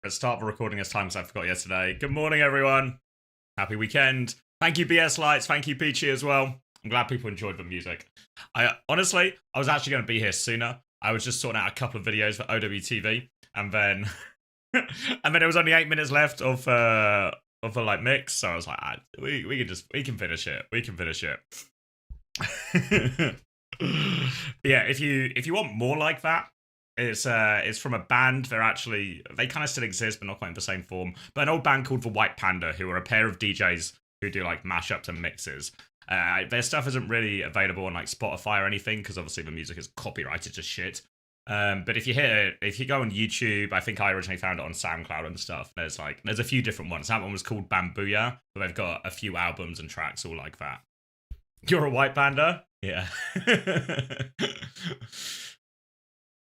Let's start the recording as time because I forgot yesterday. Good morning, everyone. Happy weekend. Thank you, BS Lights. Thank you, Peachy, as well. I'm glad people enjoyed the music. I was actually going to be here sooner. I was just sorting out a couple of videos for OWTV, and then there was only 8 minutes left of the like mix, so I was like, we can finish it. We can finish it. Yeah, if you want more like that, it's from a band. They kind of still exist, but not quite in the same form. But an old band called the White Panda, who are a pair of DJs who do like mashups and mixes. Their stuff isn't really available on like Spotify or anything because obviously the music is copyrighted to shit. But if you go on YouTube, I think I originally found it on SoundCloud and stuff. There's a few different ones. That one was called Bambooya, but they've got a few albums and tracks all like that. You're a White Panda? Yeah.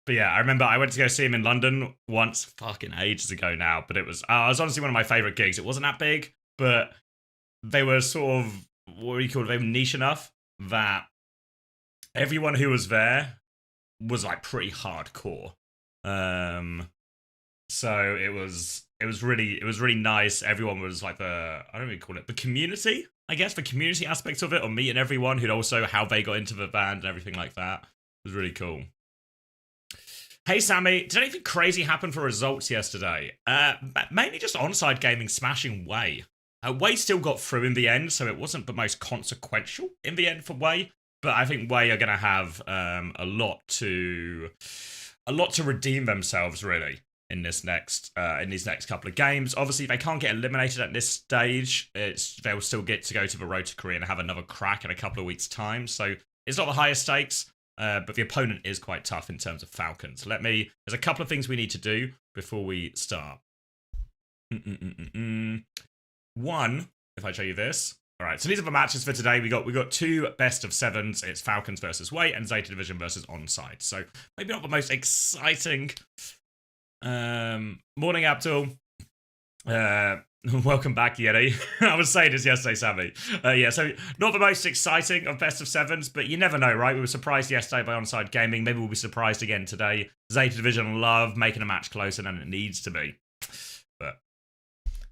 But yeah, I remember I went to go see him in London once, fucking ages ago now. But it was honestly one of my favorite gigs. It wasn't that big, but they were sort of they were niche enough that everyone who was there was like pretty hardcore. So it was really nice. Everyone was like I don't really call it the community. I guess the community aspect of it, or meeting everyone who'd also how they got into the band and everything like that. It was really cool. Hey Sammy, did anything crazy happen for results yesterday? Mainly just onside gaming smashing Way. Way still got through in the end, so it wasn't the most consequential in the end for Way. But I think Way are gonna have a lot to redeem themselves really in these next couple of games. Obviously, they can't get eliminated at this stage. They'll still get to go to the road to Korea and have another crack in a couple of weeks' time. So it's not the highest stakes. But the opponent is quite tough in terms of Falcons. There's a couple of things we need to do before we start. One, if I show you this. All right, so these are the matches for today. We got two best of sevens. It's Falcons versus Way and Zeta Division versus Onside. So maybe not the most exciting. Morning, Abdul. Welcome back, Yeti. I was saying this yesterday, Sammy. Yeah, so not the most exciting of best of sevens, but you never know, right? We were surprised yesterday by Onside Gaming. Maybe we'll be surprised again today. Zeta Division love making a match closer than it needs to be. But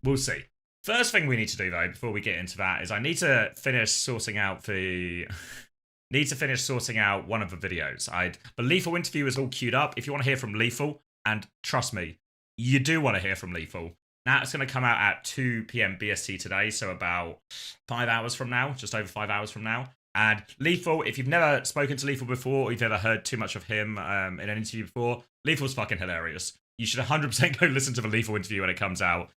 we'll see. First thing we need to do, though, before we get into that, is I need to finish sorting out one of the videos. The Lethal interview is all queued up. If you want to hear from Lethal, and trust me, you do want to hear from Lethal. Now, it's going to come out at 2 p.m. BST today, so about 5 hours from now, just over 5 hours from now. And Lethal, if you've never spoken to Lethal before, or you've ever heard too much of him in an interview before, Lethal's fucking hilarious. You should 100% go listen to the Lethal interview when it comes out.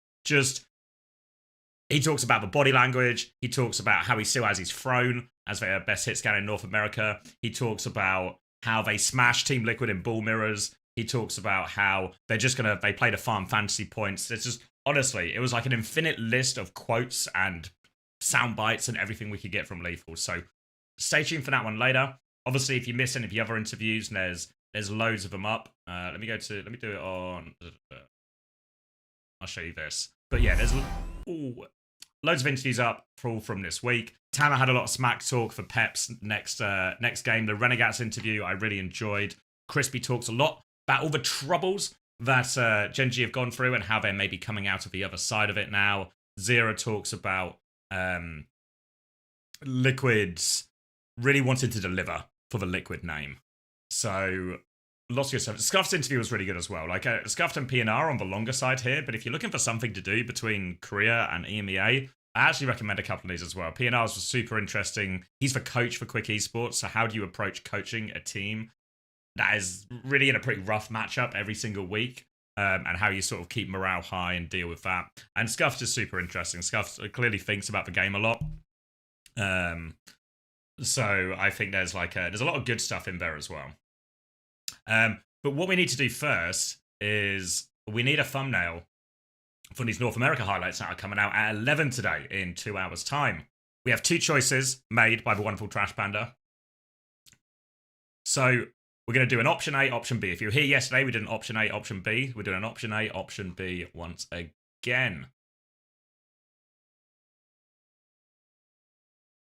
He talks about the body language. He talks about how he still has his throne as their best hit scan in North America. He talks about how they smashed Team Liquid in ball mirrors. He talks about how they play to farm fantasy points. It's just, honestly, it was like an infinite list of quotes and sound bites and everything we could get from Lethal. So stay tuned for that one later. Obviously, if you miss any of the other interviews, there's loads of them up. Let me do it on. I'll show you this. But yeah, there's loads of interviews up from this week. Tanner had a lot of smack talk for Pep's next game. The Renegades interview I really enjoyed. Crispy talks a lot about all the troubles that Gen G have gone through and how they're maybe coming out of the other side of it now. Zero talks about Liquid's really wanting to deliver for the Liquid name. So lots of good stuff. Scuff's interview was really good as well. Like Scuffed and PNR on the longer side here, but if you're looking for something to do between Korea and EMEA, I actually recommend a couple of these as well. PNR's was super interesting. He's the coach for Quick Esports, so how do you approach coaching a team that is really in a pretty rough matchup every single week, and how you sort of keep morale high and deal with that. And Scuff's is super interesting. Scuff clearly thinks about the game a lot. So I think there's a lot of good stuff in there as well. But what we need to do first is we need a thumbnail for these North America highlights that are coming out at 11 today in 2 hours' time. We have two choices made by the wonderful Trash Panda. So we're going to do an option A, option B. If you were here yesterday, we did an option A, option B. We're doing an option A, option B once again.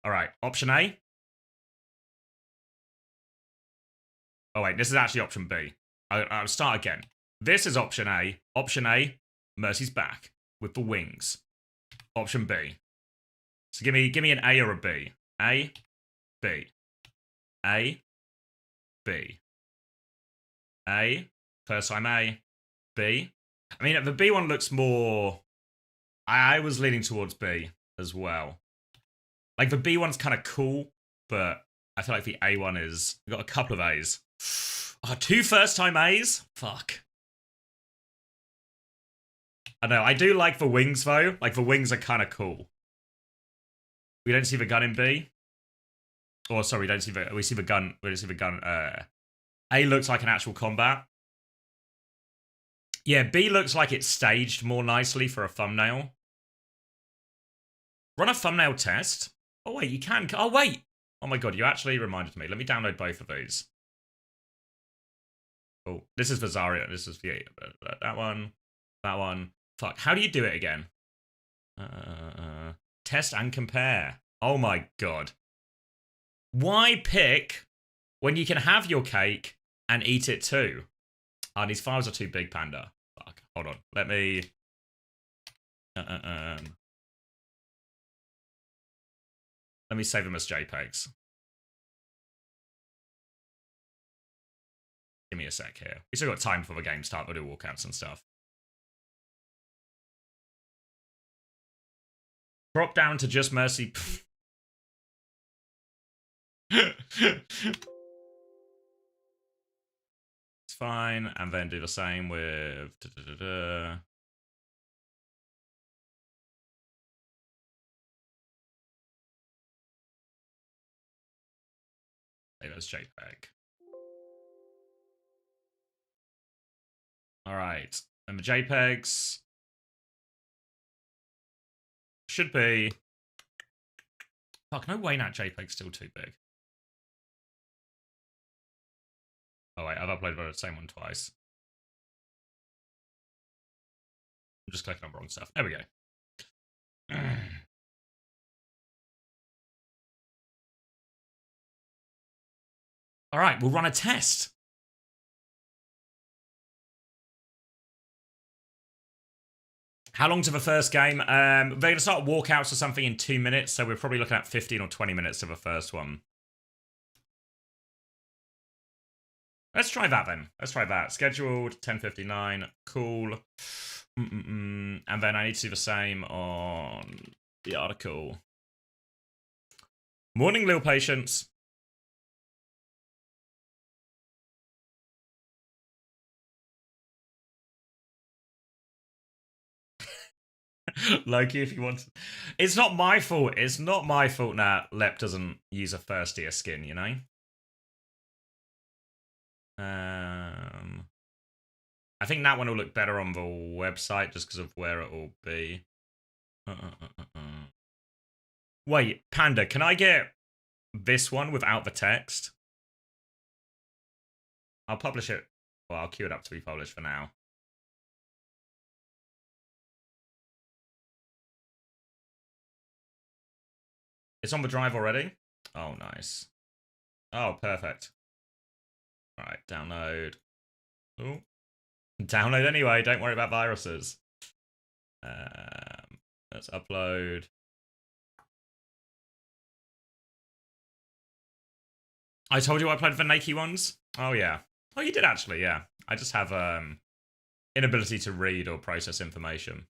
All right, option A. Oh, wait, this is actually option B. I'll start again. This is option A. Option A Mercy's back with the wings. Option B. So give me an A or a B. A, B. A, B. A. First time A. B. I mean, the B one looks more... I was leaning towards B as well. Like, the B one's kind of cool, but I feel like the A one is... We've got a couple of A's. Oh, 2 first-time A's? Fuck. I know, I do like the wings, though. Like, the wings are kind of cool. We don't see the gun in B. Or, sorry, we don't see the... We see the gun... We don't see the gun... A looks like an actual combat. Yeah, B looks like it's staged more nicely for a thumbnail. Run a thumbnail test? Oh, wait, you can... Oh, wait! Oh, my God, you actually reminded me. Let me download both of these. Oh, this is for Zarya. This is for that one. That one. Fuck, how do you do it again? Test and compare. Oh, my God. Why pick when you can have your cake and eat it too? Oh, these files are too big, Panda. Fuck, hold on. Let me... Let me save them as JPEGs. Give me a sec here. We still got time before the game start. We'll do walkouts and stuff. Drop down to just Mercy. It's fine. And then do the same with... Save as JPEG. Alright. And the JPEGs should be... Fuck, no way that JPEG's still too big. Oh wait, I've uploaded the same one twice. I'm just clicking on the wrong stuff. There we go. Alright, we'll run a test. How long to the first game? They're going to start walkouts or something in 2 minutes, so we're probably looking at 15 or 20 minutes to the first one. Let's try that then. Let's try that. Scheduled 10:59. Cool. And then I need to do the same on the article. Morning, Lil Patience. Loki, if you want to. It's not my fault. It's not my fault that Lep doesn't use a thirstier skin, you know? I think that one will look better on the website just because of where it will be. Wait, Panda, can I get this one without the text? I'll publish it. Well, I'll queue it up to be published for now. It's on the drive already? Oh, nice. Oh, perfect. Alright, download. Oh. Download anyway, don't worry about viruses. Let's upload. I told you I played the Nike ones? Oh, yeah. Oh, you did actually, yeah. I just have inability to read or process information.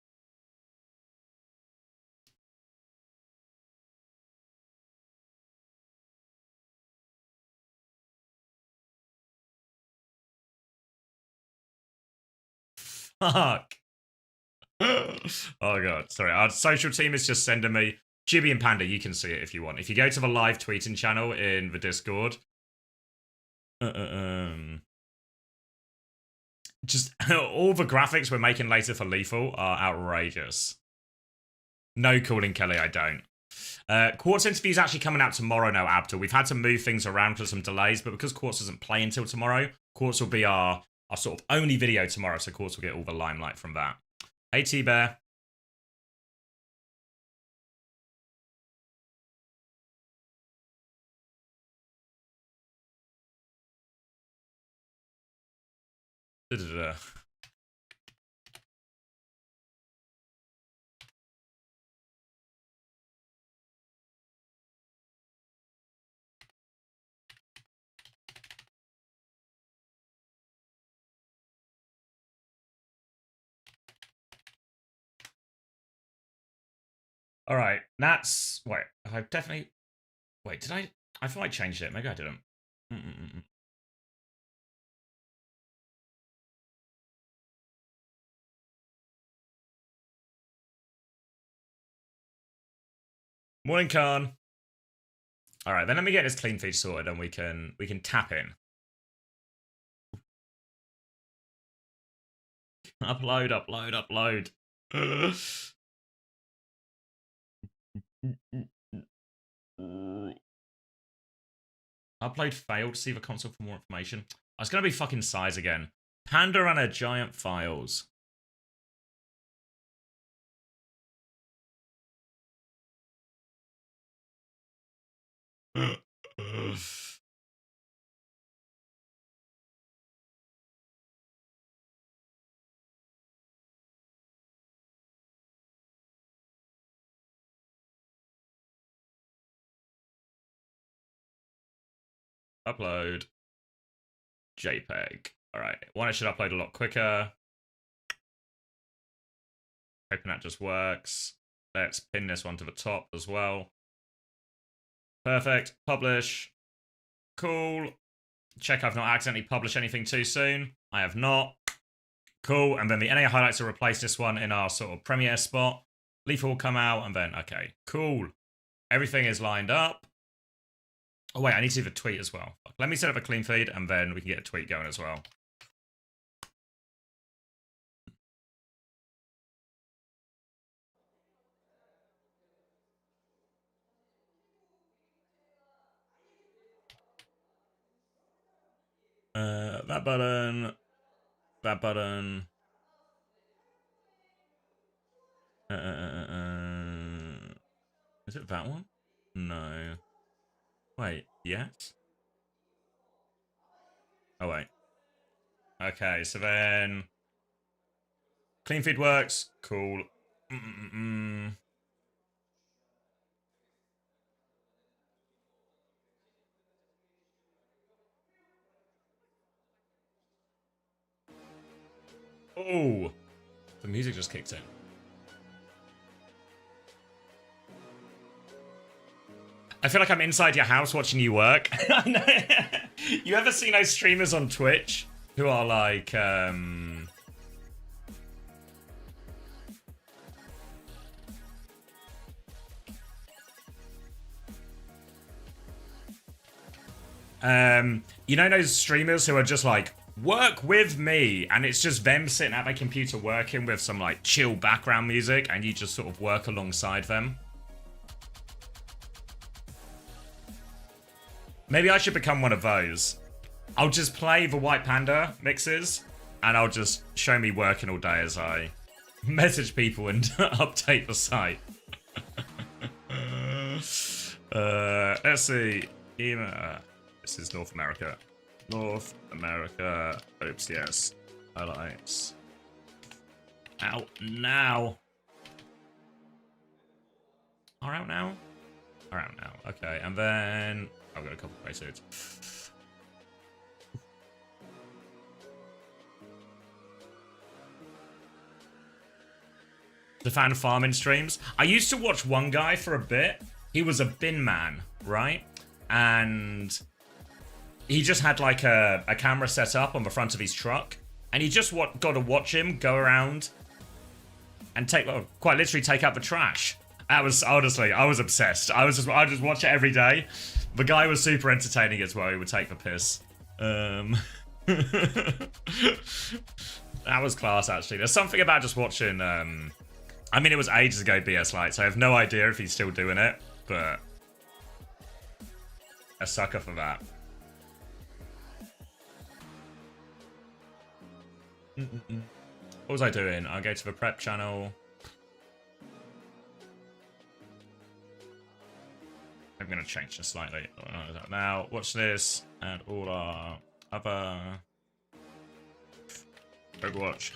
Fuck. Oh, God. Sorry, our social team is just sending me... Jibby and Panda, you can see it if you want. If you go to the live tweeting channel in the Discord... Just all the graphics we're making later for Lethal are outrageous. No calling Kelly, I don't. Quartz interview is actually coming out tomorrow now, Abdul. We've had to move things around for some delays, but because Quartz doesn't play until tomorrow, Quartz will be our sort of only video tomorrow, so Quartz will get all the limelight from that. Hey, T-Bear. All right, that's wait. I definitely wait. Did I? I thought I changed it. Maybe I didn't. Mm-mm-mm. Morning, Khan. All right, then let me get this clean feed sorted, and we can tap in. Upload, upload, upload. Upload failed. See the console for more information. It's gonna be fucking size again. Panda and a giant files. Upload. JPEG. Alright. One, it should upload a lot quicker. Hoping that just works. Let's pin this one to the top as well. Perfect. Publish. Cool. Check I've not accidentally published anything too soon. I have not. Cool. And then the NA highlights will replace this one in our sort of premiere spot. Lethal will come out and then, okay, cool. Everything is lined up. Oh, wait, I need to do the tweet as well. Let me set up a clean feed and then we can get a tweet going as well. That button. That button. Is it that one? No. Wait, yes? Oh, wait. Okay, so then... Clean feed works. Cool. Oh! The music just kicked in. I feel like I'm inside your house watching you work. You ever seen those streamers on Twitch who are like, you know those streamers who are just like, work with me, and it's just them sitting at their computer working with some like chill background music, and you just sort of work alongside them? Maybe I should become one of those. I'll just play the White Panda mixes, and I'll just show me working all day as I message people and update the site. Let's see. This is North America. North America OWCS highlights. Out now. Are out now? Are out now. Okay, and then I've got a couple of bracelets. The fan farming streams. I used to watch one guy for a bit. He was a bin man, right? And he just had like a camera set up on the front of his truck. And you just got to watch him go around and quite literally take out the trash. That was, honestly, I was obsessed. I just watch it every day. The guy was super entertaining as well. He would take the piss. That was class, actually. There's something about just watching, I mean, it was ages ago, BS Light, so I have no idea if he's still doing it, but a sucker for that. What was I doing? I'll go to the prep channel. I'm going to change this slightly. Now, watch this, and all our other Overwatch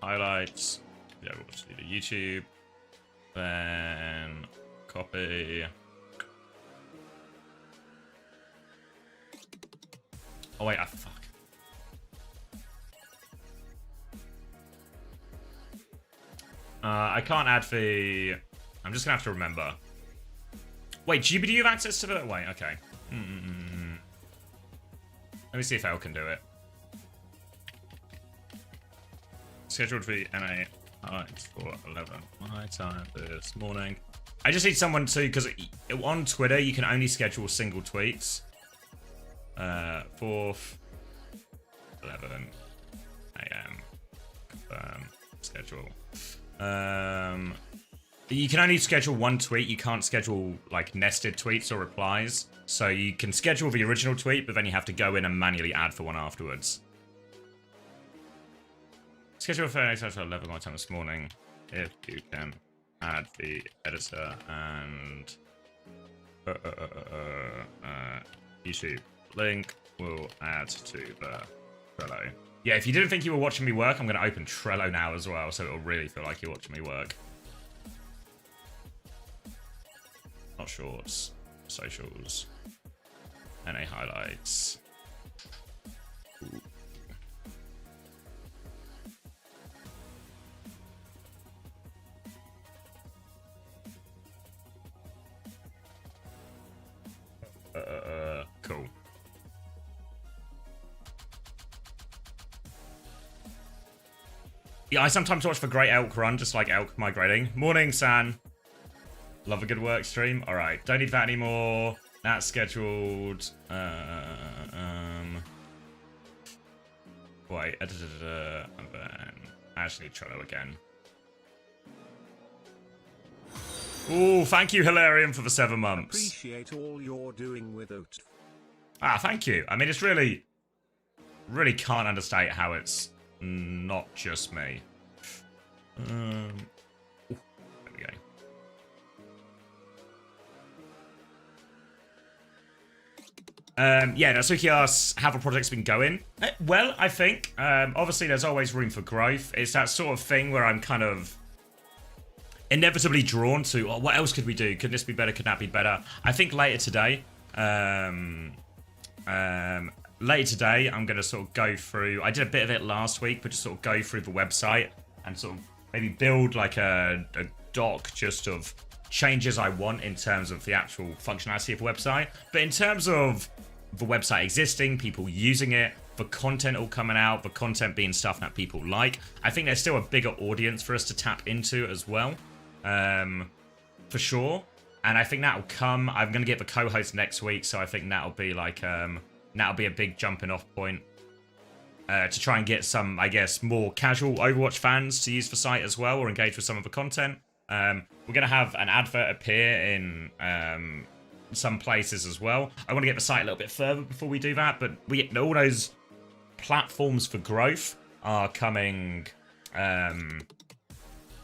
highlights. Yeah, we'll just do the YouTube. Then copy. Oh wait, fuck. I can't add the I'm just gonna have to remember. Wait, GB, do you have access to the... Wait, okay. Let me see if Elle can do it. Scheduled for the NA highlights for 11 my time this morning. I just need someone to, because on Twitter you can only schedule single tweets. 4th, 11 a.m. Confirm schedule. You can only schedule one tweet. You can't schedule like nested tweets or replies. So you can schedule the original tweet, but then you have to go in and manually add for one afterwards. Schedule for next at 11 my time this morning. If you can add the editor and YouTube link will add to the Trello. Yeah, if you didn't think you were watching me work, I'm going to open Trello now as well, so it'll really feel like you're watching me work. Not shorts, socials, NA highlights. Ooh. Cool. Yeah, I sometimes watch for Great Elk Run, just like Elk migrating. Morning, San. Love a good work stream. All right, don't need that anymore. That's scheduled. Wait, and then actually Trello again. Ooh, thank you, Hilarion, for the 7 months. Appreciate all you're doing with OWCS. Ah, thank you. I mean, it's really can't understate how it's not just me. There we go. Yeah, Natsuki asks, how the project's been going? Well, I think. Obviously, there's always room for growth. It's that sort of thing where I'm kind of inevitably drawn to, oh, what else could we do? Could this be better? Could that be better? I think later today, I'm going to sort of go through, I did a bit of it last week, but just sort of go through the website and sort of maybe build like a doc just of changes I want in terms of the actual functionality of the website. But in terms of the website existing, people using it, the content all coming out, the content being stuff that people like, I think there's still a bigger audience for us to tap into as well. For sure. And I think that'll come. I'm going to get the co-host next week, so I think that'll be like, that'll be a big jumping off point to try and get some, I guess, more casual Overwatch fans to use the site as well or engage with some of the content. We're going to have an advert appear in some places as well. I want to get the site a little bit further before we do that, but all those platforms for growth are coming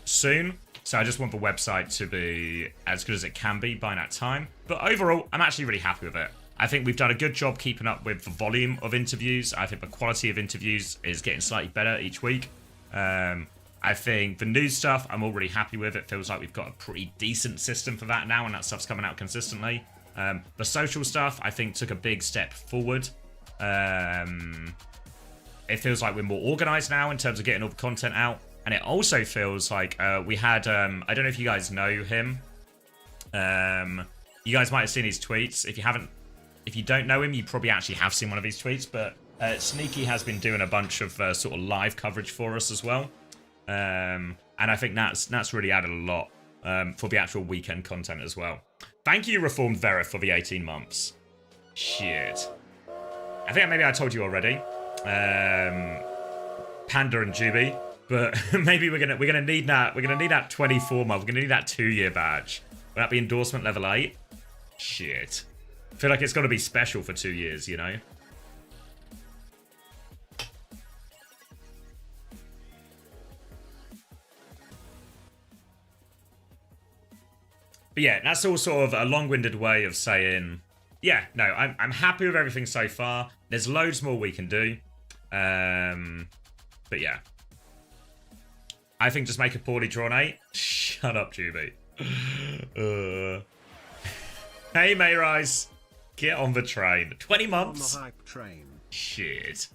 soon. So I just want the website to be as good as it can be by that time. But overall, I'm actually really happy with it. I think we've done a good job keeping up with the volume of interviews. I think the quality of interviews is getting slightly better each week. I think the news stuff, I'm already happy with. It feels like we've got a pretty decent system for that now, and that stuff's coming out consistently. The social stuff, I think, took a big step forward. It feels like we're more organized now in terms of getting all the content out. And it also feels like we had, I don't know if you guys know him. You guys might have seen his tweets. If you don't know him, you probably actually have seen one of his tweets. But Sneaky has been doing a bunch of sort of live coverage for us as well. And I think that's really added a lot for the actual weekend content as well. Thank you, Reformed Vera, for the 18 months. Shit. I think maybe I told you already. Panda and Juby. But maybe we're gonna need that. We're gonna need that 24 month. We're gonna need that 2-year badge. Will that be endorsement level 8? Shit. I feel like it's got to be special for 2 years, you know. But yeah, that's all sort of a long-winded way of saying, yeah, no, I'm happy with everything so far. There's loads more we can do. But yeah. I think just make a poorly drawn 8. Shut up, Juby. Hey, Mayrise. Get on the train. 20 months? On the hype train. Shit.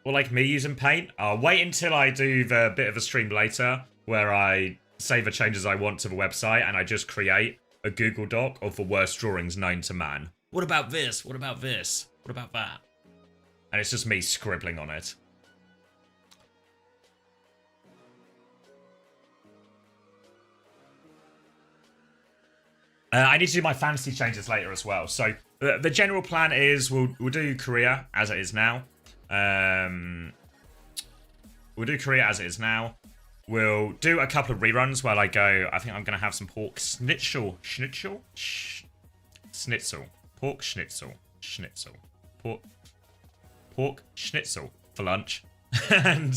or like me using Paint, I'll wait until I do the bit of a stream later where I say the changes I want to the website and I just create a Google Doc of the worst drawings known to man. What about this? What about this? What about that? And it's just me scribbling on it. I need to do my fantasy changes later as well. So the general plan is we'll do Korea as it is now. We'll do Korea as it is now. We'll do a couple of reruns while I go. I think I'm going to have some pork schnitzel. Schnitzel? Schnitzel. Pork schnitzel. Schnitzel. Pork schnitzel for lunch. And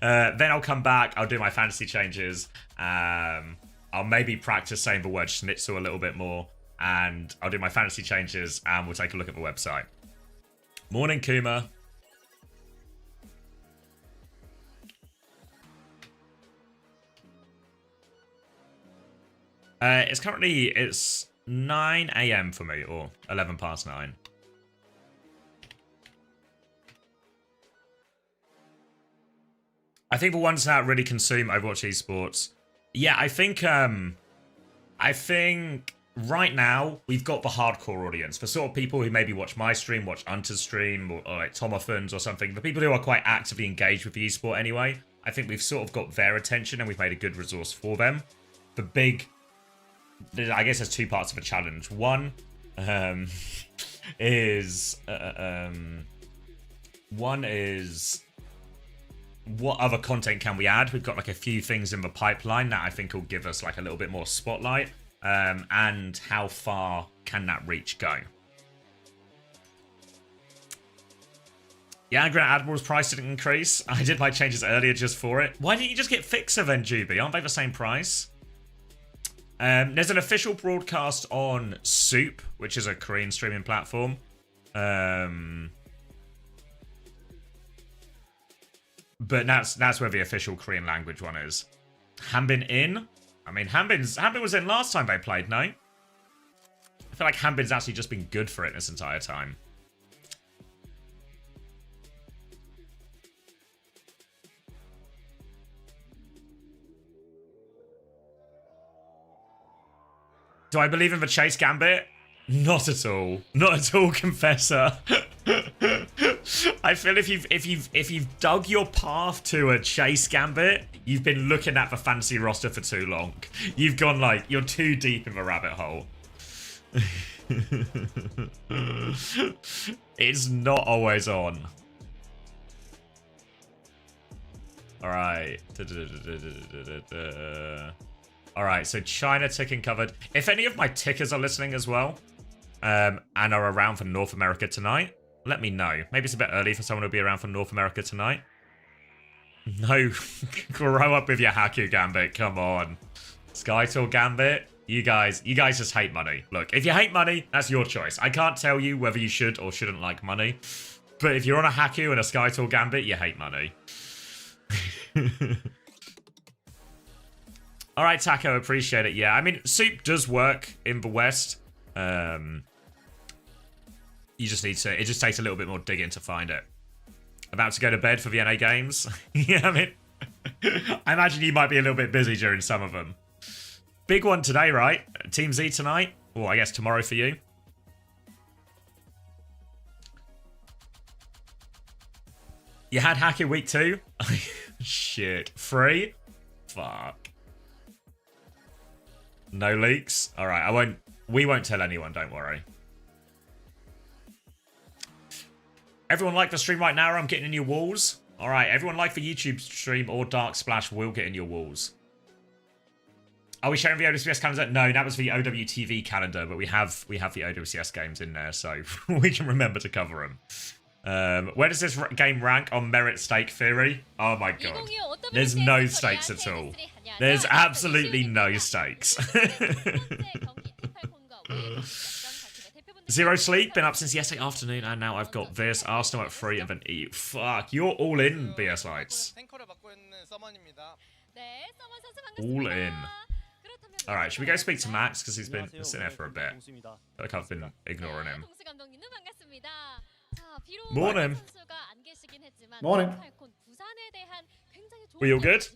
then I'll come back. I'll do my fantasy changes. I'll maybe practice saying the word schnitzel a little bit more. And I'll do my fantasy changes and we'll take a look at the website. Morning, Kuma. It's 9 a.m. for me, or 11 past 9. I think the ones that really consume Overwatch esports, yeah, I think right now we've got the hardcore audience, the sort of people who maybe watch my stream, watch Hunter's stream, or like Tomothans or something. The people who are quite actively engaged with the esport anyway. I think we've sort of got their attention and we've made a good resource for them. The big, I guess there's two parts of a challenge. One is what other content can we add? We've got like a few things in the pipeline that I think will give us like a little bit more spotlight. And how far can that reach go? Yeah, Grand Admiral's price didn't increase. I did my changes earlier just for it. Why didn't you just get Fixer then, Juby? Aren't they the same price? There's an official broadcast on Soup, which is a Korean streaming platform. But that's where the official Korean language one is. Hanbin in? I mean, Hanbin was in last time they played, no? I feel like Hanbin's actually just been good for it this entire time. Do I believe in the Chase Gambit? Not at all. Not at all, Confessor. I feel if you've dug your path to a Chase Gambit, you've been looking at the fantasy roster for too long. You've gone like, you're too deep in the rabbit hole. It's not always on. Alright. Alright, so China ticking covered. If any of my tickers are listening as well, and are around for North America tonight, let me know. Maybe it's a bit early for someone to be around for North America tonight. No, grow up with your Haku Gambit, come on. Skytor Gambit, you guys just hate money. Look, if you hate money, that's your choice. I can't tell you whether you should or shouldn't like money. But if you're on a Haku and a Skytor Gambit, you hate money. Alright, Taco, appreciate it. Yeah, I mean, Soup does work in the West. You just need to... It just takes a little bit more digging to find it. About to go to bed for the NA games? Yeah, I mean... I imagine you might be a little bit busy during some of them. Big one today, right? Team Z tonight? Or I guess tomorrow for you. You had Hacker week 2? Shit. 3? Fuck. No leaks? Alright, we won't tell anyone, don't worry. Everyone like the stream right now, or I'm getting in your walls? Alright, everyone like the YouTube stream or Dark Splash will get in your walls. Are we sharing the OWCS calendar? No, that was the OWTV calendar, but we have the OWCS games in there, so we can remember to cover them. Where does this game rank on merit stake theory? Oh my god. There's no stakes at all. There's absolutely no stakes. Zero sleep, been up since yesterday afternoon, and now I've got this. Arsenal at 3 and then E. Fuck, you're all in, BS Lights. All in. Alright, should we go speak to Max? Because he's been sitting there for a bit. I feel like I've been ignoring him. Morning. Morning. Were you all good?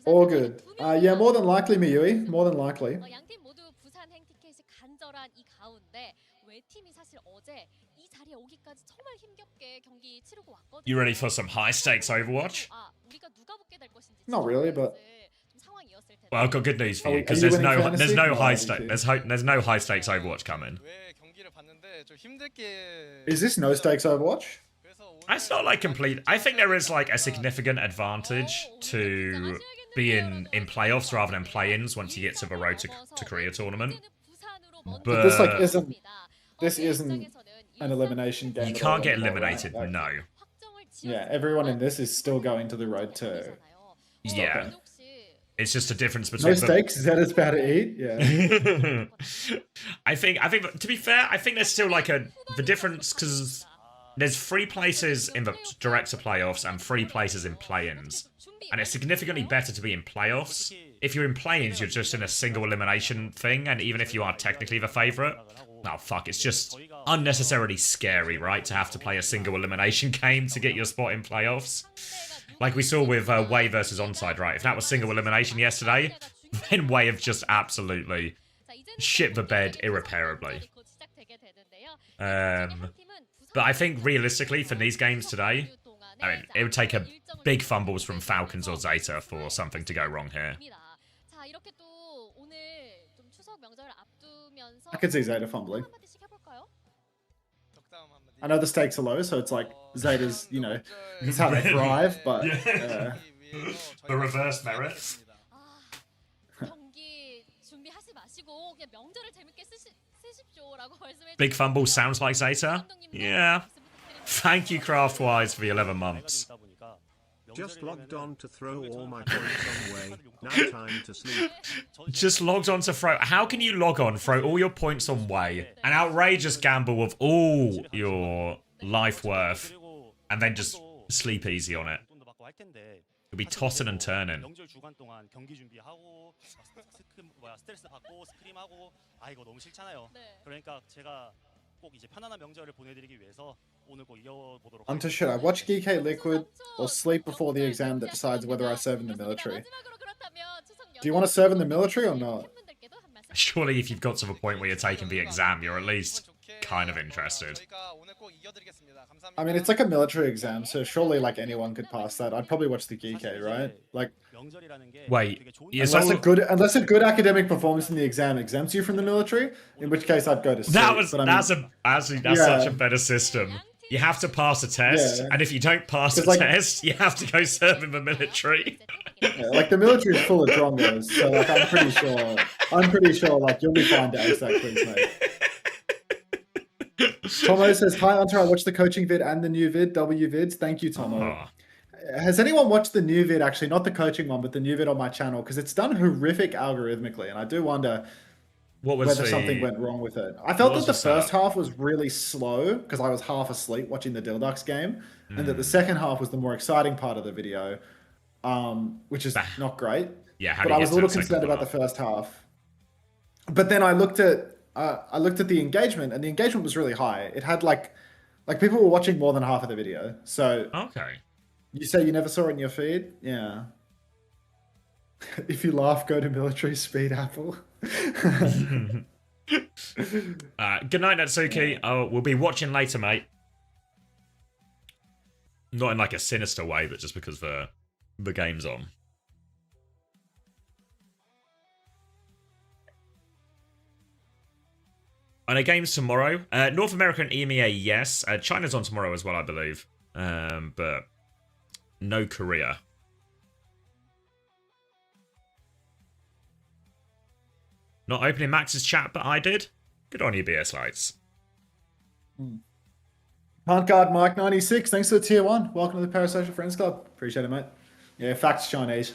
All good. Yeah, more than likely, Miyui. More than likely. 양팀 모두 부산 행티켓이 간절한 이 가운데 외팀이 사실 어제 이 자리에 오기까지 정말 힘겹게 경기 치르고 왔거든요. You ready for some high stakes Overwatch? 아, 우리가 누가 붙게 될 것인지 Not really, but 좀 상황이었을 텐데. Well, I've got good news for you Are because you there's winning no fantasy? high No, stake thank you. there's no high stakes Overwatch coming. 왜 경기를 봤는데 좀 힘들게 is this no stakes Overwatch? 그래서 It's not like complete. I think there is like a significant advantage to being in playoffs rather than play-ins once you get to the road to Korea tournament. But this like But isn't an elimination game. you at can't all get anymore, right? eliminated. Like, No. Yeah, everyone in this is still going to the road to. Yeah. It's just a difference No between stakes. Is that as bad to eat? Yeah. I think to be fair, I think there's still like the difference because there's 3 places in the direct to playoffs and 3 places in play-ins. And it's significantly better to be in playoffs. If you're in play-ins, you're just in a single elimination thing, and even if you are technically the favourite, oh fuck, it's just unnecessarily scary, right, to have to play a single elimination game to get your spot in playoffs. Like we saw with Wei versus Onside, right? If that was single elimination yesterday, then Wei have just absolutely shit the bed irreparably. But I think realistically for these games today, I mean, it would take a big fumbles from Falcons or Zeta for something to go wrong here. I could see Zeta fumbling. 덕담 한마디. I know the stakes are low, so it's like Zeta's, you know, it's how they thrive, but The reverse merits. 경기 준비하지 마시고 그냥 명절을 재밌게 쓰십시오라고 말씀해 Big fumble sounds like Zeta? Yeah. Thank you, Craftwise, for the 11 months. Just logged on to throw all my points on way. Now time to sleep. Just logged on to throw. How can you log on, throw all your points on Way, an outrageous gamble of all your life worth, and then just sleep easy on it? You'll be tossing and turning. 명절 주간 동안 경기 준비하고 스트레스 받고 스크림하고 아 이거 너무 싫잖아요. 네. 그러니까 제가 꼭 이제 편안한 명절을 보내드리기 위해서 오늘 꼭 이겨보도록 Hunter, should I watch GK Liquid or sleep before the exam that decides whether I serve in the military? Do you want to serve in the military or not? Surely, if you've got to the point where you're taking the exam, you're at least kind of interested. 저희가 오늘 꼭 이겨드리겠습니다. 감사합니다. I mean, it's like a military exam, so surely like anyone could pass that. I'd probably watch the GK, right? Like, 명절이라는 게 Wait, 되게 좋은 yes, unless a good academic performance in the exam exempts you from the military, in which case I'd go to sleep. that's Yeah. such a better system. You have to pass a test, Yeah. and if you don't pass a It's like- test, you have to go serve in the military. Yeah, like the military is full of drongos, so like I'm pretty sure like you'll be fine to ace that quiz, mate. Tomo says, hi Hunter, I watched the coaching vid and the new vid, W vids. Thank you, Tomo. Oh. Has anyone watched the new vid actually, not the coaching one, but the new vid on my channel? Because it's done horrific algorithmically, and I do wonder What was whether the... something went wrong with it. I felt What that was the the first setup? half was really slow because I was half asleep watching the Dilducks game, and that the Hmm. second half was the more exciting part of the video, which is not great. Yeah, how But do you I get was a to little the second concerned about part? the first half. But then I looked at the engagement, and the engagement was really high. It had like people were watching more than half of the video. So Okay. you say you never saw it in your feed? Yeah. If you laugh, go to military speed, Apple. Good night, Natsuki. We'll be watching later, mate. Not in like a sinister way, but just because the game's on. Are there games tomorrow? North America and EMEA, yes. China's on tomorrow as well, I believe. But no Korea. Not opening Max's chat, but I did. Good on you, BS Lights. Can't guard Mike 96. Thanks for the tier 1. Welcome to the Parasocial Friends Club. Appreciate it, mate. Yeah, facts Chinese.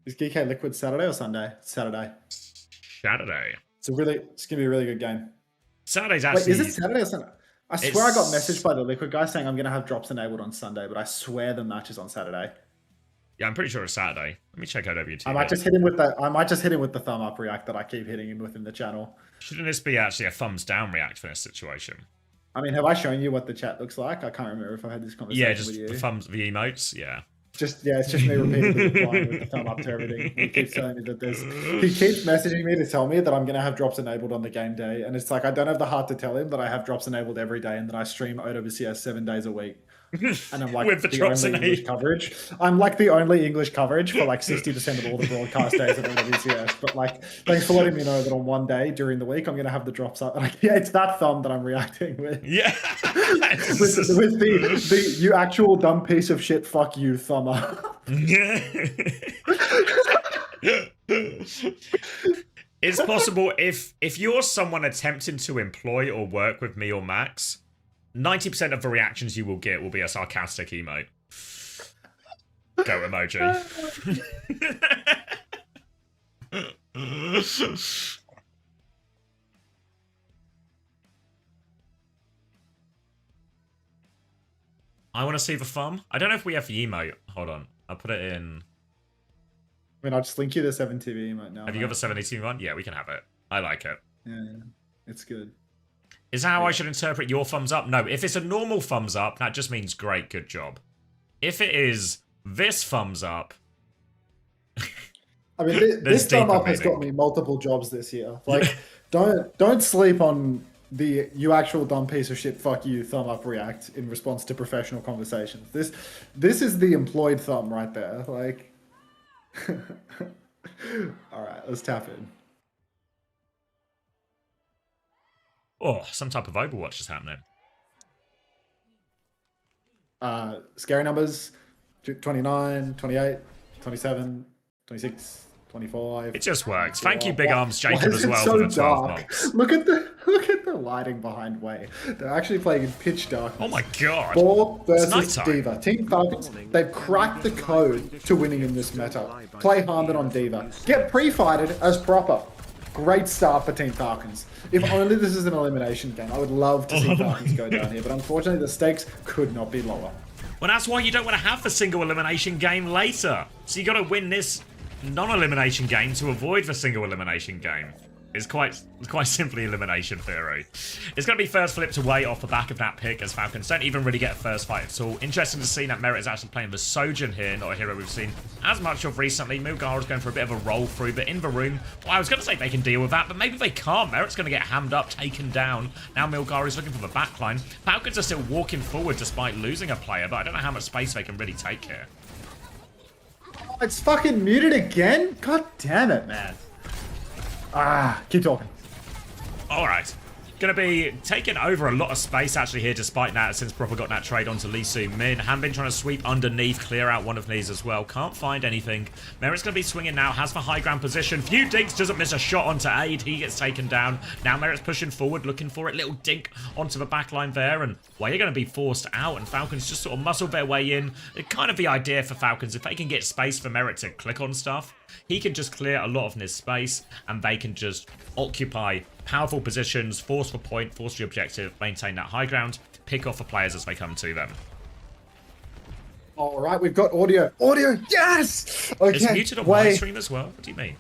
Is GK Liquid Saturday or Sunday? Saturday. Saturday. It's gonna be a really good game. Saturday's Wait, actually... is it Saturday or Sunday? I swear I got It's- messaged by the Liquid guy saying I'm gonna have drops enabled on Sunday, but I swear the match is on Saturday. Yeah, I'm pretty sure it's Saturday. Let me check OWCS. I might just hit him with the thumb up react that I keep hitting him with in the channel. Shouldn't this be actually a thumbs down react for this situation? I mean, have I shown you what the chat looks like? I can't remember if I had this conversation Yeah, just with you. the emotes. Yeah. It's just me repeatedly replying with the thumb up to everything. He keeps telling me that he keeps messaging me to tell me that I'm gonna have drops enabled on the game day, and it's like I don't have the heart to tell him that I have drops enabled every day and that I stream OWCS 7 days a week. And I'm like With the drops only English coverage. I'm like the only English coverage for like 60% of all the broadcast days of OWCS. But like, thanks for letting me know that on one day during the week I'm gonna have the drops up. Like, yeah, it's that thumb that I'm reacting with. Yeah. with the you actual dumb piece of shit, fuck you, thumb up. It's possible if you're someone attempting to employ or work with me or Max, 90% of the reactions you will get will be a sarcastic emote. Go emoji. I want to see the thumb. I don't know if we have the emote. Hold on. I'll put it in. I mean, I'll just link you the 7TV emote now. Have you got the 718 one? Yeah, we can have it. I like it. Yeah, it's good. Is that how I should interpret your thumbs up? No, if it's a normal thumbs up, that just means great, good job. If it is this thumbs up... I mean, this thumb up has got me multiple jobs this year. Like, don't sleep on the you actual dumb piece of shit, fuck you, thumb up react in response to professional conversations. This is the employed thumb right there. Like, all right, let's tap in. Oh, some type of Overwatch is happening. Scary numbers, 29, 28, 27, 26, 25. It just works. Thank you, Big Arms Jacob, Why is as it well so for the 12 dark? months. Look at the lighting behind Way. They're actually playing in pitch darkness. Oh my god. Borg versus nighttime. Diva. Team Falcons, they've cracked the code to winning in this meta. Play Harmon on Diva. Get pre-fighted as proper. Great start for Team Falcons. If only this is an elimination game, I would love to see Falcons go down here, but unfortunately the stakes could not be lower. Well, that's why you don't want to have the single elimination game later. So you got to win this non-elimination game to avoid the single elimination game. It's quite simply elimination theory. It's going to be first flip to Way off the back of that pick, as Falcons don't even really get a first fight at all. Interesting to see that Merit is actually playing the Sojourn here, not a hero we've seen as much of recently. Milgara's going for a bit of a roll through, but in the room, well, I was going to say they can deal with that, but maybe they can't. Merit's going to get hammed up, taken down. Now Milgar is looking for the backline. Falcons are still walking forward despite losing a player, but I don't know how much space they can really take here. Oh, it's fucking muted again? God damn it, man. Keep talking. Alright. Gonna be taking over a lot of space actually here despite that, since Proper got that trade onto Lee Soo Min. Hanbin trying to sweep underneath, clear out one of these as well. Can't find anything. Merit's gonna be swinging now, has the high ground position. Few dinks, doesn't miss a shot onto Aid. He gets taken down. Now Merit's pushing forward, looking for it. Little dink onto the back line there, and well, you're gonna be forced out, and Falcons just sort of muscle their way in. It's kind of the idea for Falcons, if they can get space for Merit to click on stuff, he can just clear a lot of his space, and they can just occupy powerful positions, force the point, force the objective, maintain that high ground, pick off the players as they come to them. All right, we've got audio. Audio, yes! Okay, It's muted on my stream as well? What do you mean?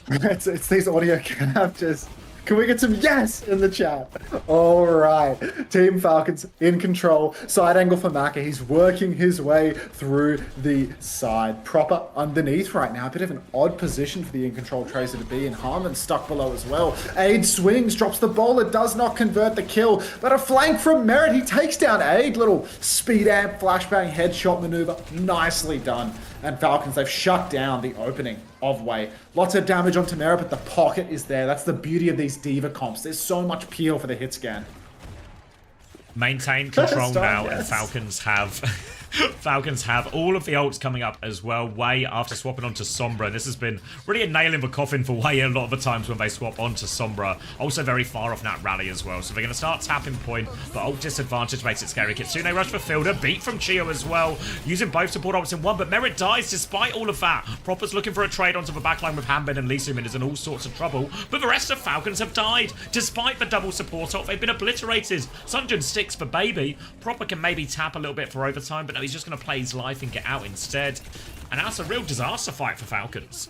it's these audio captures. Can we get some yes in the chat? All right. Team Falcons in control. Side angle for Maka. He's working his way through the side. Proper underneath right now. A bit of an odd position for the in control Tracer to be in. Harmon stuck below as well. Aid swings, drops the ball. It does not convert the kill. But a flank from Merit. He takes down Aid. Little speed amp, flashbang, headshot maneuver. Nicely done. And Falcons, they've shut down the opening of Way. Lots of damage onto Merit, but the pocket is there. That's the beauty of these Diva comps. There's so much peel for the hit scan. Maintain control now, yes. and Falcons have all of the ults coming up as well. Way after swapping onto Sombra. This has been really a nail in the coffin for Way a lot of the times when they swap onto Sombra. Also very far off that rally as well. So they're going to start tapping point, but ult disadvantage makes it scary. Kitsune rush for Fielder. Beat from Chio as well. Using both support ults in one, but Merit dies despite all of that. Proper's looking for a trade onto the backline with Hanbin and Lee Soo-min is in all sorts of trouble. But the rest of Falcons have died. Despite the double support ult, they've been obliterated. Sunjun sticks for Baby. Proper can maybe tap a little bit for overtime, but no, he's just going to play his life and get out instead. And that's a real disaster fight for Falcons.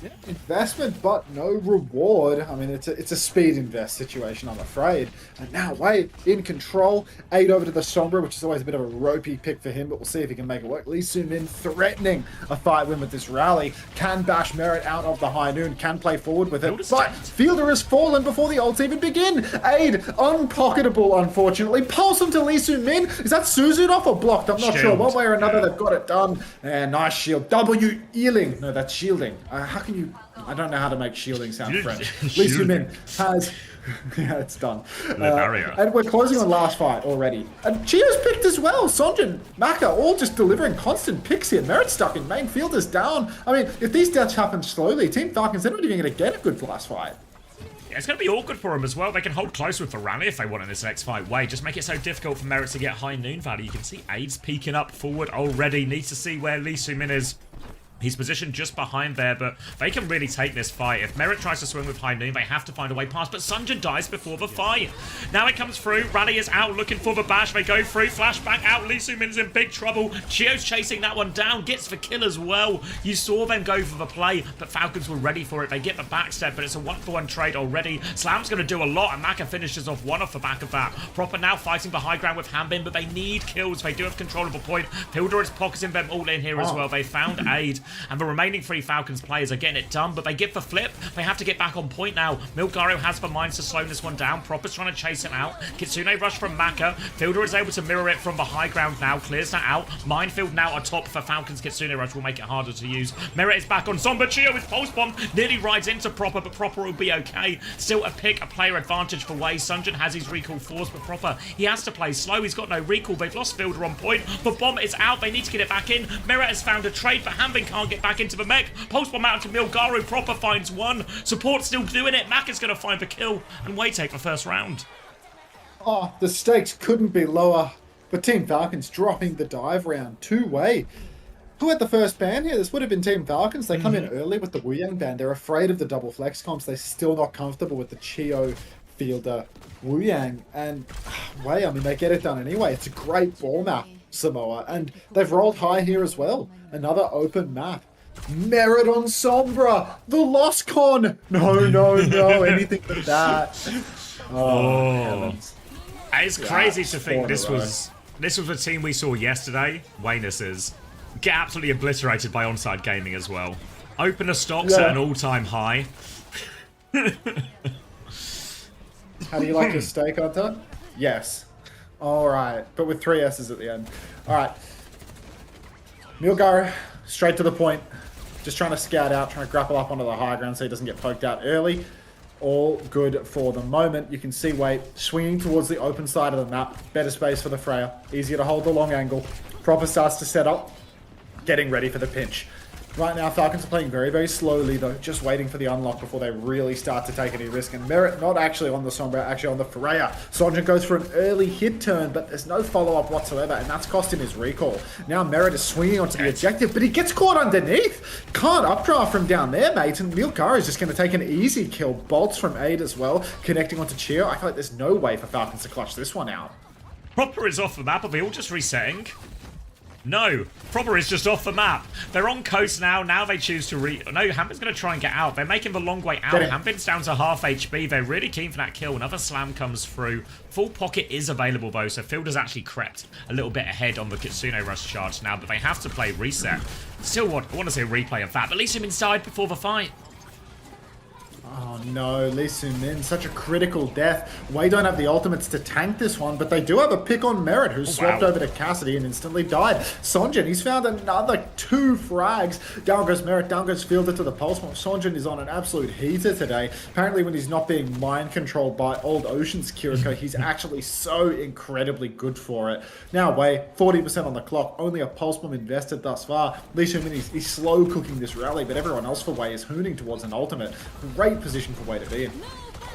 Yeah, investment, but no reward. I mean, it's a speed invest situation, I'm afraid. And now, Wade in control. 8 over to the Sombra, which is always a bit of a ropey pick for him, but we'll see if he can make it work. Lee Soo-min threatening a fight win with this rally. Can bash Merit out of the high noon, can play forward with it. But Fielder has fallen before the ults even begin. Aid, unpocketable, unfortunately. Pulse him to Lee Soo-min. Is that Suzun off or blocked? I'm not sure. One way or another, they've got it done. And nice shield. W Ealing. No, that's shielding. How can you... I don't know how to make shielding sound French. Lee Soo-min has... yeah, it's done. And we're closing on last fight already. And Chio's picked as well. Sonjin, Maka, all just delivering constant picks here. Merit stuck in main, Fielder's down. I mean, if these deaths happen slowly, Team Falcons, they're not even going to get a good last fight. Yeah, it's going to be awkward for them as well. They can hold close with the rally if they want in this next fight. Wait, just make it so difficult for Merit to get high noon value. You can see Aids peeking up forward already. Need to see where Lee Soo-min is. He's positioned just behind there, but they can really take this fight. If Merit tries to swing with high noon, they have to find a way past, but Sunjin dies before the fight. Now it comes through. Rally is out looking for the bash. They go through. Flashback out. Lee Soo-min's in big trouble. Chio's chasing that one down. Gets the kill as well. You saw them go for the play, but Falcons were ready for it. They get the backstep, but it's a 1-for-1 trade already. Slam's going to do a lot, and Maka finishes off one off the back of that. Proper now fighting the high ground with Hanbin, but they need kills. They do have control of the point. Fielder is pocketing them all in here as well. They found Aid, and the remaining 3 Falcons players are getting it done, but they get the flip. They have to get back on point now. Milgaro has the mines to slow this one down. Proper's trying to chase it out. Kitsune rush from Maka. Fielder is able to mirror it from the high ground now. Clears that out. Minefield now atop for Falcons. Kitsune rush will make it harder to use. Merit is back on Sombra. Chio with pulse bomb. Nearly rides into Proper, but Proper will be okay. Still a player advantage for Wei. Sunjin has his recall force, but Proper, he has to play slow. He's got no recall. They've lost Fielder on point. The bomb is out. They need to get it back in. Merit has found a trade, but Hanbin can't get back into the mech. Pulse bomb out to Milgaro. Proper finds one. Support still doing it. Mac is going to find the kill, and Wei take the first round. Oh, the stakes couldn't be lower. But Team Falcons dropping the dive round 2-way. Who had the first ban here? This would have been Team Falcons. They come in early with the Wu Yang ban. They're afraid of the double flex comps. They're still not comfortable with the Chio, Fielder, Wu Yang. And Wei, I mean, they get it done anyway. It's a great ball map, Samoa. And they've rolled high here as well. Another open map. Merit on Sombra, the Lost Con. No, anything but that. Oh. It's crazy to think this was the team we saw yesterday. Wayness's get absolutely obliterated by Onside Gaming as well. Opener stocks at an all-time high. How do you like your steak, Hunter? Yes. All right, but with 3 S's at the end. All right. Milgaro, straight to the point. Just trying to scout out, trying to grapple up onto the high ground so he doesn't get poked out early. All good for the moment. You can see Wade swinging towards the open side of the map. Better space for the Freya. Easier to hold the long angle. Proper starts to set up. Getting ready for the pinch. Right now, Falcons are playing very, very slowly, though, just waiting for the unlock before they really start to take any risk. And Merit not actually on the Sombra, actually on the Freya. Sonjin goes for an early hit turn, but there's no follow-up whatsoever, and that's costing his recall. Now Merit is swinging onto the objective, but he gets caught underneath. Can't updraft from down there, mate, and Milgaro is just going to take an easy kill. Bolts from 8 as well, connecting onto Chio. I feel like there's no way for Falcons to clutch this one out. Proper is off the map. Are they all just resetting? No, Proper is just off the map. They're on coast now. Now they choose to No, Hanbin's going to try and get out. They're making the long way out. Hanbin's down to half HP. They're really keen for that kill. Another slam comes through. Full pocket is available, though, so Fielder's actually crept a little bit ahead on the Kitsune Rush charge now, but they have to play reset. Still want to see a replay of that, but at least him inside before the fight. Oh no, Lee Soo-min, such a critical death. Wei don't have the ultimates to tank this one, but they do have a pick on Merit, who swapped over to Cassidy and instantly died. Sonjin, he's found another 2 frags. Down goes Merit, down goes Fielder to the pulse bomb. Sonjin is on an absolute heater today. Apparently when he's not being mind controlled by Old Ocean's Kiriko, he's actually so incredibly good for it. Now Wei, 40% on the clock, only a pulse bomb invested thus far. Lee Soo-min, he's slow cooking this rally, but everyone else for Wei is hooning towards an ultimate. Great position for Wei to be in.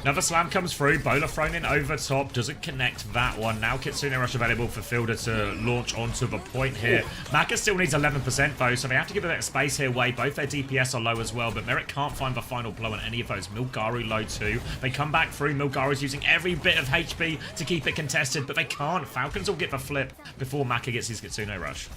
Another slam comes through. Bola thrown in over top. Doesn't connect that one. Now Kitsune Rush available for Fielder to launch onto the point here. Maka still needs 11% though, so they have to give a bit of space here. Wei, both their DPS are low as well, but Merit can't find the final blow on any of those. Milgaro low too. They come back through. Milgaro's using every bit of HP to keep it contested, but they can't. Falcons will get the flip before Maka gets his Kitsune Rush.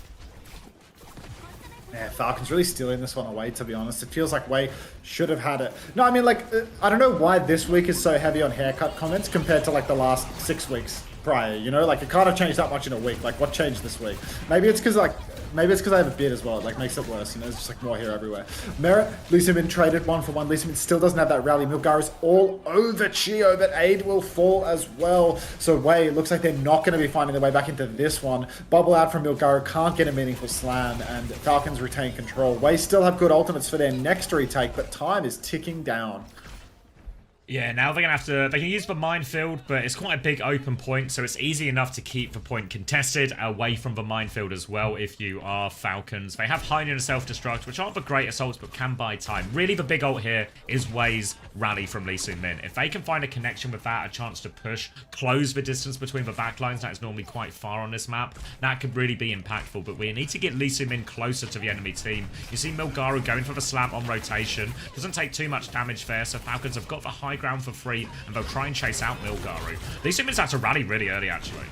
Yeah, Falcons really stealing this one away, to be honest. It feels like Wei should have had it. No, I mean, like, I don't know why this week is so heavy on haircut comments compared to, like, the last 6 weeks prior, you know? Like, it can't have changed that much in a week. Like, what changed this week? Maybe it's because, like, maybe it's because I have a beard as well. It, like, makes it worse, you know? There's just, like, more hair everywhere. Merit, Lee Sin-min traded 1-for-1. Lee Sin-min still doesn't have that rally. Milgaru's all over Chio, but Aid will fall as well. So Wei, looks like they're not going to be finding their way back into this one. Bubble out from Milgaru, can't get a meaningful slam, and Falcons retain control. Wei still have good ultimates for their next retake, but time is ticking down. Yeah, now they're going to have to... They can use the minefield, but it's quite a big open point, so it's easy enough to keep the point contested away from the minefield as well if you are Falcons. They have Heine and Self-Destruct, which aren't the great assaults, but can buy time. Really, the big ult here is Wei's rally from Lee Sin-min. If they can find a connection with that, a chance to push, close the distance between the backlines, that is normally quite far on this map, that could really be impactful. But we need to get Lee Sin-min closer to the enemy team. You see Milgaru going for the slam on rotation. Doesn't take too much damage there, so Falcons have got the high ground for free, and they'll try and chase out Milgaru. Lee Sin-min's had to rally really early, actually.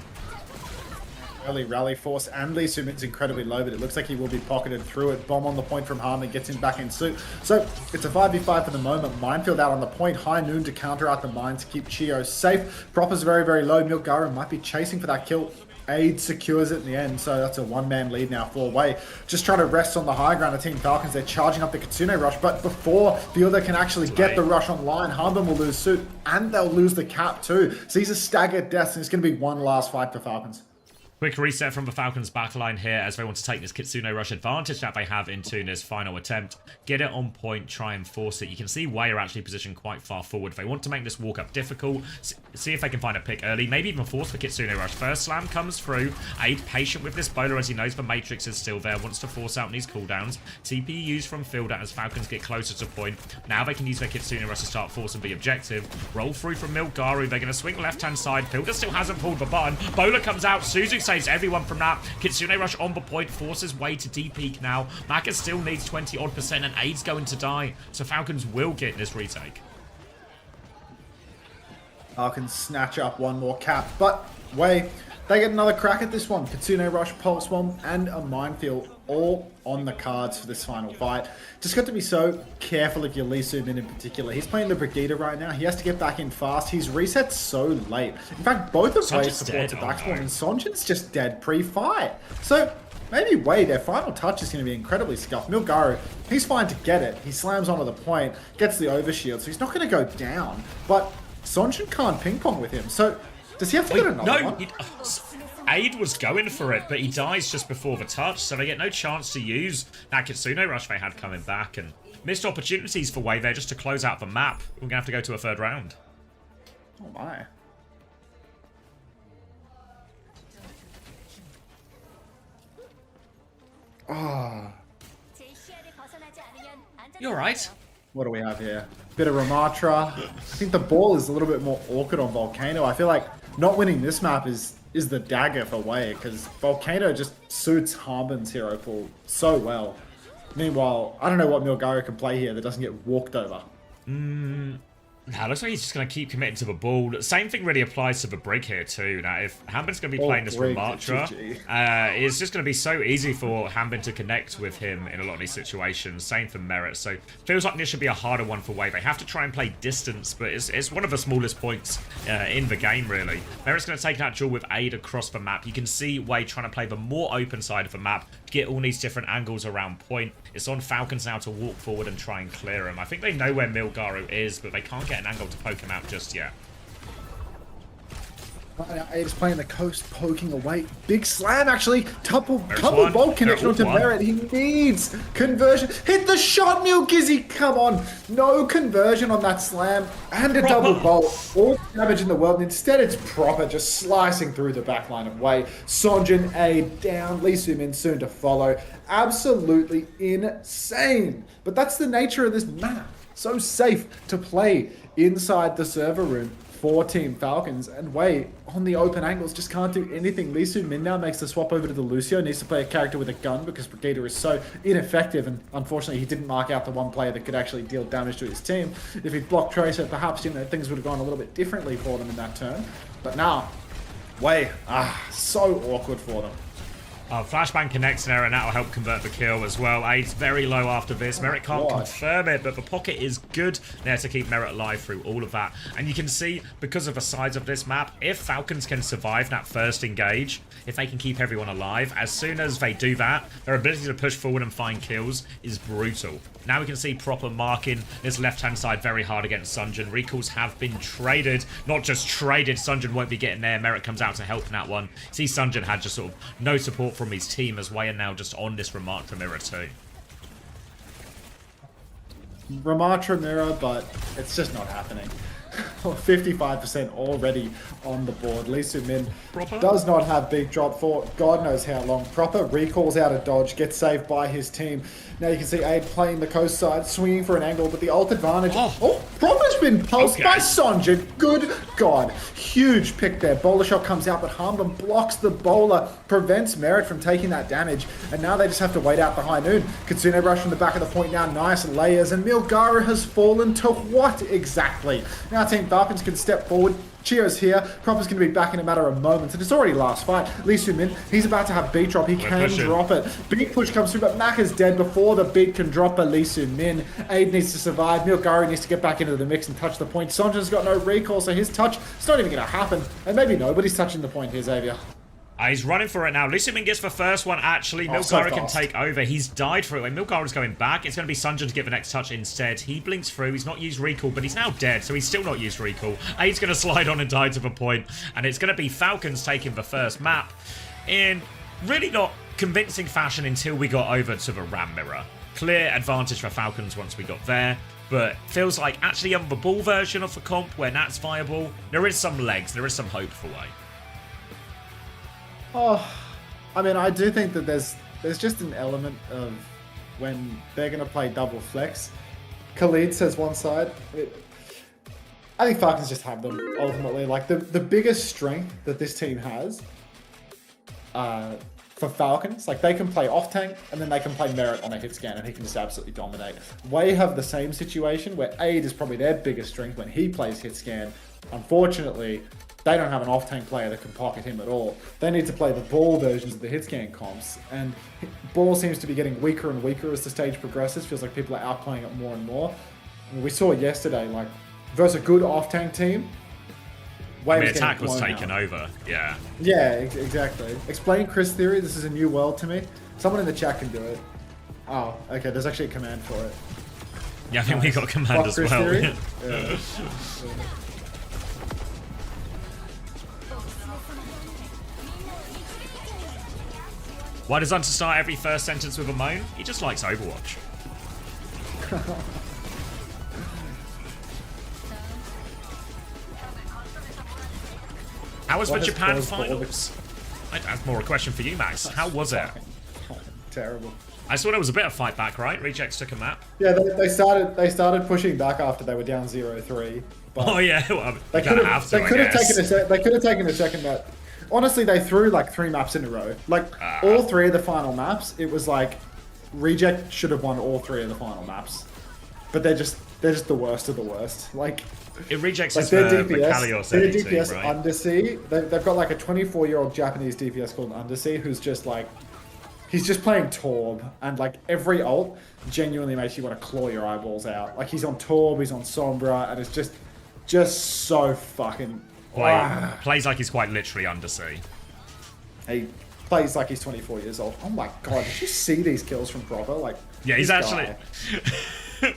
Early rally force, and Lee Sin-min's incredibly low, but it looks like he will be pocketed through it. Bomb on the point from Harmon gets him back in suit. So it's a 5v5 for the moment. Minefield out on the point. High Noon to counter out the mine to keep Chio safe. Proper's very, very low. Milgaru might be chasing for that kill. Aid secures it in the end, so that's a one-man lead now for Wei. Just trying to rest on the high ground of Team Falcons. They're charging up the Kitsune rush, but before Fielder can actually get the rush online, Harmon will lose suit, and they'll lose the cap too. So he's a staggered death, and it's going to be one last fight for Falcons. Quick reset from the Falcons backline here as they want to take this Kitsune Rush advantage that they have in Tuna's final attempt. Get it on point, try and force it. You can see Wei are actually positioned quite far forward. They want to make this walk up difficult. See if they can find a pick early. Maybe even force the Kitsune Rush. First slam comes through. Aid patient with this bowler as he knows the Matrix is still there. Wants to force out in these cooldowns. TP used from Fielder as Falcons get closer to point. Now they can use their Kitsune Rush to start forcing the objective. Roll through from Milgaru. They're going to swing left-hand side. Fielder still hasn't pulled the button. Bowler comes out. Suzu saves everyone from that. Kitsune Rush on the point, forces Wei to D-peak now. Maka still needs 20-odd%, and Aid's going to die. So Falcons will get this retake. Falcons snatch up one more cap, but Wei, they get another crack at this one. Kitsune Rush, Pulse Bomb, and a Minefield all on the cards for this final fight. Just got to be so careful if you're Lee Sin-min in particular. He's playing the Brigitte right now. He has to get back in fast. He's reset so late. In fact, both of Wei's supports are backspawn, and Sonjin's just dead pre-fight. So maybe Wei, their final touch is going to be incredibly scuffed. Milgaru, he's fine to get it. He slams onto the point, gets the overshield, so he's not going to go down. But Sonjin can't ping-pong with him. So does he have to get another one? Aid was going for it, but he dies just before the touch, so they get no chance to use that Kitsune Rush they had coming back, and missed opportunities for Wei there just to close out the map. We're going to have to go to a third round. Oh my. Ah. You alright? What do we have here? Bit of Ramatra. I think the ball is a little bit more awkward on Volcano. I feel like not winning this map is the dagger for Wei, because Volcano just suits Harmon's hero pool so well. Meanwhile, I don't know what Milgaru can play here that doesn't get walked over. Nah, looks like he's just going to keep committing to the ball. Same thing really applies to the Brig here too. Now, if Hambin's going to be playing this Ramatra, it's just going to be so easy for Hambin to connect with him in a lot of these situations. Same for Merit. So, feels like this should be a harder one for Wei. They have to try and play distance, but it's one of the smallest points in the game, really. Merit's going to take that duel with Aid across the map. You can see Wei trying to play the more open side of the map to get all these different angles around point. It's on Falcons now to walk forward and try and clear him. I think they know where Milgaru is, but they can't get an angle to poke him out just yet. Aid is playing the coast, poking away. Big slam, actually. Double one. bolt connection onto Merit. He needs conversion. Hit the shot, Milgizzy. Come on. No conversion on that slam. And a double bolt. All damage in the world. And instead, it's proper, just slicing through the backline of Wei. Sonjin, Aid down. Lee Sin-min soon to follow. Absolutely insane. But that's the nature of this map. So safe to play inside the server room for Team Falcons, and Wei on the open angles just can't do anything. Lee Sin-min now makes the swap over to the Lucio, needs to play a character with a gun because Brigitte is so ineffective, and unfortunately he didn't mark out the one player that could actually deal damage to his team. If he'd blocked Tracer, perhaps, you know, things would have gone a little bit differently for them in that turn. But now, Wei, so awkward for them. Flashbang connects there, and that'll help convert the kill as well. Aid's very low after this. Merit can't confirm it, but the pocket is good there to keep Merit alive through all of that. And you can see, because of the size of this map, if Falcons can survive that first engage, if they can keep everyone alive, as soon as they do that, their ability to push forward and find kills is brutal. Now we can see Proper marking this left-hand side very hard against Sunjin. Recalls have been traded. Not just traded, Sunjin won't be getting there. Merit comes out to help in that one. See, Sunjin had just sort of no support from his team as Way are now just on this Ramatra mirror too. Ramatra mirror, but it's just not happening. 55% already on the board. Lee Min does not have big drop for God knows how long. Proper recalls out of dodge, gets saved by his team. Now you can see Aid playing the coast side, swinging for an angle, but the ult advantage. Oh, Proper's been pulsed by Sonjin. Good God. Huge pick there. Bowler shot comes out, but Harmon blocks the bowler, prevents Merit from taking that damage, and now they just have to wait out the high noon. Kitsune rush from the back of the point now. Nice layers, and Milgara has fallen to what exactly? Now Team Falcons can step forward. Chio's here. Proper's going to be back in a matter of moments. And it's already last fight. Lee Min, he's about to have beat drop. He can drop it. Big push comes through, but Mac is dead before the beat can drop a Lee Min. Aid needs to survive. Milgari needs to get back into the mix and touch the point. Sonjin's got no recall, so his touch, it's not even going to happen. And maybe nobody's touching the point here, Xavier. He's running for it now. Lucimin gets the first one, actually. Milgara can take over. He's died for it. When Milgara's going back, it's going to be Sunjin to get the next touch instead. He blinks through. He's not used recall, but he's now dead, so he's still not used recall. Aid's going to slide on and die to the point, and it's going to be Falcons taking the first map in really not convincing fashion until we got over to the Ram mirror. Clear advantage for Falcons once we got there, but feels like actually on the ball version of the comp, where that's viable, there is some legs, there is some hope for Way. Oh, I mean, I do think that there's just an element of when they're going to play double flex. Khalid says one side. I think Falcons just have them, ultimately. Like, the biggest strength that this team has for Falcons, like, they can play off-tank, and then they can play Merit on a hit scan, and he can just absolutely dominate. Way have the same situation, where Aid is probably their biggest strength when he plays hit scan. Unfortunately, they don't have an off-tank player that can pocket him at all. They need to play the ball versions of the hitscan comps, and ball seems to be getting weaker and weaker as the stage progresses. Feels like people are outplaying it more and more. I mean, we saw yesterday, like, versus a good off-tank team, attack was taken over, yeah. Yeah, exactly. Explain Chris theory. This is a new world to me. Someone in the chat can do it. Oh, okay, there's actually a command for it. Yeah, I think we got a command as well. Yeah. Why does Hunter start every first sentence with a moan? He just likes Overwatch. How was the Japan finals? That's more a question for you, Max. How was it? Terrible. I saw there was a bit of fight back, right? Rejects took a map. Yeah, they started pushing back after they were down 0-3. Oh yeah, well, they could have taken a second map. Honestly, they threw like 3 maps in a row. Like all 3 of the final maps, it was like Reject should have won all 3 of the final maps, but they're just the worst of the worst. Like it Rejects like is their the DPS, their DPS team, right? Undersea. They've got like a 24-year-old Japanese DPS called Undersea who's just like, he's just playing Torb, and like every ult genuinely makes you want to claw your eyeballs out. Like he's on Torb, he's on Sombra, and it's just so fucking. Plays like he's quite literally Undersea. He plays like he's 24 years old. Oh my god, did you see these kills from Proper? Like, yeah, he's actually. I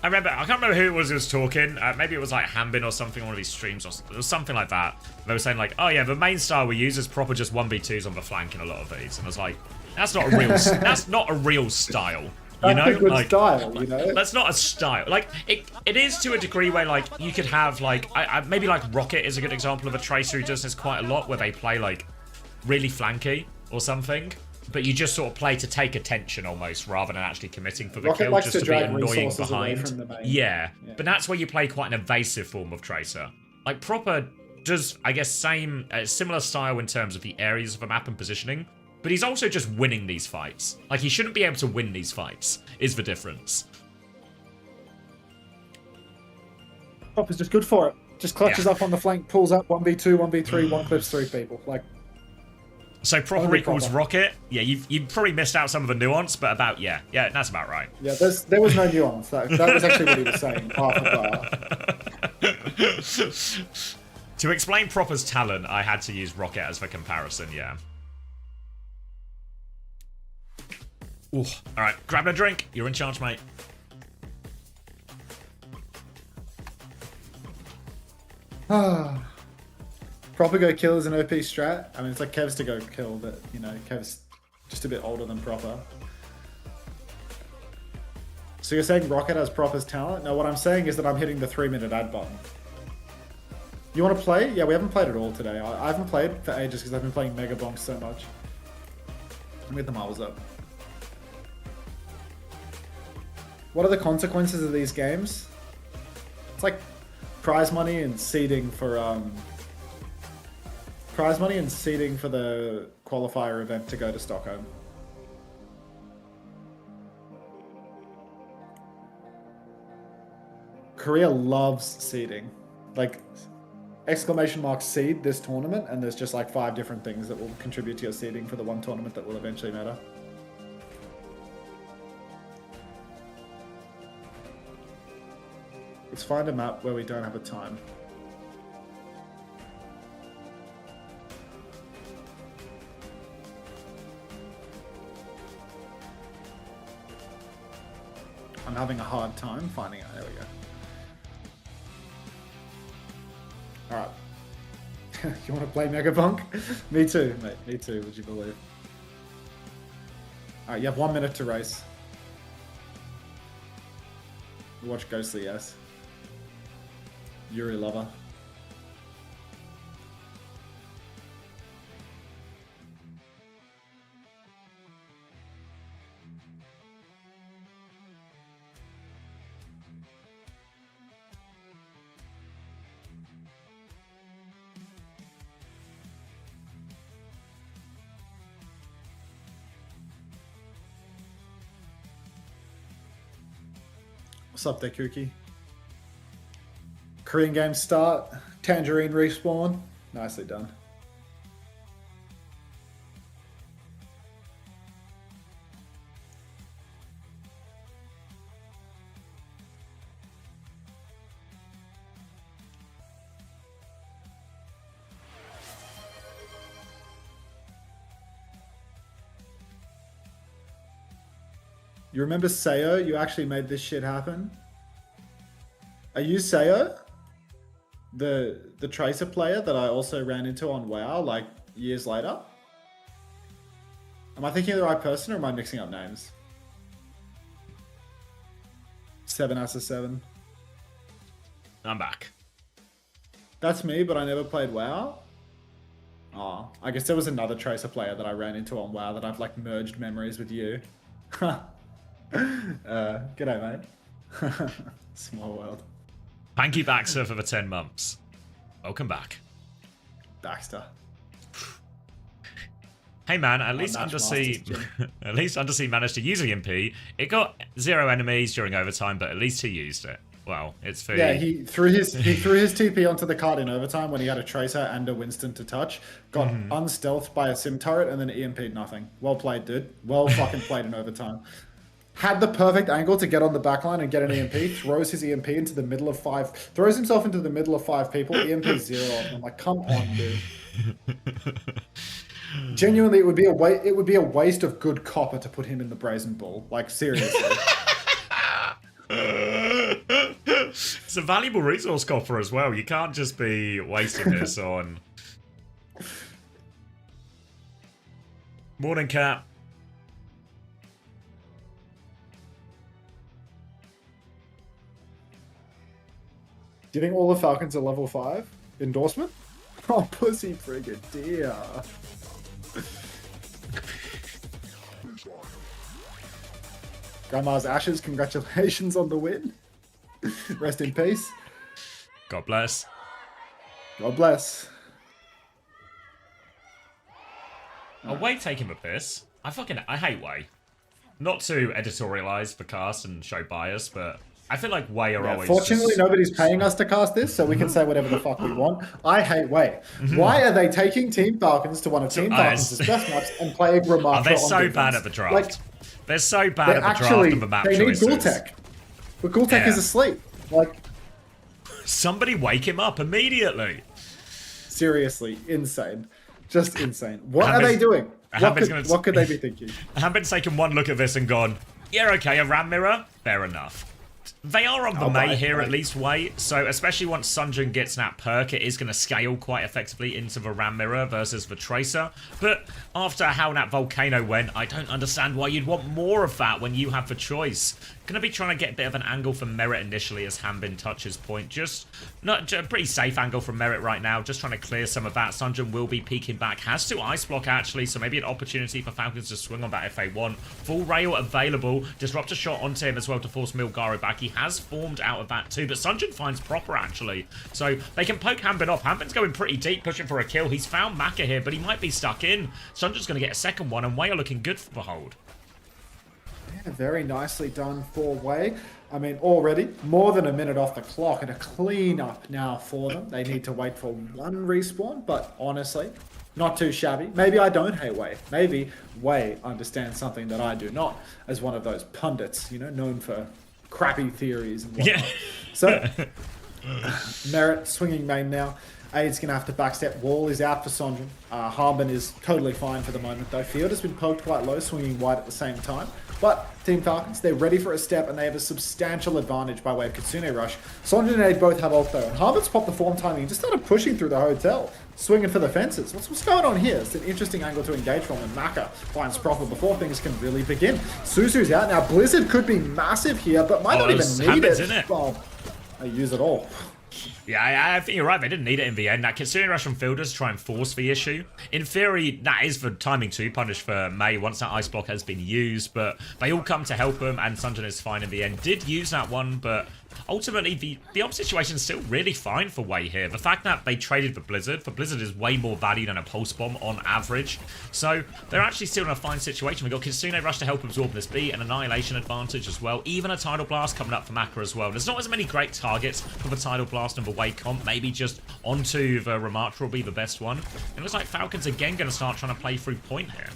can't remember who it was talking. Maybe it was like Hambin or something on one of these streams, or it was something like that. They were saying like, oh yeah, the main style we use is Proper just 1v2s on the flank in a lot of these, and I was like, that's not a real, that's not a real style. You know, that's a good like, style, you know? That's not a style. Like, it is to a degree where, like, you could have, like, maybe, like, Rocket is a good example of a tracer who does this quite a lot, where they play, like, really flanky or something, but you just sort of play to take attention almost, rather than actually committing for the Rocket kill, likes just to to be drag annoying resources away behind. from the main. Yeah, but that's where you play quite an evasive form of tracer. Like, Proper does, I guess, similar style in terms of the areas of the map and positioning, but he's also just winning these fights. Like, he shouldn't be able to win these fights, is the difference. Proper's just good for it. Just clutches up on the flank, pulls up 1v2, 1v3, one clips 3 people. Like, So proper Only equals proper. rocket. Yeah, you've probably missed out some of the nuance, but about yeah, that's about right. Yeah, there was no nuance. That was actually what he was saying. Half and half. To explain proper's talent, I had to use rocket as for comparison. Yeah. Ooh. All right, grab a drink. You're in charge, mate. Proper go kill is an OP strat. I mean, it's like Kev's to go kill, but you know, Kev's just a bit older than proper. So you're saying Rocket has Proper's talent? No, what I'm saying is that I'm hitting the 3-minute ad button. You want to play? Yeah, we haven't played at all today. I haven't played for ages because I've been playing Mega Bonk so much. Let me get the marbles up. What are the consequences of these games? It's like prize money and seeding for the qualifier event to go to Stockholm. Korea loves seeding. Like, exclamation mark seed this tournament, and there's just like 5 different things that will contribute to your seeding for the one tournament that will eventually matter. Let's find a map where we don't have a time. I'm having a hard time finding it. There we go. Alright. You want to play Megabonk? Me too, mate. Me too, would you believe? Alright, you have 1 minute to race. Watch Ghostly, yes. Yuri Lover. What's up there, Kookie? Korean games start. Tangerine respawn. Nicely done. You remember Sayo? You actually made this shit happen? Are you Sayo? The Tracer player that I also ran into on WoW like years later? Am I thinking of the right person or am I mixing up names? 7 out of 7. I'm back. That's me, but I never played WoW. Oh, I guess there was another Tracer player that I ran into on WoW that I've like merged memories with you. G'day, mate. Small world. Thank you, Baxter, for the 10 months. Welcome back. Baxter. Hey man, at least Match Undersea, Masters, at least Undersea managed to use EMP. It got 0 enemies during overtime, but at least he used it. Well, it's for Yeah, he threw his TP onto the card in overtime when he had a Tracer and a Winston to touch. Got unstealthed by a Sim turret and then EMP'd nothing. Well played, dude. Well fucking played in overtime. Had the perfect angle to get on the backline and get an EMP. Throws his EMP into the middle of 5. Throws himself into the middle of 5 people. EMP 0. I'm like, come on, dude. Genuinely, it would be a waste of good copper to put him in the Brazen Bull. Like, seriously. It's a valuable resource, copper, as well. You can't just be wasting this on... Morning, Cat. Do you think all the Falcons are level 5? Endorsement? Oh, pussy brigadier. Grandma's ashes, congratulations on the win. Rest in peace. God bless. God bless. Oh, Wei taking the piss. I hate Wei. Not to editorialize the cast and show bias, but I feel like Wei are Yeah, always. fortunately, just... nobody's paying us to cast this, so we can say whatever the fuck we want. I hate Wei. Why are they taking Team Falcons to one of Team Falcons' best maps and playing Ramattra they're on so defense? bad at the draft. Like, they're so bad they're at the actually, draft and the map they need choices. Gultek. But Gultek is asleep. Like, Somebody wake him up immediately. seriously, insane. Just insane. What are they doing? What could they be thinking? Hambin's taken one look at this and gone, yeah, okay, a ram mirror? Fair enough. They are on the Mei here at least, Wei, so especially once Sunjun gets that perk, it is going to scale quite effectively into the Ram Mirror versus the Tracer. But after how that Volcano went, I don't understand why you'd want more of that when you have the choice. Going to be trying to get a bit of an angle from Merit initially as Hambin touches point. Just a pretty safe angle from Merit right now, just trying to clear some of that. Sunjun will be peeking back, has to ice block actually, so maybe an opportunity for Falcons to swing on that if they want. Full rail available, disrupt a shot onto him as well to force Milgaro back. He has formed out of that too, but Sunjun finds proper actually, so they can poke Hambin off. Hambin's going pretty deep, pushing for a kill. He's found Maka here, but he might be stuck in. Sunjun's going to get a second one, and Wei are looking good for Behold. Yeah, very nicely done for Wei. I mean, already more than a minute off the clock and a clean up now for them. They need to wait for one respawn, but honestly, not too shabby. Maybe I don't hate Wei. Maybe Wei understands something that I do not, as one of those pundits, you know, known for crappy theories and whatnot. Yeah. So, Merit swinging main now. Aid's going to have to backstep. Wall is out for Sonjin. Harbin is totally fine for the moment, though. Field has been poked quite low, swinging wide at the same time. But Team Falcons, they're ready for a step, and they have a substantial advantage by way of Kitsune Rush. Sonjin and Aid both have ult, though, and Harbin's popped the form timing and just started pushing through the hotel, swinging for the fences. What's going on here? It's an interesting angle to engage from, and Maka finds proper before things can really begin. Suzu's out now. Blizzard could be massive here, but might not even need it. Well, they use it all. Yeah, I think you're right. They didn't need it in the end. That Kitsune Rush from Fielders try and force the issue. In theory, that is for timing too. Punish for Mei once that ice block has been used, but they all come to help him, and Sunjun is fine in the end. Did use that one, but ultimately the op situation is still really fine for Wei here. The fact that they traded for Blizzard is way more value than a pulse bomb on average. So they're actually still in a fine situation. We've got Kitsune Rush to help absorb this beat, an Annihilation advantage as well. Even a Tidal Blast coming up for Maka as well. There's not as many great targets for the Tidal Blast and the Wei comp. Maybe just onto the Ramattra will be the best one. It looks like Falcons again going to start trying to play through point here.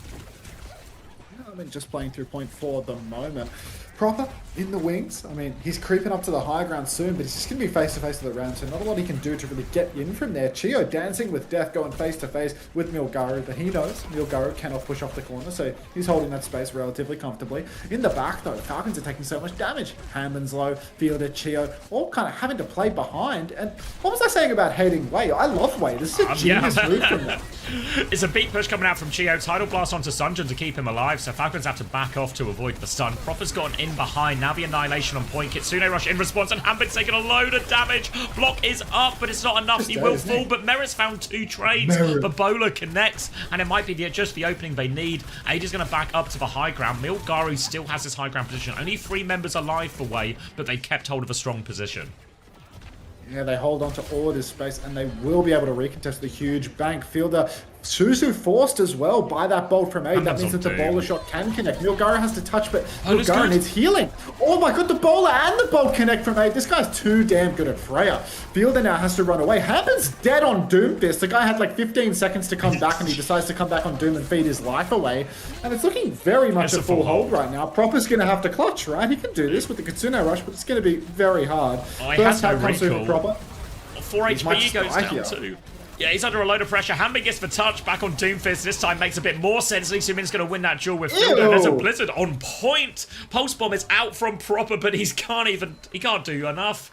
I mean, just playing through point for the moment. Proper in the wings. I mean, he's creeping up to the high ground soon, but he's just going to be face-to-face with the round, so not a lot he can do to really get in from there. Chio dancing with death, going face-to-face with Milgaro, but he knows Milgaro cannot push off the corner, so he's holding that space relatively comfortably. In the back, though, the Falcons are taking so much damage. Hammond's low, Fielder, Chio, all kind of having to play behind. And what was I saying about hating Wei? I love Wei. This is a genius move from them. It's a beat push coming out from Chio. Tidal Blast onto Sunjun to keep him alive, so Falcons have to back off to avoid the stun. Proper's gotten in behind. Now the Annihilation on point. Kitsune Rush in response, and Hambin's taking a load of damage. Block is up, but it's not enough. He will fall, but Merit's found two trades. The Bowler connects, and it might be just the opening they need. Aid is going to back up to the high ground. Milgaru still has his high ground position. Only 3 members alive for Wei, but they kept hold of a strong position. Yeah, they hold on to all of this space, and they will be able to recontest the huge bank. Fielder, Suzu forced as well by that bolt from Aid. That means that the bowler shot can connect. Milgaro has to touch, but Milgaro needs healing. Oh my god, the bowler and the bolt connect from Aid. This guy's too damn good at Freya. Fielder now has to run away. Happens dead on Doomfist. The guy had like 15 seconds to come back, and he decides to come back on Doom and feed his life away. And it's looking very much a full hold right now. Proper's going to have to clutch, right? He can do this with the Kitsune Rush, but it's going to be very hard. First tap comes through for Proper. 4 HP he goes down too. Yeah, he's under a load of pressure. Hambin gets the touch back on Doomfist. This time makes a bit more sense. Lee Sumin's going to win that duel with Fielder. There's a Blizzard on point. Pulse Bomb is out from Proper, but he can't do enough.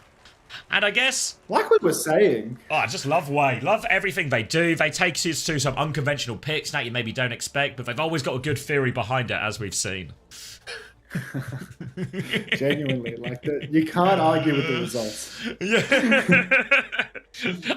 And I guess, like we were saying, I just love Wei. Love everything they do. They take us to some unconventional picks that you maybe don't expect, but they've always got a good theory behind it, as we've seen. Genuinely, like you can't argue with the results. Yeah.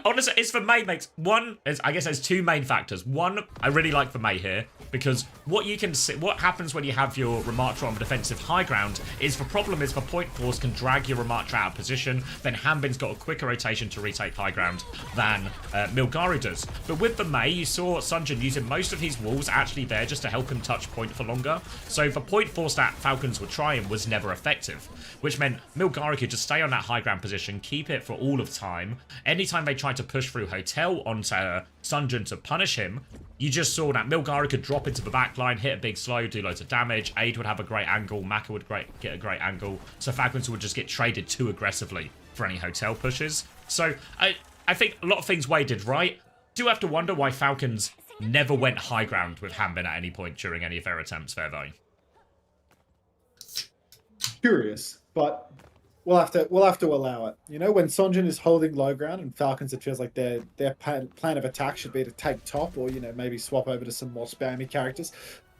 Honestly, it's for Mei makes one. I guess there's two main factors. One, I really like for Mei here because what you can see, what happens when you have your Ramattra on the defensive high ground is the problem is the point force can drag your Ramattra out of position. Then Hanbin's got a quicker rotation to retake high ground than Milgaru does. But with the Mei, you saw Sunjin using most of his walls actually there just to help him touch point for longer. So the point force that Falcons were trying was never effective, which meant Milgaru could just stay on that high ground position, keep it for all of time. Anytime they tried to push through Hotel onto Sunjin to punish him, you just saw that Milgaru could drop into the back line, hit a big slow, do loads of damage. Aid would have a great angle, Maka would get a great angle. So Falcons would just get traded too aggressively for any Hotel pushes. So I think a lot of things Wei did right. Do have to wonder why Falcons never went high ground with Hanbin at any point during any of their attempts there, though. Curious, but we'll have to allow it. You know, when Sonjin is holding low ground and Falcons, it feels like their plan of attack should be to take top, or, you know, maybe swap over to some more spammy characters.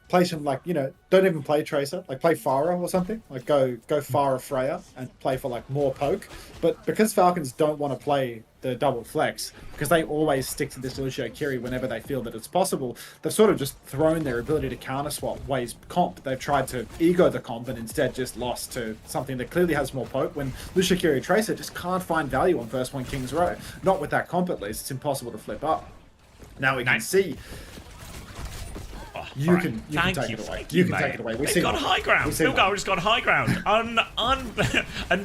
Play some, like, you know, don't even play Tracer, like play Pharah or something, like go Pharah Freya and play for like more poke. But because Falcons don't want to play the double flex, because they always stick to this Lucio Kiri whenever they feel that it's possible, they've sort of just thrown their ability to counter swap Wei's comp. They've tried to ego the comp and instead just lost to something that clearly has more poke, when Lucio Kiri Tracer just can't find value on first point King's Row. Not with that comp, at least. It's impossible to flip up. Now we can see. You can take it away. You can take it away. They've got high ground. Milgaru's got high ground. And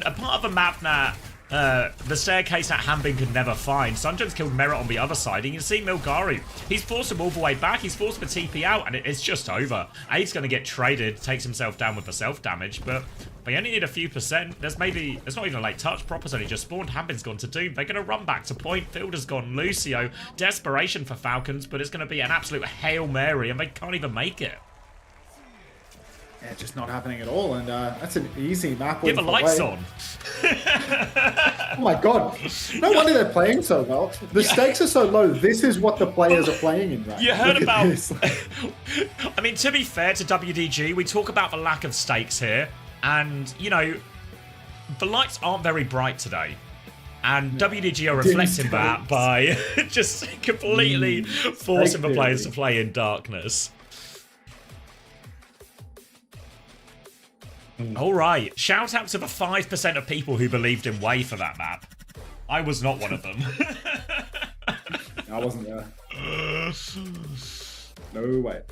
a part of the map that the staircase that Hanbin could never find. Sunjin's killed Merit on the other side. And you can see Milgaru. He's forced him all the way back. He's forced the TP out, and it's just over. Aid's going to get traded, takes himself down with the self-damage, but they only need a few percent. There's not even a late touch. Proper's only just spawned. Hanbin's gone to Doom. They're going to run back to point. Fielder's gone Lucio. Desperation for Falcons, but it's going to be an absolute Hail Mary, and they can't even make it. Yeah, just not happening at all, and that's an easy map. Get the lights on. Oh my god! No wonder they're playing so well. The stakes are so low. This is what the players are playing in right. You heard about. I mean, to be fair to WDG, we talk about the lack of stakes here, and you know, the lights aren't very bright today. And WDG are reflecting that by just completely forcing the players to play in darkness. All right, shout out to the 5% of people who believed in Wei for that map. I was not one of them. I wasn't there. No way.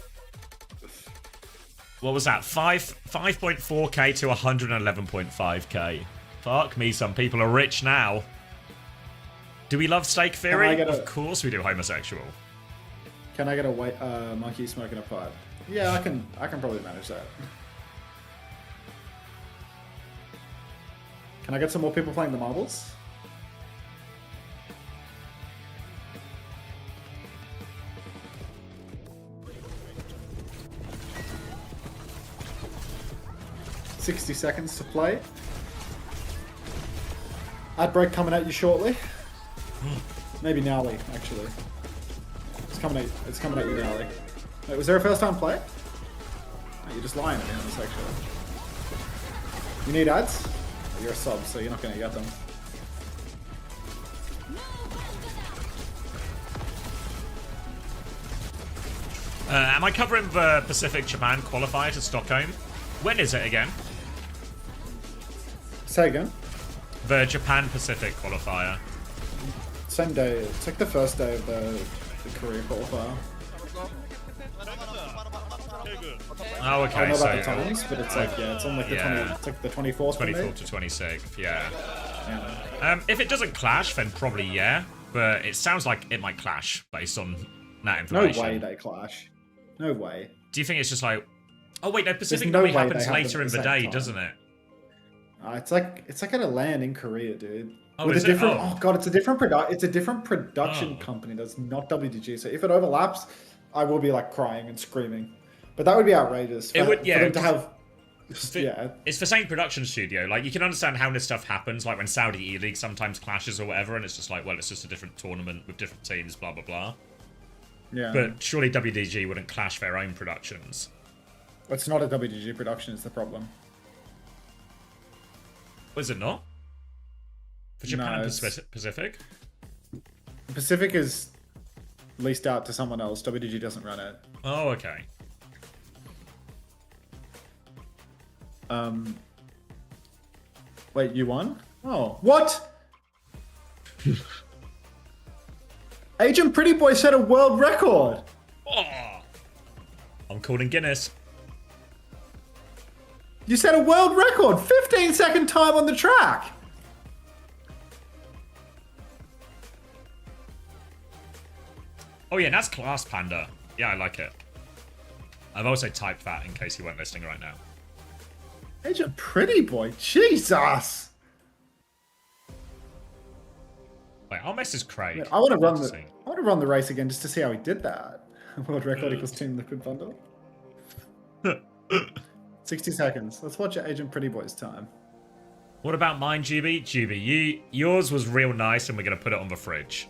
What was that? 5.4k to 111.5k. Fuck me, some people are rich now. Do we love Stake Theory? Of course we do, homosexual. Can I get a white monkey smoking a pipe? Yeah, I can probably manage that. Can I get some more people playing the marbles? $60 seconds to play. Ad break coming at you shortly. Maybe Nowly, actually. It's coming at you, Nowly. Wait, was there a first time play? Oh, you're just lying to me on this, actually. You need ads? You're a sub, so you're not going to get them. Am I covering the Pacific Japan qualifier to Stockholm? When is it again? Say again? The Japan Pacific qualifier. Same day. It's like the first day of the Korea qualifier. Oh, okay. I don't know so about the times, but it's like, yeah, it's on like the 20, it's like the 24th. 24th to 26th, yeah. Yeah. If it doesn't clash, then probably yeah. But it sounds like it might clash based on that No information. way they clash. No way. Do you think it's just like, oh wait, no, Pacific no normally way happens they happen later at in the the same day, time. doesn't it? It's like at a LAN in Korea, dude. Oh, With is a it? different. Oh. Oh god, it's a different production company that's not WDG. So if it overlaps, I will be like crying and screaming. But that would be outrageous. For them to have. Yeah. It's the same production studio. Like, you can understand how this stuff happens, like when Saudi E-League sometimes clashes or whatever, and it's just like, well, it's just a different tournament with different teams, blah, blah, blah. Yeah. But surely WDG wouldn't clash their own productions. It's not a WDG production, is the problem. Was it not? For Japan No, and Pacific? Pacific is leased out to someone else. WDG doesn't run it. Oh, okay. Wait, you won? Oh, what? Agent Pretty Boy set a world record. Oh, I'm calling Guinness. You set a world record. 15-second time on the track. Oh yeah, that's class, Panda. Yeah, I like it. I've also typed that in case you weren't listening right now. Agent Pretty Boy, Jesus. Wait, I'll message Craig. I want to run Let's the. see. I want to run the race again just to see how he did that. World record equals Team Liquid bundle. 60 seconds. Let's watch Agent Pretty Boy's time. What about mine, Juby? Juby, yours was real nice, and we're gonna put it on the fridge.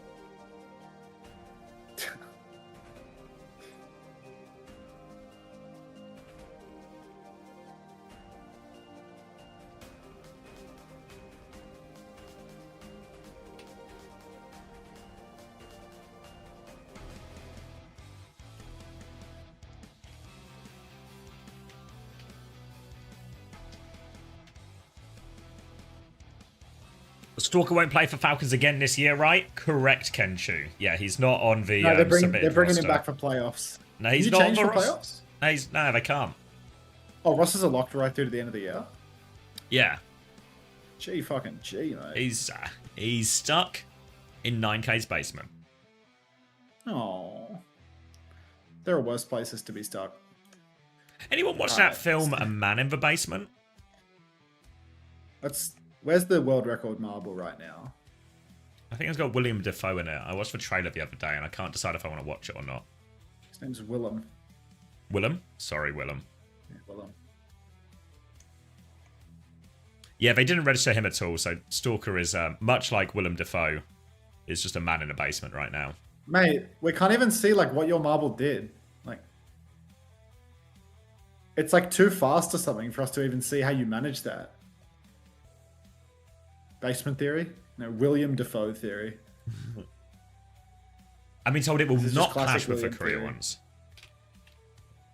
Stalker won't play for Falcons again this year, right? Correct, Kenshu. Yeah, he's not on the No, they're bringing roster. him back for playoffs. No, he's Did not you on change the for roster. playoffs? No, they can't. Oh, rosters are locked right through to the end of the year. Yeah, Gee, fucking gee, mate. he's stuck in 9K's basement. Oh, there are worse places to be stuck. Anyone watch that film, A Man in the Basement? Where's the world record marble right now? I think it's got William Defoe in it. I watched the trailer the other day, and I can't decide if I want to watch it or not. His name's Willem. Willem? Sorry, Willem. Yeah, Willem. Yeah, they didn't register him at all, so Stalker is, much like Willem Dafoe, is just a man in a basement right now. Mate, we can't even see like what your marble did. Like, it's like too fast or something for us to even see how you managed that. Basement theory? No, William Defoe theory. I've been told it will This is not just classic clash with the William Korea theory. ones.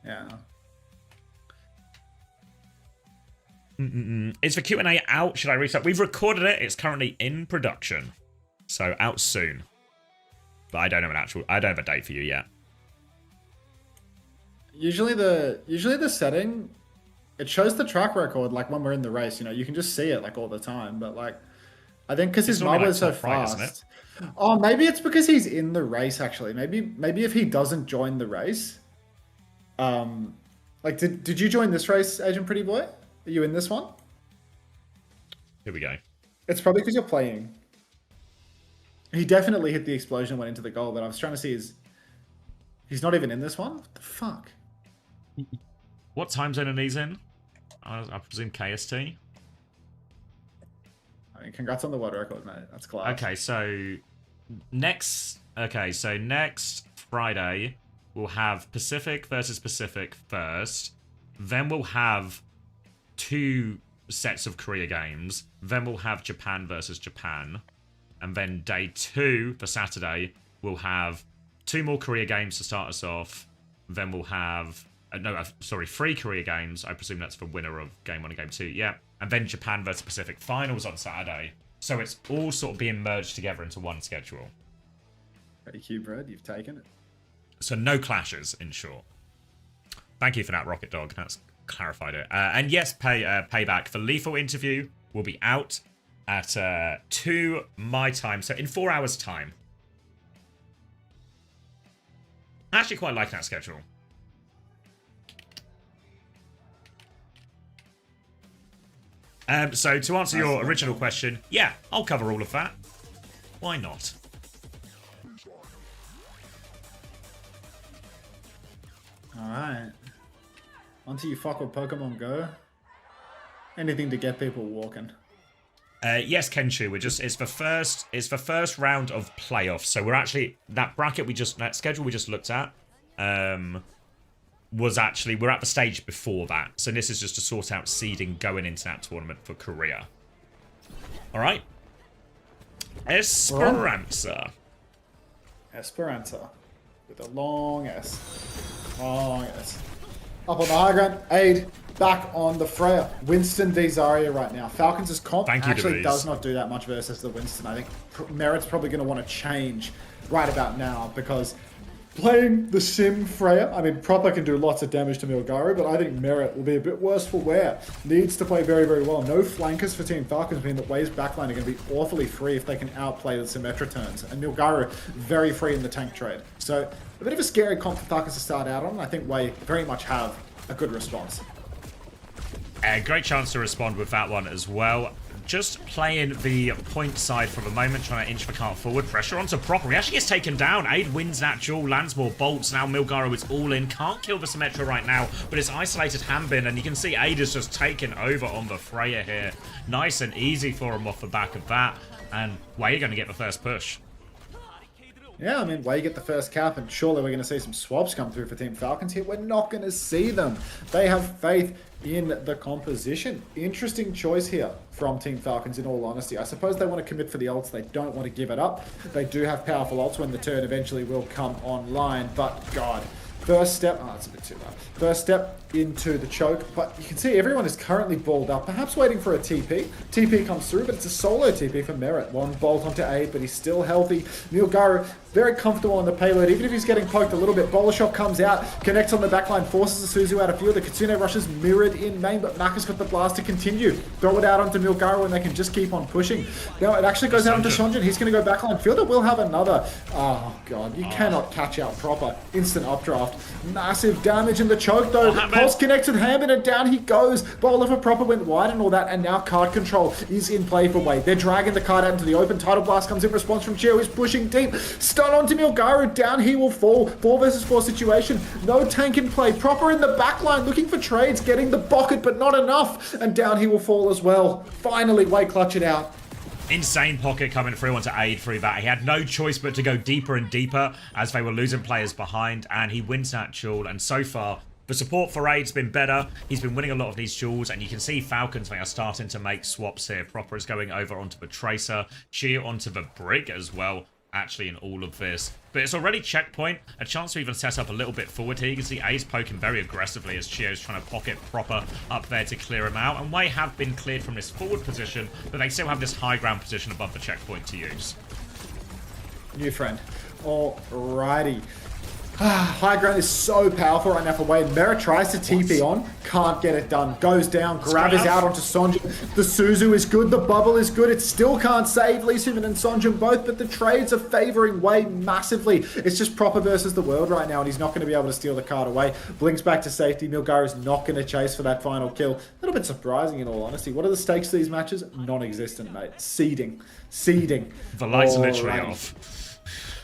Yeah. Is the Q&A out? Should I restart? We've recorded it. It's currently in production. So out soon. But I don't have I don't have a date for you yet. Usually the setting, it shows the track record like when we're in the race. You know, you can just see it like all the time. But like, I think because his normally, marble like, is so top right, isn't fast. Oh, maybe it's because he's in the race. Actually, maybe if he doesn't join the race, like did you join this race, Agent Pretty Boy? Are you in this one? Here we go. It's probably because you're playing. He definitely hit the explosion, went into the goal, but I was trying to see he's not even in this one? What the fuck? What time zone are these in? I presume KST. I mean, congrats on the world record, mate. That's class. Okay, so next Friday we'll have Pacific versus Pacific first. Then we'll have 2 sets of Korea games. Then we'll have Japan versus Japan. And then day 2 for Saturday, we'll have 2 more Korea games to start us off. Then we'll have 3 Korea games. I presume that's for winner of game 1 and game 2. Yeah. And then Japan versus Pacific finals on Saturday. So it's all sort of being merged together into one schedule. Thank you, Brad. You've taken it. So no clashes, in short. Thank you for that, Rocket Dog. That's clarified it. And yes, payback. The lethal interview will be out at 2 my time. So in 4 hours' time. I actually quite like that schedule. So to answer your original question, yeah, I'll cover all of that. Why not? Alright. Until you fuck with Pokemon Go. Anything to get people walking. Yes, Kenshu, it's the first round of playoffs. So we're actually that schedule we just looked at was actually we're at the stage before that. So this is just to sort out seeding going into that tournament for Korea. All right, Esperanza. Esperanza with a long S. Long S. Up on the high ground, Aid back on the Freya. Winston v Zarya right now. Falcons' comp actually does not do that much versus the Winston. I think Merit's probably going to want to change right about now because playing the Sim Freya, I mean, Proper can do lots of damage to Milgaru, but I think Merit will be a bit worse for wear. Needs to play very, very well. No flankers for Team Falcons, meaning that Way's backline are going to be awfully free if they can outplay the Symmetra turns. And Milgaru, very free in the tank trade. So, a bit of a scary comp for Falcons to start out on. I think Way very much have a good response. Great chance to respond with that one as well. Just playing the point side for the moment, trying to inch the cart forward. Pressure onto Proper. He actually gets taken down. Aid wins that duel, lands more bolts. Now Milgaru is all in. Can't kill the Symmetra right now, but it's isolated Hanbin, and you can see Aid is just taken over on the Freya here. Nice and easy for him off the back of that. And Way going to get the first push. Yeah, I mean, Way get the first cap, and surely we're going to see some swaps come through for Team Falcons here. We're not going to see them. They have faith in the composition. Interesting choice here from Team Falcons, in all honesty. I suppose they want to commit for the ults. They don't want to give it up. They do have powerful ults when the turn eventually will come online, but God. First step, oh, that's a bit too low. First step into the choke, but you can see everyone is currently balled up, perhaps waiting for a TP. TP comes through, but it's a solo TP for Merit. One bolt onto Aid, but he's still healthy. Milgaru, very comfortable on the payload, even if he's getting poked a little bit. Bowler Shot comes out, connects on the backline, forces the Suzu out of field. The Kitsune rushes mirrored in main, but Maka's got the blast to continue. Throw it out onto Milgaru, and they can just keep on pushing. Now it actually goes out onto Sonjin. He's going to go backline. Fielder will have another. Oh, God, you cannot catch out Proper. Instant updraft. Massive damage in the choke, though. Pulse connects with Hammond, and down he goes. Bowler for Proper went wide and all that, and now card control is in play for Wade. They're dragging the card out into the open. Tidal Blast comes in response from Chio. He's pushing deep. Stun onto Milgaru. Down he will fall. 4 versus 4 situation. No tank in play. Proper in the back line, looking for trades, getting the bucket, but not enough. And down he will fall as well. Finally, Wade clutch it out. Insane pocket coming through onto Aid through that. He had no choice but to go deeper and deeper as they were losing players behind, and he wins that duel. And so far, the support for Aid's been better. He's been winning a lot of these duels, and you can see Falcons, they are starting to make swaps here. Proper is going over onto the Tracer, Cheer onto the Brig as well, actually, in all of this. But it's already checkpoint, a chance to even set up a little bit forward here. You can see Ace poking very aggressively as Chio's trying to pocket Proper up there to clear him out. And Way have been cleared from this forward position, but they still have this high ground position above the checkpoint to use. New friend. Alrighty. High ground is so powerful right now for Wade. Merit tries to TP on, can't get it done. Goes down, grab is out onto Sonjin. The Suzu is good, the bubble is good. It still can't save Lee Suman and Sonjin both, but the trades are favoring Wade massively. It's just Proper versus the world right now, and he's not going to be able to steal the card away. Blinks back to safety. Milgaru is not going to chase for that final kill. A little bit surprising in all honesty. What are the stakes of these matches? Non-existent, mate. Seeding. The lights are literally off.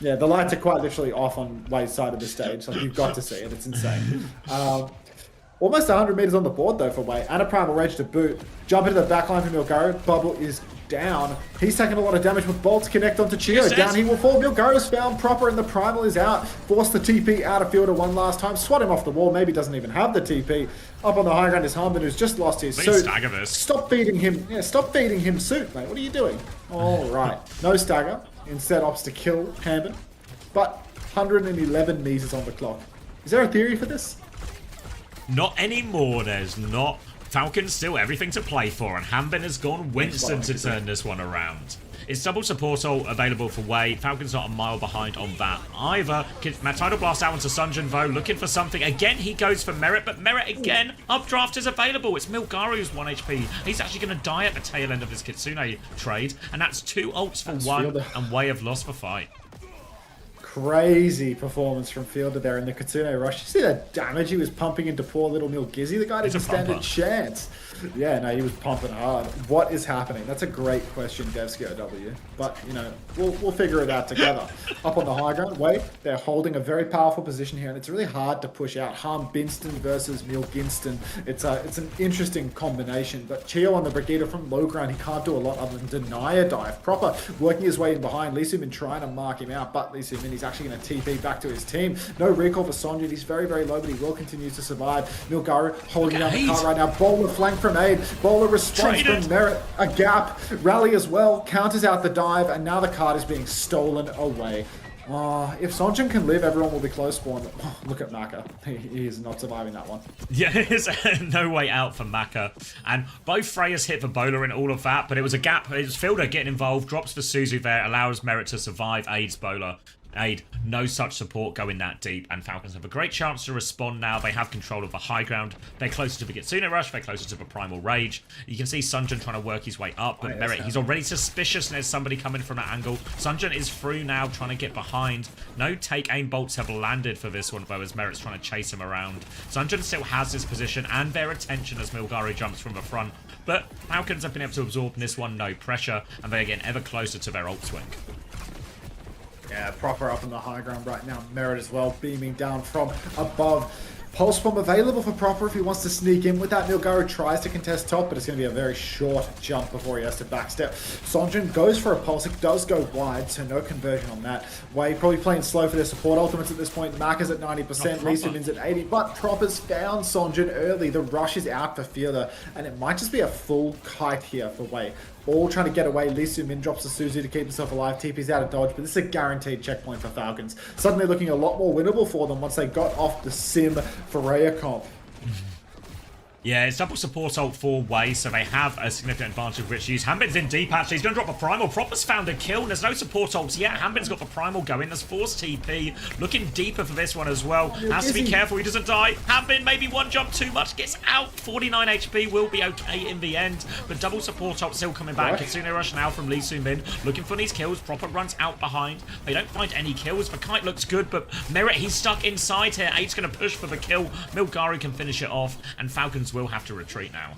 Yeah, the lights are quite literally off on Wade's side of the stage. Like, you've got to see it. It's insane. Almost 100 meters on the board, though, for Wade. And a Primal Rage to boot. Jump into the backline for Milgaru. Bubble is down. He's taking a lot of damage with bolts connect onto Chio. Down he will fall. Milgaru's found Proper, and the Primal is out. Force the TP out of fielder one last time. Swat him off the wall. Maybe doesn't even have the TP. Up on the high ground is Harmon, who's just lost his suit. Stop feeding him. Yeah, stop feeding him suit, mate. What are you doing? All right. No stagger. Instead opts to kill Hammond, but 111 meters on the clock. Is there a theory for this? Not anymore, there's not. Falcons still everything to play for, and Hanbin has gone Winston to turn this one around. It's double support ult available for Way. Falcon's not a mile behind on that either. Tidal Blast out onto Sunjin, though, looking for something. Again, he goes for Merit, but Merit again, updraft is available. It's Milgaru's 1 HP. He's actually going to die at the tail end of his Kitsune trade, and that's 2 ults for 1, and Way have lost the fight. Crazy performance from Fielder there in the Kitsune rush. You see that damage he was pumping into poor little Milgizzy? The guy didn't stand a chance. Yeah, no, he was pumping hard. What is happening? That's a great question, DevScoW. But, you know, we'll figure it out together. Up on the high ground, Wade, they're holding a very powerful position here, and it's really hard to push out. Harm Binston versus Milginston. It's an interesting combination. But Chio on the Brigida from low ground, he can't do a lot other than deny a dive. Proper working his way in behind. Lee Sumin trying to mark him out, but Lee Sumin, he's actually going to TP back to his team. No recall for Sonjin. He's very, very low, but he will continue to survive. Milgaru holding down the car right now. Bowler flank from Aid. Bowler response from Merit. A gap. Rally as well. Counters out the dive, and now the card is being stolen away. If Sonjin can live, everyone will be close spawn. Look at Maka. He is not surviving that one. Yeah, there's no way out for Maka. And both Freya's hit for Bowler and all of that, but it was a gap. It was Fielder getting involved, drops for Suzu there, allows Merit to survive, aids Bowler. Aid, no such support going that deep, and Falcons have a great chance to respond now. They have control of the high ground. They're closer to the Kitsune Rush, they're closer to the Primal Rage. You can see Sunjin trying to work his way up, but Merit, he's already suspicious and there's somebody coming from that angle. Sunjin is through now, trying to get behind. No take aim bolts have landed for this one, though, as Merit's trying to chase him around. Sunjin still has his position and their attention as Milgari jumps from the front, but Falcons have been able to absorb in this one, no pressure, and they are getting ever closer to their ult swing. Yeah, proper up in the high ground right now. Merit as well, beaming down from above. Pulse bomb available for Proper if he wants to sneak in with that. Nilgaru tries to contest top, but it's going to be a very short jump before he has to backstep. Sonjin goes for a pulse. It does go wide, so no conversion on that. Wei probably playing slow for their support ultimates at this point. Mac is at 90%, Lee Sumin's at 80%, but Proper's found Sonjin early. The rush is out for Fielder, and it might just be a full kite here for Wei. All trying to get away. Lee Sumin drops the Suzu to keep himself alive. TP's out of dodge, but this is a guaranteed checkpoint for Falcons. Suddenly looking a lot more winnable for them once they got off the sim for Raya comp. Yeah, it's double support ult for Wei, so they have a significant advantage which use. Hanbin's in deep actually, he's going to drop a Primal. Proper's found a kill, and there's no support ults yet. Hanbin's got the Primal going, there's Force TP. Looking deeper for this one as well. Has to be careful, he doesn't die. Hanbin, maybe one jump too much, gets out. 49 HP, will be okay in the end, but double support ult still coming back. Kitsune Rush now from Lee Sumin, looking for these kills. Proper runs out behind. They don't find any kills. The kite looks good, but Merit, he's stuck inside here. 8's going to push for the kill. Milgari can finish it off, and Falcons will have to retreat now.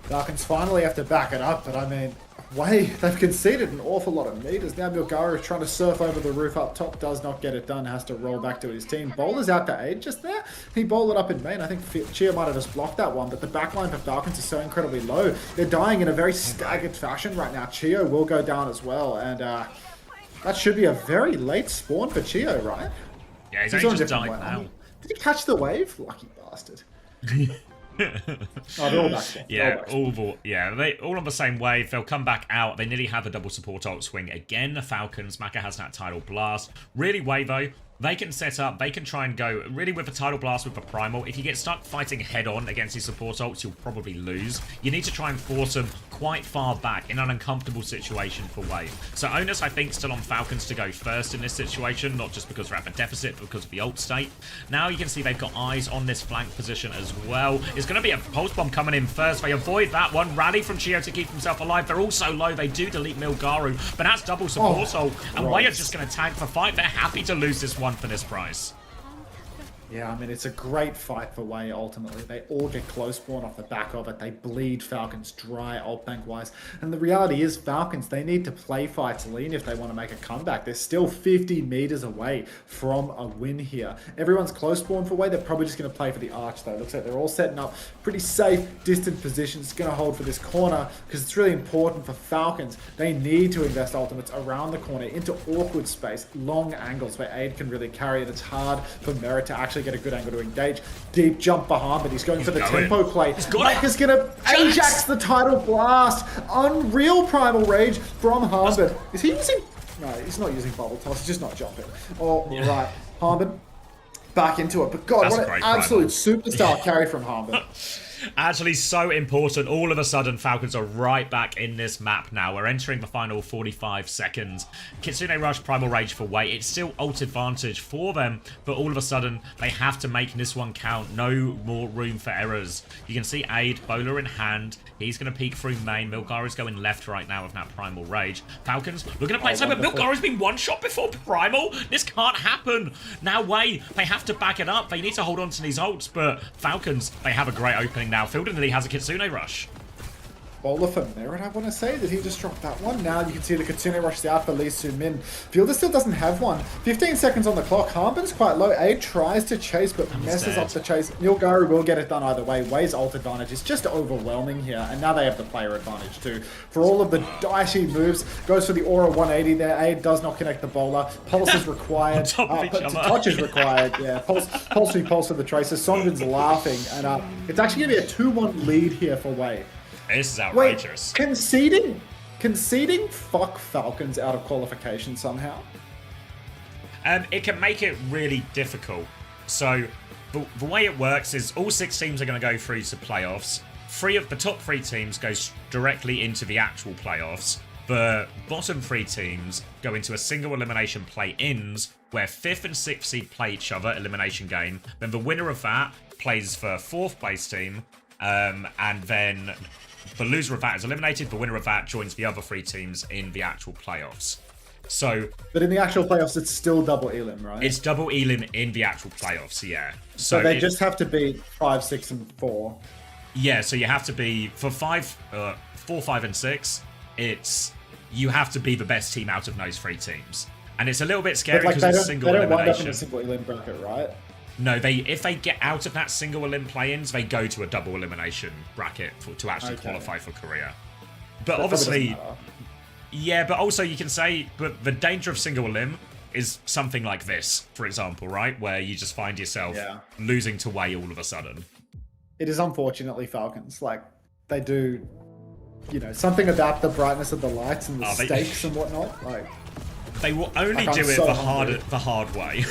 Falcons finally have to back it up, but I mean, Wei, they've conceded an awful lot of meters. Now Milgari is trying to surf over the roof up top, does not get it done, has to roll back to his team. Bowler's out to aid just there. He bowled it up in main. I think Chia might have just blocked that one, but the backline for Falcons is so incredibly low. They're dying in a very staggered fashion right now. Chia will go down as well, and that should be a very late spawn for Chia, right? Yeah, he's only just died now. Did he catch the wave? Lucky bastard. Oh, they're all back. Yeah, they all on the same wave. They'll come back out. They nearly have a double support ult swing again. The Falcons. Maka has that tidal blast. Really, Wei though. They can set up, they can try and go really with a tidal blast with the Primal. If you get stuck fighting head on against these support ults, you'll probably lose. You need to try and force them quite far back in an uncomfortable situation for Wei. So onus, I think, still on Falcons to go first in this situation, not just because they're at the deficit, but because of the ult state. Now you can see they've got eyes on this flank position as well. It's going to be a pulse bomb coming in first. They avoid that one. Rally from Chio to keep himself alive. They're all so low, they do delete Milgaru, but that's double support ult. And Wei are just going to tank the fight. They're happy to lose this one for this price. Yeah, I mean, it's a great fight for Wei, ultimately. They all get close spawn off the back of it. They bleed Falcons dry, ult bank-wise. And the reality is, Falcons, they need to play fights lean if they want to make a comeback. They're still 50 meters away from a win here. Everyone's close spawn for Wei. They're probably just going to play for the arch, though. Looks like they're all setting up pretty safe, distant positions. Going to hold for this corner, because it's really important for Falcons. They need to invest ultimates around the corner, into awkward space, long angles where Aid can really carry it. It's hard for Merit to actually get a good angle to engage. Deep jump behind, but he's going for the tempo play. Maka's gonna Ajax the tidal blast. Unreal Primal Rage from Harbin. Is he using... No, he's not using bubble toss. He's just not jumping. Oh, right. Harbin back into it. But God, what an absolute superstar carry from Harbin. Actually, so important. All of a sudden, Falcons are right back in this map now. We're entering the final 45 seconds. Kitsune Rush, Primal Rage for Wei. It's still ult advantage for them, but all of a sudden, they have to make this one count. No more room for errors. You can see Aid, Bowler in hand. He's going to peek through main. Milgari's going left right now with that Primal Rage. Falcons looking to play it, but Milgari's been one-shot before Primal. This can't happen. Now, Wei, they have to back it up. They need to hold on to these ults, but Falcons, they have a great opening now. Fielder nearly has a Kitsune Rush. Bowler for Merit, I want to say. Did he just drop that one? Now you can see the Kitsune Rush is out for Lee Sumin. Fielder still doesn't have one. 15 seconds on the clock. Harbin's quite low. Aid tries to chase, but messes up the chase. Nilgaru will get it done either way. Wei's ult advantage is just overwhelming here, and now they have the player advantage too. For all of the dicey moves, goes for the Aura 180 there. Aid does not connect the Bowler. Pulse is required. Touch is required. Yeah, pulse for the Tracer. Sonjin's laughing, and it's actually going to be a 2-1 lead here for Wei. This is outrageous. Wait, conceding fuck Falcons out of qualification somehow. It can make it really difficult. So the way it works is all 6 teams are going to go through to playoffs. 3 of the top 3 teams go directly into the actual playoffs. The bottom 3 teams go into a single elimination play-ins, where 5th and 6th seed play each other, elimination game. Then the winner of that plays for 4th place team, and then the loser of that is eliminated. The winner of that joins the other 3 teams in the actual playoffs. So, but in the actual playoffs, it's still double elim, right? It's double elim in the actual playoffs, yeah. So they just have to beat 5, 6, and 4. Yeah, so you have to be for 4, 5, and 6. You have to be the best team out of those 3 teams, and it's a little bit scary because it's single elimination. They don't wind up in a single elim bracket, right? No, if they get out of that single elim play-ins, they go to a double elimination bracket to actually qualify for Korea. But obviously, yeah, but also you can say, but the danger of single elim is something like this, for example, right? Where you just find yourself losing to Wei all of a sudden. It is unfortunately Falcons. Like, they do, something about the brightness of the lights and the stakes and whatnot. Like, they will only do it the hard way.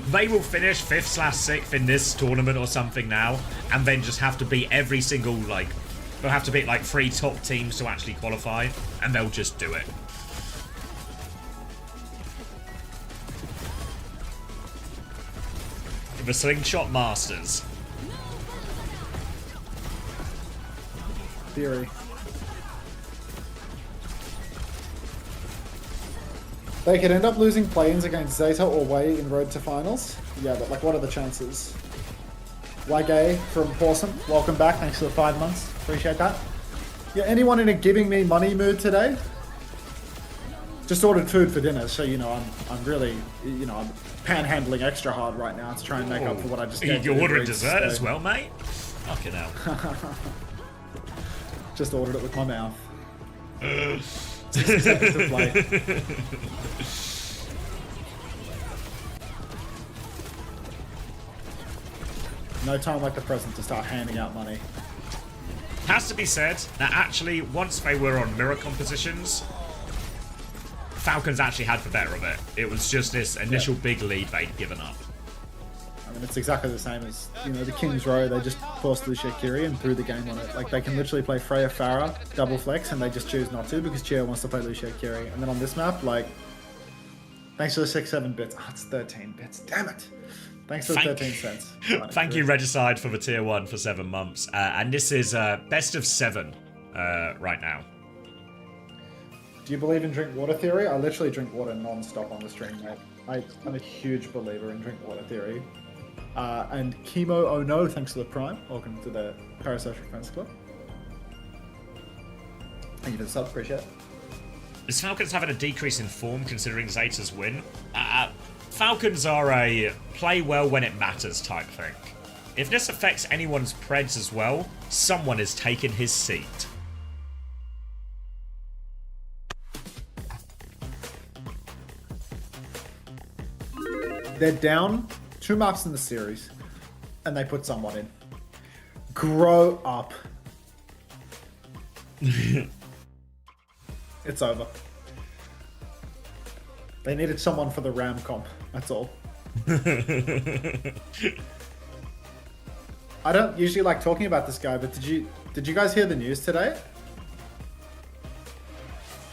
They will finish 5th/6th in this tournament or something now, and then just have to beat every single, they'll have to beat 3 top teams to actually qualify, and they'll just do it. The Slingshot Masters. Theory. They could end up losing play-ins against Zeta or Wei in Road to Finals. Yeah, but what are the chances? Wagay from Pawsome, welcome back. Thanks for the 5 months. Appreciate that. Yeah, anyone in a giving me money mood today? Just ordered food for dinner, so I'm really, I'm panhandling extra hard right now to try and make up for what I just gave. You're ordering dessert as well, mate? Fucking hell. Just ordered it with my mouth. 60 seconds to play. No time like the present to start handing out money. Has to be said that actually, once they were on mirror compositions, Falcons actually had the better of it. It was just this initial big lead they'd given up. I mean, it's exactly the same as, the King's Row. They just forced Lucia Kiri and threw the game on it. They can literally play Freya Farah, double flex, and they just choose not to because Chia wants to play Lucia Kiri. And then on this map, thanks for the 6-7 bits. Oh, it's 13 bits. Damn it. Thanks for the 13 cents. Thank you, Regicide, for the tier 1 for 7 months. And this is best of 7 right now. Do you believe in drink water theory? I literally drink water non-stop on the stream, mate. I'm a huge believer in drink water theory. And Chemo Oh No, thanks for the prime. Welcome to the Parasocial Friends Club. Thank you for the sub, appreciate it. Is Falcons having a decrease in form considering Zeta's win? Falcons are a play well when it matters type thing. If this affects anyone's preds as well, someone is taking his seat. They're down 2 maps in the series, and they put someone in. Grow up. It's over. They needed someone for the Ram comp. That's all. I don't usually like talking about this guy, but did you guys hear the news today?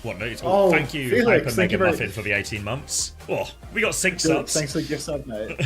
What news? Oh, thank you, Felix, Hyper thank Mega you Muffin, for the 18 months. Oh, we got sync subs. Thanks for the gift sub, mate.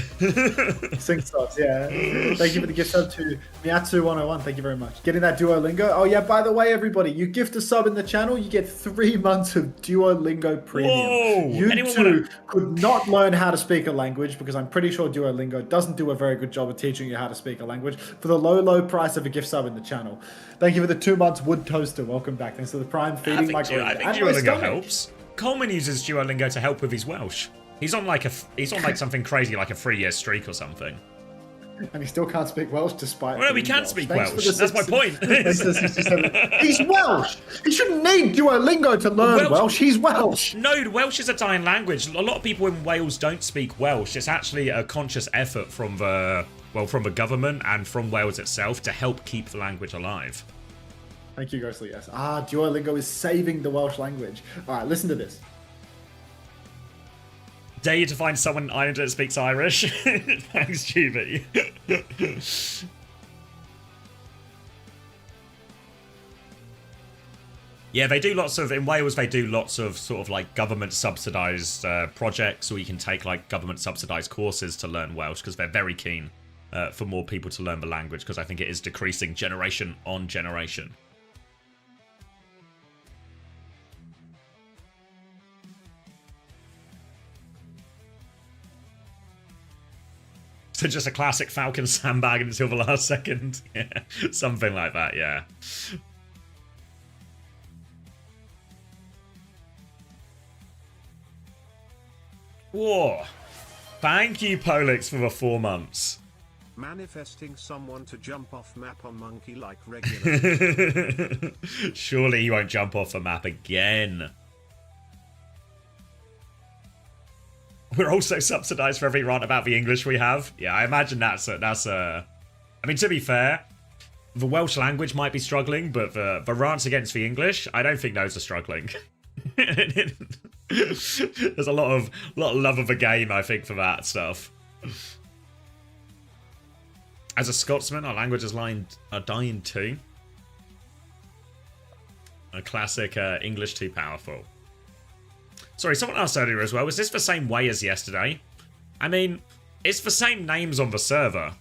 Sync subs, yeah. Thank you for the gift sub to Miyatsu101. Thank you very much. Getting that Duolingo. Oh, yeah, by the way, everybody, you gift a sub in the channel, you get 3 months of Duolingo Premium. Whoa! You could not learn how to speak a language because I'm pretty sure Duolingo doesn't do a very good job of teaching you how to speak a language for the low, low price of a gift sub in the channel. Thank you for the 2 months Wood Toaster. Welcome back. Thanks for the Prime feeding my I think Duolingo helps. Coleman uses Duolingo to help with his Welsh. He's on something crazy like a 3-year streak or something. And he still can't speak Welsh despite... Well, no, he can speak Welsh. That's my point. He's Welsh! He shouldn't need Duolingo to learn Welsh. He's Welsh! No, Welsh is a dying language. A lot of people in Wales don't speak Welsh. It's actually a conscious effort from the government and from Wales itself to help keep the language alive. Thank you, Ghostly. Yes. Duolingo is saving the Welsh language. All right, listen to this. Dare you to find someone in Ireland that speaks Irish. Thanks, Juby. Yeah, they do lots of, in Wales, they do lots of sort of like government subsidised projects, or you can take like government subsidised courses to learn Welsh, because they're very keen for more people to learn the language, because I think it is decreasing generation on generation. So just a classic Falcon sandbagging until the last second. Yeah, something like that, yeah. Whoa. Thank you, Polix, for the 4 months. Manifesting someone to jump off map on monkey like regular. Surely he won't jump off the map again. We're also subsidized for every rant about the English we have. Yeah, I imagine that's a... I mean, to be fair, the Welsh language might be struggling, but the rants against the English, I don't think those are struggling. There's a lot of love of the game, I think, for that stuff. As a Scotsman, our languages are dying too. A classic English too powerful. Sorry, someone asked earlier as well, was this the same way as yesterday? I mean, it's the same names on the server.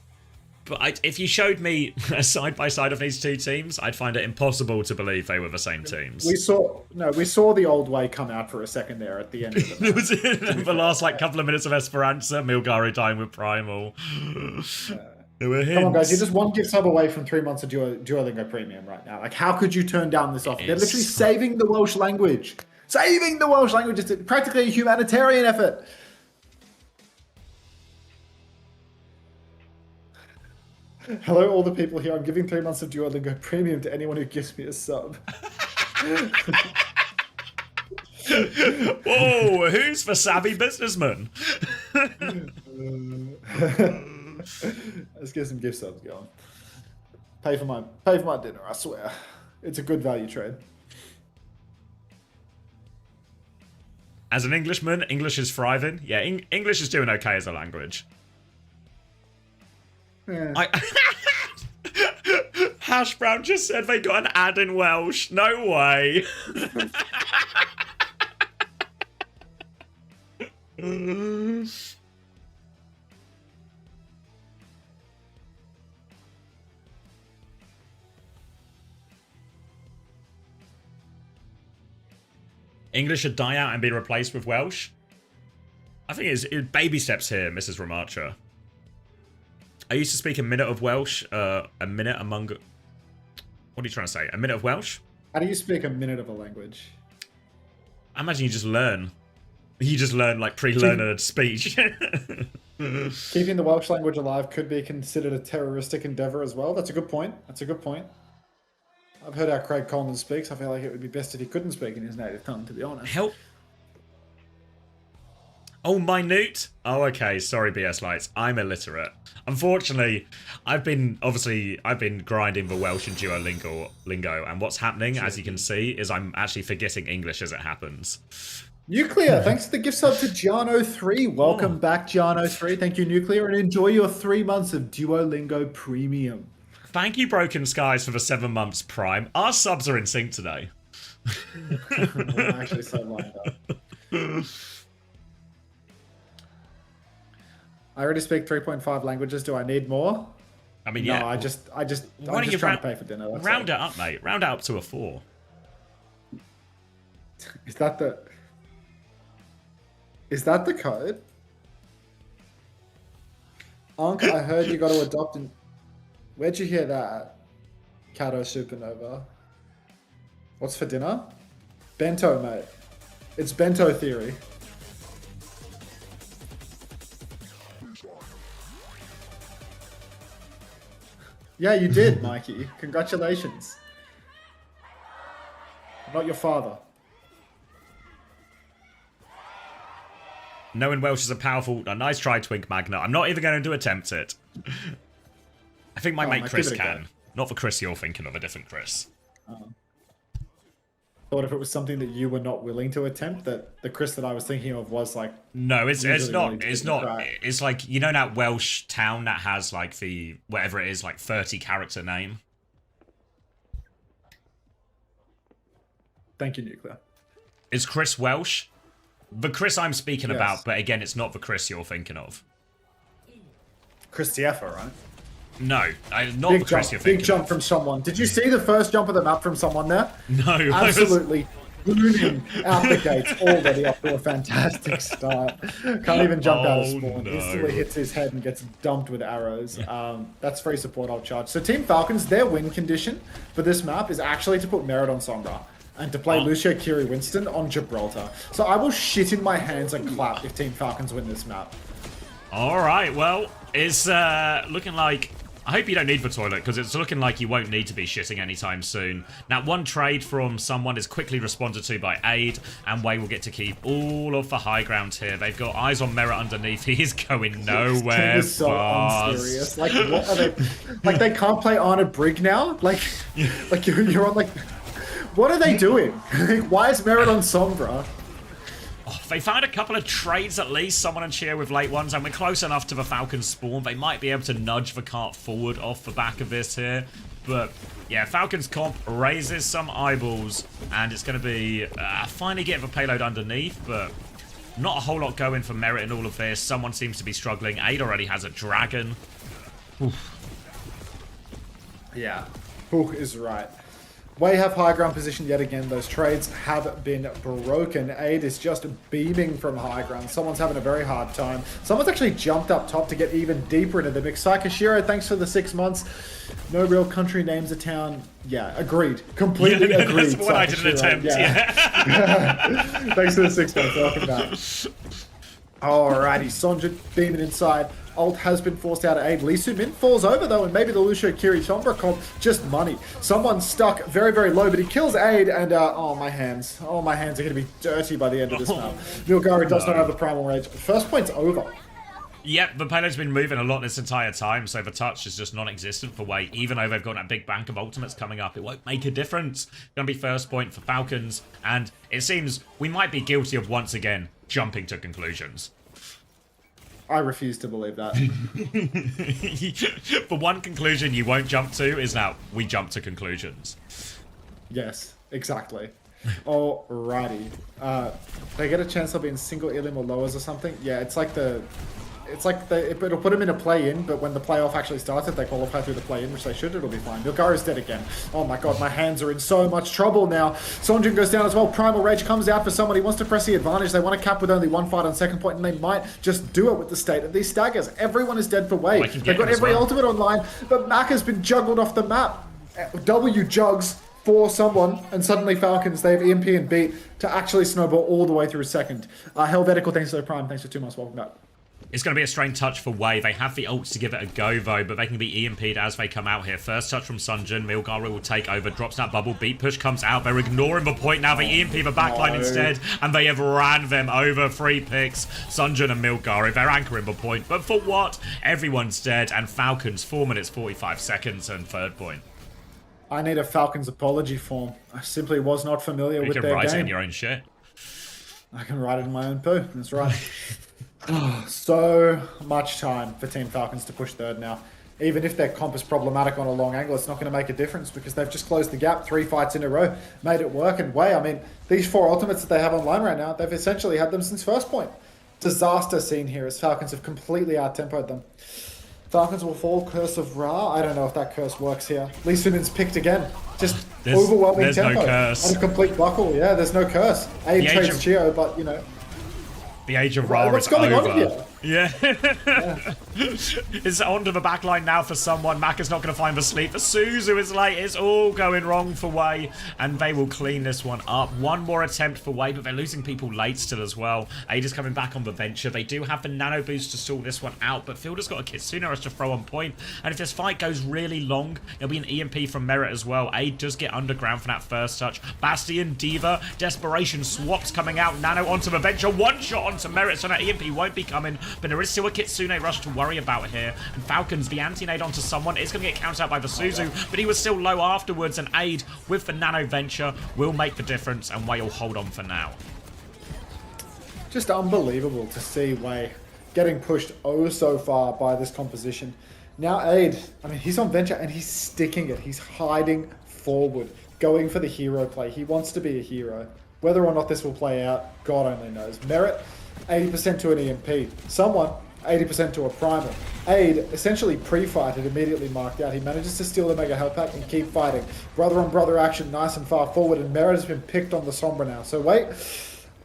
But if you showed me a side-by-side of these two teams, I'd find it impossible to believe they were the same teams. We saw the old way come out for a second there at the end of the It was in the last like couple of minutes of Esperanza, Milgari dying with Primal. There were hints. Come on, guys, you're just 1 gift sub away from 3 months of Duolingo Premium right now. Like, how could you turn down this offer? They're literally saving the Welsh language. Saving the Welsh language. It's practically a humanitarian effort. Hello, all the people here. I'm giving 3 months of Duolingo Premium to anyone who gives me a sub. Whoa, who's the savvy businessman? Let's get some gift subs going. Pay for my dinner, I swear. It's a good value trade. As an Englishman, English is thriving. Yeah, English is doing okay as a language. Yeah. Hash Brown just said they got an ad in Welsh. No way. English should die out and be replaced with Welsh. I think it's baby steps here, Mrs. Ramacha. I used to speak a minute of Welsh, a minute among... What are you trying to say? A minute of Welsh? How do you speak a minute of a language? I imagine you just learn. You just learn, like, pre-learned speech. Keeping the Welsh language alive could be considered a terroristic endeavour as well. That's a good point. That's a good point. I've heard how Craig Coleman speaks. I feel like it would be best if he couldn't speak in his native tongue, to be honest. Help. Oh, minute? Oh, okay. Sorry, BS Lights. I'm illiterate. Unfortunately, I've been grinding the Welsh and Duolingo, and what's happening, as you can see, is I'm actually forgetting English as it happens. Nuclear, thanks for the gift sub to Giano3. Welcome back, Giano3. Thank you, Nuclear, and enjoy your 3 months of Duolingo Premium. Thank you, Broken Skies, for the 7 months Prime. Our subs are in sync today. We're actually so lined up. I already speak 3.5 languages. Do I need more? I mean, no, yeah. I'm just Why don't trying you to pay for dinner. That's round all. it up, mate. Round it up to a 4. Is that the code? Unc, I heard you got to adopt an... Where'd you hear that? Cato Supernova. What's for dinner? Bento, mate. It's bento theory. Yeah, you did, Mikey. Congratulations. I'm not your father. Knowing Welsh is a nice try, Twink Magna. I'm not even going to attempt it. I think my mate Chris give it a can. go. Not the Chris you're thinking of, a different Chris. thought if it was something that you were not willing to attempt, that the Chris that I was thinking of was like. No, it's usually not. really It's difficult, not. right? It's like, you know, that Welsh town that has like the whatever it is, like 30 character name. Thank you, Nuclear. Is Chris Welsh? The Chris I'm speaking Yes. about, but again, it's not the Chris you're thinking of. Chris Tiafa, right? No, not the Big Chris jump, you're big thinking jump of. from someone. Did you see the first jump of the map from someone there? No, I was- Absolutely booming out the gates, already off to a fantastic start. Can't even jump out of Oh, spawn. no. Instantly hits his head and gets dumped with arrows. That's free support, I'll charge. So Team Falcons, their win condition for this map is actually to put Merit on Sombra and to play Lucio Kiri Winston on Gibraltar. So I will shit in my hands and clap if Team Falcons win this map. All right, well, it's looking like... I hope you don't need the toilet, because it's looking like you won't need to be shitting anytime soon. Now, one trade from someone is quickly responded to by Aid, and Wei will get to keep all of the high ground here. They've got eyes on Merit underneath. He is going nowhere This is so fast. unserious. Like, what are they? Like, they can't play Arna Brig now? Like you're on, like... What are they doing? Like, why is Merit on Sombra? They found a couple of trades at least, someone and Cheer with late ones, and we're close enough to the Falcons spawn. They might be able to nudge the cart forward off the back of this here. But yeah, Falcons comp raises some eyeballs, and it's going to be finally getting the payload underneath, but not a whole lot going for Merit in all of this. Someone seems to be struggling. Aid already has a dragon. Yeah, Hook is right. Way have high ground position yet again. Those trades have been broken. Aid is just beaming from high ground. Someone's having a very hard time. Someone's actually jumped up top to get even deeper into the mix. Saikashiro, thanks for the 6 months. No real country names of town. Yeah, agreed. Completely agreed. That's what I didn't Saikashiro. attempt. Yeah. Thanks for the 6 months. Welcome back. Alrighty, Sonja beaming inside. Ult has been forced out of Aid. Lee Min falls over though, and maybe the Lucio Kiri Sombra comp just money. Someone's stuck very, very low, but he kills Aid, and oh my hands. Oh, my hands are going to be dirty by the end of this map. Milgari does not have the primal rage. First point's over. Yep, the payload's been moving a lot this entire time, so the touch is just non-existent for Wei. Even though they've got that big bank of ultimates coming up, it won't make a difference. Gonna be first point for Falcons, and it seems we might be guilty of once again jumping to conclusions. I refuse to believe that. The one conclusion you won't jump to is that we jump to conclusions. Yes, exactly. Alrighty. They get a chance of being single elim or lowers or something. Yeah, it'll put them in a play-in, but when the playoff actually starts, if they qualify through the play-in, which they should, it'll be fine. Milgaru's dead again. Oh my god, my hands are in so much trouble now. Sonjin goes down as well. Primal Rage comes out for someone. He wants to press the advantage. They want to cap with only one fight on second point, and they might just do it with the state of these staggers. Everyone is dead for Wei. They've got every ultimate online, but Mac has been juggled off the map. W jugs for someone, and suddenly Falcons, they have EMP and beat to actually snowball all the way through second. Helvetical, thanks for the prime. Thanks for 2 months. Welcome back. It's going to be a strange touch for Wei. They have the ults to give it a go, though, but they can be EMP'd as they come out here. First touch from Sunjin. Milgari will take over, drops that bubble. Beat push comes out. They're ignoring the point now. They EMP the backline instead, and they have ran them over. 3 picks. Sunjin and Milgari, they're anchoring the point. But for what? Everyone's dead, and Falcons 4 minutes 45 seconds and third point. I need a Falcons apology form. I simply was not familiar with You their can write it game. in your own shit. I can write it in my own poo. That's right. So much time for Team Falcons to push third now. Even if their comp is problematic on a long angle, it's not going to make a difference because they've just closed the gap 3 fights in a row, made it work. And Wei, I mean, these 4 ultimates that they have online right now, they've essentially had them since first point. Disaster scene here as Falcons have completely out-tempoed them. Falcons will fall, Curse of Ra. I don't know if that curse works here. Lee Sumin's picked again. Just overwhelming there's tempo. no curse. And a complete buckle. Yeah, there's no curse. Aid The trades age of- Chio, but, you know. The age of Ra What's is going over. on here? Yeah. It's onto the back line now for someone. Mac is not going to find the sleep. The Suzu is late. It's all going wrong for Wei, and they will clean this one up. One more attempt for Wei, but they're losing people late still as well. Aid is coming back on the venture. They do have the nano boost to stall this one out, but Fielder's got a Kitsune Rush to throw on point, and if this fight goes really long, there'll be an EMP from Merit as well. Aid does get underground for that first touch. Bastion, Diva, Desperation swaps coming out. Nano onto the venture. One shot onto Merit, so that EMP won't be coming. but there is still a Kitsune rush to worry about here. And Falcons, the anti-nade onto someone is going to get countered out by the Suzu, but he was still low afterwards, and Aid with the Nano Venture will make the difference, and Wei will hold on for now. Just unbelievable to see Wei getting pushed oh so far by this composition. Now Aid, I mean, he's on Venture and he's sticking it. He's hiding forward, going for the hero play. He wants to be a hero. Whether or not this will play out, God only knows. Merit, 80% to an EMP. Someone, 80% to a Primal. Aid, essentially pre-fight, had immediately marked out. He manages to steal the Mega Health Pack and keep fighting. Brother-on-brother action, nice and far forward, and Merit has been picked on the Sombra now. So wait,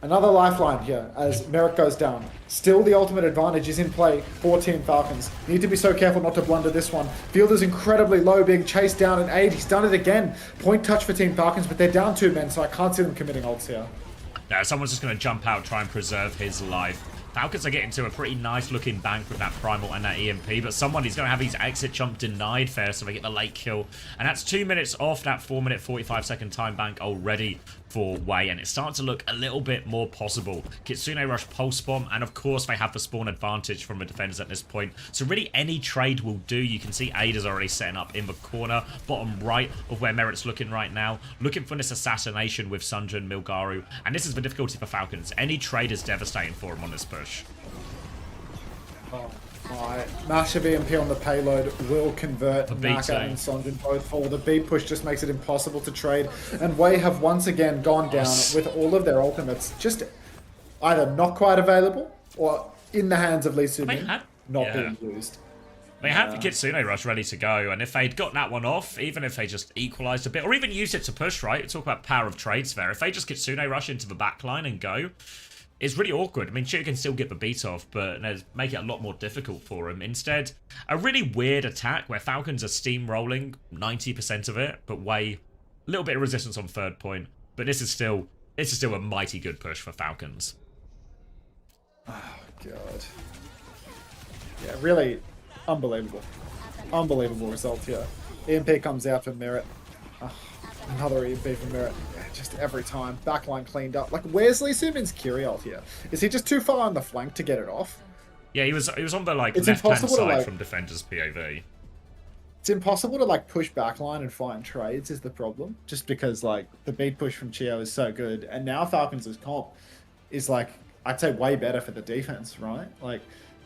another lifeline here as Merit goes down. Still the ultimate advantage is in play for Team Falcons. Need to be so careful not to blunder this one. Fielder's incredibly low, being chased down, and Aid, he's done it again. Point touch for Team Falcons, but they're down 2 men, so I can't see them committing ults here. No, someone's just going to jump out, try and preserve his life. Falcons are getting to a pretty nice looking bank with that Primal and that EMP, but someone is going to have his exit jump denied there, so they get the late kill. And that's 2 minutes off that 4-minute 45-second time bank already for Wei, and it's starting to look a little bit more possible. Kitsune rush pulse bomb, and of course they have the spawn advantage from the defenders at this point, so really any trade will do. You can see Aid is already setting up in the corner, bottom right of where Merit's looking right now, looking for this assassination with Sunjin, Milgaru, and this is the difficulty for Falcons. Any trade is devastating for them on this push. Oh, my massive EMP on the payload will convert. Naka eh? and Sonjin both fall. The beat push just makes it impossible to trade. And Wei have once again gone down with all of their ultimates just either not quite available or in the hands of Lee Sumin, not being used. They have the Kitsune rush ready to go, and if they'd got that one off, even if they just equalized a bit, or even used it to push, right? We talk about power of trades there. If they just Kitsune rush into the backline and go, it's really awkward. I mean, Chu can still get the beat off, but make it a lot more difficult for him. Instead, a really weird attack where Falcons are steamrolling 90% of it, but Wei, a little bit of resistance on third point. But this is still a mighty good push for Falcons. Oh, God. Yeah, really unbelievable. Unbelievable result here. EMP comes out for Merit. Another EMP for Merit. Just every time. Backline cleaned up. Like, where's Lee Sumin's Curie ult here? Is he just too far on the flank to get it off? Yeah, he was on the It's left-hand impossible to, side like, from defender's POV. It's impossible to like push backline and find trades is the problem. Just because like the beat push from Chio is so good, and now Falcons' comp is like, I'd say way better for the defense, right? Like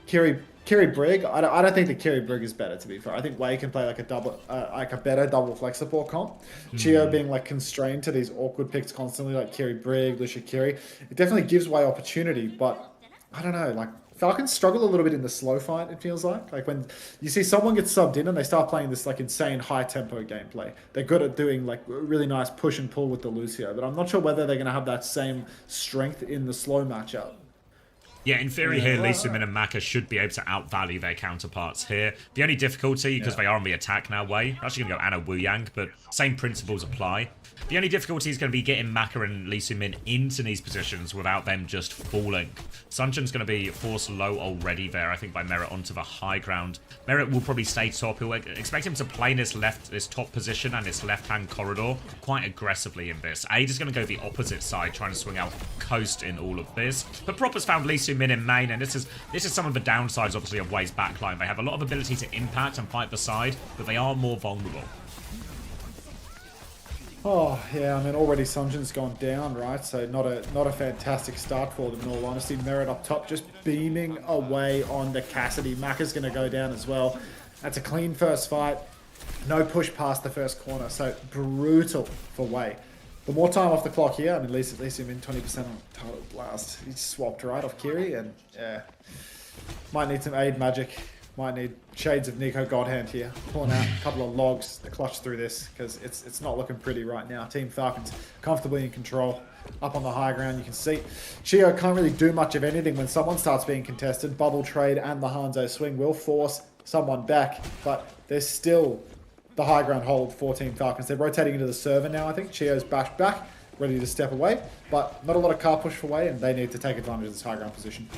Kiri Brig, I don't think that Kiri Brig is better, to be fair. I think Wei can play like a better double flex support comp. Chio being like constrained to these awkward picks constantly, like Kiri Brig, Lucia Kiri, it definitely gives Wei opportunity, but I don't know, like Falcons struggle a little bit in the slow fight, it feels like. Like when you see someone get subbed in and they start playing this like insane high tempo gameplay. They're good at doing like really nice push and pull with the Lucio, but I'm not sure whether they're going to have that same strength in the slow matchup. Yeah, in theory here, Lee Sumin and Maka should be able to outvalue their counterparts here. The only difficulty, because they are on the attack now, Wei, they're actually going to go Anna Wu Yang, but same principles apply. The only difficulty is going to be getting Maka and Lee Sumin into these positions without them just falling. Sunjin's going to be forced low already there, I think, by Merit onto the high ground. Merit will probably stay top. He'll expect him to play this top position and this left-hand corridor quite aggressively in this. Aid is going to go the opposite side, trying to swing out coast in all of this. But Proper's found Lee Sumin in main, and this is some of the downsides, obviously, of Wei's backline. They have a lot of ability to impact and fight the side, but they are more vulnerable. Oh, yeah, I mean, already Sunjin's gone down, right? So not a fantastic start for them, in all honesty. Merit up top, just beaming away on the Cassidy. Maka's going to go down as well. That's a clean first fight. No push past the first corner, so brutal for Wei. The more time off the clock here, I mean, at least him in 20% on total blast. He swapped right off Kiri, and yeah, might need some aid magic. Might need shades of Nico Godhand here. Pulling out a couple of logs to clutch through this, because it's not looking pretty right now. Team Falcons comfortably in control. Up on the high ground, you can see Chio can't really do much of anything when someone starts being contested. Bubble trade and the Hanzo swing will force someone back, but there's still the high ground hold for Team Falcons. They're rotating into the server now, I think. Chio's bashed back, ready to step away, but not a lot of car push for Wei, and they need to take advantage of this high ground position.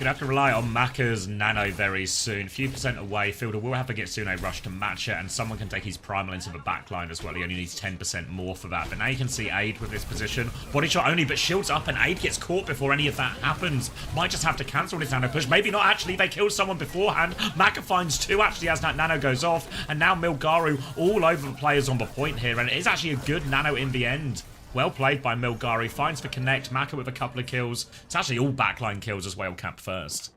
Gonna have to rely on Maka's Nano very soon. Few percent away. Fielder will have to get Tsune Rush to match it, and someone can take his Primal into the backline as well. He only needs 10% more for that. But now you can see Aid with this position. Body shot only, but shields up, and Aid gets caught before any of that happens. Might just have to cancel his Nano push. Maybe not actually. They killed someone beforehand. Maka finds two actually as that Nano goes off. And now Milgaru all over the players on the point here. And it is actually a good Nano in the end. Well played by Milgari. Finds the connect. Maka with a couple of kills. It's actually all backline kills as well, cap first.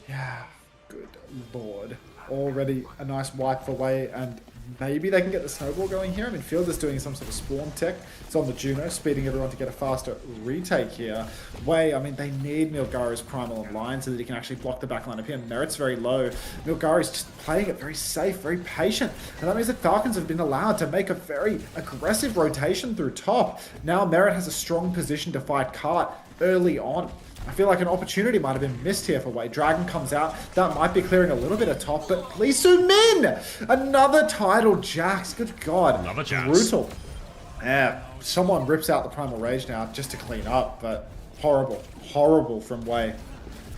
Yeah, good lord. Already a nice wipe away, and maybe they can get the snowball going here. I mean, Fielder's doing some sort of spawn tech. It's on the Juno, speeding everyone to get a faster retake here. Way, I mean, they need Milgari's Primal online so that he can actually block the backline up here. Merit's very low. Milgari's just playing it very safe, very patient. And that means that Falcons have been allowed to make a very aggressive rotation through top. Now Merit has a strong position to fight Cart early on. I feel like an opportunity might have been missed here for Wei. Dragon comes out. That might be clearing a little bit of top, but Lee Soo-min! Another title Jax. Good God. Another Jax. Brutal. Yeah, someone rips out the Primal Rage now just to clean up, but horrible. Horrible from Wei.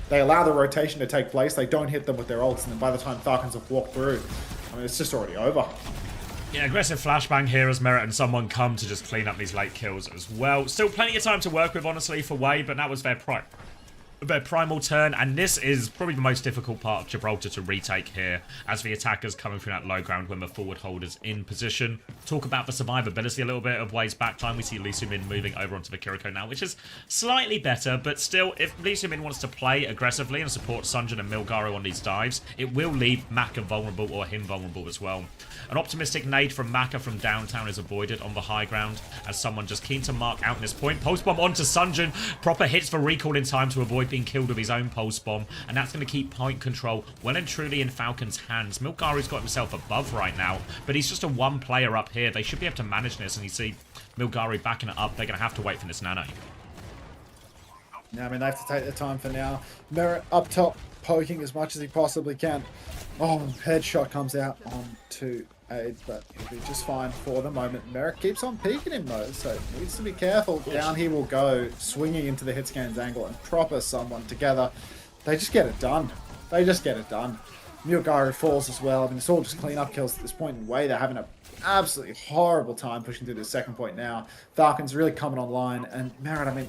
They allow the rotation to take place. They don't hit them with their ults, and then by the time Falcons have walked through, I mean, it's just already over. Yeah, aggressive flashbang here as Merit and someone come to just clean up these late kills as well. Still plenty of time to work with, honestly, for Wei, but that was their primal turn, and this is probably the most difficult part of Gibraltar to retake here, as the attackers coming through that low ground when the forward holders in position. Talk about the survivability a little bit of Wei's backline. We see Lee Soo-min moving over onto the Kiriko now, which is slightly better, but still, if Lee Soo-min wants to play aggressively and support Sunjin and Milgaru on these dives, it will leave Maka vulnerable, or him vulnerable as well. An optimistic nade from Maka from downtown is avoided on the high ground, as someone just keen to mark out in this point. Pulse bomb onto Sunjin. Proper hits for recall in time to avoid being killed with his own pulse bomb, and that's going to keep point control well and truly in Falcon's hands. Milgaru's got himself above right now, but he's just a one player up here. They should be able to manage this, and you see Milgaru backing it up. They're going to have to wait for this Nano. Yeah, I mean, they have to take their time for now. Merit up top, poking as much as he possibly can. Oh, headshot comes out onto Aid, but he'll be just fine for the moment. Merit keeps on peeking him though, so needs to be careful. Down he will go, swinging into the hit scans angle and proper someone together. They just get it done. They just get it done. Milgaru falls as well. I mean, it's all just clean-up kills at this point in Wei. They're having an absolutely horrible time pushing through the second point now. Falcons really coming online, and Merit, I mean,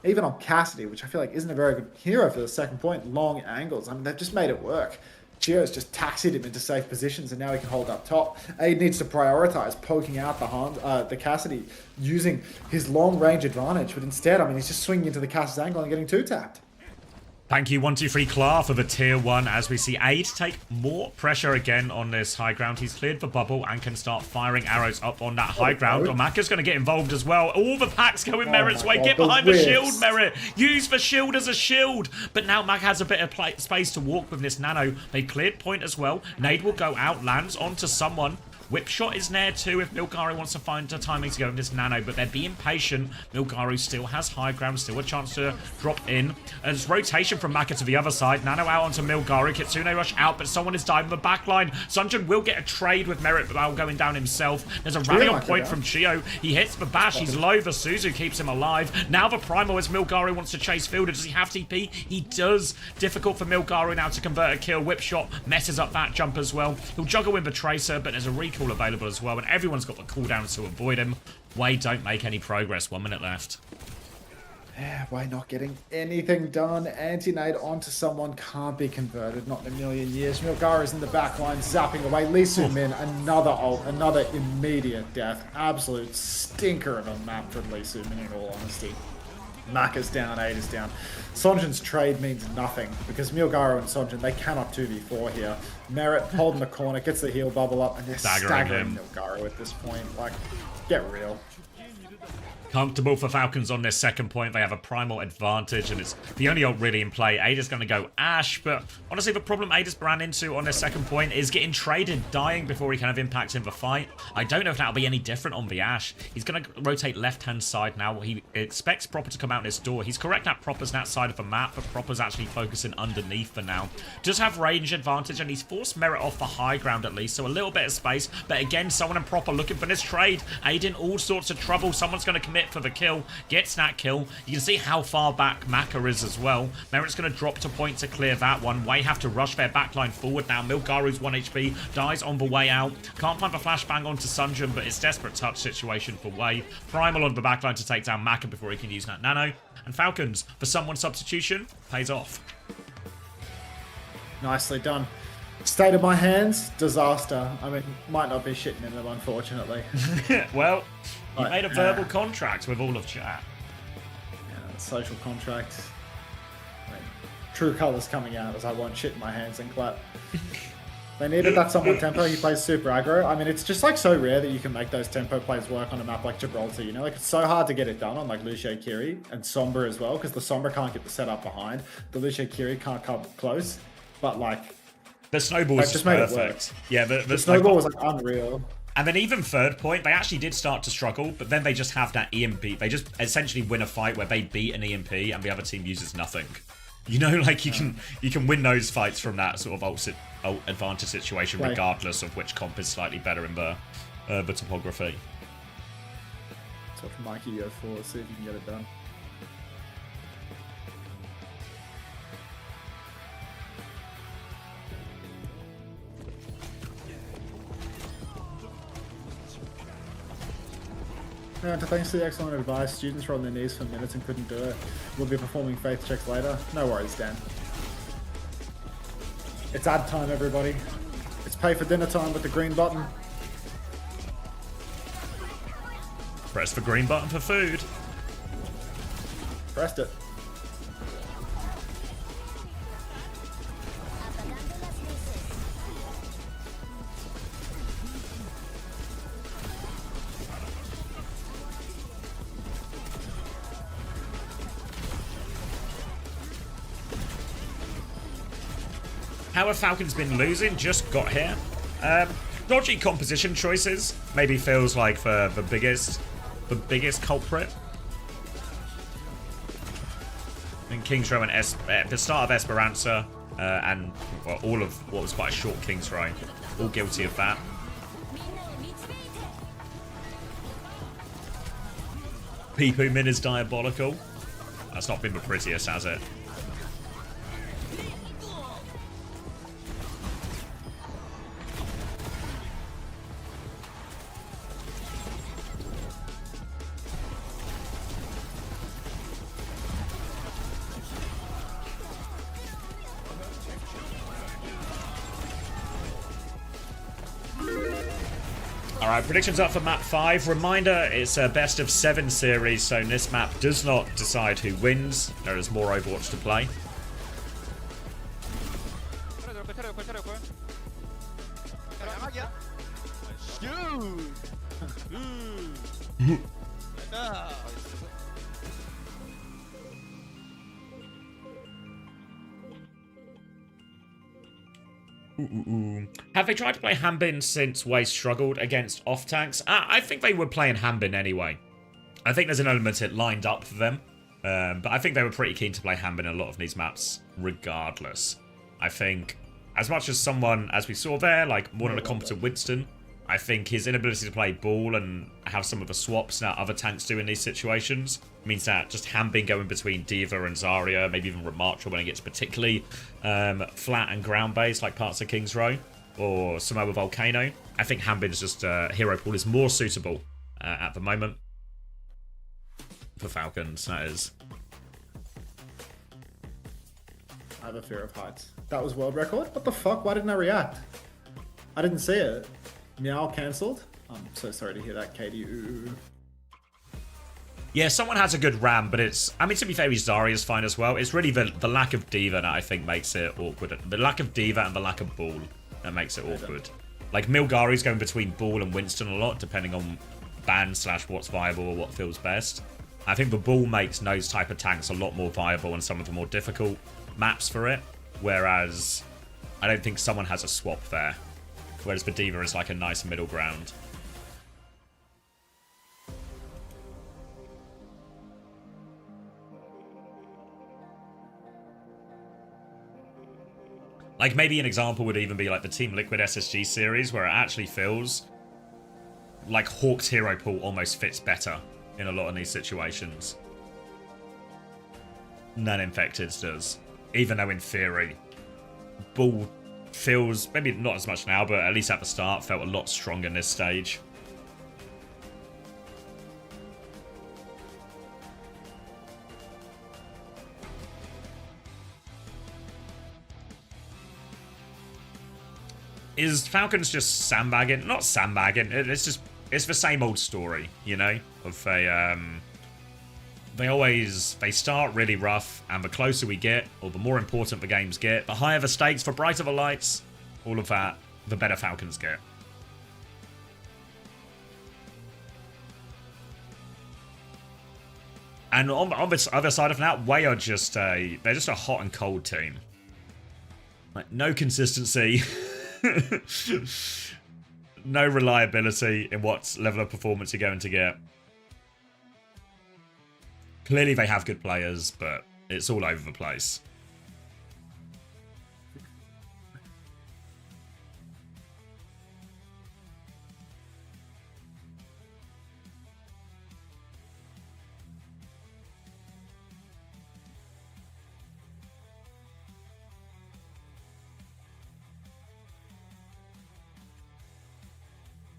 even on Cassidy, which I feel like isn't a very good hero for the second point, long angles. I mean, they've just made it work. Chio's just taxied him into safe positions, and now he can hold up top. Aid needs to prioritize poking out the Cassidy using his long range advantage, but instead, I mean, he's just swinging into the Cassidy's angle and getting two-tapped. Thank you, 123 Clar, for the tier 1, as we see Aid take more pressure again on this high ground. He's cleared the bubble and can start firing arrows up on that high ground. Maka's going to get involved as well. All the packs go in Merit's way. Get behind the shield, Merit. Use the shield as a shield. But now Maka has a bit of space to walk with this Nano. They cleared point as well. Nade will go out, lands onto someone. Whip shot is there too if Milgaru wants to find the timing to go with this Nano, but they're being patient. Milgaru still has high ground, still a chance to drop in. There's rotation from Maka to the other side. Nano out onto Milgaru. Kitsune rush out, but someone is diving the back line. Sunjin will get a trade with Merit without going down himself. There's a rally on point from Chio. He hits the bash. He's low. The Suzu keeps him alive. Now the primal as Milgaru wants to chase Fielder. Does he have TP? He does. Difficult for Milgaru now to convert a kill. Whip shot messes up that jump as well. He'll juggle with the Tracer, but there's a recall available as well, and everyone's got the cooldowns to avoid him. Wei don't make any progress. 1 minute left. Yeah, Wei not getting anything done. Anti-nade onto someone can't be converted. Not in a million years. Milgaru's in the back line, zapping away. Lee Soo-min, another ult, another immediate death. Absolute stinker of a map for Lee Soo-min, in all honesty. Maka's down, Aid is down. Sonjin's trade means nothing because Milgaru and Sonjin, they cannot 2v4 here. Merit holding the corner, gets the heal bubble up, and they're staggering Milgaru at this point. Like, get real. Comfortable for Falcons on their second point. They have a primal advantage, and it's the only ult really in play. Ada's going to go Ash, but honestly, the problem Ada's ran into on their second point is getting traded, dying before he kind of impacts in the fight. I don't know if that'll be any different on the Ash. He's going to rotate left-hand side now. He expects Proper to come out this door. He's correct that Proper's that side of the map, but Proper's actually focusing underneath for now. Does have range advantage, and he's forced Merit off the high ground at least, so a little bit of space. But again, someone in Proper looking for this trade. Ada in all sorts of trouble. Someone's going to commit hit for the kill, gets that kill. You can see how far back Maka is as well. Merit's going to drop to point to clear that one. Way have to rush their backline forward now. Milgaru's 1 HP, dies on the way out. Can't find the flashbang onto Sunjun, but it's desperate touch situation for Way. Primal on the backline to take down Maka before he can use that nano. And Falcons, for someone substitution, pays off. Nicely done. State of my hands, disaster. I mean, might not be shitting in them, unfortunately. Well, you But, made a verbal contract with all of chat. Yeah, social contract. I mean, true colours coming out as I won't shit in my hands and clap. They needed that someone tempo. He plays super aggro. I mean, it's just like so rare that you can make those tempo plays work on a map like Gibraltar, you know? Like, it's so hard to get it done on like Lucio Kiri and Sombra as well, because the Sombra can't get the setup behind. The Lucio Kiri can't come close. But like, The snowball was just just made it perfect. Yeah, the snowball was like unreal. And then even third point, they actually did start to struggle, but then they just have that EMP. They just essentially win a fight where they beat an EMP and the other team uses nothing. You know, like you can win those fights from that sort of ult advantage situation, Right. regardless of which comp is slightly better in the topography. That's what Mikey go for. See if you can get it done. Yeah, thanks to the excellent advice, students were on their knees for minutes and couldn't do it. We'll be performing faith checks later. No worries, Dan. It's ad time, everybody. It's pay for dinner time with the green button. Press the green button for food. Pressed it. How have Falcons been losing? Just got here. Dodgy composition choices. Maybe feels like the biggest culprit. And King's Row and the start of Esperanza and well, all of what was quite a short King's Row, all guilty of that. Peepoo Min is diabolical. That's not been the prettiest, has it? Alright, predictions up for map 5. Reminder, it's a best of 7 series, so this map does not decide who wins. There is more Overwatch to play. 양악이야? 슛! Have they tried to play Hanbin since Wei struggled against off-tanks? I think they were playing Hanbin anyway. I think there's an element it lined up for them. But I think they were pretty keen to play Hanbin in a lot of these maps regardless. I think, as much as someone, as we saw there, like more than a competent Winston, I think his inability to play ball and have some of the swaps that other tanks do in these situations means that just Hanbin going between D.Va and Zarya, maybe even Ramattra when it gets particularly flat and ground-based like parts of King's Row or Samoa Volcano, I think Hanbin's just hero pool is more suitable at the moment for Falcons, that is. I have a fear of heights. That was world record? What the fuck? Why didn't I react? I didn't see it. Meow cancelled? I'm so sorry to hear that, Katie. Ooh. Yeah, someone has a good ram, but it's... I mean, to be fair, Zarya's fine as well. It's really the lack of D.Va that I think makes it awkward. The lack of D.Va and the lack of ball that makes it awkward. Like, Milgaru's going between ball and Winston a lot, depending on ban / what's viable or what feels best. I think the ball makes those type of tanks a lot more viable on some of the more difficult maps for it, whereas I don't think someone has a swap there. Whereas the D.Va is like a nice middle ground. Like, maybe an example would even be like the Team Liquid SSG series, where it actually feels like Hawk's hero pool almost fits better in a lot of these situations than Infected does. Even though in theory, Bull feels, maybe not as much now, but at least at the start, felt a lot stronger in this stage. Is Falcons just sandbagging? Not sandbagging. It's the same old story, you know, of they start really rough, and the closer we get, or the more important the games get, the higher the stakes, the brighter the lights, all of that, the better Falcons get. And on this other side of that, Way are just they're just a hot and cold team. Like, no consistency. No reliability in what level of performance you're going to get. Clearly they have good players, but it's all over the place.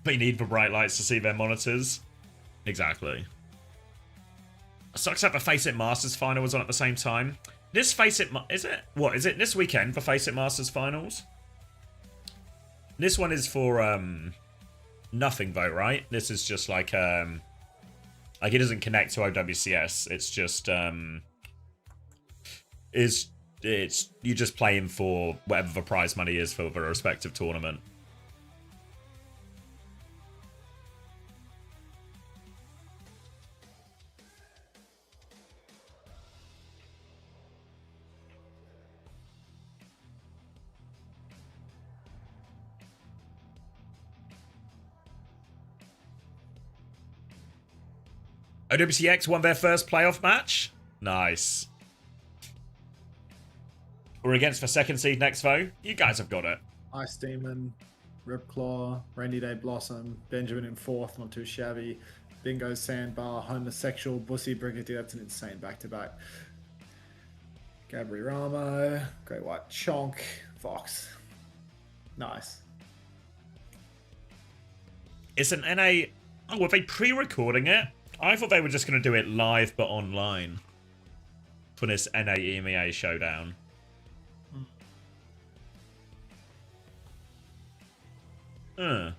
They need the bright lights to see their monitors. Exactly. Sucks that the Face It Masters final was on at the same time. This Face It... Is it? What? Is it this weekend, the Face It Masters finals? This one is for, nothing, though, right? This is just like, it doesn't connect to OWCS. It's just, it's you just playing for whatever the prize money is for the respective tournament. OWCS won their first playoff match. Nice. We're against the second seed next, though. You guys have got it. Ice Demon, Ripclaw, Rainy Day Blossom, Benjamin in fourth, not too shabby. Bingo Sandbar, Homosexual, Bussy Brigadier. That's an insane back-to-back. Gabri Ramo, Great White Chonk, Fox. Nice. It's an NA... Oh, were they pre-recording it? I thought they were just going to do it live, but online. For this NA EMEA showdown. Hmm.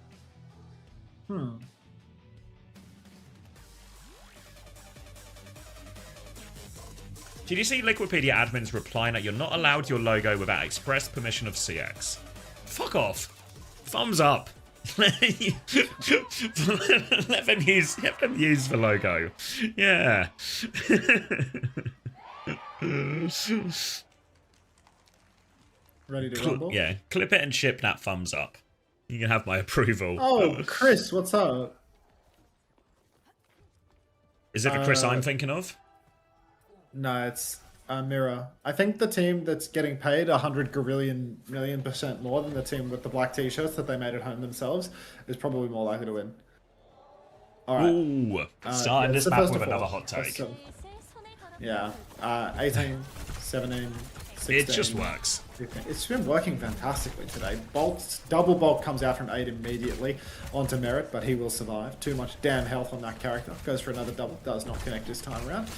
Did you see Liquipedia admins replying that you're not allowed your logo without express permission of CX? Fuck off. Thumbs up. Let them use the logo. Yeah. Ready to rumble? Yeah. Clip it and ship that thumbs up. You can have my approval. Oh, Chris, what's up? Is it the Chris I'm thinking of? No, it's Mirror. I think the team that's getting paid 100 million% more than the team with the black t-shirts that they made at home themselves is probably more likely to win. All right. Ooh, starting this map with another hot take. Yeah, 18, 17, 16. It just works. 15. It's been working fantastically today. Double Bolt comes out from 8 immediately onto Merit, but he will survive. Too much damn health on that character. Goes for another double. Does not connect this time around.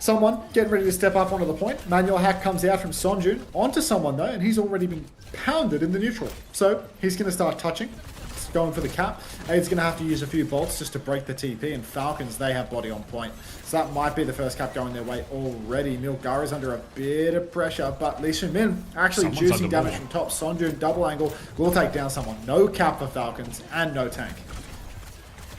Someone getting ready to step up onto the point. Manual hack comes out from Sonjun onto someone though, and he's already been pounded in the neutral. So he's going to start touching. It's going for the cap. Aid's going to have to use a few bolts just to break the TP, and Falcons, they have body on point. So that might be the first cap going their way already. Milgar is under a bit of pressure, but Lee Min actually juicing damage from top. Sonjun double angle will take down someone. No cap for Falcons and no tank.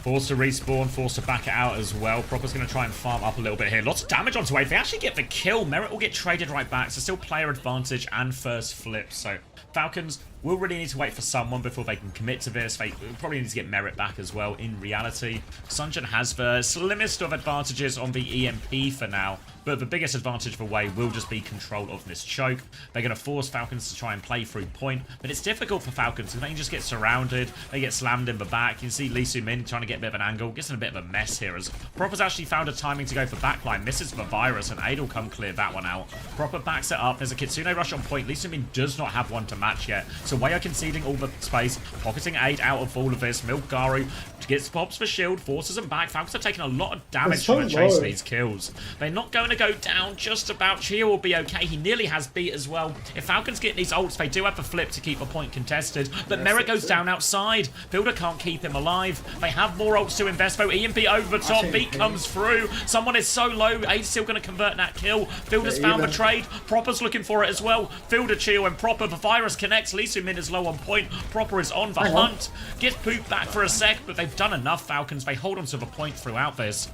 Forced to respawn, forced to back it out as well. Proper's going to try and farm up a little bit here. Lots of damage onto Wave. They actually get the kill. Merit will get traded right back. So still player advantage and first flip. So Falcons will really need to wait for someone before they can commit to this. They probably need to get Merit back as well, in reality. Sunjin has the slimmest of advantages on the EMP for now, but the biggest advantage for Wei will just be control of this choke. They're going to force Falcons to try and play through point, but it's difficult for Falcons because they can just get surrounded, they get slammed in the back. You can see Lee Soo-min trying to get a bit of an angle, gets in a bit of a mess here as Proper's actually found a timing to go for backline, misses the virus, and Aid will come clear that one out. Proper backs it up, there's a Kitsune rush on point. Lee Soo-min does not have one to match yet, so Wei are conceding all the space, pocketing Aid out of all of this. Milgaru gets pops for shield, forces them back. Falcons have taken a lot of damage from the chase of these kills. They're not going to go down just about. Chia will be okay. He nearly has beat as well. If Falcons get these ults, they do have the flip to keep the point contested, but Merit goes down outside. Builder can't keep him alive. They have more ults to invest though. EMP over the top. Beat comes through. Someone is so low. Aid's still going to convert that kill. Builder's found the trade. Proper's looking for it as well. Builder chill and Proper. The virus connects. Lee Soo-min is low on point. Proper is on the hunt. Gets pooped back for a sec, but they've done enough, Falcons. They hold on to the point throughout this.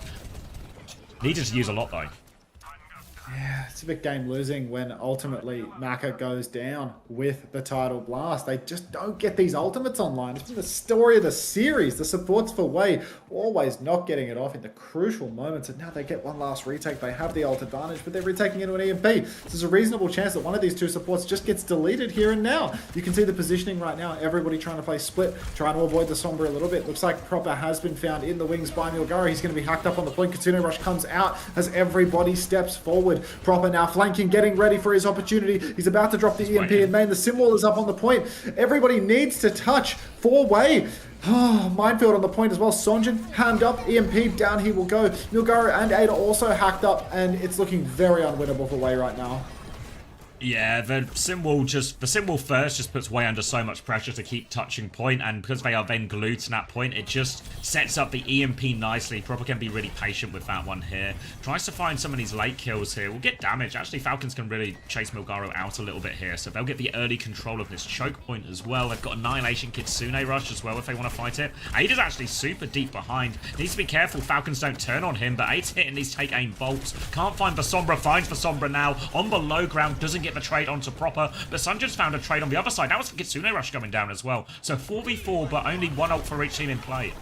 Needed to use a lot though. Yeah, it's a bit game losing when ultimately Maka goes down with the title blast. They just don't get these ultimates online. It's been the story of the series. The supports for Wei always not getting it off in the crucial moments, and now they get one last retake. They have the ult advantage, but they're retaking into an EMP. There's a reasonable chance that one of these two supports just gets deleted here and now. You can see the positioning right now. Everybody trying to play split, trying to avoid the Sombra a little bit. Looks like Proper has been found in the wings by Milgaru. He's going to be hacked up on the point. Kitsune Rush comes out as everybody steps forward. Proper now flanking, getting ready for his opportunity. He's about to drop the EMP in main. The sim wall is up on the point. Everybody needs to touch for Wei. Oh, minefield on the point as well. Sonjin, hand up, EMP, down he will go. Milgaru and Ada also hacked up, and it's looking very unwinnable for Wei right now. Yeah, the sim wall first just puts Wei under so much pressure to keep touching point, and because they are then glued to that point, it just sets up the EMP nicely. Proper can be really patient with that one here. Tries to find some of these late kills here. Will get damage. Actually, Falcons can really chase Milgaru out a little bit here, so they'll get the early control of this choke point as well. They've got Annihilation Kitsune Rush as well if they want to fight it. Aid is actually super deep behind. Needs to be careful Falcons don't turn on him, but Aid's hitting these take aim bolts. Can't find the Sombra, finds the Sombra now. On the low ground, doesn't get the trade onto Proper, but Sunjin's found a trade on the other side. That was the Kitsune Rush going down as well. So 4v4, but only one ult for each team in play.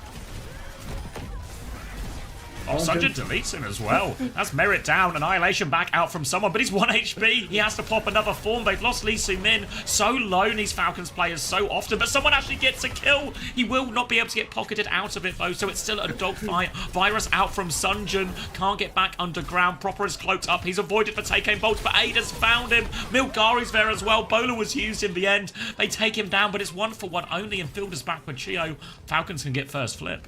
Oh, Sunjin deletes him as well. That's Merit down. Annihilation back out from someone, but he's 1 HP. He has to pop another form. They've lost Lee Soo-min. So low, these Falcons players so often, but someone actually gets a kill. He will not be able to get pocketed out of it, though, so it's still a dogfight. Virus out from Sunjin. Can't get back underground. Proper is cloaked up. He's avoided for take-aim bolts, but Ada's found him. Milgaru's there as well. Bola was used in the end. They take him down, but it's 1-for-1 only, and Fielder's back with Chio. Falcons can get first flip.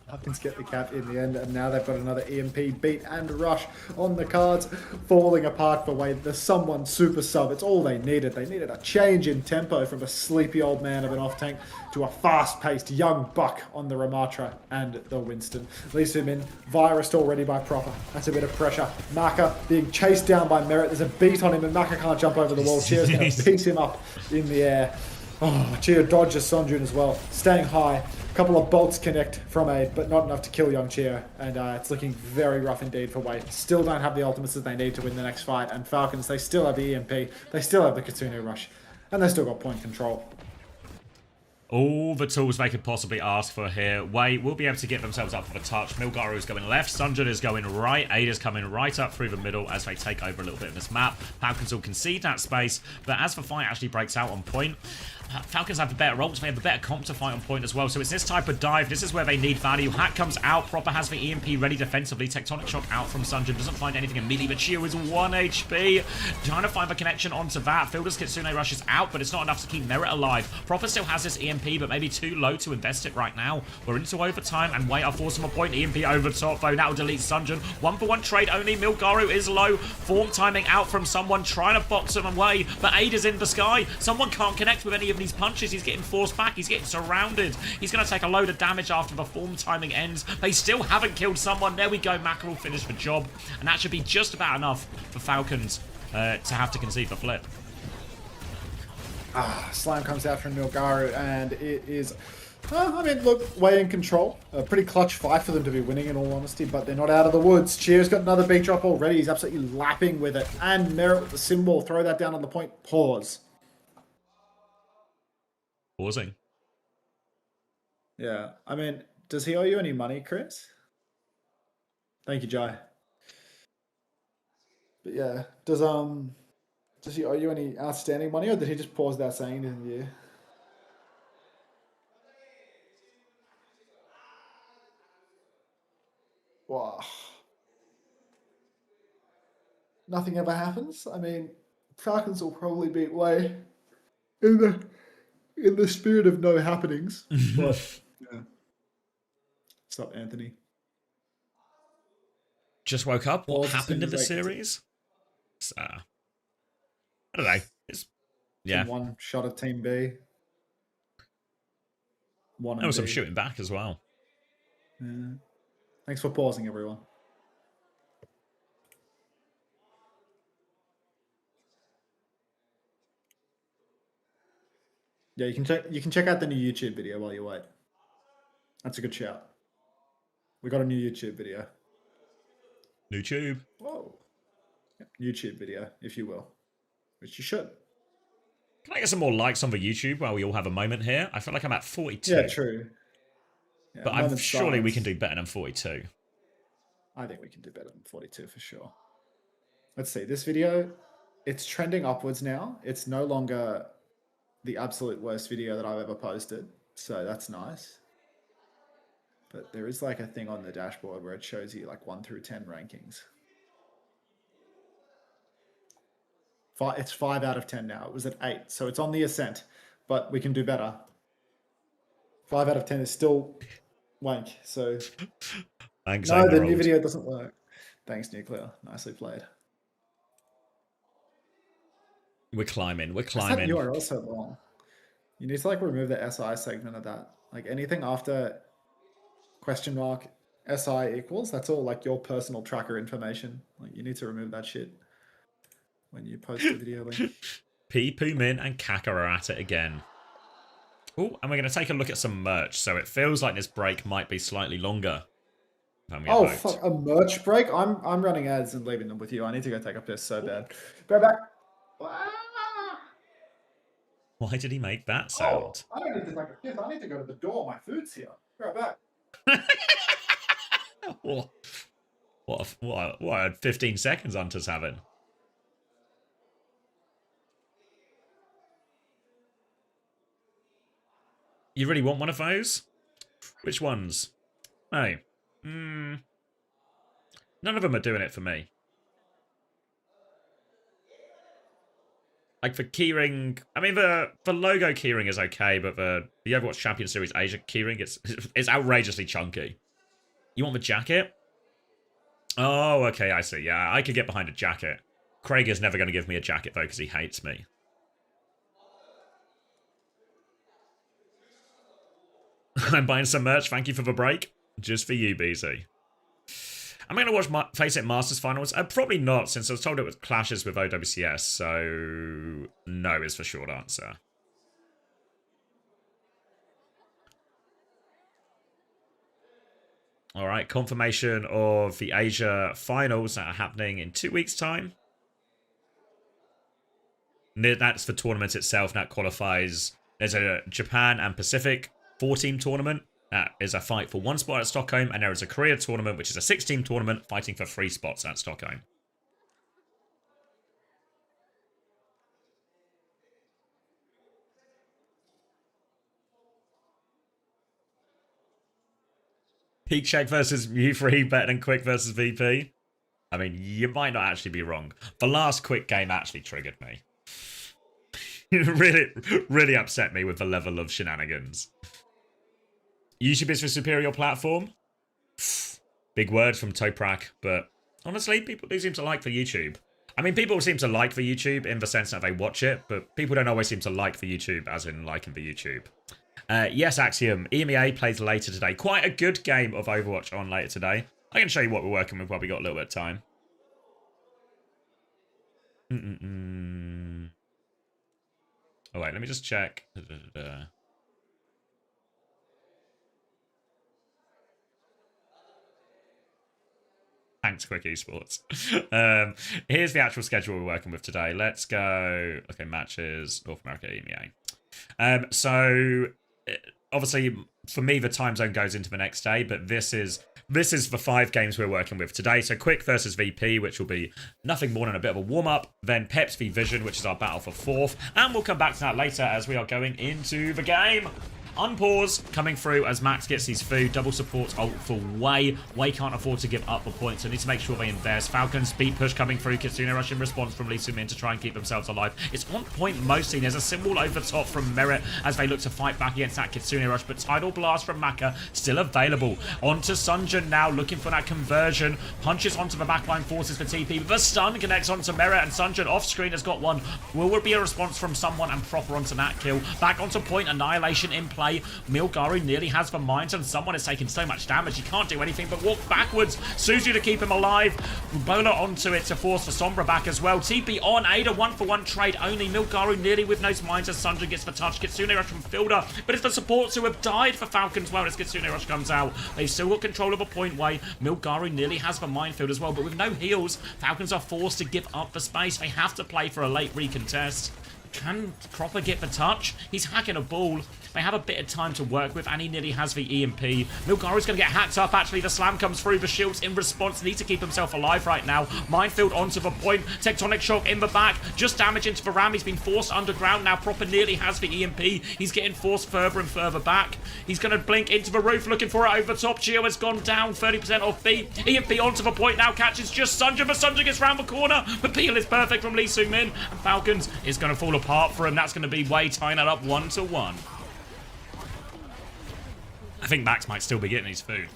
Falcons get the cap in the end, and now they've got another EMP beat and rush on the cards, falling apart for Wei. The someone super sub. It's all they needed. They needed a change in tempo from a sleepy old man of an off tank to a fast-paced young buck on the Ramatra and the Winston. Lee Soo-min, virused already by Proper. That's a bit of pressure. Maka being chased down by Merit. There's a beat on him, and Maka can't jump over the wall. Chia's going to piece him up in the air. Oh, Chia dodges Sonjun as well, staying high. A couple of bolts connect from Aid, but not enough to kill young Chia, and it's looking very rough indeed for Wei. Still don't have the ultimates that they need to win the next fight, and Falcons, they still have the EMP, they still have the Kitsune Rush, and they still got point control. All the tools they could possibly ask for here. Wei will be able to get themselves up for the touch. Milgaru is going left. Sunjin is going right. Ada's coming right up through the middle as they take over a little bit of this map. Falcons will concede that space, but as the fight actually breaks out on point, Falcons have the better ults, they have the better comp to fight on point as well, so it's this type of dive, this is where they need value. Hack comes out, Proper has the EMP ready defensively, Tectonic Shock out from Sunjin, doesn't find anything immediately, but Chio is 1 HP. Trying to find the connection onto that. Fielder's Kitsune Rush is out, but it's not enough to keep Merit alive. Proper still has this EMP, but maybe too low to invest it right now. We're into overtime, and Wei are forcing a point. EMP over top, though, that'll delete Sunjin. 1-for-1 trade only, Milgaru is low. Form timing out from someone, trying to box him away, but Ada's in the sky. Someone can't connect with any of these punches. He's getting forced back. He's getting surrounded. He's going to take a load of damage after the form timing ends. They still haven't killed someone. There we go. Maka will finish the job. And that should be just about enough for Falcons to have to concede the flip. Slam comes out from Milgaru, and it is... I mean, look, Wei in control. A pretty clutch fight for them to be winning, in all honesty, but they're not out of the woods. Chia's got another beat drop already. He's absolutely lapping with it. And Merit with the symbol. Throw that down on the point. Pause. Pausing. Yeah. I mean, does he owe you any money, Chris? Thank you, Jai. But yeah, does he owe you any outstanding money, or did he just pause without saying anything to you? Wow. Nothing ever happens. I mean, Falcons will probably beat Way in the spirit of no happenings. But yeah. What's up, Anthony? Just woke up. What Pause as happened soon in as the I- series? I don't know. It's yeah. Team 1 shot at Team B. 1 There and was some B. shooting back as well. Yeah. Thanks for pausing, everyone. Yeah, you can check out the new YouTube video while you wait. That's a good shout. We got a new YouTube video. New tube. Whoa. YouTube video, if you will. Which you should. Can I get some more likes on the YouTube while we all have a moment here? I feel like I'm at 42. Yeah, true. Yeah, But moment surely we silence. can do better than 42. I think we can do better than 42 for sure. Let's see. This video, it's trending upwards now. It's no longer the absolute worst video that I've ever posted. So that's nice. But there is like a thing on the dashboard where it shows you like 1 through 10 rankings. It's 5 out of 10 now. It was at 8. So it's on the ascent. But we can do better. 5 out of 10 is still wank. So Thanks, no, the new Overruled. video doesn't work. Thanks, Nuclear. Nicely played. We're climbing. We're That climbing. URL so long. You need to like remove the SI segment of that. Like anything after question mark SI equals, that's all like your personal tracker information. Like you need to remove that shit when you post a video link. P, Poo Min, and Kaka are at it again. Oh, and we're going to take a look at some merch. So it feels like this break might be slightly longer. Oh fuck, a merch break? I'm running ads and leaving them with you. I need to go take a piss so bad. Go back. Why did he make that Oh, sound? I don't need to take a piss. I need to go to the door. My food's here. Go back. What 15 seconds Hunter's having? You really want one of those? Which ones? No. None of them are doing it for me. Like for keyring, I mean the logo keyring is okay, but the Overwatch Champion Series Asia keyring it's outrageously chunky. You want the jacket? Oh, okay, I see. Yeah, I could get behind a jacket. Craig is never going to give me a jacket though because he hates me. I'm buying some merch. Thank you for the break. Just for you, BZ. I'm going to watch Face It Masters Finals. Probably not, since I was told it was clashes with OWCS, so no is the short answer. Alright, confirmation of the Asia Finals that are happening in 2 weeks' time. That's the tournament itself, that qualifies. There's a Japan and Pacific 4-team tournament. That is a fight for 1 spot at Stockholm, and there is a Korea tournament, which is a 6-team tournament fighting for 3 spots at Stockholm. Peak Check versus U3 better than Quick versus VP. I mean, you might not actually be wrong. The last Quick game actually triggered me. It really upset me with the level of shenanigans. YouTube is for superior platform. Big word from Toprak, but honestly, people do seem to like the YouTube. I mean, people seem to like the YouTube in the sense that they watch it, but people don't always seem to like the YouTube as in liking the YouTube. Yes, Axiom. EMEA plays later today. Quite a good game of Overwatch on later today. I can show you what we're working with while we got a little bit of time. Oh, wait, let me just check. Thanks, Quick Esports. Here's the actual schedule we're working with today. Let's go. Okay, matches, North America, EMEA. So obviously for me the time zone goes into the next day, but this is the 5 games we're working with today. So Quick versus VP, which will be nothing more than a bit of a warm-up. Then Peps v Vision, which is our battle for 4th. And we'll come back to that later as we are going into the game. Unpause coming through as Max gets his food. Double supports ult for Way. Way can't afford to give up the point, so need to make sure they invest. Falcons beat push coming through. Kitsune rush in response from Lee Sumin to try and keep themselves alive. It's on point mostly. There's a symbol over top from Merit as they look to fight back against that Kitsune rush, but Tidal Blast from Maka still available. On to Sunjun now, looking for that conversion. Punches onto the backline, forces for TP. The stun connects onto Merit, and Sunjun off screen has got one. Will there be a response from someone and proper onto that kill? Back onto point, Annihilation in play. Milgaru nearly has the mines, and someone is taking so much damage he can't do anything but walk backwards. Suzu to keep him alive. Bola onto it to force the Sombra back as well. TP on Ada, 1-for-1 trade only. Milgaru nearly with no mines as Sunjun gets the touch. Kitsune rush from Fielder, but it's the supports who have died for Falcons well as Kitsune rush comes out. They've still got control of a point Way. Milgaru nearly has the minefield as well, but with no heals, Falcons are forced to give up the space. They have to play for a late recontest. Can Cropper get the touch? He's hacking a ball. They have a bit of time to work with, and he nearly has the EMP. Milgaru's going to get hacked up. Actually, the slam comes through. The shields in response need to keep himself alive right now. Minefield onto the point. Tectonic shock in the back. Just damage into the ram. He's been forced underground now. Proper nearly has the EMP. He's getting forced further and further back. He's going to blink into the roof, looking for it over the top. Gio has gone down. 30% off B. EMP onto the point now. Catches just Sunjun, but Sunjun gets round the corner. The peel is perfect from Lee Soo-min. And Falcons is going to fall apart for him. That's going to be Way tying that up 1-1. I think Max might still be getting his food.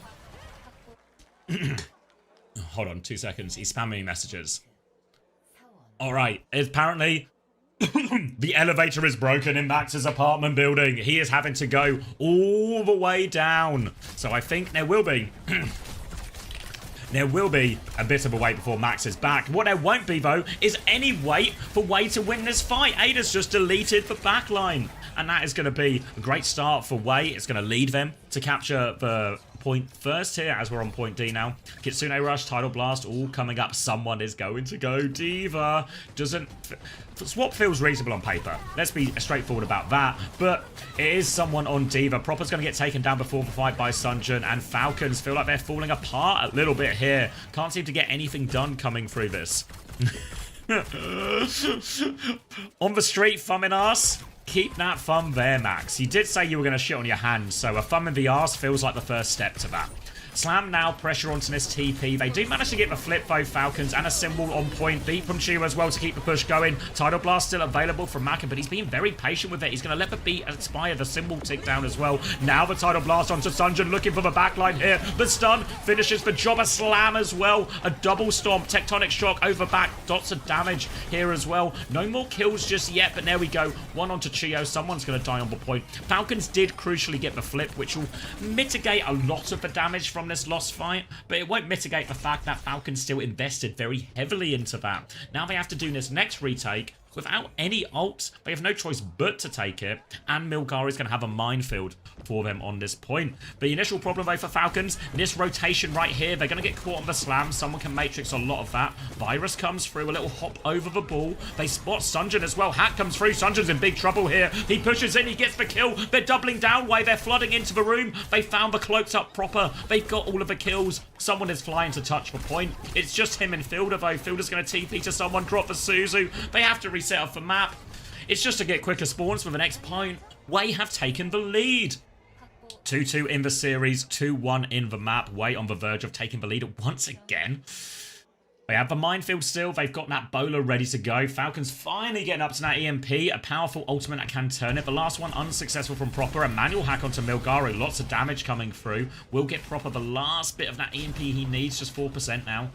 Hold on 2 seconds. He's spamming me messages. Alright, apparently the elevator is broken in Max's apartment building. He is having to go all the way down. So I think there will be... There will be a bit of a wait before Max is back. What there won't be, though, is any wait for Way to win this fight. Ada's just deleted the backline. And that is going to be a great start for Way. It's going to lead them to capture the point first here as we're on point D now. Kitsune rush, Tidal Blast, all coming up. Someone is going to go D.Va. Swap feels reasonable on paper. Let's be straightforward about that. But it is someone on D.Va. Proper's going to get taken down before the fight by Sunjun. And Falcons feel like they're falling apart a little bit here. Can't seem to get anything done coming through this. On the street, thumbing ass. Keep that thumb there, Max. You did say you were going to shit on your hands, so a thumb in the arse feels like the first step to that. Slam now, pressure onto this TP. They do manage to get the flip, though, Falcons, and a symbol on point. Beat from Chiu as well to keep the push going. Tidal Blast still available from Maka, but he's being very patient with it. He's going to let the beat expire, the symbol tick down as well. Now the Tidal Blast onto Sunjun, looking for the backline here. The stun finishes the job. A slam as well. A double stomp. Tectonic shock over back. Dots of damage here as well. No more kills just yet, but there we go. One onto Chio. Someone's going to die on the point. Falcons did crucially get the flip, which will mitigate a lot of the damage from this lost fight, but it won't mitigate the fact that Falcons still invested very heavily into that. Now they have to do this next retake without any ults. They have no choice but to take it, and Milgaru is going to have a minefield for them on this point. The initial problem, though, for Falcons, this rotation right here, they're going to get caught on the slam. Someone can matrix a lot of that. Virus comes through, a little hop over the ball. They spot Sunjun as well. Hack comes through. Sunjun's in big trouble here. He pushes in, he gets the kill. They're doubling down Way. They're flooding into the room. They found the cloaks up proper. They've got all of the kills. Someone is flying to touch the point. It's just him and Fielder, though. Fielder's going to TP to someone, drop for Suzu. They have to reset off the map. It's just to get quicker spawns for the next point. Way have taken the lead. 2-2 in the series, 2-1 in the map. Way on the verge of taking the lead once again. They have the minefield still. They've got that Bola ready to go. Falcons finally getting up to that EMP. A powerful ultimate that can turn it. The last one unsuccessful from Proper. A manual hack onto Milgaru. Lots of damage coming through. Will get Proper the last bit of that EMP he needs. Just 4% now.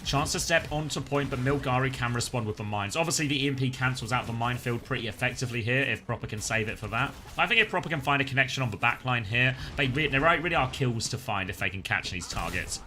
Chance to step onto point, but Milgaru can respond with the mines. Obviously, the EMP cancels out the minefield pretty effectively here, if Proper can save it for that. I think if Proper can find a connection on the backline here, there really are kills to find if they can catch these targets.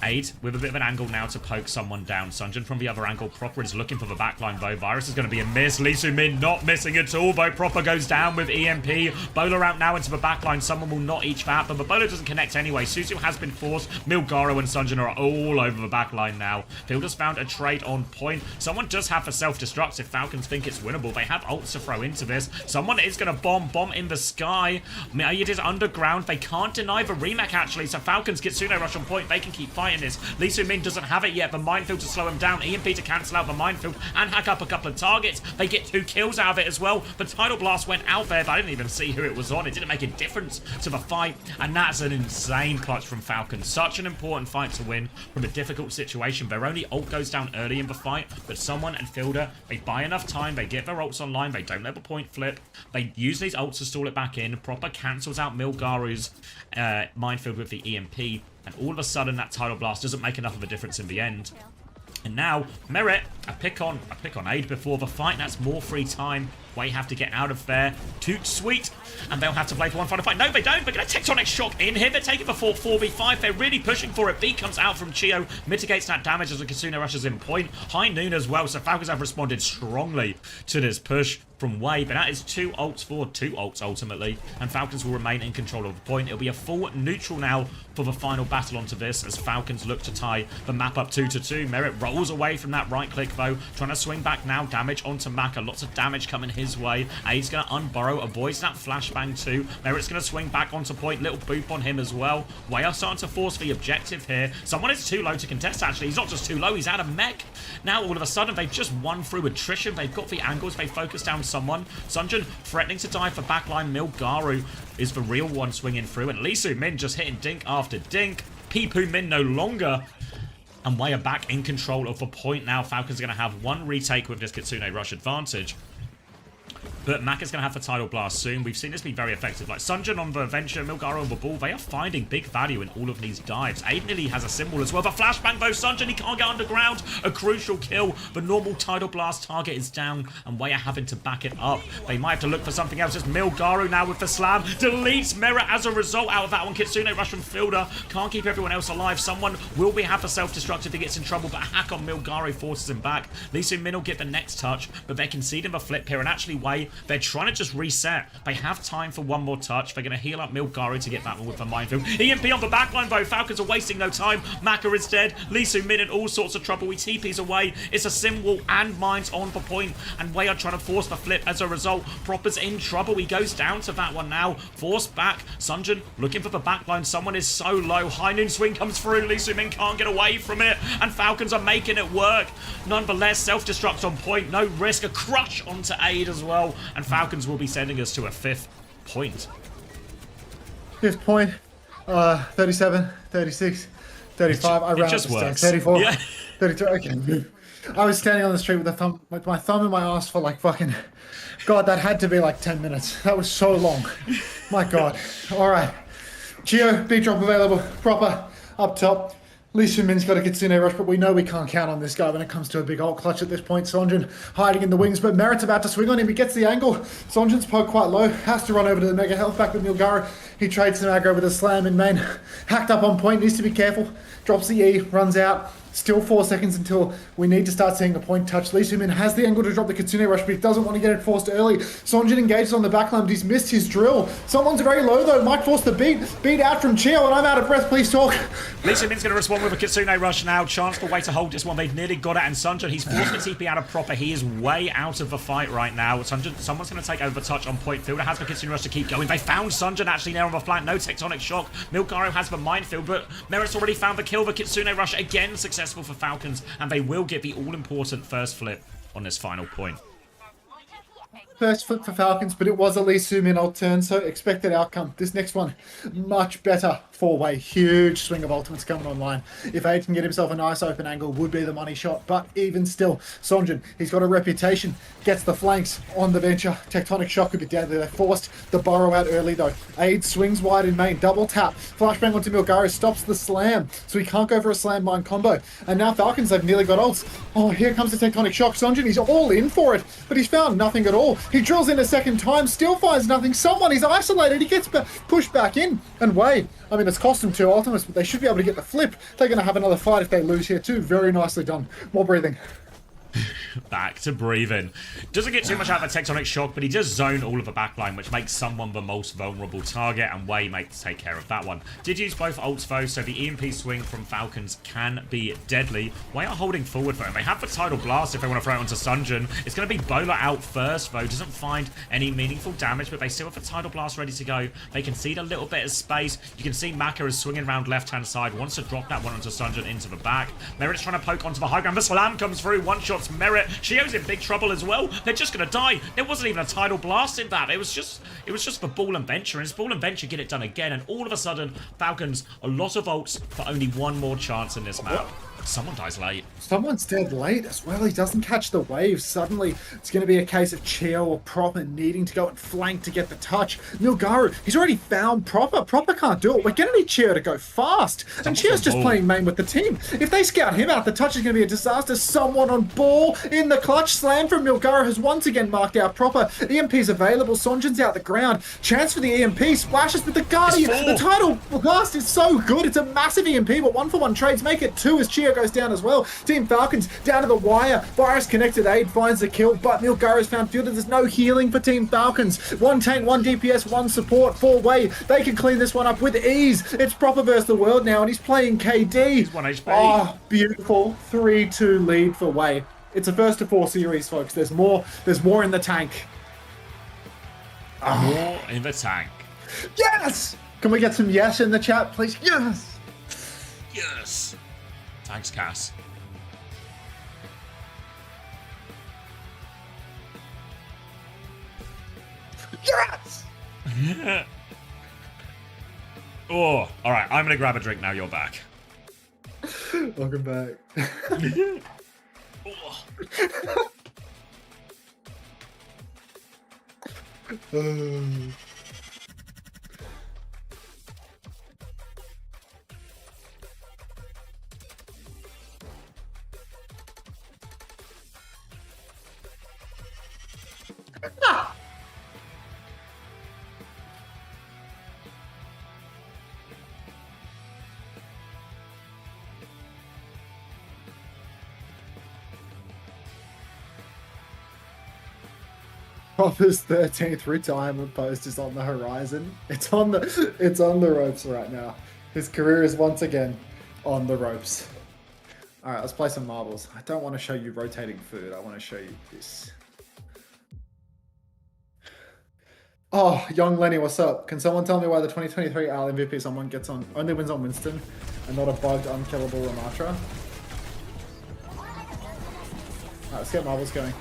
Aid with a bit of an angle now to poke someone down. Sunjin from the other angle. Proper is looking for the backline though. Virus is going to be a miss. Lee Soo-min not missing at all though. Proper goes down with EMP. Bowler out now into the backline. Someone will not each that, but the bowler doesn't connect anyway. Suzu has been forced. Milgaro and Sunjin are all over the backline now. Fielder's found a trade on point. Someone does have a self-destruct if Falcons think it's winnable. They have ults to throw into this. Someone is going to bomb in the sky. It is underground. They can't deny the remake actually, so Falcons Kitsune rush on point. They can keep fighting this. Lee Soo-min doesn't have it yet. The minefield to slow him down. EMP to cancel out the minefield and hack up a couple of targets. They get 2 kills out of it as well. The Tidal Blast went out there, but I didn't even see who it was on. It didn't make a difference to the fight, and that's an insane clutch from Falcons. Such an important fight to win from a difficult situation. Their only ult goes down early in the fight, but someone and Fielder, they buy enough time. They get their ults online. They don't let the point flip. They use these ults to stall it back in. Proper cancels out Milgaru's minefield with the EMP. And all of a sudden, that Tidal Blast doesn't make enough of a difference in the end. And now, Merit, a pick on Aid before the fight. That's more free time. Way have to get out of there. Toot sweet. And they'll have to play for one final fight. No, they don't. They're going to Tectonic Shock in here. They're taking the 4v5. They're really pushing for it. B comes out from Chio. Mitigates that damage as the Kitsune rushes in point. High noon as well. So Falcons have responded strongly to this push from Way. But that is 2 ults ultimately. And Falcons will remain in control of the point. It'll be a full neutral now for the final battle onto this as Falcons look to tie the map up 2-2. Merit rolls away from that right click though. Trying to swing back now. Damage onto Maka. Lots of damage coming his way. Aid's going to unburrow. Avoids that flashbang too. Merit's going to swing back onto point. Little boop on him as well. Way are starting to force the objective here. Someone is too low to contest actually. He's not just too low. He's out of mech. Now all of a sudden they've just won through attrition. They've got the angles. They focus down someone. Sunjin threatening to die for backline. Milgaru is the real one swinging through. And Lee Soo-min just hitting dink after dink. Peepoo Min no longer. And Way are back in control of the point now. Falcons are going to have 1 retake with this Kitsune rush advantage. But Mac is going to have the Tidal Blast soon. We've seen this be very effective. Like Sunjin on the Venture, Milgaro on the ball, they are finding big value in all of these dives. Aid nearly has a symbol as well. The flashbang though, Sunjin, he can't get underground. A crucial kill. The normal Tidal Blast target is down, and Way are having to back it up. They might have to look for something else. It's Milgaro now with the slam. Deletes Merit as a result out of that one. Kitsune rush from Fielder. Can't keep everyone else alive. Someone will have a self-destruct if he gets in trouble, but a hack on Milgaro forces him back. Lee Soo-min will get the next touch, but they're conceding a flip here, and actually Way, they're trying to just reset. They have time for one more touch. They're going to heal up Milgaro to get that one with the minefield. EMP on the backline though. Falcons are wasting no time. Maka is dead. Lee Soo-min in all sorts of trouble. He TPs away. It's a sim wall and mines on the point, and Way are trying to force the flip as a result. Proper's in trouble. He goes down to that one now. Forced back. Sunjin looking for the backline. Someone is so low. High noon swing comes through. Lee Soo-min can't get away from it, and Falcons are making it work. Nonetheless, self-destruct on point. No risk. A crush onto Aid as well, and Falcons will be sending us to a 5th point. 5th point. 37, 36, 35. I rounded just the works. stats. 34, Yeah. 32. Okay. I was standing on the street with my thumb in my ass for like fucking... God, that had to be like 10 minutes. That was so long. My God. All right. Chio, big drop available. Proper up top. Lee Soo-min's got a Kitsune rush, but we know we can't count on this guy when it comes to a big ult clutch at this point. Sonjin hiding in the wings, but Merit's about to swing on him. He gets the angle. Sonjin's poke quite low. Has to run over to the Mega Health back with Milgaro. He trades some aggro with a slam in main. Hacked up on point. Needs to be careful. Drops the E. Runs out. Still 4 seconds until we need to start seeing the point touch. Lee Soo-min has the angle to drop the Kitsune rush, but he doesn't want to get it forced early. Sonjin engages on the backline, but he's missed his drill. Someone's very low though. Might force the beat out from Chio, and I'm out of breath. Please talk. Lee Soo-min's going to respond with a Kitsune rush now. Chance for Way to hold this one. They've nearly got it, and Sunjin, he's forced the TP out of Proper. He is way out of the fight right now. Sunjin, someone's going to take over the touch on point. Fielder has the Kitsune rush to keep going. They found Sunjin actually there on the flank. No Tectonic Shock. Milgaro has the minefield, but Merit's already found the kill. The Kitsune rush again successful for Falcons, and they will get the all-important first flip on this final point. First flip for Falcons, but it was a Lee Soo-min ult turn, so expected outcome. This next one, much better for-way. Huge swing of ultimates coming online. If Aid can get himself a nice open angle, would be the money shot, but even still, Sonjin, he's got a reputation, gets the flanks on the venture. Tectonic Shock could be deadly. They forced the burrow out early though. Aid swings wide in main, double tap, flashbang onto Milgaro, stops the slam, so he can't go for a slam mine combo. And now Falcons, they've nearly got ults. Oh, here comes the Tectonic Shock. Sonjin, he's all in for it, but he's found nothing at all. He drills in a second time, still finds nothing. Someone is isolated. He gets pushed back in. And Wei, I mean, it's cost him 2 ultimates, but they should be able to get the flip. They're going to have another fight if they lose here too. Very nicely done. More breathing. Back to breathing. Doesn't get too much out of the tectonic shock, but he does zone all of the backline, which makes someone the most vulnerable target, and Wei makes take care of that one. Did use both ults though, so the EMP swing from Falcons can be deadly. Wei are holding forward for him. They have the Tidal Blast if they want to throw it onto Sunjin. It's going to be Bola out first though. Doesn't find any meaningful damage, but they still have the Tidal Blast ready to go. They concede a little bit of space. You can see Maka is swinging around left-hand side, wants to drop that one onto Sunjin into the back. Merit's trying to poke onto the high ground. The slam comes through, one shot's Merit. Shio's in big trouble as well. They're just going to die. There wasn't even a Tidal Blast in that. It was just for Ball and Venture, and it's Ball and Venture get it done again, and all of a sudden, Falcons, a lot of ults for only one more chance in this map. Someone dies late. Someone's dead late as well. He doesn't catch the wave. Suddenly, it's going to be a case of Chio or Proper needing to go and flank to get the touch. Milgaru, he's already found Proper. Proper can't do it. We're going to need Chio to go fast. And Chio's just playing main with the team. If they scout him out, the touch is going to be a disaster. Someone on ball in the clutch. Slam from Milgaru has once again marked out Proper. EMP's available. Sonjin's out the ground. Chance for the EMP. Splashes with the Guardian. The Tidal Blast is so good. It's a massive EMP, but 1-for-1 trades make it 2 as Chio goes down as well. Team Falcons down to the wire. Virus connected aid finds the kill, but Milgaru's found fielded. There's no healing for Team Falcons. 1 tank, 1 DPS, 1 support, 4 Wei. They can clean this one up with ease. It's Proper versus the world now, and he's playing KD. He's 1 HP. Oh, beautiful. 3-2 lead for Wei. It's a first to 4 series, folks. There's more in the tank. More in the tank. Yes! Can we get some yes in the chat, please? Yes! Yes. Thanks, Cass. Yes! Oh, all right. I'm gonna grab a drink now. You're back. Welcome back. Proper's 13th retirement post is on the horizon. It's on the ropes right now. His career is once again on the ropes. All right, let's play some marbles. I don't want to show you rotating food. I want to show you this. Oh, young Lenny, what's up? Can someone tell me why the 2023 AL MVP someone gets on only wins on Winston and not a bugged, unkillable Ramatra? Alright, let's get marbles going.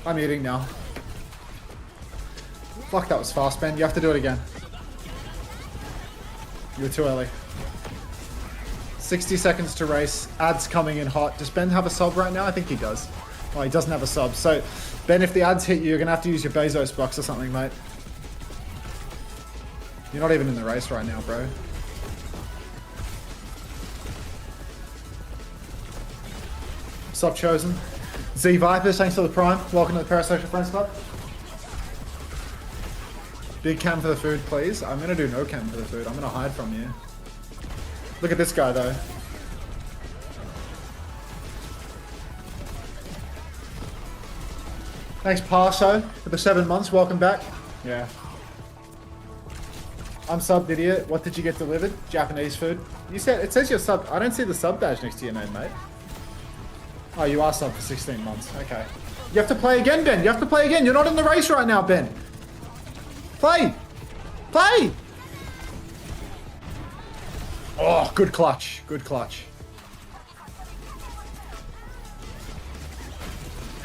I'm eating now. Fuck, that was fast, Ben. You have to do it again. You were too early. 60 seconds to race. Ads coming in hot. Does Ben have a sub right now? I think he does. Oh, he doesn't have a sub. So, Ben, if the ads hit you, you're going to have to use your Bezos box or something, mate. You're not even in the race right now, bro. Sub chosen. Z Vipers, thanks for the prime. Welcome to the Parasocial Friends Club. Big cam for the food, please. I'm going to do no cam for the food. I'm going to hide from you. Look at this guy, though. Thanks, Parso, for the 7 months. Welcome back. Yeah. I'm subbed, idiot. What did you get delivered? Japanese food. You said it says you're sub. I don't see the sub badge next to your name, mate. Oh, you are subbed for 16 months. Okay. You have to play again, Ben. You have to play again. You're not in the race right now, Ben. Play. Play. Oh, good clutch. Good clutch.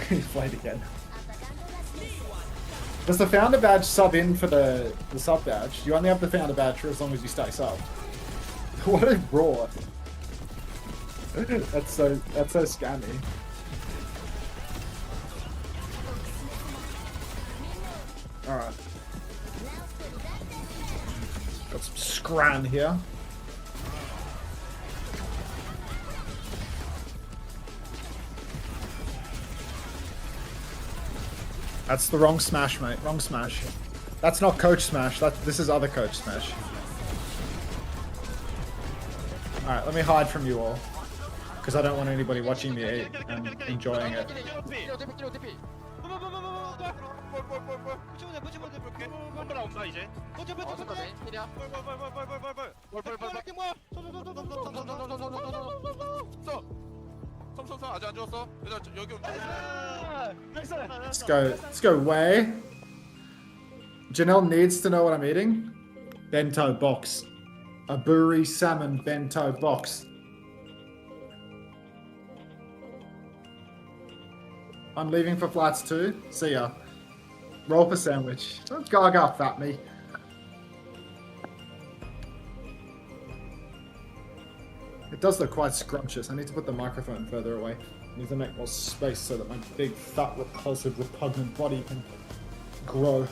He played again. Does the founder badge sub in for the sub badge? You only have the founder badge for as long as you stay sub. What a raw. That's so scammy. Alright. Got some scran here. That's the wrong smash, mate. Wrong smash. That's not Coach Smash. This is other Coach Smash. Alright, let me hide from you all. Because I don't want anybody watching me eat and enjoying it. Let's go. Let's go way. Janelle needs to know what I'm eating. Bento box. A buri salmon bento box. I'm leaving for flats too. See ya. Roll for sandwich. Don't gaga fat me. It does look quite scrumptious. I need to put the microphone further away. I need to make more space so that my big, fat, repulsive, repugnant body can grow.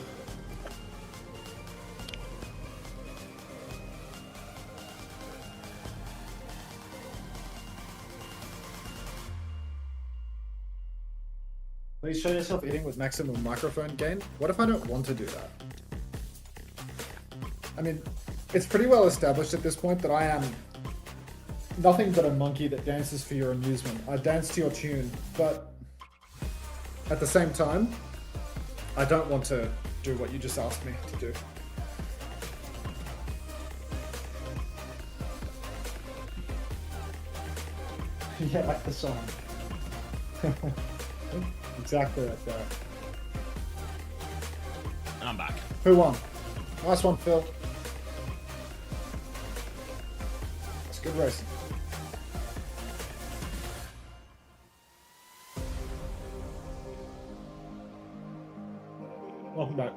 Please show yourself eating with maximum microphone gain. What if I don't want to do that? I mean, it's pretty well established at this point that I am nothing but a monkey that dances for your amusement. I dance to your tune, but at the same time, I don't want to do what you just asked me to do. Yeah, like the song. Exactly like that. I'm back. Who won? Nice one, Phil. That's good racing. Welcome back.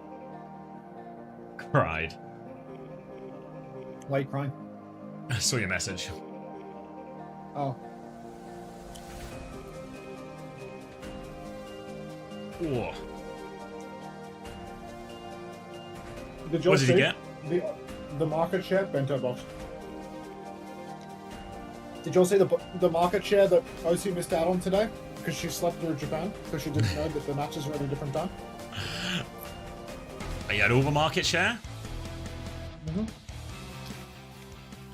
Cried. Why are you crying? I saw your message. Oh. Whoa. Did you What did you get? The market share bento box. Did you all see the market share that OC missed out on today because she slept through Japan because she didn't know that the matches were at a different time? Are you at all the market share?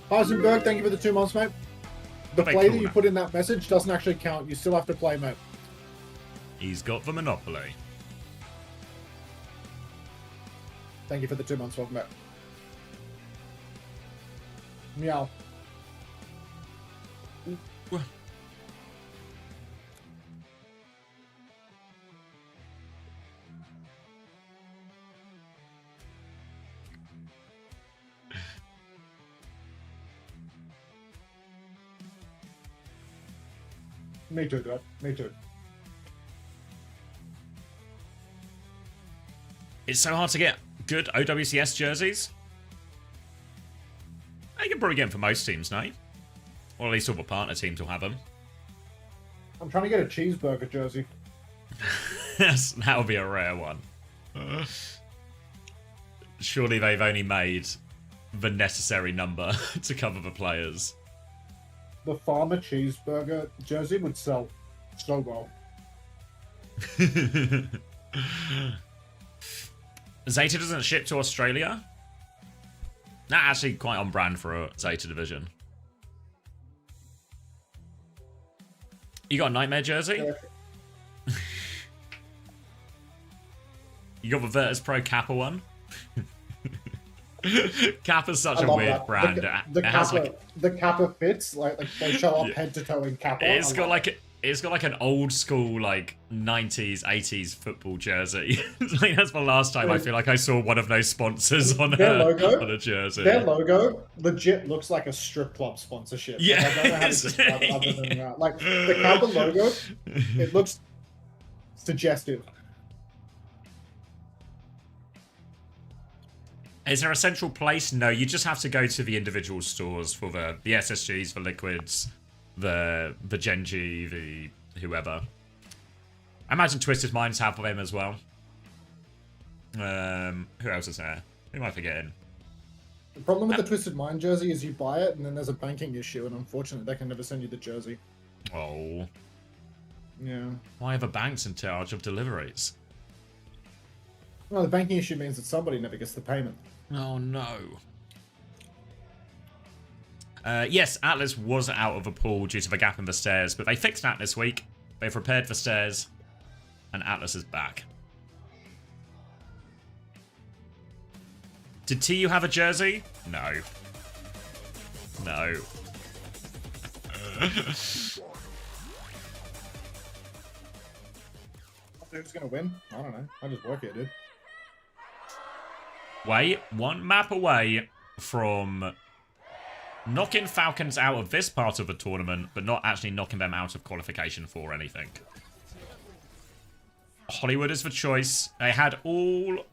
Heisenberg, thank you for the 2 months, mate. The Very play cool, that you man. put in that message doesn't actually count. You still have to play, mate. He's got the monopoly. Thank you for the 2 months. Welcome back. Meow. Well, Me too, dude. Me too. it's so hard to get good OWCS jerseys. You can probably get them for most teams, no? Or at least all the partner teams will have them. I'm trying to get a cheeseburger jersey. That would be a rare one. Surely they've only made the necessary number to cover the players. The farmer cheeseburger jersey would sell so well. Zeta doesn't ship to Australia? That actually quite on brand for a Zeta division. You got a Nightmare jersey? Yeah. You got the Virtus Pro Kappa one? Kappa's such I a love weird that. brand. The It has Kappa, like, the Kappa fits like they show up Yeah. head to toe in Kappa. it's I got love like it's got like an old school like 90s 80s football jersey. Like that's the last time I feel like I saw one of those sponsors on Their logo? on a jersey. Their logo legit looks like a strip club sponsorship. Like, Yeah. I don't know how to describe it other than that. Like the Kappa logo, it looks suggestive. Is there a central place? No, you just have to go to the individual stores for the SSGs, the liquids, the Genji, the whoever. I imagine Twisted Minds have them as well. Who else is there? Who am I forgetting? The problem with the Twisted Mind jersey is you buy it and then there's a banking issue, and unfortunately they can never send you the jersey. Oh, Yeah. why are the banks in charge of deliveries? Well, the banking issue means that somebody never gets the payment. Oh no. Yes, Atlas was out of a pool due to the gap in the stairs, but they fixed that this week. They've repaired the stairs, and Atlas is back. Did TU have a jersey? No. No. Who's gonna win? I don't know. I just work here, dude. Wait, one map away from knocking Falcons out of this part of the tournament, but not actually knocking them out of qualification for anything. Hollywood is the choice. They had all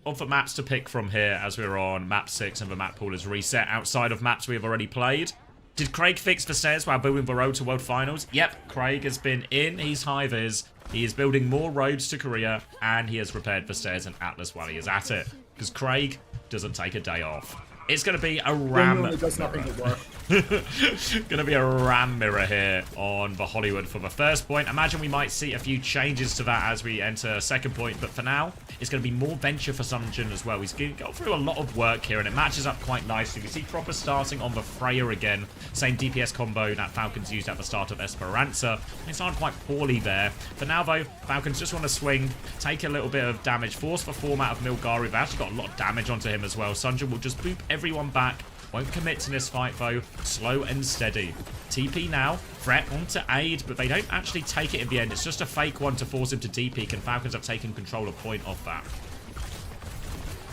of the maps to pick from here as we were on map 6 and the map pool is reset outside of maps we have already played. Did Craig fix the stairs while building the road to World Finals? Yep, Craig has been in his high-vis. He is building more roads to Korea, and he has repaired the stairs and Atlas while he is at it. Because Craig doesn't take a day off. It's going to be a ram. Does nothing but work. Going to be a ram mirror here on the Hollywood for the first point. Imagine we might see a few changes to that as we enter second point, but for now, it's going to be more venture for Sunjin as well. He's going to go through a lot of work here, and it matches up quite nicely. We see Proper starting on the Freya again. Same DPS combo that Falcons used at the start of Esperanza. They started quite poorly there. For now, though, Falcons just want to swing, take a little bit of damage, force the format of Milgari. They've actually got a lot of damage onto him as well. Sunjin will just boop everyone back. Won't commit to this fight, though. Slow and steady. TP now. Threat onto Aid, but they don't actually take it in the end. It's just a fake one to force him to DP, and Falcons have taken control of point off that.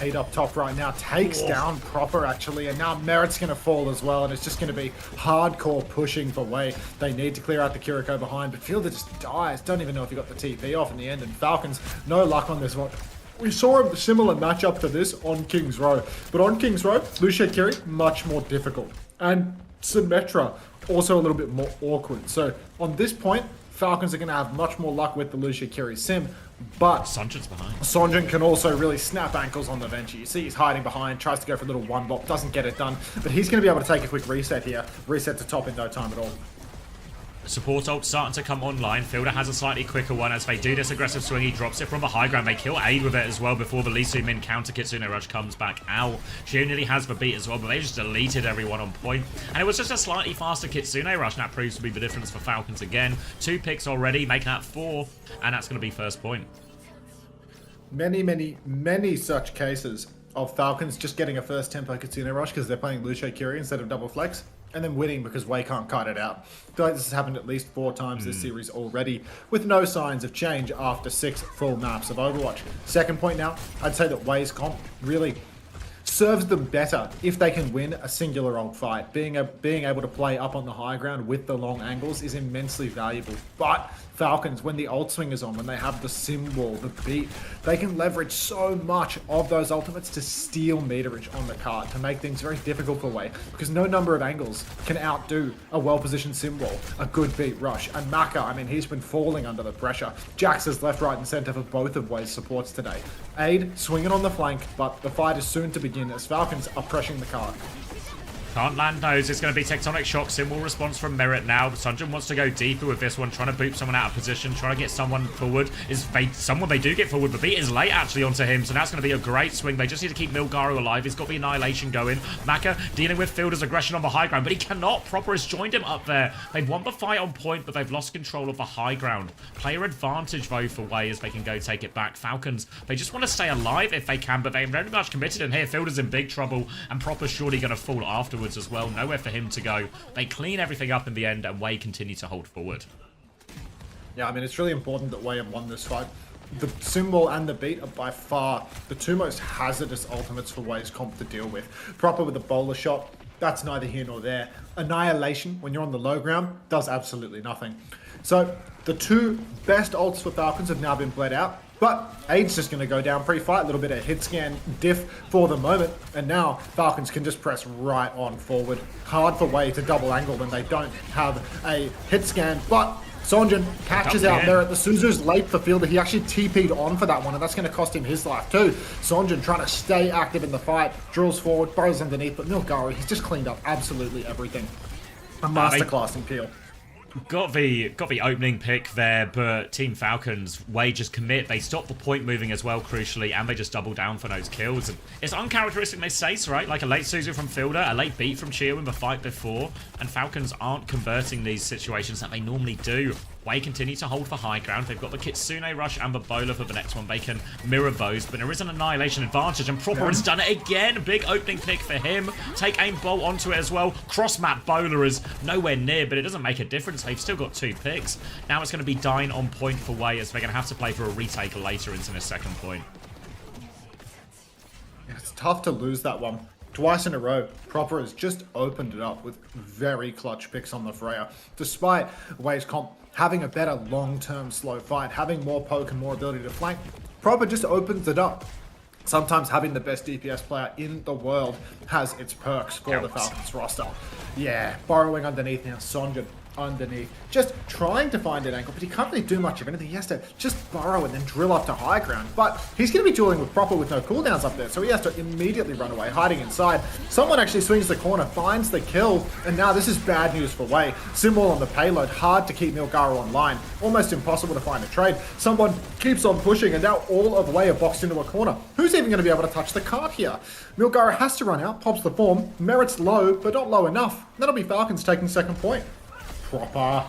Aid up top right now. Takes down Proper, actually. And now Merit's going to fall as well. And it's just going to be hardcore pushing for Wei. They need to clear out the Kiriko behind. But Fielder just dies. Don't even know if he got the TP off in the end. And Falcons, no luck on this one. We saw a similar matchup to this on King's Row. But on King's Row, Lucia Kiri, much more difficult. And Symmetra, also a little bit more awkward. So on this point, Falcons are going to have much more luck with the Lucia Kiri sim. But Sunjin's behind. Sonjin can also really snap ankles on the Venture. You see he's hiding behind, tries to go for a little one bop, doesn't get it done. But he's going to be able to take a quick reset here. Reset to top in no time at all. Support ult starting to come online. Fielder has a slightly quicker one as they do this aggressive swing. He drops it from the high ground. They kill Aid with it as well before the Lee Min counter Kitsune Rush comes back out. She nearly has the beat as well, but they just deleted everyone on point. And it was just a slightly faster Kitsune Rush, and that proves to be the difference for Falcons again. 2 picks already, making that 4, and that's going to be first point. Many such cases of Falcons just getting a first tempo Kitsune Rush because they're playing Lucio Kiri instead of double flex, and then winning because Wei can't cut it out. I feel like this has happened at least 4 times this series already, with no signs of change after 6 full maps of Overwatch. Second point now, I'd say that Wei's comp really serves them better if they can win a singular ult fight. Being able to play up on the high ground with the long angles is immensely valuable. But Falcons, when the ult swing is on, when they have the sim wall, the beat, they can leverage so much of those ultimates to steal meterage on the card, to make things very difficult for Wei, because no number of angles can outdo a well-positioned sim wall, a good beat rush. And Maka, I mean, he's been falling under the pressure. Jax is left, right, and center for both of Wei's supports today. Aid swinging on the flank, but the fight is soon to begin as Falcons are pressuring the card. Can't land those. It's going to be Tectonic Shock. Symbol response from Merit now. Sunjin wants to go deeper with this one, trying to boot someone out of position, trying to get someone forward. Someone they do get forward, but beat is late actually onto him, so that's going to be a great swing. They just need to keep Milgaro alive. He's got the Annihilation going. Maka dealing with Fielder's aggression on the high ground, but he cannot. Proper has joined him up there. They've won the fight on point, but they've lost control of the high ground. Player advantage, though, for Wei as they can go take it back. Falcons, they just want to stay alive if they can, but they're very much committed in here. Fielder's in big trouble, and Proper's surely going to fall afterwards as well. Nowhere for him to go. They clean everything up in the end, and Wei continue to hold forward. Yeah, I mean, it's really important that Wei have won this fight. The symbol and the beat are by far the 2 most hazardous ultimates for Wei's comp to deal with. Proper with the bowler shot, that's neither here nor there. Annihilation, when you're on the low ground, does absolutely nothing. So, the 2 best ults for Falcons have now been bled out. But Aid's just going to go down pre-fight, a little bit of hit scan diff for the moment, and now Falcons can just press right on forward. Hard for Wei to double angle when they don't have a hit scan, but Sonjin catches out there at the Suzu's late for Fielder. He actually TP'd on for that one, and that's going to cost him his life too. Sonjin trying to stay active in the fight, drills forward, burrows underneath, but Milgaro, he's just cleaned up absolutely everything. A masterclass in peel. Got the opening pick there, but Team Falcons, Way just commit. They stop the point moving as well, crucially, and they just double down for those kills. And it's uncharacteristic, they say, right? Like a late Suzu from Fielder, a late beat from Chio in the fight before, and Falcons aren't converting these situations that they normally do. Way continue to hold for high ground. They've got the Kitsune Rush and the Bowler for the next one. They can mirror those, but there is an Annihilation advantage, and Proper has done it again. Big opening pick for him. Take aim bolt onto it as well. Cross-map Bowler is nowhere near, but it doesn't make a difference. They've still got 2 picks. Now it's going to be Dyne on point for Way, as they're going to have to play for a retake later into the second point. Yeah, it's tough to lose that one. Twice in a row, Proper has just opened it up with very clutch picks on the Freya. Despite Way's comp having a better long-term slow fight, having more poke and more ability to flank, Proper just opens it up. Sometimes having the best DPS player in the world has its perks for the Falcons roster. Yeah, borrowing underneath now, Sonja underneath, just trying to find an angle, but he can't really do much of anything. He has to just burrow and then drill up to high ground, but he's going to be dueling with Proper with no cooldowns up there, so he has to immediately run away, hiding inside. Someone actually swings the corner, finds the kill, and now this is bad news for Way. Symbol on the payload, hard to keep Milgaru online, almost impossible to find a trade. Someone keeps on pushing, and now all of Way are boxed into a corner. Who's even going to be able to touch the cart here? Milgaru has to run out, pops the form, Merit's low, but not low enough. That'll be Falcons taking second point. Proper.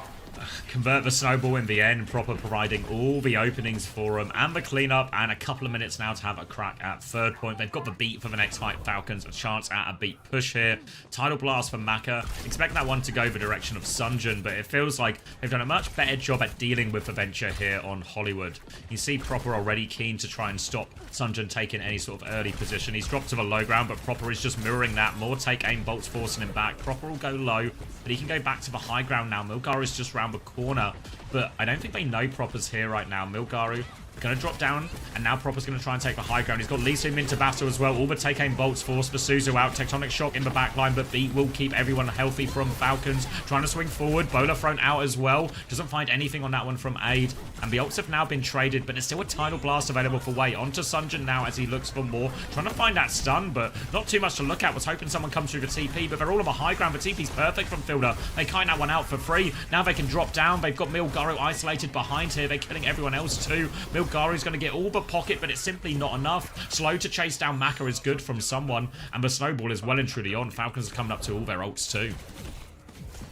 Convert the snowball in the end, Proper providing all the openings for them and the cleanup, and a couple of minutes now to have a crack at third point. They've got the beat for the next fight. Falcons a chance at a beat push here. Tidal Blast for Maka. Expect that one to go the direction of Sunjin, but it feels like they've done a much better job at dealing with the venture here on Hollywood. You see Proper already keen to try and stop Sunjin taking any sort of early position. He's dropped to the low ground, but Proper is just mirroring that. More take aim bolts forcing him back. Proper will go low, but he can go back to the high ground now. Milgaru is just round the corner, but I don't think they know Proper's here right now. Milgaru going to drop down, and now Proper's going to try and take the high ground. He's got Lee Sin into battle as well. All the take aim bolts force for Suzu out. Tectonic Shock in the backline, but Beat will keep everyone healthy from Falcons. Trying to swing forward. Bowler thrown out as well. Doesn't find anything on that one from Aid. And the ults have now been traded, but there's still a Tidal Blast available for Way. Onto Sunjin now as he looks for more. Trying to find that stun, but not too much to look at. Was hoping someone comes through the TP, but they're all on the high ground. The TP's perfect from Fielder. They kite that one out for free. Now they can drop down. They've got Milgaru isolated behind here. They're killing everyone else too. Milgaru's going to get all but pocket, but it's simply not enough. Slow to chase down Maka is good from someone, and the snowball is well and truly on. Falcons are coming up to all their ults too.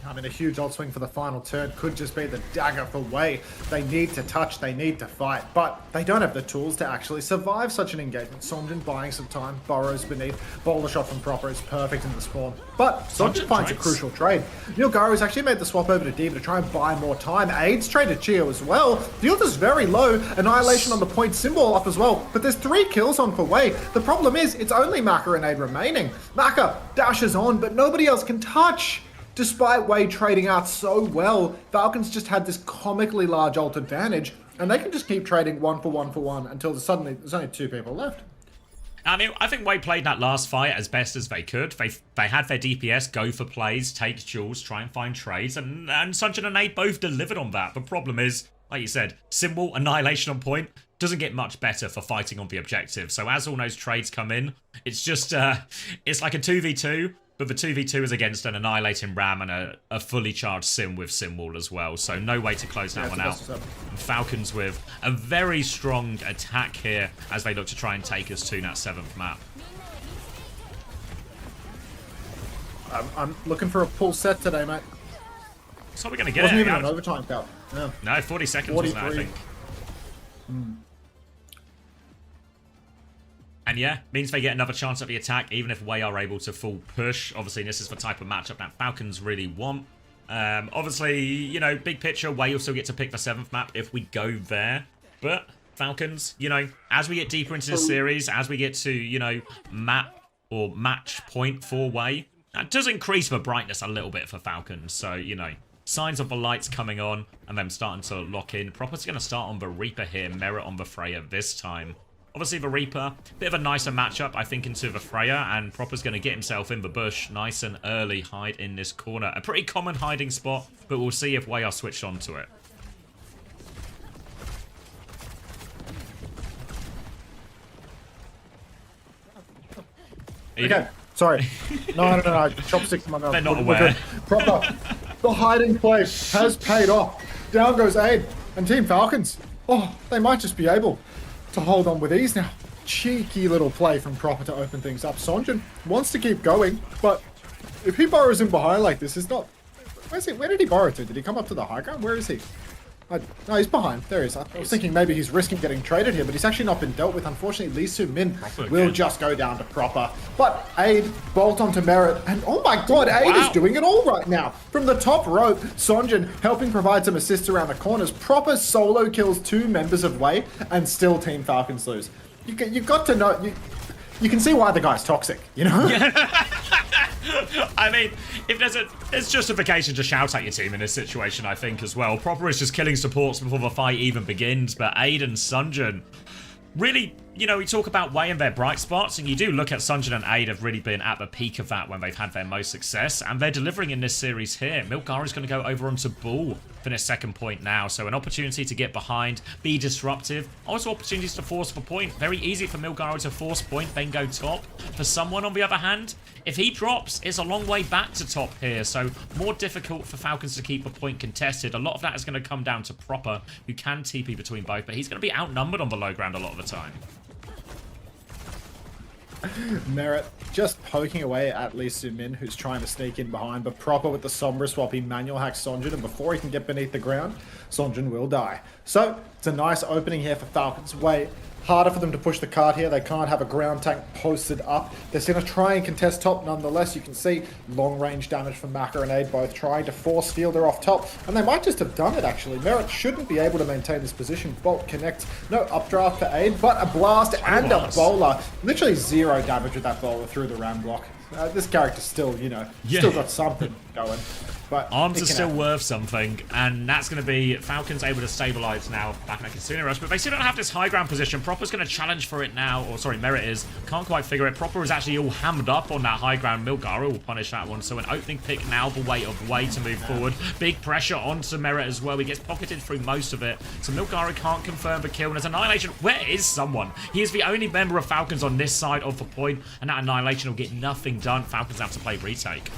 I mean, a huge ult swing for the final turn could just be the dagger for Way. They need to touch, they need to fight, but they don't have the tools to actually survive such an engagement. Sonjin buying some time, burrows beneath, boulder shot from Proper is perfect in the spawn. But Sonjin finds a crucial trade. Milgaru's actually made the swap over to D.Va to try and buy more time. Aid's traded Chio as well. The ult is very low, Annihilation on the point symbol off as well, but there's 3 kills on for Way. The problem is, it's only Maka and Aid remaining. Maka dashes on, but nobody else can touch. Despite Way trading out so well, Falcons just had this comically large ult advantage, and they can just keep trading 1 for 1 for 1 until suddenly there's only 2 people left. I mean, I think Way played that last fight as best as they could. They had their DPS go for plays, take jewels, try and find trades, and Sunjin and Aid both delivered on that. The problem is, like you said, Symbol, Annihilation on point, doesn't get much better for fighting on the objective. So as all those trades come in, it's just, it's like a 2v2, but the 2v2 is against an Annihilating Ram and a fully charged Sim with Symbol as well. So no way to close that one out. And Falcons with a very strong attack here as they look to try and take us to that 7th map. I'm looking for a pull set today, mate. So we're going to get Wasn't it. even an overtime count. Yeah. No, 40 seconds wasn't that, I think. And yeah, means they get another chance at the attack, even if Way are able to full push. Obviously, this is the type of matchup that Falcons really want. Obviously, you know, big picture, Way will still get to pick the 7th map if we go there. But Falcons, you know, as we get deeper into the series, as we get to, you know, map or match point for Way, that does increase the brightness a little bit for Falcons. So, you know, signs of the lights coming on and them starting to lock in. Proper's going to start on the Reaper here, Merit on the Freya this time. Obviously, the Reaper, bit of a nicer matchup, I think, into the Freya, and Proper's going to get himself in the bush, nice and early hide in this corner. A pretty common hiding spot, but we'll see if Way are switched onto it. Okay, sorry. No, chopsticks in my mouth. They're not aware. Proper. The hiding play has paid off. Down goes Aid and Team Falcons. Oh, they might just be able to hold on with ease now. Cheeky little play from Proper to open things up. Sonjin wants to keep going, but if he burrows in behind like this, it's not... Where's he? Where did he burrow to? Did he come up to the high ground? Where is he? No, he's behind. There he is. I was thinking maybe he's risking getting traded here, but he's actually not been dealt with. Unfortunately, Lee Soo-min will just go down to Proper. But Aid, bolt onto Merit, and oh my god, Aid is doing it all right now. From the top rope, Sonjin helping provide some assists around the corners. Proper solo kills 2 members of Wei, and still Team Falcons lose. You've got to know... You can see why the guy's toxic, you know? I mean, if there's justification to shout at your team in this situation, I think, as well. Proper is just killing supports before the fight even begins, but Aid and Sunjin really, you know, we talk about Wei and their bright spots, and you do look at Sunjin and Aid have really been at the peak of that when they've had their most success, and they're delivering in this series here. Milgari's going to go over onto Bull for this second point now, so an opportunity to get behind, be disruptive, also opportunities to force the point. Very easy for Milgari to force point, then go top. For someone, on the other hand, if he drops, it's a long way back to top here, so more difficult for Falcons to keep the point contested. A lot of that is going to come down to Proper, who can TP between both, but he's going to be outnumbered on the low ground a lot of the time. Merit just poking away at Lee Soo-min, who's trying to sneak in behind, but Proper with the Sombra swap, he manual hacks Sonjin, and before he can get beneath the ground, Sonjin will die. So, it's a nice opening here for Falcons. Way harder for them to push the cart here. They can't have a ground tank posted up. They're going to try and contest top nonetheless. You can see long range damage from Maka and Aid both trying to force Fielder off top. And they might just have done it actually. Merit shouldn't be able to maintain this position. Bolt connects. No updraft for Aid, but a blast and a bowler. Literally 0 damage with that bowler through the ram block. This character's still, you know, still got something going. But arms are still worth something, and that's going to be Falcons able to stabilize now back in a Kitsune Rush, but they still don't have this high ground position. Proper's going to challenge for it now, or sorry, Merit is. Can't quite figure it. Proper is actually all hammed up on that high ground. Milgari will punish that one, so an opening pick now, the weight of Wei to move forward. Big pressure onto Merit as well. He gets pocketed through most of it, so Milgari can't confirm the kill, and there's Annihilation. Where is someone? He is the only member of Falcons on this side of the point, and that Annihilation will get nothing done. Falcons have to play retake.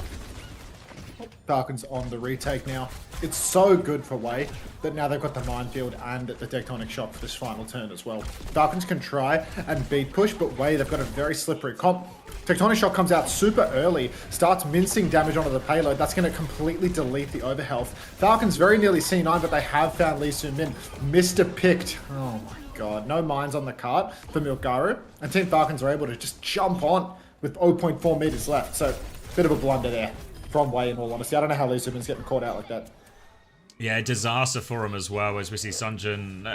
Falcons on the retake now. It's so good for Wei that now they've got the minefield and the tectonic shock for this final turn as well. Falcons can try and beat push, but Wei, they've got a very slippery comp. Tectonic shock comes out super early, starts mincing damage onto the payload. That's going to completely delete the overhealth. Falcons very nearly C9, but they have found Lee Soo-min. Mr. Picked. Oh my god. No mines on the cart for Milgaru. And Team Falcons are able to just jump on with 0.4 meters left. So, bit of a blunder there from Wei, in all honesty. I don't know how Lee Soo-min's getting caught out like that. Yeah, disaster for him as well, as we see Sunjin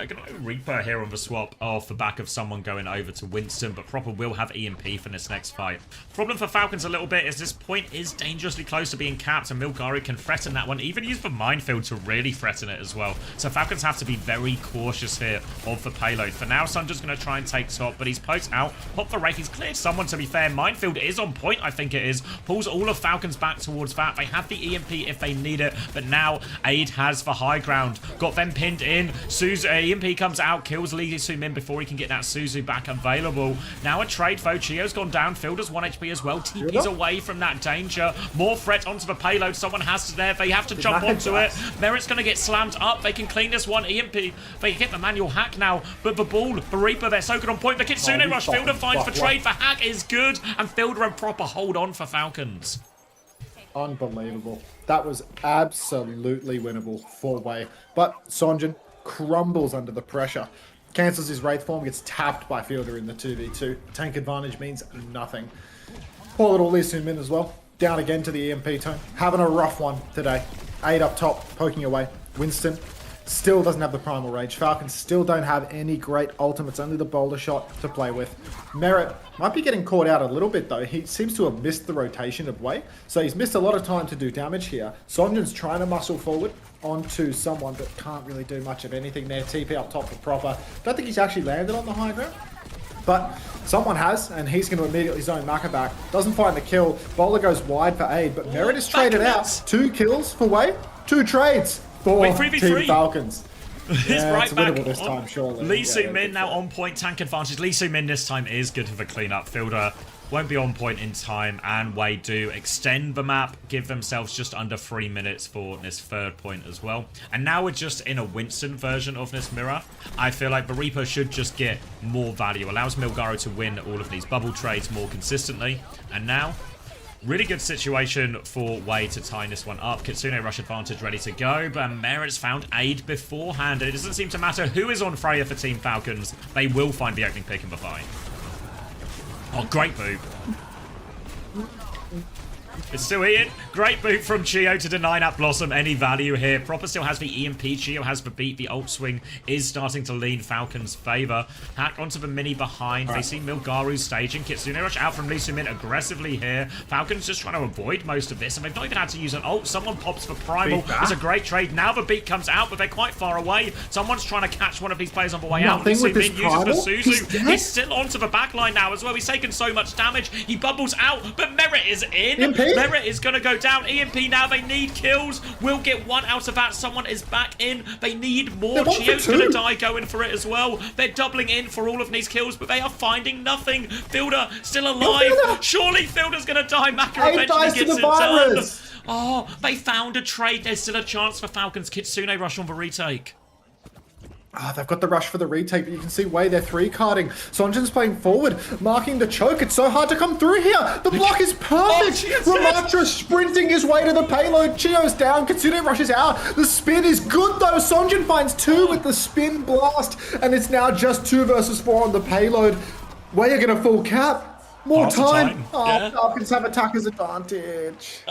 Reaper here on the swap off the back of someone going over to Winston, but Proper will have EMP for this next fight. Problem for Falcons a little bit is this point is dangerously close to being capped, and Milgari can threaten that one, even use the minefield to really threaten it as well. So Falcons have to be very cautious here of the payload. For now, Sunjin's going to try and take top, but he's poked out. Pop the Wraith, he's cleared someone, to be fair. Minefield is on point, I think it is. Pulls all of Falcons back towards that. They have the EMP if they need it, but now Aid has for high ground. Got them pinned in. EMP comes out, kills Lee Soo-min before he can get that Suzu back available. Now a trade though. Chio's gone down. Fielder's 1 HP as well. TP's away from that danger. More threat onto the payload. Someone has to there. They have to jump onto it. Merit's going to get slammed up. They can clean this one. EMP. They get the manual hack now. But the ball, the Reaper, they're so good on point. The Kitsune Rush. Fielder finds the trade. The hack is good. And Fielder and Proper hold on for Falcons. Unbelievable. That was absolutely winnable for Wei. But Sonjin crumbles under the pressure. Cancels his Wraith form, gets tapped by Fielder in the 2v2. Tank advantage means nothing. Poor little Lee Soo-min as well. Down again to the EMP tone. Having a rough one today. Aid up top, poking away. Winston still doesn't have the primal rage. Falcons still don't have any great ultimates, only the boulder shot to play with. Merit might be getting caught out a little bit though. He seems to have missed the rotation of Wei, so he's missed a lot of time to do damage here. Sonjin's trying to muscle forward onto someone but can't really do much of anything there. TP up top for Proper. Don't think he's actually landed on the high ground, but someone has, and he's going to immediately zone Maka back. Doesn't find the kill. Bowler goes wide for Aid, but Merit is traded out. 2 kills for Wei, 2 trades for Team Falcons. Yeah, right it's back winnable this time, surely. Lee Soo-min now on point, tank advantage. Lee Soo-min this time is good for the cleanup. Fielder won't be on point in time, and Wei do extend the map, give themselves just under 3 minutes for this third point as well. And now we're just in a Winston version of this mirror. I feel like the Reaper should just get more value, allows Milgaro to win all of these bubble trades more consistently. And now, really good situation for Wei to tie this one up. Kitsune rush advantage ready to go, but Merit's found aid beforehand, and it doesn't seem to matter who is on Freya for Team Falcons. They will find the opening pick in the fight. Oh, great boot. It's still Ian. Great boot from Chio to deny that Blossom any value here. Proper still has the EMP. Chio has the beat. The ult swing is starting to lean Falcon's favor. Hack onto the mini behind. They see Milgaru staging. Kitsune rush out from Lee Min aggressively here. Falcon's just trying to avoid most of this, and they've not even had to use an ult. Someone pops for Primal. It's a great trade. Now the beat comes out, but they're quite far away. Someone's trying to catch one of these players on the way out. Lee Min uses the Suzu. He's still onto the backline now as well. He's taken so much damage. He bubbles out, but Merit is in. Merit is going to go down. EMP now. They need kills. We'll get one out of that. Someone is back in. They need more. Chio's going to die going for it as well. They're doubling in for all of these kills, but they are finding nothing. Fielder still alive. Surely Fielder's going to die. Maka eventually gets it done. Oh, they found a trade. There's still a chance for Falcons. Kitsune rush on the retake. Oh, they've got the rush for the retake, but you can see Wei, they're 3-carding. Sonjin's playing forward, marking the choke. It's so hard to come through here. The block is perfect. Ramatra sprinting his way to the payload. Chio's down. Kitsune rushes out. The spin is good, though. Sonjin finds 2 with the spin blast, and it's now just 2 versus 4 on the payload. Wei are going to full cap. More time. Oh, Falcons have attacker's advantage.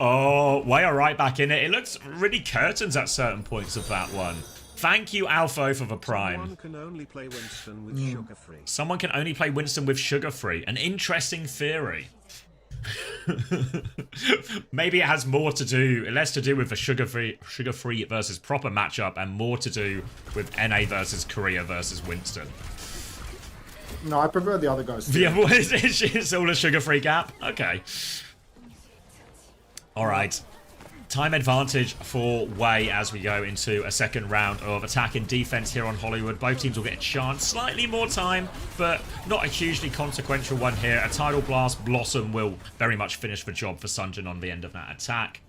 Oh, Wei are right back in it. It looks really curtains at certain points of that one. Thank you, Alpho, for the prime. Someone can only play Winston with sugar-free. Someone can only play Winston with sugar-free. An interesting theory. Maybe it has less to do with the sugar-free versus proper matchup, and more to do with NA versus Korea versus Winston. No, I prefer the other guys. The other one it's all a sugar-free gap? Okay. Alright, time advantage for Wei as we go into a second round of attack and defense here on Hollywood. Both teams will get a chance, slightly more time, but not a hugely consequential one here. A Tidal Blast Blossom will very much finish the job for Sunjin on the end of that attack.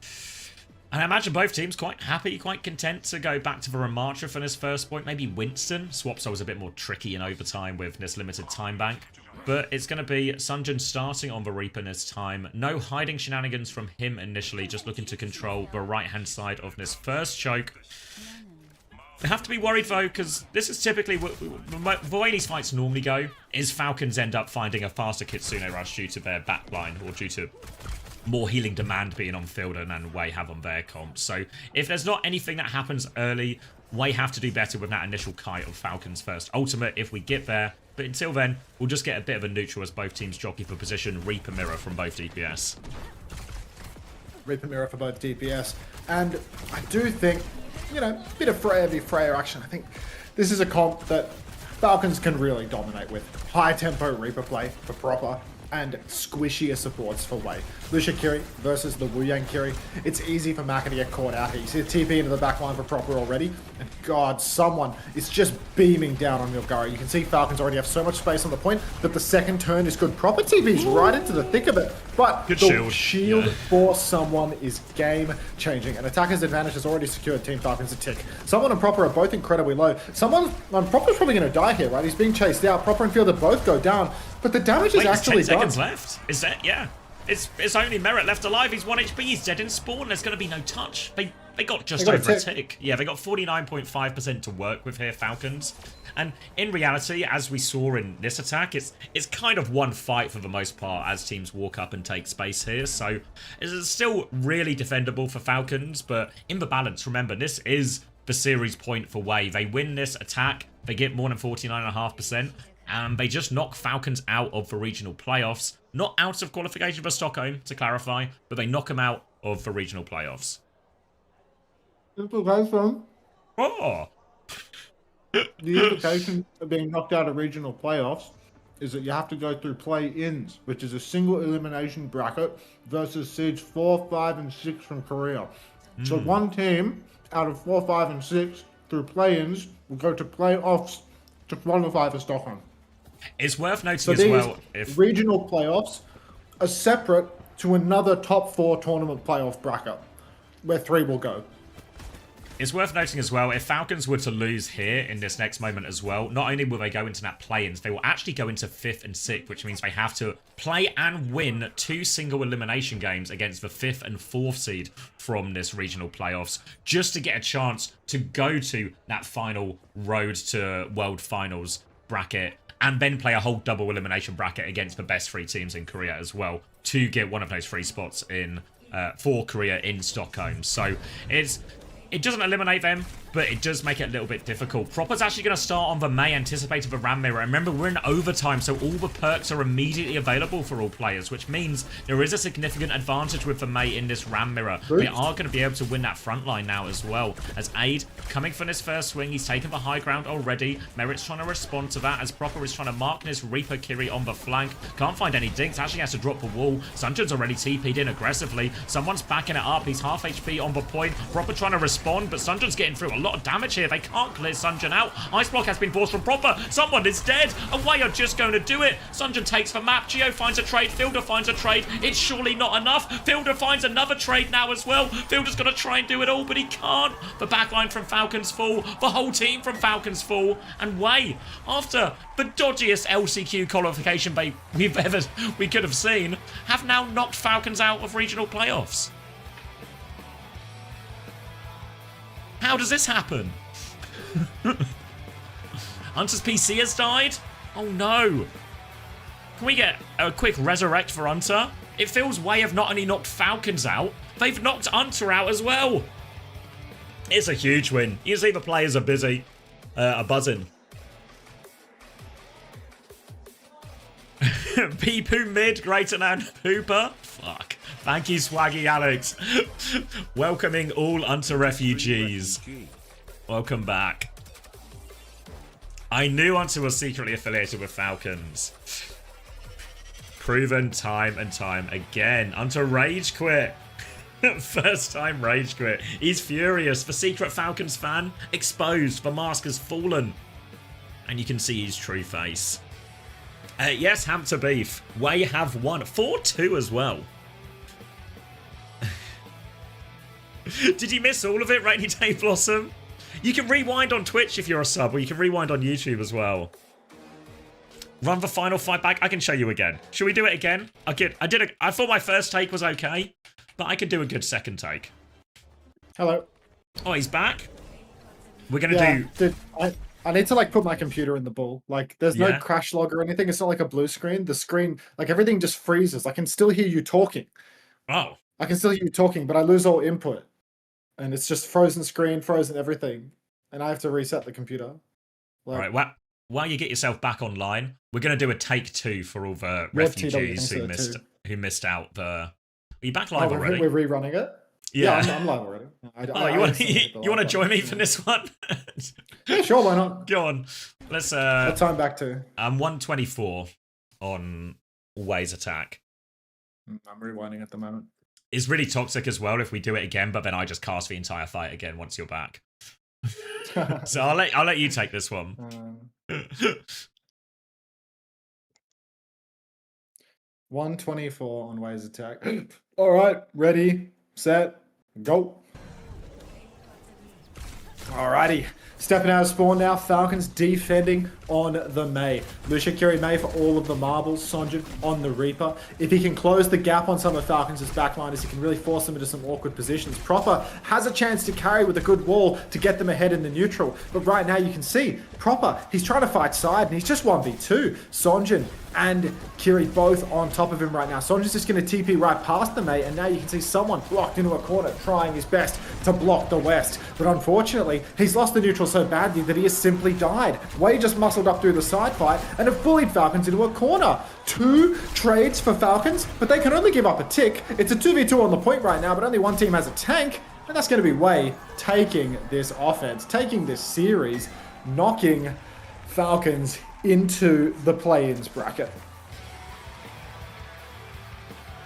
And I imagine both teams quite happy, quite content to go back to the Ramatra for this first point. Maybe Winston. Swapso was a bit more tricky in overtime with this limited time bank. But it's going to be Sunjin starting on the Reaper this time. No hiding shenanigans from him initially, just looking to control the right-hand side of this first choke. They have to be worried, though, because this is typically the way these fights normally go, is Falcons end up finding a faster Kitsune rush due to their backline, or due to more healing demand being on Fielder than Wei have on their comps. So if there's not anything that happens early, Wei have to do better with that initial kite of Falcons first ultimate if we get there. But until then, we'll just get a bit of a neutral as both teams jockey for position. Reaper mirror from both DPS. Reaper mirror for both DPS. And I do think, you know, a bit of Freya v Freya action. I think this is a comp that Falcons can really dominate with. High tempo Reaper play for proper, and squishier supports for Wei. Lucia Kiri versus the Wu Yang Kiri. It's easy for Maka to get caught out here. You see the TP into the backline for proper already. And God, someone is just beaming down on Milgaro. You can see Falcons already have so much space on the point that the second turn is good. Proper TP's right into the thick of it. But good the shield for someone is game changing. And attacker's advantage has already secured Team Falcons a tick. Someone and Proper are both incredibly low. Proper's probably going to die here, right? He's being chased out. Proper and Fielder both go down. But the damage is actually 10 seconds left. Is that? Yeah. It's only Merit left alive. He's 1 HP. He's dead in spawn. There's going to be no touch. They got just over a tick. Yeah, they got 49.5% to work with here, Falcons. And in reality, as we saw in this attack, it's kind of one fight for the most part as teams walk up and take space here. So it's still really defendable for Falcons. But in the balance, remember, this is the series point for Wei. They win this attack. They get more than 49.5%. And they just knock Falcons out of the regional playoffs. Not out of qualification for Stockholm, to clarify, but they knock them out of the regional playoffs. Implication. Oh! The implication of being knocked out of regional playoffs is that you have to go through play-ins, which is a single elimination bracket versus seeds 4, 5, and 6 from Korea. So one team out of 4, 5, and 6 through play-ins will go to playoffs to qualify for Stockholm. It's worth noting So as these well if regional playoffs are separate to another top 4 tournament playoff bracket, where 3 will go. It's worth noting as well, if Falcons were to lose here in this next moment as well, not only will they go into that play-ins, they will actually go into 5th and 6th, which means they have to play and win 2 single elimination games against the 5th and 4th seed from this regional playoffs, just to get a chance to go to that final road to World Finals bracket, and then play a whole double elimination bracket against the best 3 teams in Korea as well, to get one of those 3 spots in for Korea in Stockholm. So it doesn't eliminate them, but it does make it a little bit difficult. Proper's actually going to start on the May anticipated the Ram Mirror. Remember, we're in overtime, so all the perks are immediately available for all players, which means there is a significant advantage with the May in this Ram Mirror. We are going to be able to win that front line now as well. As Aid coming from his first swing, he's taken the high ground already. Merit's trying to respond to that as Proper is trying to mark this Reaper Kiri on the flank. Can't find any dinks, actually has to drop the wall. Sunjun's already TP'd in aggressively. Someone's backing it up. He's half HP on the point. Proper trying to respond, but Sunjun's getting through a lot of damage here. They can't clear Sunjun out. Ice block has been forced from Proper. Someone is dead. Away are just going to do it. Sunjun takes the map. Geo finds a trade. Fielder finds a trade. It's surely not enough. Fielder finds another trade now as well. Fielder's going to try and do it all, but he can't. The backline from Falcons fall. The whole team from Falcons fall. And Wei, after the dodgiest LCQ qualification we could have seen, have now knocked Falcons out of regional playoffs. How does this happen? Hunter's PC has died? Oh no. Can we get a quick resurrect for Hunter? It feels Wei have not only knocked Falcons out, they've knocked Hunter out as well. It's a huge win. You see the players are busy, are buzzing. Peepoo mid, greater than Pooper. Fuck. Thank you, Swaggy Alex. Welcoming all Hunter refugees. Welcome back. I knew Hunter was secretly affiliated with Falcons. Proven time and time again. Hunter rage quit. First time rage quit. He's furious. The secret Falcons fan exposed. The mask has fallen. And you can see his true face. Yes, Hampton Beef. Wei have won. 4-2 as well. Did you miss all of it, Rainy Day Blossom? You can rewind on Twitch if you're a sub, or you can rewind on YouTube as well. Run the final fight back. I can show you again. Should we do it again? I thought my first take was okay, but I could do a good second take. Hello. Oh, he's back? We're going to do... Dude, I need to, like, put my computer in the ball. Like, there's no crash log or anything. It's not like a blue screen. The screen, like, everything just freezes. I can still hear you talking. Oh. I can still hear you talking, but I lose all input. And it's just frozen screen, frozen everything. And I have to reset the computer. Like, right, well, while you get yourself back online, we're going to do a take 2 for all the refugees who missed out the... Are you back live already? We're rerunning it? Yeah, I'm live already. You want to join me for this one? Yeah, sure, why not? Go on. Let's... What time back to? I'm 124 on Wei's attack. I'm rewinding at the moment. It's really toxic as well if we do it again, but then I just cast the entire fight again once you're back. So I'll let you take this one. 124 on Wei's attack. All right, ready, set, go. Alrighty, stepping out of spawn now. Falcons defending on the May. Lucia Kiri May for all of the marbles. Sonjun on the Reaper. If he can close the gap on some of Falcons' backliners, he can really force them into some awkward positions. Proper has a chance to carry with a good wall to get them ahead in the neutral. But right now you can see Proper, he's trying to fight side and he's just 1v2. Sonjun and Kiri both on top of him right now. Sonjun's just going to TP right past the May, and now you can see someone blocked into a corner trying his best to block the West. But unfortunately, he's lost the neutral so badly that he has simply died. Wei just muscled up through the side fight and have bullied Falcons into a corner. 2 trades for Falcons, but they can only give up a tick. It's a 2v2 on the point right now, but only one team has a tank, and that's going to be Wei taking this offense, taking this series, knocking Falcons into the play-ins bracket.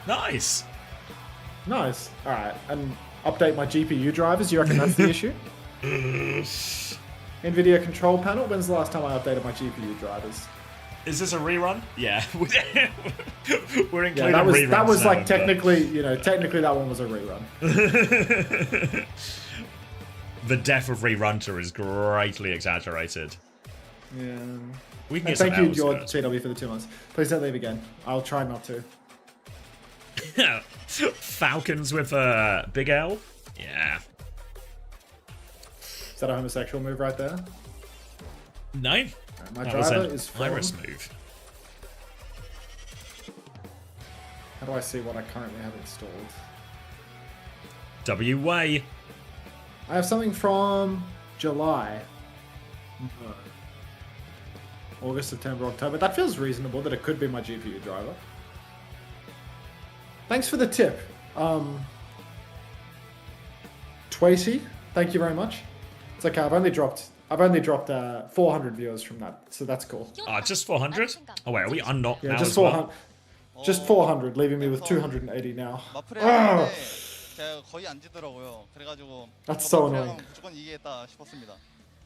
Nice. Nice. All right, and update my GPU drivers. You reckon that's the issue? NVIDIA control panel. When's the last time I updated my GPU drivers? Is this a rerun? Yeah. We're including Yeah, reruns that was now, like but- technically that one was a rerun. The death of Rerunter is greatly exaggerated. Yeah. We can And get some thank you, L's George first. CW, for the 2 months. Please don't leave again. I'll try not to. Falcons with a big L? Yeah. Is that a homosexual move right there? No. My That was driver an is from... Iris move. How do I see what I currently have installed? W-Way. I have something from July. No. August, September, October. That feels reasonable that it could be my GPU driver. Thanks for the tip. Twacy, thank you very much. It's okay, I've only dropped 400 viewers from that, so that's cool. Just 400? Oh wait, are we unlocked Yeah, now just as well? 400. Just 400, leaving me with 280 now. 마프레 하는데 제가 거의 안 지더라고요. 그래가지고 That's so 마프레 annoying. 하면 무조건 이기겠다 싶었습니다.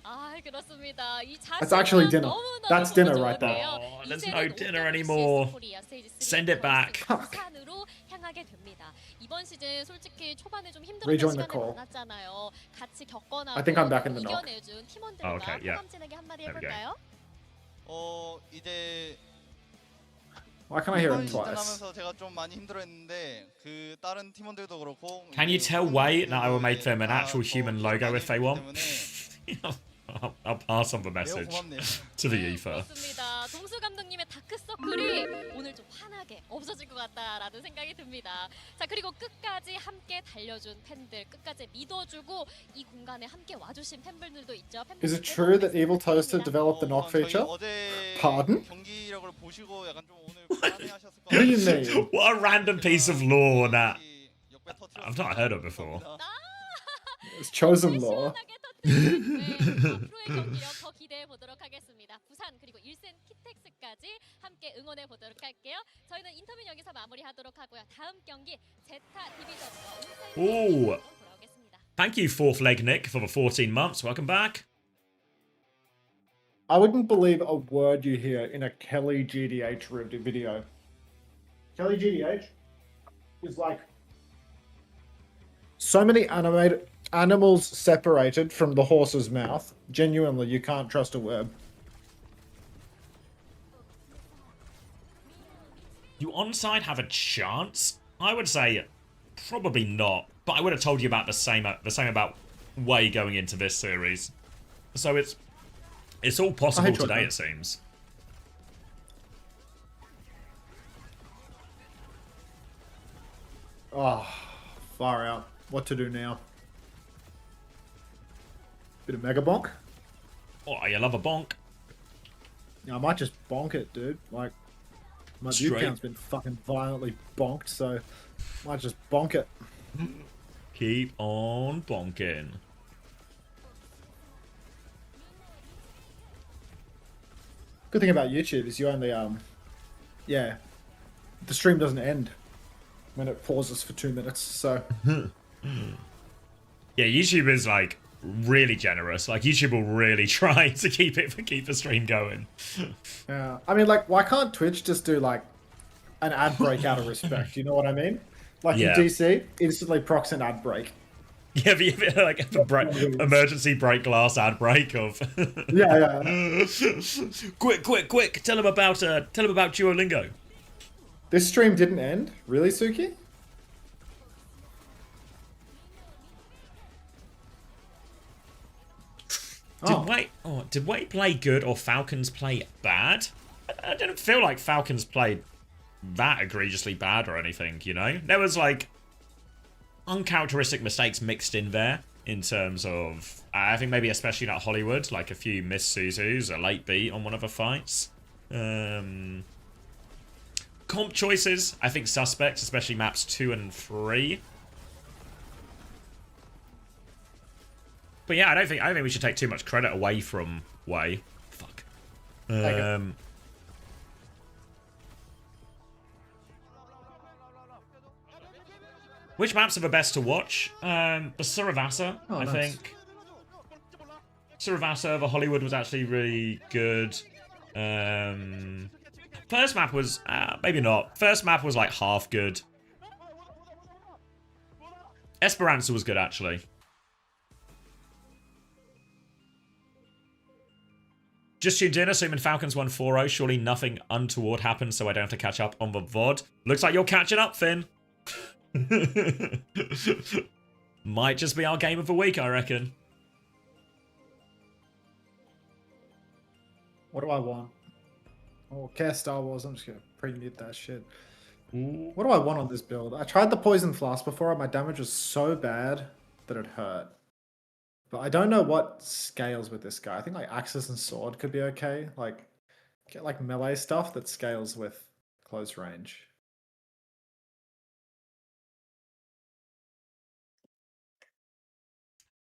아 그렇습니다. 이 That's actually dinner. 너무너무 That's dinner 보기 right there. 좋은데요. Oh, there's 이제는 no dinner OWCS anymore. 코리아 스테이지 3 Send it back. 부산으로 향하게 됩니다. 이번 시즌 솔직히 초반에 좀 힘들었던 Rejoin the 시간이 call. 많았잖아요. 같이 겪어나고 I think I'm back in the knock. 이겨내준 팀원들과 Oh, okay, yeah. 호감진에게 한마디 There we go. 해볼까요? 이제 Why can't I hear him 이번 twice? 시즌하면서 제가 좀 많이 힘들어했는데 그 다른 팀원들도 그렇고. Can you tell Way that I will make them an actual human logo if they want? I'll pass on the 매우 message 고맙네요. to the ether. 그렇습니다. 동수 감독님의 다크서클이 오늘 좀 환하게 없어질 것 같다라는 생각이 듭니다. 자 그리고 끝까지 함께 달려준 팬들, 끝까지 믿어주고 이 공간에 함께 와주신 팬분들도 있죠. Is it true that Evil Toaster developed the knock feature? 어제 Pardon? 경기력을 보시고 약간 좀 오늘 불안해하셨을 것 What do you 같아요. mean? What a random piece of lore that 역배 터뜨렸습니다. I've not heard of before. It's chosen law. 시원하게 터뜨리는 앞으로의 경기력 더 기대해 보도록 하겠습니다. 부산 그리고 일센 키텍스까지 함께 응원해 보도록 할게요. 저희는 인터뷰 여기서 마무리하도록 하고요. 다음 경기 제타 디비전과 오. 온사이드 돌아오겠습니다. Thank you, Fourth Leg Nick, for the 14 months. Welcome back. I wouldn't believe a word you hear in a Kelly GDH video. Kelly GDH is like so many animals separated from the horse's mouth. Genuinely, you can't trust a word. Do onside have a chance? I would say probably not, but I would have told you about the same about Way going into this series. So it's all possible Jordan. today, it seems. Oh, far out. What to do now? Bit of mega bonk? Oh, you love a bonk. Yeah, I might just bonk it, dude. Like, my view Straight. count's been fucking violently bonked, so might just bonk it. Keep on bonking. Good thing about YouTube is you only yeah, the stream doesn't end when it pauses for 2 minutes. So Yeah, YouTube is like really generous. Like YouTube will really try to keep the stream going. yeah, I mean, like, why can't Twitch just do like an ad break out of respect? You know what I mean? Like Yeah. in DC, instantly procs an ad break. Yeah, like a emergency break glass ad break of. Yeah, yeah. quick! Tell him about Duolingo. This stream didn't end, really, Suki? Did Wade play good or Falcons play bad? I didn't feel like Falcons played that egregiously bad or anything, you know? There was like uncharacteristic mistakes mixed in there in terms of, I think maybe especially not Hollywood, like a few missed Suzus, a late beat on one of the fights. Comp choices, I think suspect, especially maps 2 and 3. But yeah, I don't think we should take too much credit away from Way. Fuck. Which maps are the best to watch? The Suravasa, I nice. think. Suravasa, the Hollywood was actually really good. First map was maybe not. First map was like half good. Esperanza was good actually. Just tuned in, assuming Falcons won 4-0. Surely nothing untoward happened, so I don't have to catch up on the VOD. Looks like you're catching up, Finn. Might just be our game of the week, I reckon. What do I want? Oh, Care Star Wars. I'm just gonna pre-mute that shit. What do I want on this build? I tried the Poison Flask before. My damage was so bad that it hurt. But I don't know what scales with this guy. I think like Axis and Sword could be okay. Like, get like melee stuff that scales with close range.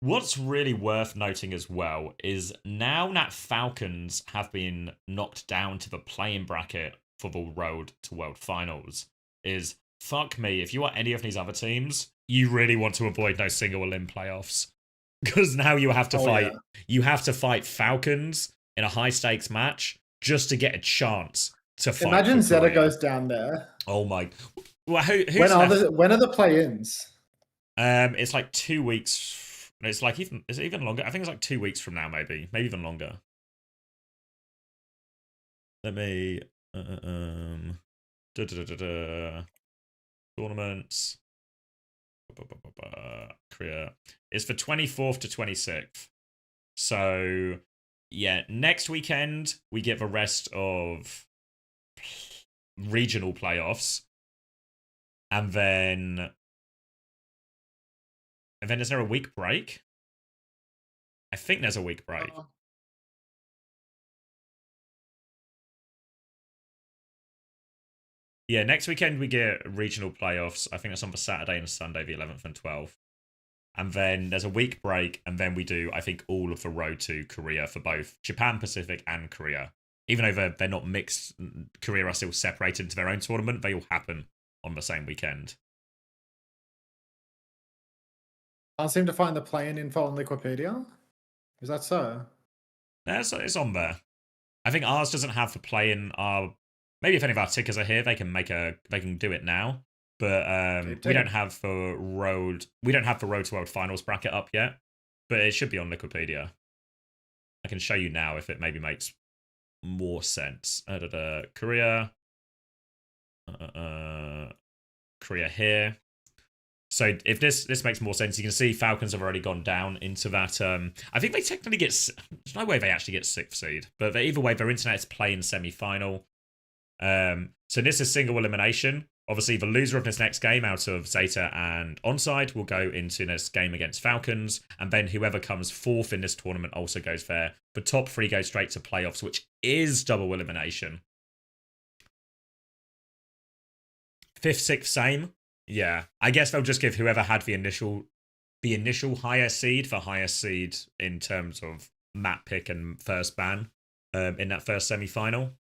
What's really worth noting as well is now that Falcons have been knocked down to the playing bracket for the road to World Finals, is fuck me, if you are any of these other teams, you really want to avoid those single elim playoffs. Because now you have to you have to fight Falcons in a high stakes match just to get a chance to fight. Imagine Zeta goes down there. Oh my! Well, who's when are the play-ins? It's like 2 weeks. It's like is it even longer? I think it's like 2 weeks from now, maybe even longer. Let me tournaments. Korea. It's for 24th to 26th. So yeah, next weekend we get the rest of regional playoffs, and then is there a week break? I think there's a week break. Yeah, next weekend we get regional playoffs. I think that's on the Saturday and Sunday, the 11th and 12th. And then there's a week break, and then we do, I think, all of the road to Korea for both Japan, Pacific, and Korea. Even though they're not mixed, Korea are still separated into their own tournament, they all happen on the same weekend. I can't seem to find the play-in info on Wikipedia. Is that so? Yeah, it's on there. I think ours doesn't have the play-in. Maybe if any of our tickers are here, they can do it now. But we don't have the road to World Finals bracket up yet. But it should be on Wikipedia. I can show you now if it maybe makes more sense. Korea. Korea here. So if this makes more sense, you can see Falcons have already gone down into that. I think they technically get. There's no way they actually get 6th seed, but either way, their internet is playing semi-final. So this is single elimination. Obviously, the loser of this next game out of Zeta and Onside will go into this game against Falcons, and then whoever comes 4th in this tournament also goes there. The top 3 go straight to playoffs, which is double elimination. 5th, 6th, same. Yeah, I guess they'll just give whoever had the initial higher seed for higher seed in terms of map pick and first ban in that first semi-final.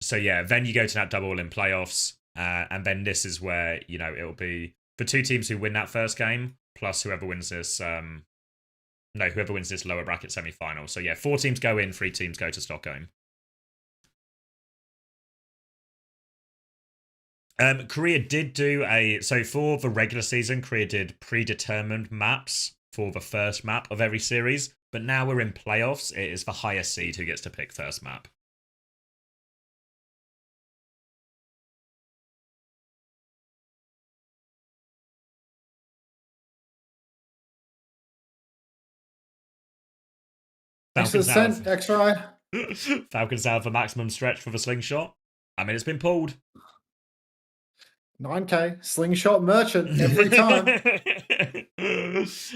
So yeah, then you go to that double in playoffs, and then this is where, you know, it'll be the 2 teams who win that first game plus whoever wins this whoever wins this lower bracket semi-final. So yeah, 4 teams go in, 3 teams go to Stockholm. Korea did do so for the regular season, Korea did predetermined maps for the first map of every series, but now we're in playoffs. It is the highest seed who gets to pick first map. Falcons have the maximum stretch for the slingshot. I mean, it's been pulled. 9k slingshot merchant every time.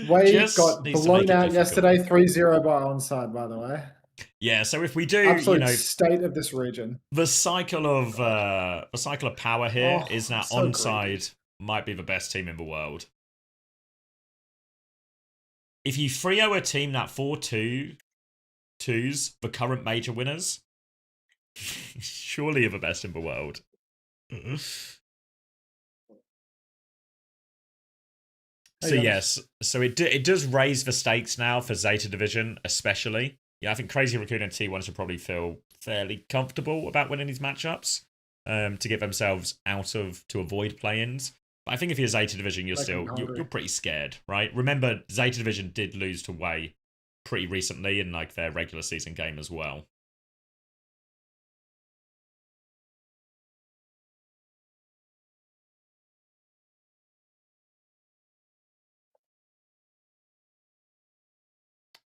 Wade got blown out yesterday 3-0 by Onside, by the way. Yeah, so if we do, absolute state of this region. The cycle of power here is that so Onside might be the best team in the world. If you 3-0 a team that 4-2 twos, the current major winners, surely you're the best in the world. So yes, so it does raise the stakes now for Zeta Division, especially. Yeah, I think Crazy Raccoon and T1 should probably feel fairly comfortable about winning these matchups, to get themselves to avoid play-ins. But I think if you're Zeta Division, you're pretty scared, right? Remember, Zeta Division did lose to Way pretty recently in like their regular season game as well.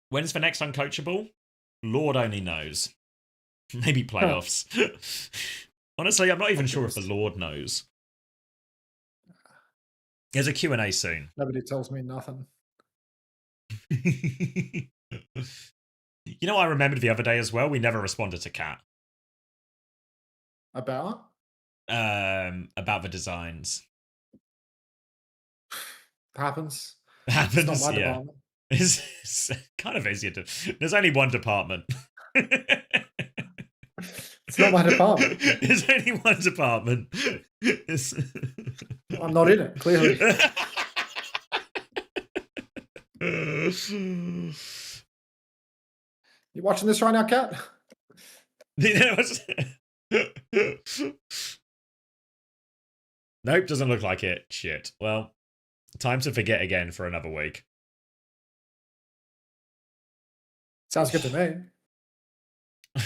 When's the next Uncoachable? Lord only knows. Maybe playoffs. Honestly, I'm not even sure if the Lord knows. There's a Q&A soon. Nobody tells me nothing. You know what I remembered the other day as well? We never responded to Kat. About? About the designs. Happens. Happens, It's not my yeah. department. It's kind of easier to... There's only one department. It's not my department. There's only one department. I'm not in it, clearly. You watching this right now, Kat? Nope, doesn't look like it. Shit. Well, time to forget again for another week. Sounds good to me.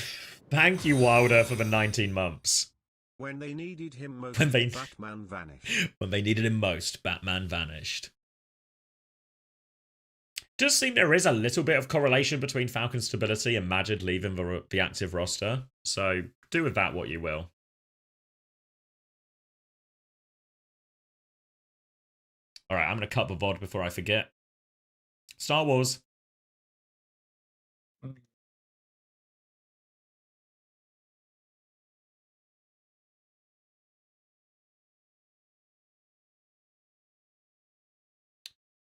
Thank you, Wilder, for the 19 months. When they needed him most, When they- Batman vanished. When they needed him most, Batman vanished. Does seem there is a little bit of correlation between Falcon's stability and Majid leaving the active roster, so do with that what you will. Alright, I'm going to cut the VOD before I forget. Star Wars.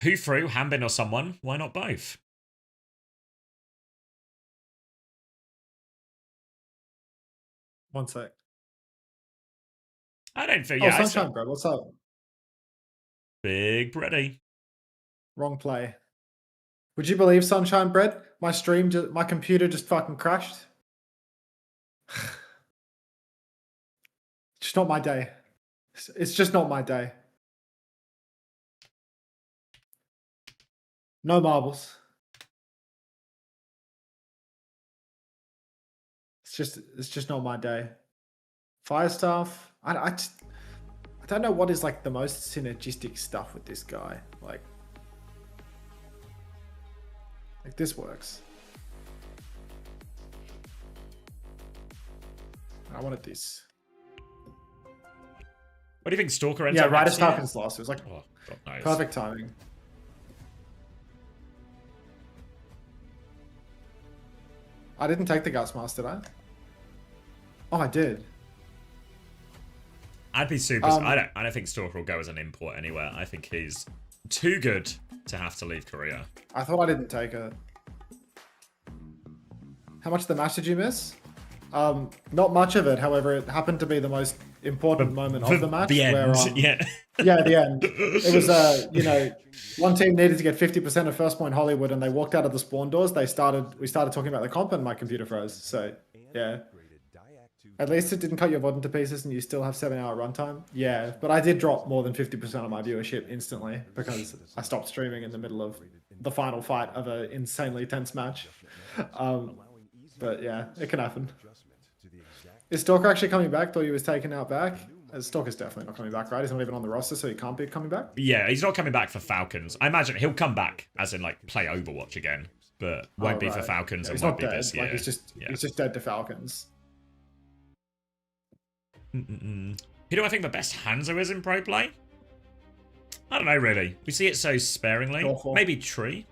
Who threw? Hanbin or someone? Why not both? One sec. I don't feel... Oh, Yeah, Sunshine Bread, what's up? Big Bready. Wrong play. Would you believe Sunshine Bread? My computer just fucking crashed. It's not my day. It's just not my day. No marbles. It's just not my day. Firestaff. I don't know what is like the most synergistic stuff with this guy. Like this works. I wanted this. What do you think, Stalker ends Yeah, up right next as year? Falcons lost. It was like Oh, God knows. perfect timing. I didn't take the Guts Mask, did I? Oh, I did. I'd be super... I don't think Stalker will go as an import anywhere. I think he's too good to have to leave Korea. I thought I didn't take it. How much of the match did you miss? Not much of it. However, it happened to be the most important moment of the match. The end, where, yeah. Yeah, the end. It was, one team needed to get 50% of first point Hollywood, and they walked out of the spawn doors. We started talking about the comp, and my computer froze. So, yeah. At least it didn't cut your VOD into pieces, and you still have 7-hour runtime. Yeah, but I did drop more than 50% of my viewership instantly because I stopped streaming in the middle of the final fight of an insanely tense match. But yeah, it can happen. Is Stalker actually coming back? Thought he was taken out back. Stalker's definitely not coming back, right? He's not even on the roster, so he can't be coming back. Yeah, he's not coming back for Falcons. I imagine he'll come back, as in like play Overwatch again, but won't be for Falcons, Yeah, and he's won't not be dead. this year. Like, he's just dead to Falcons. Who do I think the best Hanzo is in pro play? I don't know, really. We see it so sparingly. Shawful. Maybe Tree.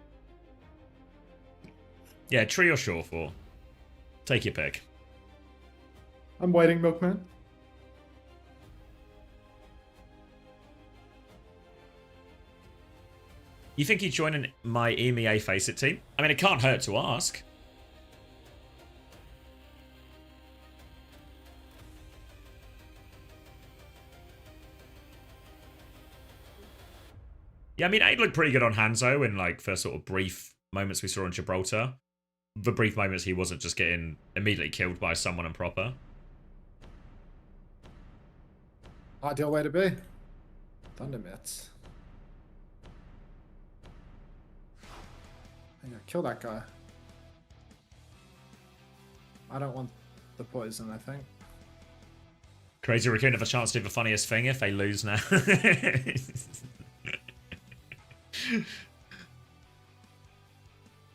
Yeah, Tree or Shawful. Take your pick. I'm waiting, Milkman. You think he'd join my EMEA Faceit team? I mean, it can't hurt to ask. Yeah, I mean, Aid looked pretty good on Hanzo in like for sort of brief moments we saw in Gibraltar. The brief moments he wasn't just getting immediately killed by someone and proper. Ideal way to be. Thunder mitts. Yeah, kill that guy. I don't want the poison, I think. Crazy Raccoon have a chance to do the funniest thing if they lose now.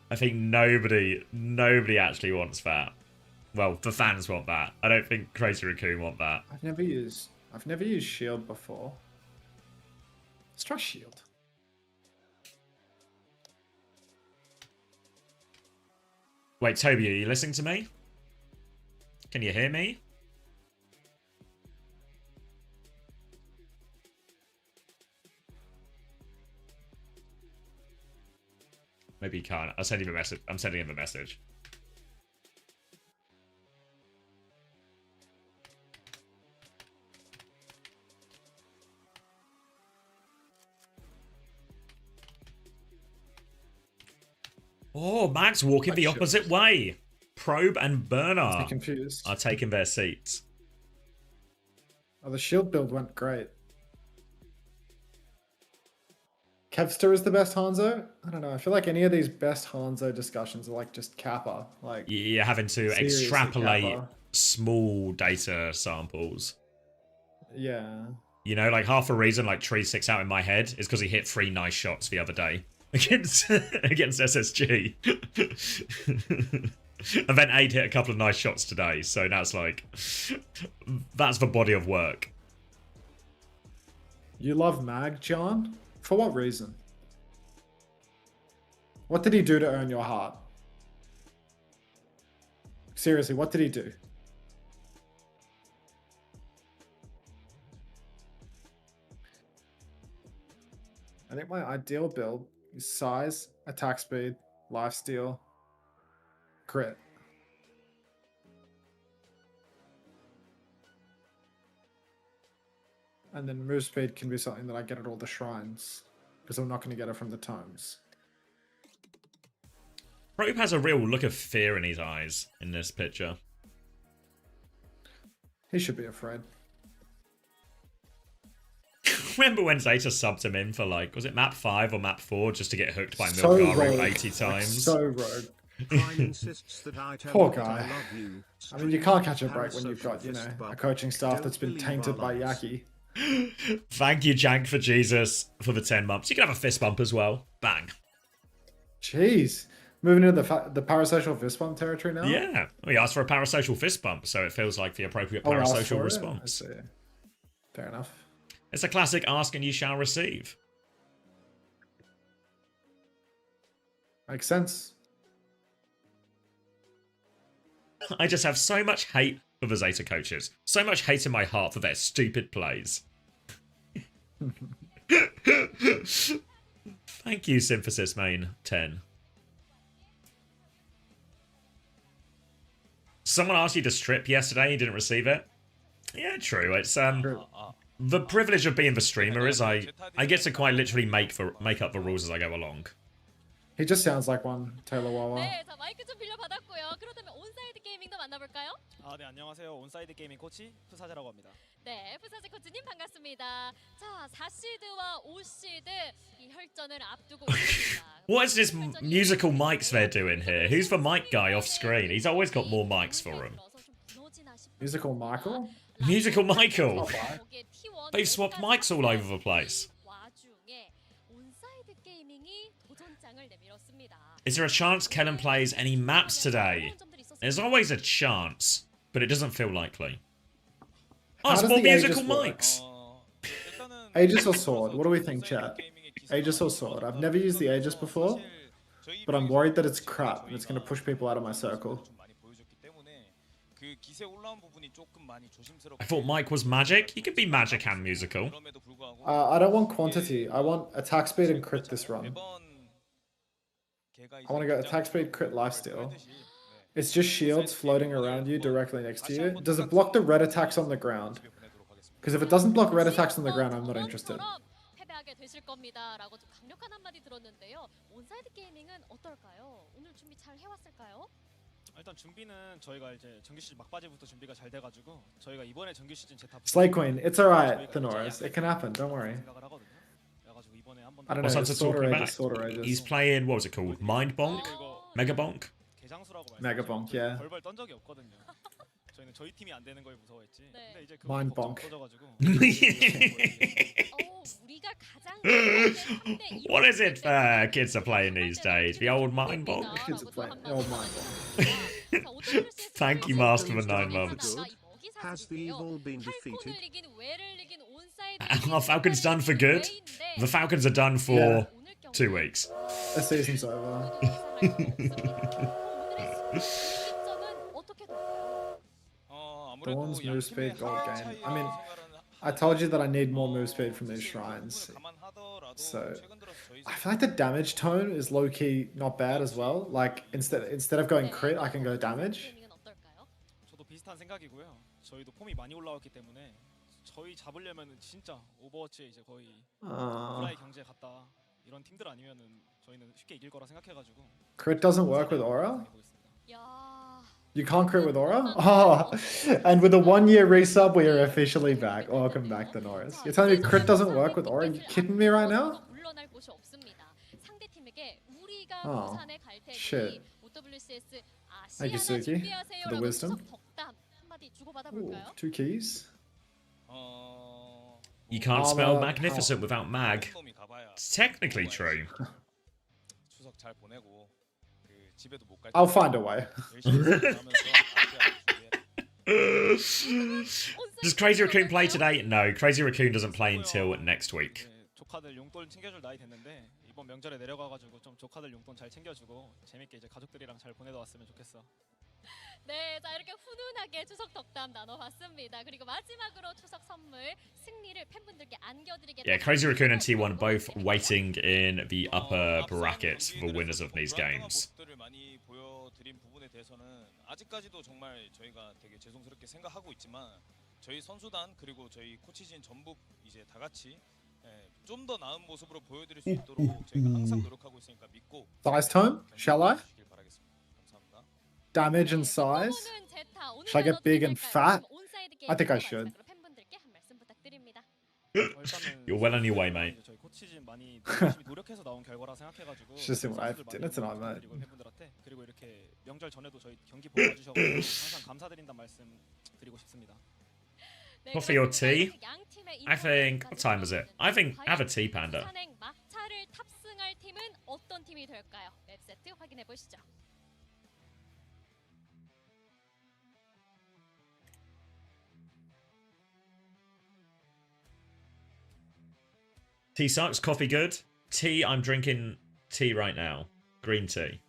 I think nobody actually wants that. Well, the fans want that. I don't think Crazy Raccoon want that. I've never used shield before. Let's try shield. Wait, Toby, are you listening to me? Can you hear me? Maybe you can't. I'll send him a message. I'm sending him a message. Oh, Max walking the opposite way. Probe and Burner I'm confused. are taking their seats. Oh, the shield build went great. Kevster is the best Hanzo? I don't know. I feel like any of these best Hanzo discussions are like just Kappa. Like You're having to seriously extrapolate Kappa. small data samples. Yeah. You know, like half a reason like Tree sticks out in my head is because he hit 3 nice shots the other day against SSG. And then Aid hit a couple of nice shots today, so that's like that's the body of work. You love Mag, John? For what reason? What did he do to earn your heart? Seriously, what did he do? I think my ideal build is size, attack speed, lifesteal, crit. And then move speed can be something that I get at all the shrines, because I'm not going to get it from the tomes. Probe has a real look of fear in his eyes in this picture. He should be afraid. Remember when Zeta subbed him in for like, was it map 5 or map 4 just to get hooked by So Milgaru rogue. 80 times? So rogue. Prime insists that I tell Poor you that guy. I love you. I mean, you can't catch a break when you've Parasocial got, you know, fist a bump. coaching staff Don't that's been believe tainted our by lies. Yaki. Thank you, Jank, for Jesus, for the 10 months. You can have a fist bump as well. Bang. Jeez. Moving into the parasocial fist bump territory now? Yeah. We asked for a parasocial fist bump, so it feels like the appropriate Oh, we asked parasocial for it? I response. see. Fair enough. It's a classic ask and you shall receive. Makes sense. I just have so much hate for the Zeta coaches. So much hate in my heart for their stupid plays. Thank you, Synthesis Main 10. Someone asked you to strip yesterday, you didn't receive it. Yeah, true. It's the privilege of being the streamer is I get to quite literally make up the rules as I go along. He just sounds like one, Taylor Wawa. 네, 자 마이크 좀 빌려받았고요. 그렇다면 온사이드 게이밍도 만나볼까요? 네, 안녕하세요. 온사이드 게이밍 코치 푸사자라고 합니다. 네, 푸사지 코치님 반갑습니다. 자, 4시드와 5시드 이 혈전을 앞두고 있습니다. What is this musical mics they're doing here? Who's the mic guy off screen? He's always got more mics for him. Musical Michael? Musical Michael! Alright. They've swapped mics all over the place. 와중에 온사이드 게이밍이 도전장을 내밀었습니다. Is there a chance Kellen plays any maps today? There's always a chance, but it doesn't feel likely. Oh, How it's does more the Aegis musical work? mics. Aegis or Sword? What do we think, chat? Aegis or Sword? I've never used the Aegis before, but I'm worried that it's crap and it's going to push people out of my circle. I thought Mike was magic. He could be magic and musical. I don't want quantity. I want attack speed and crit this run. I want to go attack speed, crit, lifesteal. It's just shields floating around you directly next to you. Does it block the red attacks on the ground? Because if it doesn't block red attacks on the ground, I'm not interested. 패배하게 되실 겁니다라고 좀 강력한 한마디 들었는데요. 온사이드 게이밍은 어떨까요? 오늘 준비 잘 해왔을까요? 일단 준비는 저희가 이제 정규 시즌 막바지부터 준비가 잘 돼가지고 저희가 이번에 정규 시즌 제타 Slay Queen, it's alright, Thenoris. It can happen, don't worry. 생각을 하거든요. 그래가지고 이번에 한번 I don't What's know, that it's to talk sorta about? outrageous, sorta He's outrageous. playing, what was it called? Mind Bonk? 이거 Mega Bonk? 개장수라고 Mega bonk, yeah. 벌벌 떤 적이 없거든요. 저희는 저희 팀이 안 되는 걸 무서워했지. 네. 근데 이제 Mind 그거 bonk. 터져가지고. 우리가 가장 What is it kids are playing these days? The old Mind Bonk? Kids are playing the old Mind bonk. Thank you, Master, for 9 months. Has the evil been defeated? Are Falcons done for good? The Falcons are done for 2 weeks. The season's over. Dawn's move speed gold game. I mean, I told you that I need more move speed from these shrines. So I feel like the damage tone is low key not bad as well. Like instead of going crit, I can go damage. 저도 비슷한 생각이고요. 저희도 폼이 많이 올라왔기 때문에 저희 잡으려면은 진짜 오버워치에 이제 거의 프라이 경제 갔다 이런 팀들 아니면은 저희는 쉽게 이길 거라 생각해가지고. Crit doesn't work with aura. 야, You can't crit with aura? Oh, and with a 1-year resub, we are officially back. Welcome back, Thenoris. You're telling me crit doesn't work with aura? Are you kidding me right now? 물러날 곳이 없습니다. 상대팀에게 우리가 Oh, 부산에 갈 테니 shit. OWCS Thank you, 아시아나 Suki, 준비하세요. for the wisdom. 덕담 한마디 주고받아 Ooh, 볼까요? 2 keys. You can't Oh, spell no. magnificent without mag. It's technically true. 추석 잘 보내고 그 집에도 못 갈. I'll find a way. Does Crazy Raccoon play today? No, Crazy Raccoon doesn't play until next week. 조카들 용돈 챙겨줄 나이 됐는데 이번 명절에 내려가가지고 좀 조카들 용돈 잘 챙겨주고 재밌게 이제 가족들이랑 잘 보내다 왔으면 좋겠어. 네, 자 이렇게 훈훈하게 추석 덕담 나눠봤습니다. 그리고 마지막으로 추석 선물 승리를 팬분들께 안겨드리겠습니다. Yeah, Crazy Raccoon and T1 both waiting in the upper brackets for winners of these games. 모습들을 많이 보여드린 부분에 대해서는 아직까지도 정말 저희가 되게 죄송스럽게 생각하고 있지만 저희 선수단 그리고 저희 코치진 전부 이제 다 같이 좀 더 나은 모습으로 보여드릴 수 있도록 저희가 항상 노력하고 있으니까 믿고. Size tone? Shall I? 바라겠습니다. 감사합니다. Damage and size? Should I get big and fat? I think I should. 팬분들께 한 말씀 부탁드립니다. You're well on your way, mate. 저희 코치진 많이 열심히 노력해서 나온 결과라 생각해가지고. It's just in what I've done tonight, mate. 그리고 팬분들한테 그리고 이렇게 명절 전에도 저희 경기 보러 와주셔서 항상 감사드린다는 말씀 드리고 싶습니다. Coffee or tea? I think, what time is it? I think, have a tea, Panda. 산행 막차를 탑승할 팀은 어떤 팀이 될까요? 맵 세트 확인해 보시죠. Tea sucks, coffee good. Tea, I'm drinking tea right now. Green tea.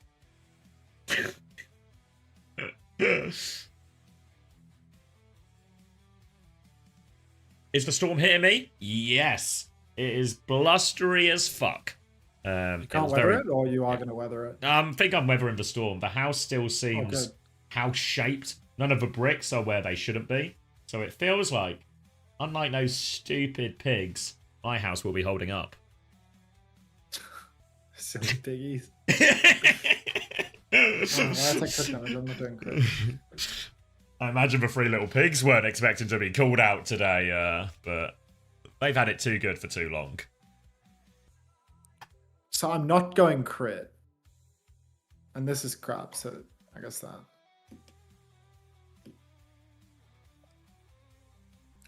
Is the storm hitting me? Yes. It is blustery as fuck. You can't weather it, or you are going to weather it? I think I'm weathering the storm. The house still seems good. house-shaped. None of the bricks are where they shouldn't be. So it feels like, unlike those stupid pigs, my house will be holding up. Silly piggies. That's like crit damage. I'm not doing crit. I imagine the 3 little pigs weren't expecting to be called out today, but they've had it too good for too long. So I'm not going crit. And this is crap, so I guess that.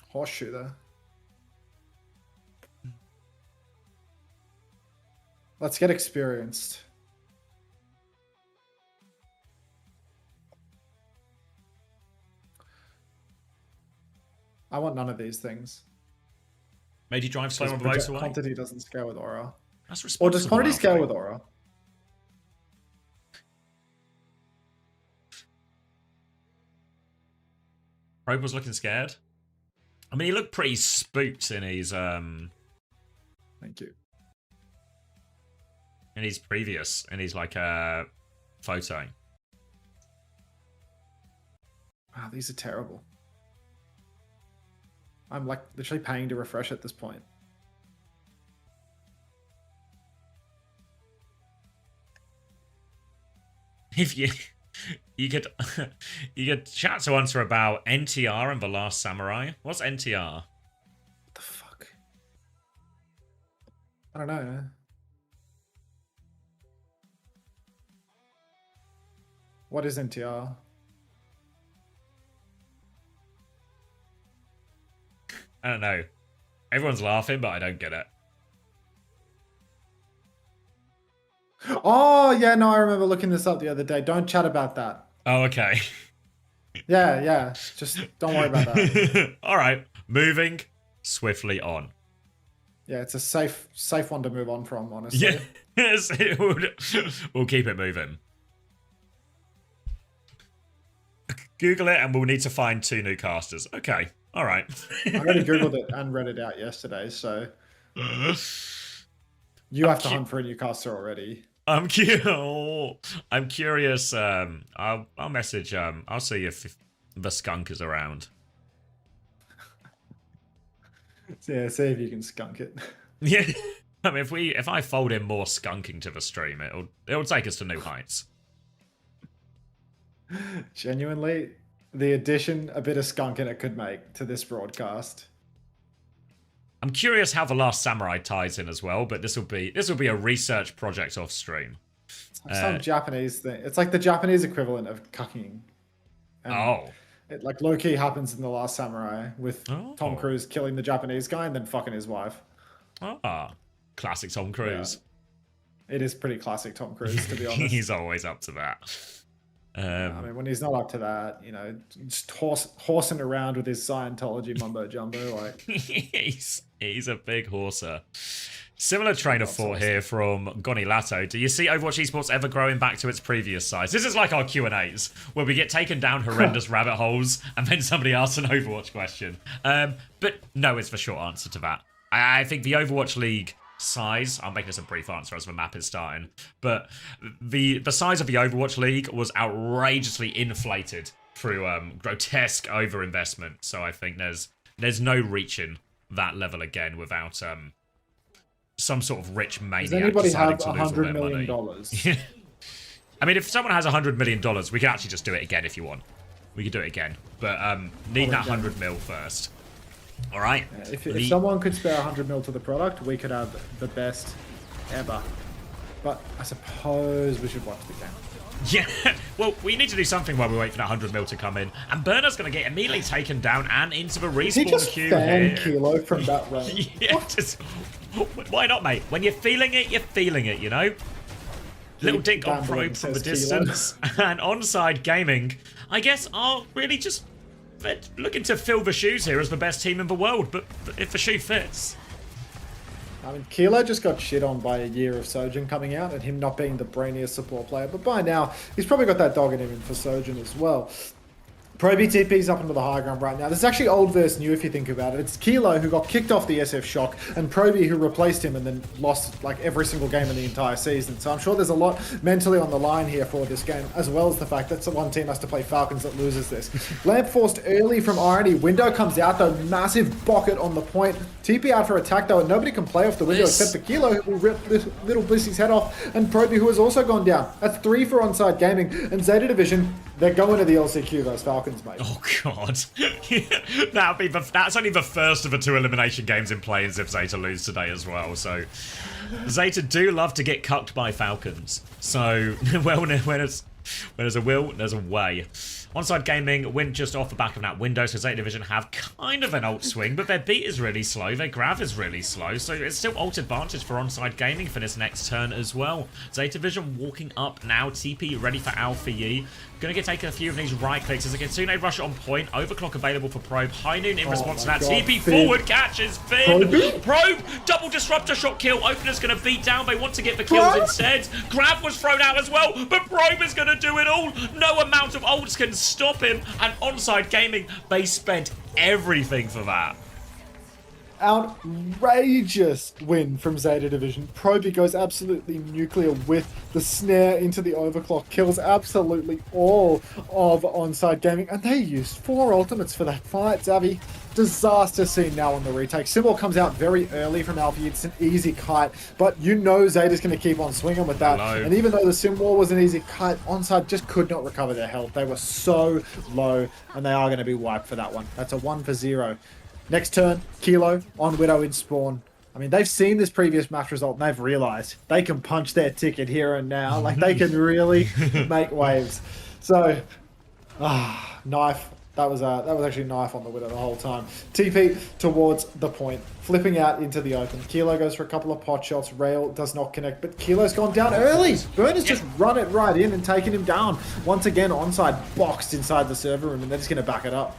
Horseshoe there. Let's get experienced. I want none of these things. Made you drive slow on the Because motorway? quantity doesn't scale with aura. That's Or responsible. does quantity scale Alfie. with aura? Probe was looking scared. I mean, he looked pretty spooked in his Thank you. previous, like photo. Wow, these are terrible. I'm like literally paying to refresh at this point. if you could you could chat to answer about NTR and The Last Samurai. What's NTR? What the fuck? I don't know. What is NTR? I don't know. Everyone's laughing, but I don't get it. Oh, yeah, no, I remember looking this up the other day. Don't chat about that. Oh, okay. Yeah. Just don't worry about that. All right. Moving swiftly on. Yeah, it's a safe one to move on from, honestly. Yes, we'll keep it moving. Google it and we'll need to find 2 new casters. Okay. All right. I already Googled it and read it out yesterday, so you have to hunt for a new caster already. I'm curious. I'll message. I'll see if the skunk is around. Yeah, see if you can skunk it. Yeah. I mean, if I fold in more skunking to the stream, it'll take us to new heights. Genuinely, the addition a bit of skunk in it could make to this broadcast. I'm curious how The Last Samurai ties in as well, but this will be a research project off stream. It's like some Japanese thing. It's like the Japanese equivalent of cucking. And it like low key happens in The Last Samurai with Tom Cruise killing the Japanese guy and then fucking his wife. Classic Tom Cruise. Yeah. It is pretty classic Tom Cruise, to be honest. He's always up to that. I mean, when he's not up to that, you know, just horsing around with his Scientology mumbo jumbo, like he's a big horser. Similar train of thought here from Goni Lato. Do you see Overwatch Esports ever growing back to its previous size? This is like our Q&As, where we get taken down horrendous rabbit holes, and then somebody asks an Overwatch question. But no is the short answer to that. I think the Overwatch League size, I'll make this a brief answer as the map is starting, but the size of the Overwatch League was outrageously inflated through grotesque overinvestment. So I think there's no reaching that level again without some sort of rich maniac. Does anybody deciding have to lose all $100 their million? money. I mean, if someone has $100 million, we could actually just do it again if you want. We could do it again, but need that 100 mil first. All right. If someone could spare 100 mil to the product, we could have the best ever. But I suppose we should watch the game. Yeah, well, we need to do something while we wait for that 100 mil to come in. And Burner's going to get immediately taken down and into the respawn queue here. Kilo from that range. Yeah, just, why not, mate? When you're feeling it, you're feeling it, you know? Little dink on probe from the distance. And Onside Gaming, I guess, are really just looking to fill the shoes here as the best team in the world. But if the shoe fits... I mean, Kilo just got shit on by a year of Sojin coming out and him not being the brainiest support player. But by now, he's probably got that dog in him for Sojin as well. Pro BTP's up into the high ground right now. This is actually old versus new if you think about it. It's Kilo who got kicked off the SF Shock and Proby who replaced him and then lost like every single game in the entire season. So I'm sure there's a lot mentally on the line here for this game, as well as the fact that one team has to play Falcons that loses this. Lamp forced early from Irony. Window comes out though, massive bucket on the point. TP out for attack though, and nobody can play off the window except for Kilo who will rip Little Blissy's head off, and Proby who has also gone down. That's 3 for Onside Gaming, and Zeta Division, they're going to the LCQ, those Falcons, mate. Oh, God. That's only the first of the 2 elimination games in play if Zeta lose today as well. So, Zeta do love to get cucked by Falcons. So, well, when there's a will, there's a way. Onside Gaming win just off the back of that window, so Zeta Division have kind of an ult swing, but their beat is really slow, their grab is really slow, so it's still ult advantage for Onside Gaming for this next turn as well. Zeta Division walking up now, TP ready for Alpha Yi. Gonna get taken a few of these right clicks as a Kitsune rush on point, overclock available for Probe, High Noon in response to that, God, TP Finn. forward catches Finn! Probe, double disruptor shot kill, Opener's gonna beat down, they want to get the kills instead. Grab was thrown out as well, but Probe is gonna do it all, no amount of ults can stop him, and Onside Gaming, they spent everything for that. outrageous win from Zeta Division. Proby goes absolutely nuclear with the snare into the overclock, kills absolutely all of Onside Gaming, and they used 4 ultimates for that fight, Zavi. Disaster scene now on the retake. Symbol comes out very early from Alfie. It's an easy kite, but you know Zeta's going to keep on swinging with that. Hello. And even though the Sim War was an easy kite, Onside just could not recover their health. They were so low, and they are going to be wiped for that one. That's a 1 for 0. Next turn, Kilo on Widow in spawn. I mean, they've seen this previous match result, and they've realized they can punch their ticket here and now. Like, they can really make waves. So, knife. That was actually knife on the Widow the whole time. TP towards the point, flipping out into the open. Kilo goes for a couple of pot shots. Rail does not connect, but Kilo's gone down early. Burner's just run it right in and taken him down. Once again, Onside boxed inside the server room, and they're just going to back it up.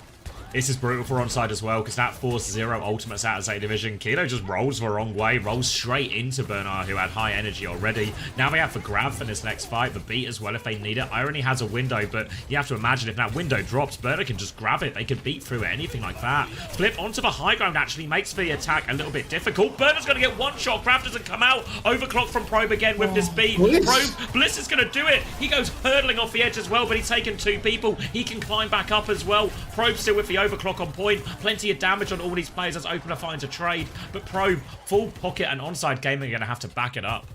This is brutal for Onside as well, because that forced 0 ultimates out of Zeta Division. Kilo just rolls the wrong way, rolls straight into Bernard, who had high energy already. Now they have the grab for this next fight, the beat as well if they need it. Irony has a window, but you have to imagine if that window drops, Bernard can just grab it. They could beat through it, anything like that. Flip onto the high ground actually makes the attack a little bit difficult. Bernard's going to get one shot. Grab doesn't come out. Overclock from Probe again with this beat. Bliss is going to do it. He goes hurdling off the edge as well, but he's taken 2 people. He can climb back up as well. Probe still with the overclock on point. Plenty of damage on all these players as Opener finds a trade. But Probe, full pocket and Onside Gaming are going to have to back it up.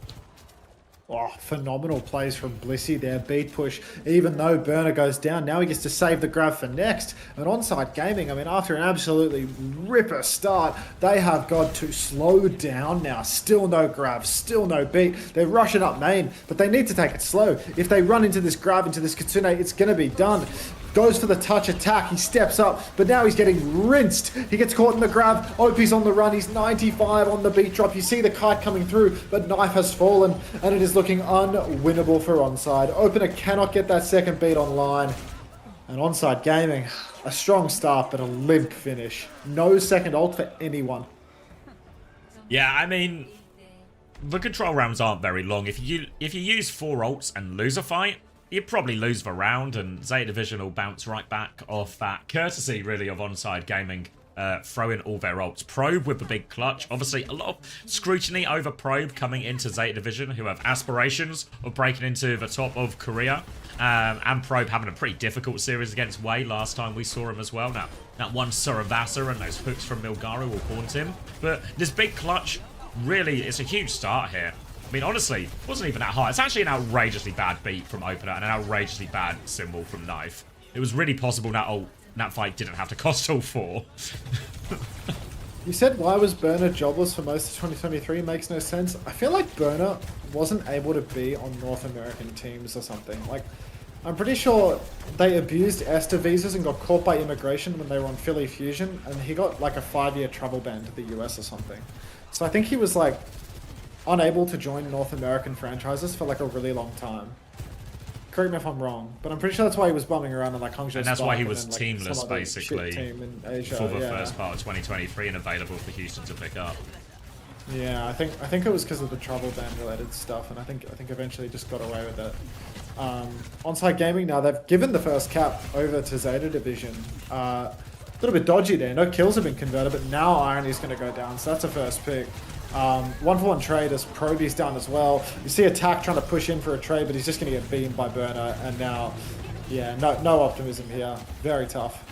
Oh, phenomenal plays from Blissy there. Beat push. Even though Burner goes down, now he gets to save the grab for next. And Onside Gaming, I mean, after an absolutely ripper start, they have got to slow down now. Still no grab, still no beat. They're rushing up main, but they need to take it slow. If they run into this grab, into this Kitsune, it's going to be done. Goes for the touch attack, he steps up, but now he's getting rinsed. He gets caught in the grab, OP's on the run, he's 95 on the beat drop. You see the kite coming through, but Knife has fallen, and it is looking unwinnable for Onside. Opener cannot get that second beat online. And Onside Gaming, a strong start, but a limp finish. No second ult for anyone. Yeah, I mean, the control rounds aren't very long. If you use 4 ults and lose a fight, you probably lose the round, and Zeta Division will bounce right back off that courtesy, really, of Onside Gaming throwing all their ults. Probe with the big clutch. Obviously, a lot of scrutiny over Probe coming into Zeta Division, who have aspirations of breaking into the top of Korea. And Probe having a pretty difficult series against Wei last time we saw him as well. Now, that one Suravasa and those hooks from Milgaru will haunt him. But this big clutch, really, it's a huge start here. I mean, honestly, it wasn't even that hard. It's actually an outrageously bad beat from Opener and an outrageously bad symbol from Knife. It was really possible that fight didn't have to cost all 4. You said why was Burner jobless for most of 2023? Makes no sense. I feel like Burner wasn't able to be on North American teams or something. Like, I'm pretty sure they abused ESTA visas and got caught by immigration when they were on Philly Fusion, and he got like a 5-year travel ban to the US or something. So I think he was like unable to join North American franchises for like a really long time. Correct me if I'm wrong, but I'm pretty sure that's why he was bumming around in like Hangzhou. And that's why he was then, like, teamless, basically, team in Asia, for the first part of 2023 and available for Houston to pick up. Yeah, I think it was because of the travel ban related stuff, and I think eventually just got away with it. Onside Gaming now, they've given the first cap over to Zeta Division. A little bit dodgy there. No kills have been converted, but now Irony's going to go down, so that's a first pick. 1-for-1 trade as Proby's down as well. You see Attack trying to push in for a trade, but he's just going to get beamed by Burner, and now, yeah, no optimism here. Very tough.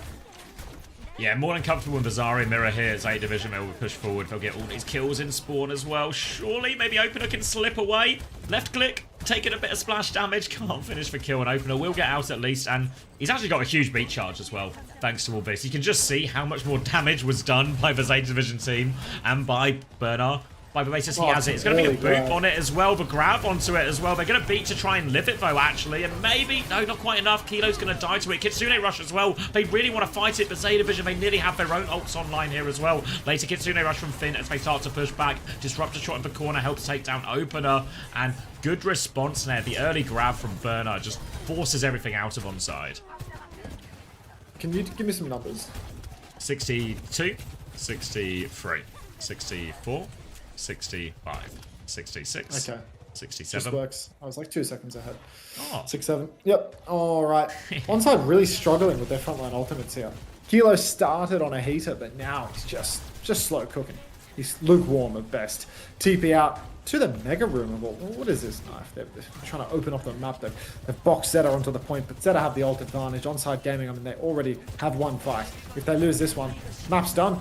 Yeah, more than comfortable with Bizarre Mirror here. Zeta Division will push forward. They'll get all these kills in spawn as well. Surely, maybe Opener can slip away. Left click, taking a bit of splash damage. Can't finish the kill, and Opener will get out at least. And he's actually got a huge beat charge as well, thanks to all this. You can just see how much more damage was done by the Zeta Division team and by Bernard. By the basis he has it. It's going to be a boop on it as well, the grab onto it as well. They're going to beat to try and live it though, actually. And maybe, no, not quite enough. Kilo's going to die to it. Kitsune rush as well. They really want to fight it, but Zeta Division, they nearly have their own ults online here as well. Later, Kitsune rush from Finn as they start to push back. Disruptor shot in the corner helps take down Opener. And good response there. The early grab from Burner just forces everything out of Onside. Can you give me some numbers? 62, 63, 64. 65, 66, okay. 67. Just works. I was like 2 seconds ahead. Oh. 6, 7. Yep. All right. Onside really struggling with their frontline ultimates here. Kilo started on a heater, but now he's just slow cooking. He's lukewarm at best. TP out to the Mega Room. What is this knife? They're trying to open up the map. They've boxed Zeta onto the point, but Zeta have the ult advantage. Onside Gaming, I mean, they already have one fight. If they lose this one, map's done.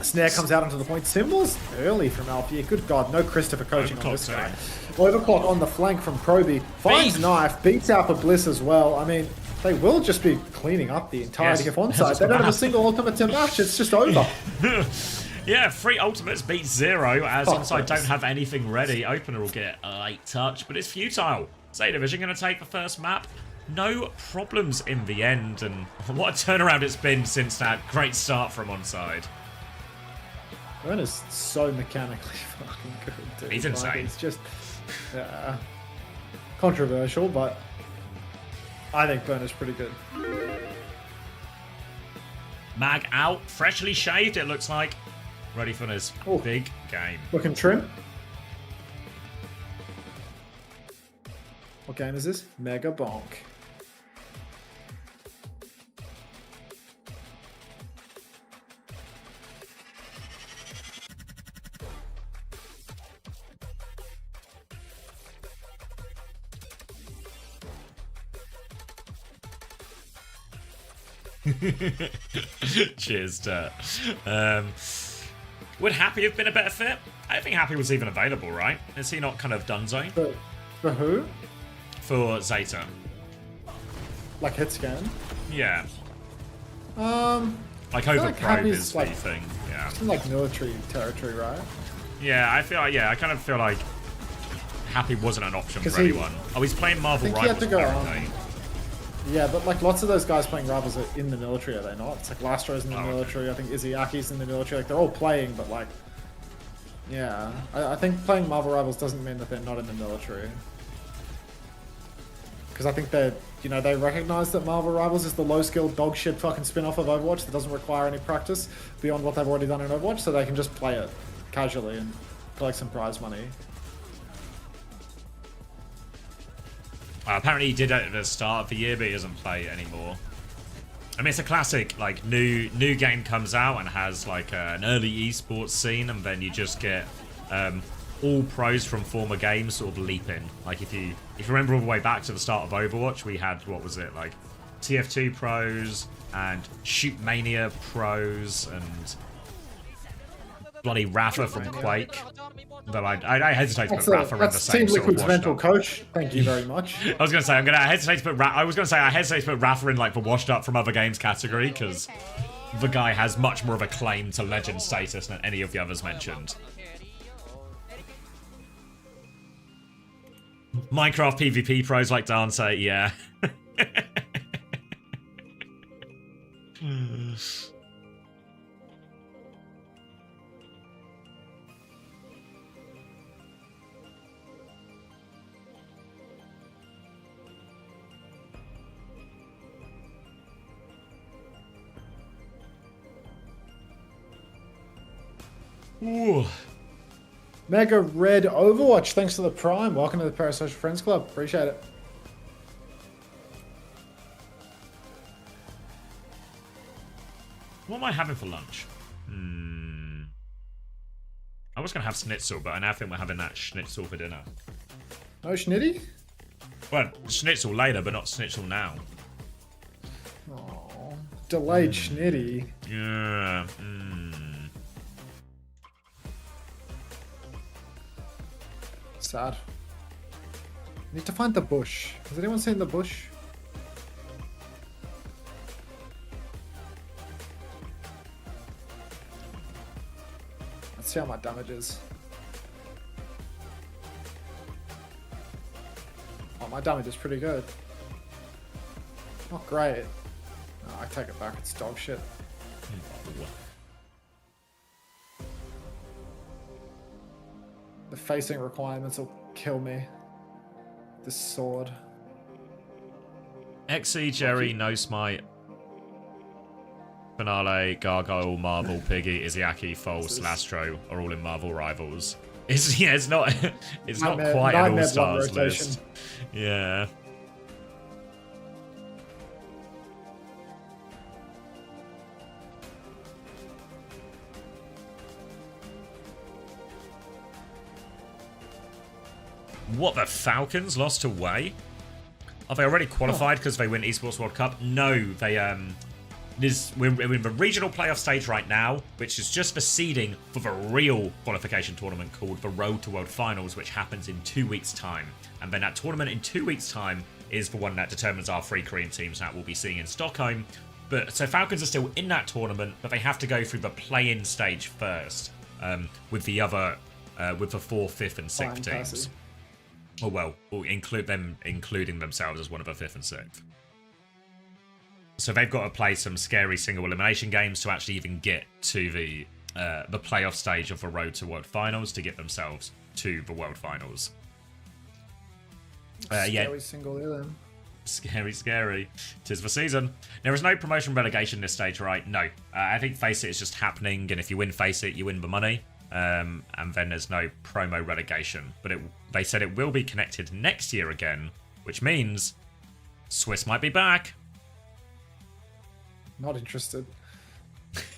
Snare comes out onto the point. Symbols early from Alfie. Good God, no Christopher coaching on this guy. Overclock on the flank from Proby. Finds knife, beats out the Bliss as well. I mean, they will just be cleaning up the entirety of onside. They don't have a single ultimate to match. It's just over. Yeah, 3 ultimates beat 0 as onside don't have anything ready. Opener will get a late touch, but it's futile. Zeta Division going to take the first map. No problems in the end, and what a turnaround it's been since that great start from onside. Burner's so mechanically fucking good, dude. He's insane. It's just controversial, but I think Burner's pretty good. Mag out, freshly shaved it looks like. Ready for this big game. Looking trim. What game is this? Mega Bonk. Cheers, Dirt. Would Happy have been a better fit? I don't think Happy was even available, right? Is he not kind of donezo? For who? For Zeta. Like hit scan? Yeah. Like like overprobe Happy's is like- the thing. Yeah. It's in like military territory, right? Yeah, I feel like, I kind of feel like Happy wasn't an option 'Cause for he- anyone. Oh, he's playing Marvel think he had Rivals to go apparently. Yeah, but like lots of those guys playing Rivals are in the military, are they not? It's like Lastro's in the okay. military, I think Izyaki's in the military, like they're all playing, but like, yeah. I think playing Marvel Rivals doesn't mean that they're not in the military. Because I think they're, you know, they recognize that Marvel Rivals is the low-skill dog shit fucking spin-off of Overwatch that doesn't require any practice beyond what they've already done in Overwatch, so they can just play it casually and collect some prize money. Apparently he did it at the start of the year, but he doesn't play it anymore. I mean, it's a classic, like, new game comes out and has, like, an early esports scene, and then you just get all pros from former games sort of leap in. Like, if you remember all the way back to the start of Overwatch, we had, what was it, like, TF2 pros, and Shoot Mania pros, and bloody Rafa from Quake. Though I hesitate to put Rafa in the That's same Team sort of Liquid's washed mental up. coach. Thank you very much. I was gonna say I hesitate to put Rafa in like the washed up from other games category because the guy has much more of a claim to legend status than any of the others mentioned. Minecraft PvP pros like Dante, yeah. Ooh. Mega Red Overwatch, thanks for the Prime. Welcome to the Parasocial Friends Club. Appreciate it. What am I having for lunch? I was going to have schnitzel, but I now think we're having that schnitzel for dinner. No Schnitty? Well, schnitzel later, but not schnitzel now. Oh, delayed Schnitty. Yeah. Sad. Need to find the bush. Has anyone seen the bush? Let's see how my damage is. Oh, my damage is pretty good. Not great. Oh, I take it back, it's dog shit. The facing requirements will kill me. This sword. XE, Jerry, No Smite, Finale, Gargoyle, Marvel, Piggy, Izzyaki, False, Lastro are all in Marvel Rivals. It's not quite an all-stars list. Yeah. What, the Falcons lost to Way? Are they already qualified because they win Esports World Cup? No, they we're in the regional playoff stage right now, which is just the seeding for the real qualification tournament called the Road to World Finals, which happens in 2 weeks' time. And then that tournament in 2 weeks' time is the one that determines our 3 Korean teams that we'll be seeing in Stockholm. But so Falcons are still in that tournament, but they have to go through the play-in stage first, with the other, with the 4th, 5th, and 6th teams. Oh well, we'll including themselves as one of the 5th and 6th. So they've got to play some scary single elimination games to actually even get to the playoff stage of the Road to World Finals to get themselves to the World Finals. Scary single then. Scary, scary. 'Tis the season. There is no promotion relegation this stage, right? No. I think Face It is just happening, and if you win Face It, you win the money. And then there's no promo relegation. But they said it will be connected next year again, which means Swiss might be back. Not interested.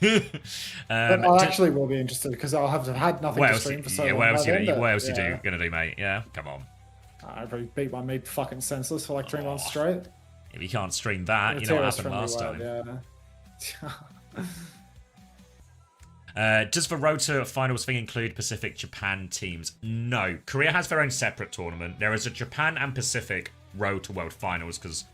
But I actually will be interested because I'll have had nothing to stream for so long. What else you gonna do, mate? Yeah, come on. I've already beat my mate fucking senseless for like 3 months straight. If you can't stream that, you know what happened last time. Does the Road to Finals thing include Pacific Japan teams? No. Korea has their own separate tournament. There is a Japan and Pacific Road to World Finals because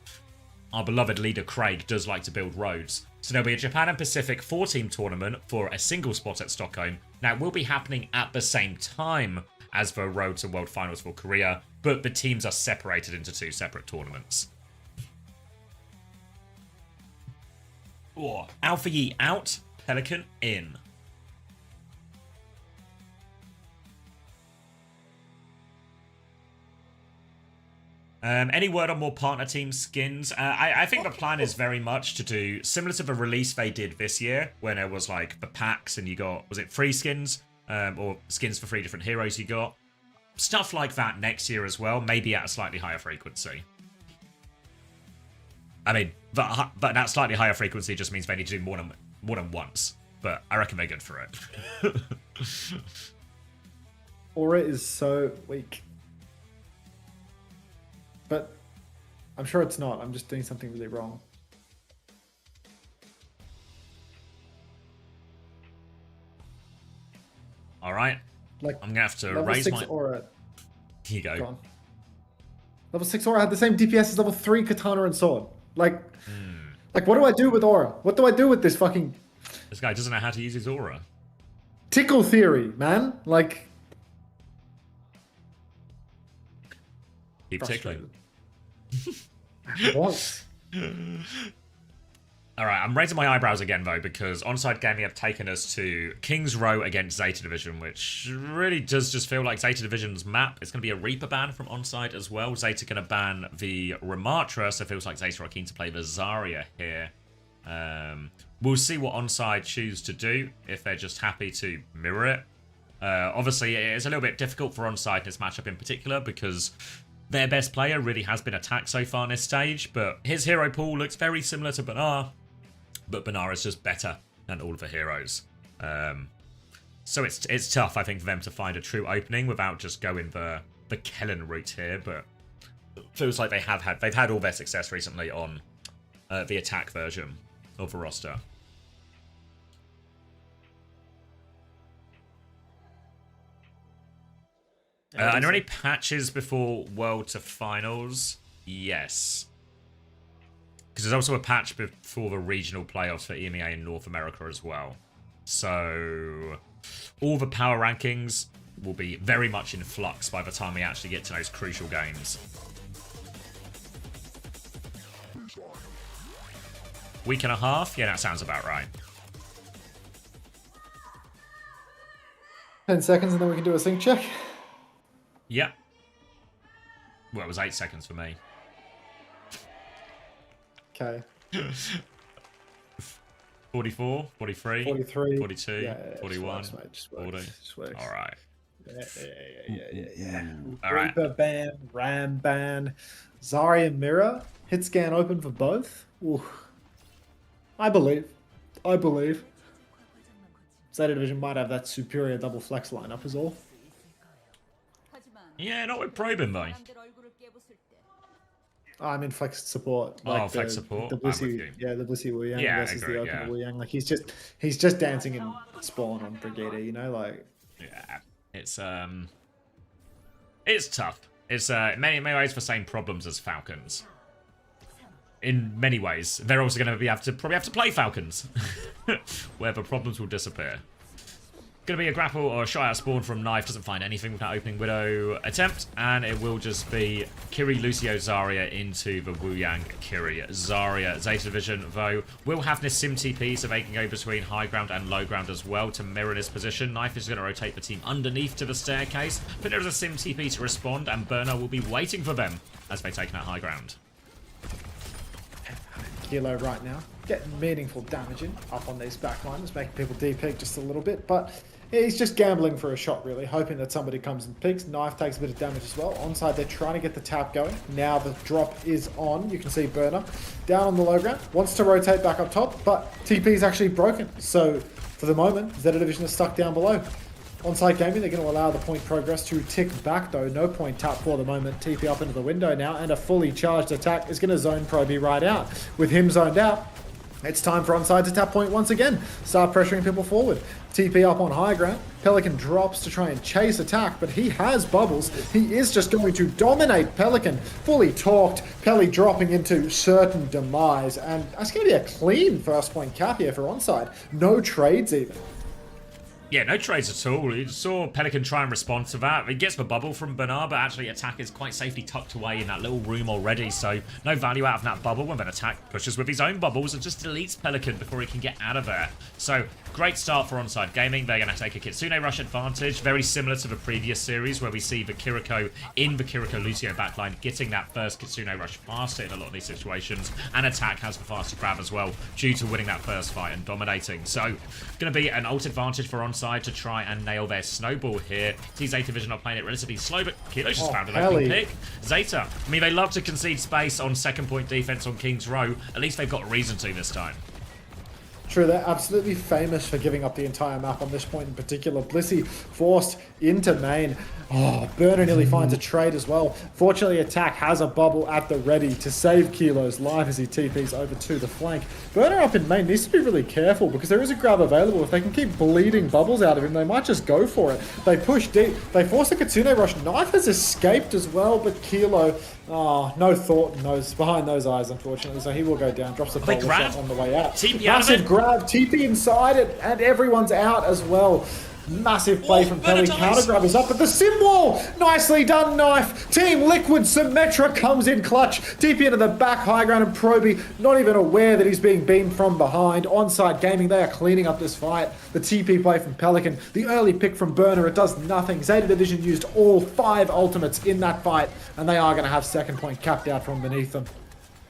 our beloved leader Craig does like to build roads. So there'll be a Japan and Pacific 4-team tournament for a single spot at Stockholm. Now, it will be happening at the same time as the Road to World Finals for Korea, but the teams are separated into 2 separate tournaments. Oh, Alpha Yi out, Pelican in. Any word on more partner team skins? I think the plan is very much to do similar to the release they did this year, when it was like the packs and you got, was it free skins? Or skins for 3 different heroes you got. Stuff like that next year as well, maybe at a slightly higher frequency. I mean, but that slightly higher frequency just means they need to do more than once. But I reckon they're good for it. Aura is so weak. But I'm sure it's not. I'm just doing something really wrong. All right. Like, I'm gonna have to level raise 6 my. Aura. Here you go. Level 6 Aura had the same DPS as level 3 Katana and Sword. Like what do I do with Aura? What do I do with this fucking... This guy doesn't know how to use his aura. Tickle theory, man. Like... Keep tickling. What? Alright, I'm raising my eyebrows again, though, because Onside Gaming have taken us to King's Row against Zeta Division, which really does just feel like Zeta Division's map. It's going to be a Reaper ban from Onside as well. Zeta going to ban the Ramatra, so it feels like Zeta are keen to play the Zarya here. We'll see what Onside choose to do, if they're just happy to mirror it. Obviously, it's a little bit difficult for Onside in this matchup in particular, because their best player really has been attacked so far in this stage, but his hero pool looks very similar to Banar. But Banar is just better than all of the heroes. So it's tough, I think, for them to find a true opening without just going the Kellen route here. But it feels like they've had all their success recently on the attack version of the roster. Are there any patches before World to Finals? Yes. Because there's also a patch before the regional playoffs for EMEA in North America as well. So all the power rankings will be very much in flux by the time we actually get to those crucial games. Week and a half? Yeah, that sounds about right. 10 seconds and then we can do a sync check. Yeah. Well, it was 8 seconds for me. Okay. 44, 43, 43, 42, yeah, 41, just works, 40. Just works. All right. Yeah. All right. Reaper ban, Ram ban, Zarya Mirror, hit scan open for both. Ooh. I believe. Zeta Division might have that superior double flex lineup is all. Yeah, not with probing though. I'm in flex support. Oh, flex support? The I'm with Blissey, you. yeah, the Blissey Wu Yang Yeah, I versus agree, the open yeah. Wu Yang. Like he's just dancing in spawn on Brigida, you know, like. Yeah, it's tough. It's in many ways the same problems as Falcons. In many ways, they're also going to probably have to play Falcons, where the problems will disappear. Going to be a grapple or a shot out spawn from Knife. Doesn't find anything without opening Widow attempt. And it will just be Kiri, Lucio, Zarya into the Wu Yang, Kiri, Zarya. Zeta Division, though, will have this sim TP, so they can go between high ground and low ground as well to mirror this position. Knife is going to rotate the team underneath to the staircase. But there is a sim TP to respond, and Burner will be waiting for them as they take that high ground. Kilo right now, getting meaningful damage in up on these backliners, making people de-pick just a little bit, but he's just gambling for a shot really, hoping that somebody comes and picks. Knife takes a bit of damage as well. Onside, they're trying to get the tap going. Now the drop is on. You can see Burner down on the low ground, wants to rotate back up top, but TP is actually broken. So for the moment, Zeta Division is stuck down below. Onside Gaming, they're going to allow the point progress to tick back though. No point tap for the moment. TP up into the window now, and a fully charged attack is going to zone Proby right out. With him zoned out, it's time for Onside to tap point once again. Start pressuring people forward. TP up on high ground. Pelican drops to try and chase attack, but he has bubbles. He is just going to dominate Pelican. Fully talked. Pelly dropping into certain demise, and that's going to be a clean first point cap here for Onside. No trades even. Yeah, no trades at all. You saw Pelican try and respond to that. He gets the bubble from Bernard, but actually Attack is quite safely tucked away in that little room already, so no value out of that bubble. And then Attack pushes with his own bubbles and just deletes Pelican before he can get out of there. So, great start for Onside Gaming. They're going to take a Kitsune Rush advantage, very similar to the previous series where we see the Kiriko in the Kiriko-Lucio backline getting that first Kitsune Rush faster in a lot of these situations, and Attack has the faster grab as well due to winning that first fight and dominating. So, going to be an ult advantage for Onside to try and nail their snowball here. See Zeta Vision are playing it relatively slow, but Kilo's just found an open pick. Zeta, I mean, they love to concede space on second point defense on King's Row. At least they've got a reason to this time. True, they're absolutely famous for giving up the entire map on this point in particular. Blissey forced into main. Oh, Burner nearly finds a trade as well. Fortunately, Attack has a bubble at the ready to save Kilo's life as he TPs over to the flank. Burner up in main needs to be really careful because there is a grab available. If they can keep bleeding bubbles out of him, they might just go for it. They push deep. They force a Kitsune Rush. Knife has escaped as well, but Kilo, no thought behind those eyes, unfortunately. So he will go down. Drops the bubble shot on the way out. Massive grab. TP inside it, and everyone's out as well. Massive play from Pelly. Counter grab is up at the sim wall. Nicely done, Knife. Team Liquid Symmetra comes in clutch. TP into the back, high ground, and Proby not even aware that he's being beamed from behind. Onside Gaming, they are cleaning up this fight. The TP play from Pelican. The early pick from Burner, it does nothing. Zeta Division used all 5 ultimates in that fight, and they are going to have second point capped out from beneath them.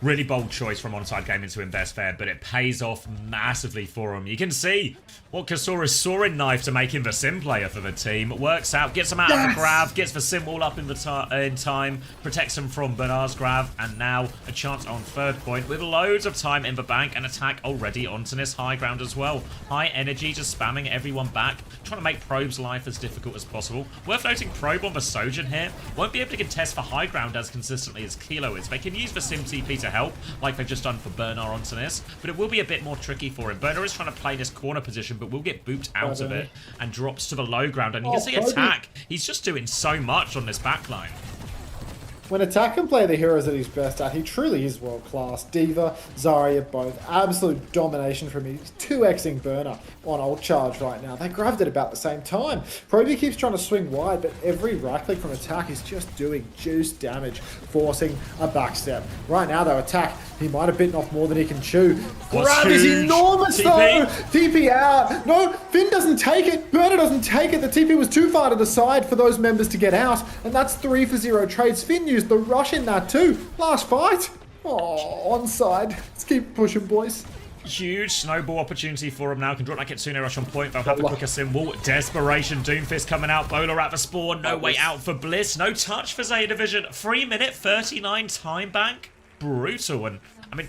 Really bold choice from Onside Gaming to invest there, but it pays off massively for him. You can see what Kasura saw in Knife to make him the sim player for the team. It works out, gets him out of the grab, gets the sim wall up in time, protects him from Bernard's grab, and now a chance on third point with loads of time in the bank and Attack already onto this high ground as well. High energy, just spamming everyone back, trying to make Probe's life as difficult as possible. Worth noting, Probe on the Sojourn here won't be able to contest for high ground as consistently as Kilo is. They can use the sim TP to help, like they've just done for Bernard onto this, but it will be a bit more tricky for him. Bernard is trying to play this corner position, but will get booped out of it and drops to the low ground. And you can see Attack, he's just doing so much on this backline. When Attack can play the heroes that he's best at, he truly is world class. D.Va, Zarya both. Absolute domination from him. He's 2xing Burner on ult charge right now. They grabbed it about the same time. Proby keeps trying to swing wide, but every right click from Attack is just doing juice damage, forcing a backstep. Right now though, Attack, he might have bitten off more than he can chew. Grab is enormous though! TP out! No, Finn doesn't take it. Burner doesn't take it. The TP was too far to the side for those members to get out, and that's 3 for 0 trades. Finn used the rush in that too. Last fight. Oh, onside. Let's keep pushing, boys. Huge snowball opportunity for him now. Can drop that Kitsune Rush on point. They'll have the quicker sim wall. Desperation. Doomfist coming out. Bowler at the spawn. No way out for Bliss. No touch for Zeta Division. 3-minute 39 time bank. Brutal. And I mean,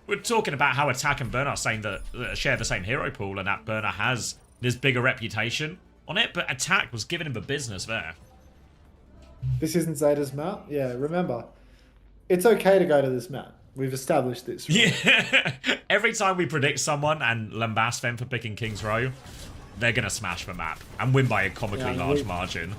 we're talking about how Attack and Burner are saying that share the same hero pool and that Burner has this bigger reputation on it, but Attack was giving him the business there. This isn't Zeta's map. Yeah, remember, it's okay to go to this map. We've established this. Right? Yeah. Every time we predict someone and lambast them for picking King's Row, they're gonna smash the map and win by a comically large margin.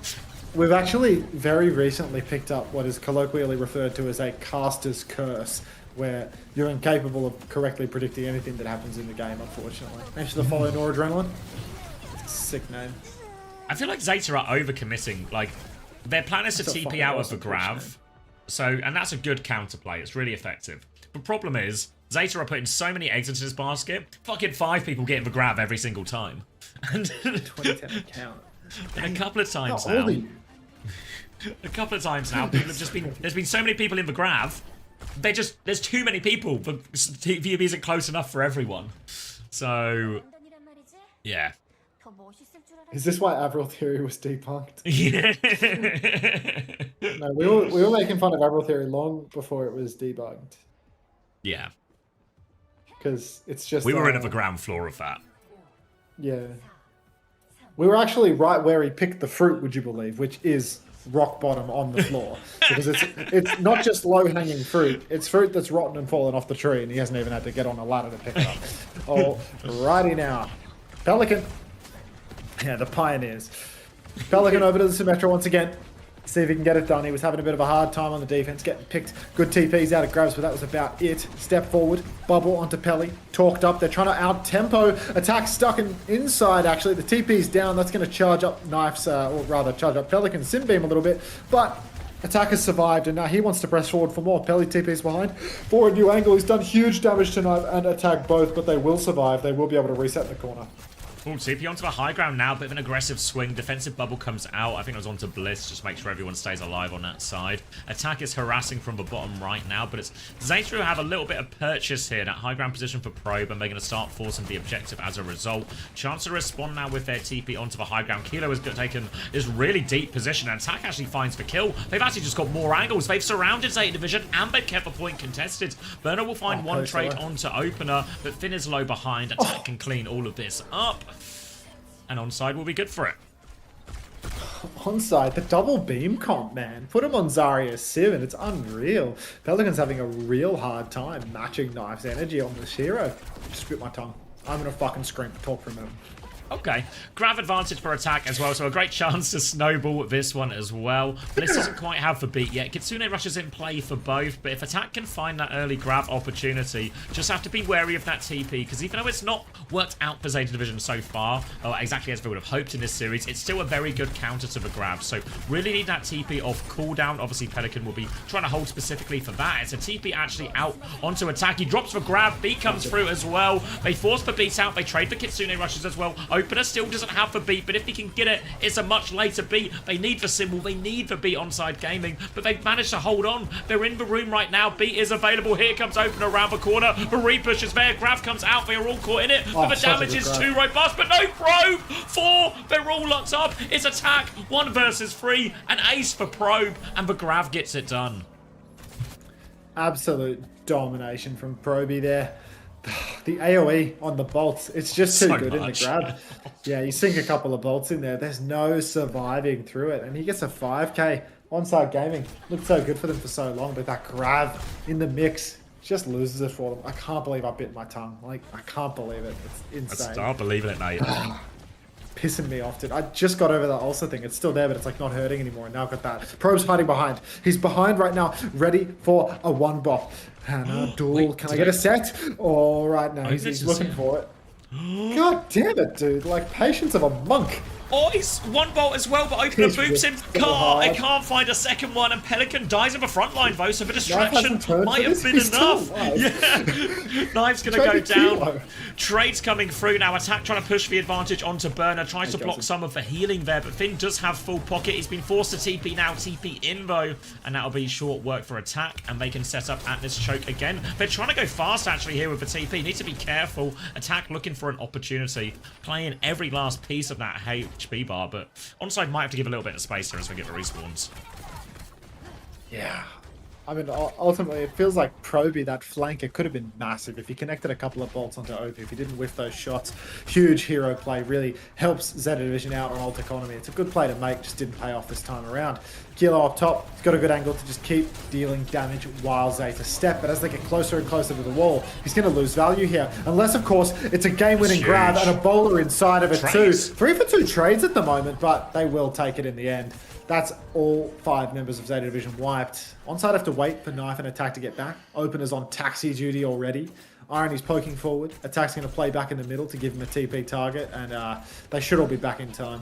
We've actually very recently picked up what is colloquially referred to as a caster's curse, where you're incapable of correctly predicting anything that happens in the game, unfortunately. Thanks for the follow, Noradrenaline. Sick name. I feel like Zeta are overcommitting. Like, their plan is to That's a TP fucking out of awesome the Grav. So, and that's a good counterplay. It's really effective. The problem is, Zeta are putting so many eggs into this basket. Fucking 5 people getting the Grav every single time. And 2010 count. a couple of times How old now. are you? A couple of times now, people have just been. There's been so many people in the Grav. There's too many people. The VB isn't close enough for everyone. So, yeah. Is this why Avril Theory was debunked? Yeah. No, we were making fun of Avril Theory long before it was debunked. Yeah. Because it's just... We were in at the ground floor of that. Yeah. We were actually right where he picked the fruit, would you believe, which is rock bottom on the floor. Because it's not just low-hanging fruit, it's fruit that's rotten and fallen off the tree, and he hasn't even had to get on a ladder to pick it up. Alrighty now. Pelican. Yeah, the Pioneers. Pelican over to the Symmetra once again. See if he can get it done. He was having a bit of a hard time on the defense, getting picked. Good TPs out of grabs, but that was about it. Step forward, bubble onto Pelly. Talked up. They're trying to out-tempo. Attack stuck inside, actually. The TP's down. That's going to charge up Knife's, or rather charge up Pelican's Simbeam a little bit. But Attack has survived, and now he wants to press forward for more. Pelly TP's behind. Forward new angle. He's done huge damage to Knife and Attack both, but they will survive. They will be able to reset in the corner. Ooh, TP onto the high ground now, bit of an aggressive swing. Defensive bubble comes out. I think it was onto Bliss, just make sure everyone stays alive on that side. Attack is harassing from the bottom right now, but it's Zeta who have a little bit of purchase here. That high ground position for Probe, and they're going to start forcing the objective as a result. Chance to respond now with their TP onto the high ground. Kilo has taken this really deep position, and Attack actually finds the kill. They've actually just got more angles. They've surrounded Zeta Division, and they've kept the point contested. Burner will find one trade onto Opener, but Finn is low behind. Attack can clean all of this up. And onside will be good for it. Onside, the double beam comp, man. Put him on Zarya Civ and it's unreal. Pelican's having a real hard time matching Knife's energy on this hero. Just bit my tongue. I'm gonna fucking scream. Talk for a minute. Okay, grab advantage for Attack as well, so a great chance to snowball this one as well. Bliss doesn't quite have the beat yet. Kitsune rushes in play for both, but if Attack can find that early grab opportunity, just have to be wary of that TP, because even though it's not worked out for Zeta Division so far, or exactly as we would have hoped in this series, it's still a very good counter to the grab, so really need that TP off cooldown. Obviously, Pelican will be trying to hold specifically for that. It's a TP actually out onto Attack. He drops the grab, beat comes through as well. They force the beat out, they trade the Kitsune rushes as well. Opener still doesn't have the beat, but if he can get it, it's a much later beat. They need the symbol, they need the beat onside gaming, but they've managed to hold on. They're in the room right now. Beat is available. Here comes Opener around the corner. The repush is there. Grab comes out. They are all caught in it, but the damage is too robust. But no Probe. 4. They're all locked up. It's Attack 1 versus 3. An ace for Probe, and the Grav gets it done. Absolute domination from Proby there. The AoE on the bolts, it's just too good in the grab. Yeah, you sink a couple of bolts in there. There's no surviving through it. And he gets a 5k onside gaming. Looked so good for them for so long, but that grab in the mix just loses it for them. I can't believe I bit my tongue. Like, I can't believe it. It's insane. I start believing it, mate. Pissing me off, dude. I just got over that ulcer thing. It's still there, but it's like not hurting anymore. And now I've got that. Probe's hiding behind. He's behind right now, ready for a one-bop. Hannah, duel. Wait, can I get a set? All right, now he's looking for it. God damn it, dude. Like, patience of a monk. Oh, he's one bolt as well, but Opener boops him. I can't find a second one, and Pelican dies in the front line, though, so the distraction might have been enough. Yeah. Knife's going to go down. Trade's coming through now. Attack trying to push the advantage onto Burner. Tries to block some of the healing there, but Finn does have full pocket. He's been forced to TP now. TP in, though, and that'll be short work for Attack, and they can set up at this choke again. They're trying to go fast, actually, here with the TP. Need to be careful. Attack looking for an opportunity. Playing every last piece of that HP bar, but onside might have to give a little bit of space here as we get the respawns. Yeah. I mean, ultimately, it feels like Proby, that flanker, could have been massive. If he connected a couple of bolts onto OP, if he didn't whiff those shots, huge hero play, really helps Zeta Division out on ult economy. It's a good play to make, just didn't pay off this time around. Kilo up top, he's got a good angle to just keep dealing damage while Zeta step, but as they get closer and closer to the wall, he's going to lose value here. Unless, of course, it's a game-winning grab and a bowler inside of it too. 3 for 2 trades at the moment, but they will take it in the end. That's all 5 members of Zeta Division wiped. Onside have to wait for Knife and Attack to get back. Opener's on taxi duty already. Irony's poking forward. Attack's going to play back in the middle to give him a TP target, and they should all be back in time.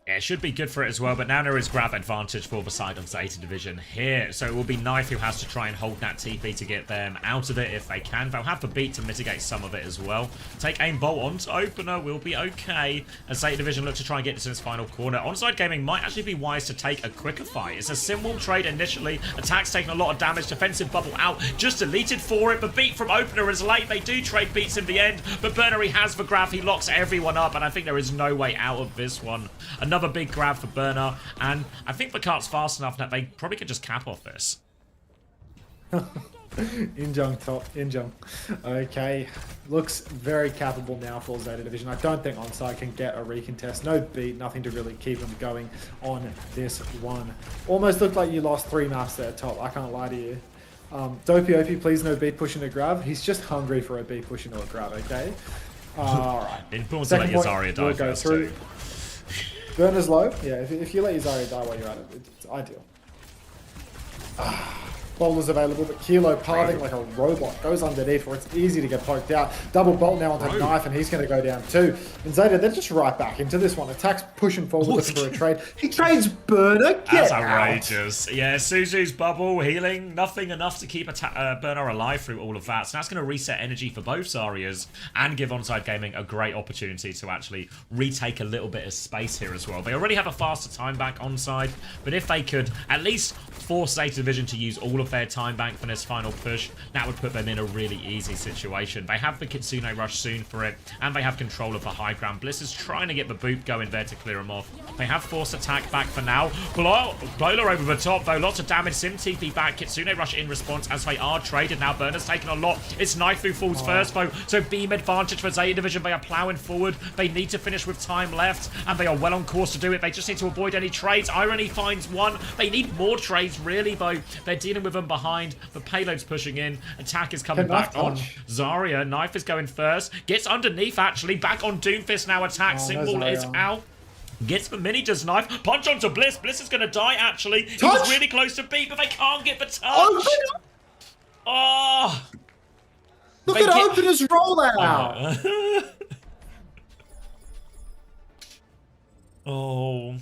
Yeah, it should be good for it as well, but now there is grab advantage for the side of Zeta Division here. So it will be Knife who has to try and hold that TP to get them out of it if they can. They'll have the beat to mitigate some of it as well. Take aim bolt onto opener will be okay as Zeta Division look to try and get this in its final corner. Onside Gaming might actually be wise to take a quicker fight. It's a simple trade initially. Attack's taking a lot of damage. Defensive bubble out. Just deleted for it, but beat from opener is late. They do trade beats in the end, but Burner, he has the grab. He locks everyone up, and I think there is no way out of this one. Another big grab for Burner, and I think the cart's fast enough that they probably could just cap off this. Injung top, Injung. Okay, looks very capable now for Zeta Division. I don't think Onside can get a recontest. No beat, nothing to really keep him going on this one. Almost looked like you lost 3 maps there top, I can't lie to you. Dopey OP, please no beat pushing a grab. He's just hungry for a beat pushing or a grab, okay? Alright. Important to let your Zarya die first too. Burner's low. Yeah, if you let your Zarya die while you're at it, it's ideal. Bowler's available, but Kilo parting like a robot. Goes underneath where it's easy to get poked out. Double bolt now onto Knife, and he's going to go down too. And Zeta, they're just right back into this one. Attack's pushing forward looking for a trade. He trades Burner. That's outrageous. Yeah, Suzu's bubble, healing, nothing enough to keep Burner alive through all of that. So that's going to reset energy for both Zaryas and give Onside Gaming a great opportunity to actually retake a little bit of space here as well. They already have a faster time back Onside, but if they could at least force Zeta Division to use all of their time bank for this final push, that would put them in a really easy situation. They have the Kitsune rush soon for it, and they have control of the high ground. Bliss is trying to get the boot going there to clear him off. They have forced attack back for now. Bowler over the top though, lots of damage. Sim TP back, Kitsune rush in response as they are traded. Now Burner's taking a lot. It's Knife who falls first though, so beam advantage for Zeta Division. They are plowing forward. They need to finish with time left, and they are well on course to do it. They just need to avoid any trades. Irony finds one. They need more trades really though. They're dealing with them behind. The payload's pushing in. Attack is coming back on Zarya. Knife is going first. Gets underneath actually. Back on Doomfist now. Attack symbol is out. Gets the mini, does Knife. Punch onto Bliss. Bliss is going to die actually. He was really close to beat, but they can't get the touch. Oh! Look at Opener's rollout! Oh.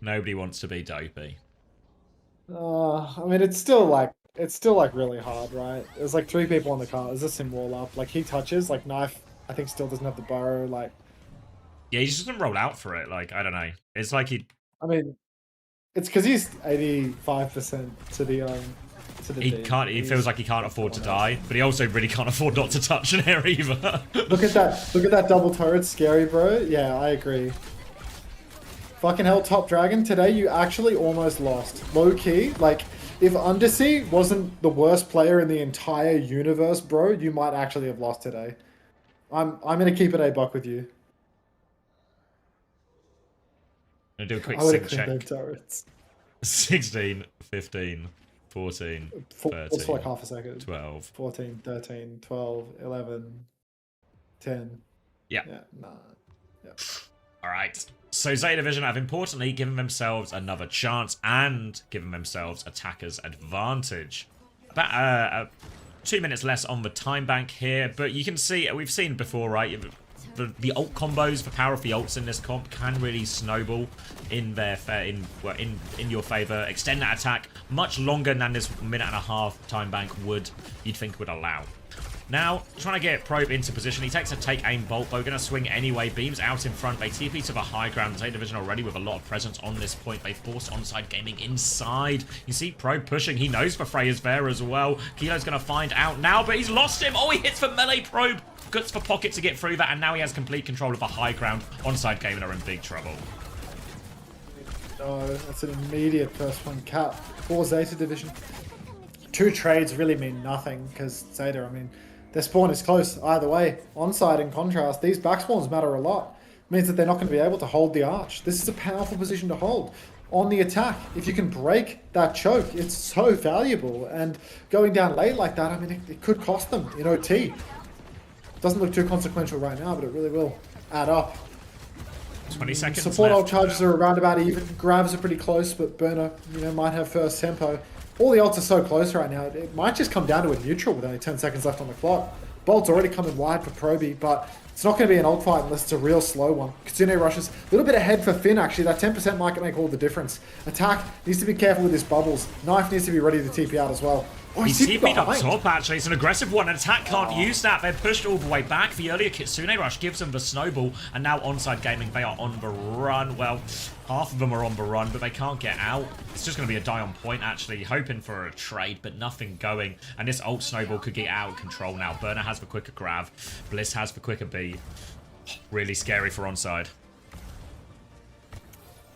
Nobody wants to be Dopey. I mean, it's still like really hard, right? There's like 3 people on the car. There's a sim wall up. Like he touches, like Knife, I think still doesn't have the burrow. Like, yeah, he just doesn't roll out for it. Like, I don't know. It's like he. I mean, it's because he's 85% to the He can't. He feels like he can't afford to die, but he also really can't afford not to touch an air either. Look at that! Look at that double turret, scary, bro. Yeah, I agree. Fucking hell, Top Dragon, today you actually almost lost. Low key, like, if Undersea wasn't the worst player in the entire universe, bro, you might actually have lost today. I'm gonna keep it a buck with you. I'm gonna do a quick I would sync have check. cleaned turrets. 16, 15, 14, 13, for like half a second. 12. 14, 13, 12, 11, 10. Yeah. Yeah, nah. Yeah. All right. So Zeta Division have importantly given themselves another chance and given themselves attacker's advantage. About 2 minutes less on the time bank here, but you can see, we've seen before, right? The ult combos, the power of the ults in this comp can really snowball in their in your favor. Extend that attack much longer than this minute and a half time bank you'd think would allow. Now, trying to get Probe into position. He takes a take aim bolt, though. Going to swing anyway. Beams out in front. They TP to the high ground. Zeta Division already with a lot of presence on this point. They forced onside gaming inside. You see Probe pushing. He knows the Frey is there as well. Kilo's going to find out now, but he's lost him. Oh, he hits for melee Probe. Guts for Pocket to get through that, and now he has complete control of the high ground. Onside gaming are in big trouble. No, that's an immediate first point cap for Zeta Division. 2 trades really mean nothing because Zeta, I mean, their spawn is close either way. Onside, in contrast, these back spawns matter a lot. It means that they're not going to be able to hold the arch. This is a powerful position to hold. On the attack, if you can break that choke, it's so valuable. And going down late like that, I mean, it could cost them in OT. Doesn't look too consequential right now, but it really will add up. 20 seconds Support left. ult charges are around about even. Grabs are pretty close, but Burner, might have first tempo. All the ults are so close right now. It might just come down to a neutral with only 10 seconds left on the clock. Bolt's already coming wide for Proby, but it's not going to be an ult fight unless it's a real slow one. Kitsune rushes a little bit ahead for Finn, actually. That 10% might make all the difference. Attack needs to be careful with his bubbles. Knife needs to be ready to TP out as well. Oh, He's TP'd up top, actually. It's an aggressive one. An attack can't use that. They're pushed all the way back. The earlier Kitsune rush gives them the snowball. And now onside gaming, they are on the run. Well, half of them are on the run, but they can't get out. It's just going to be a die on point, actually. Hoping for a trade, but nothing going. And this ult snowball could get out of control now. Burner has the quicker grab. Bliss has the quicker beat. Really scary for onside.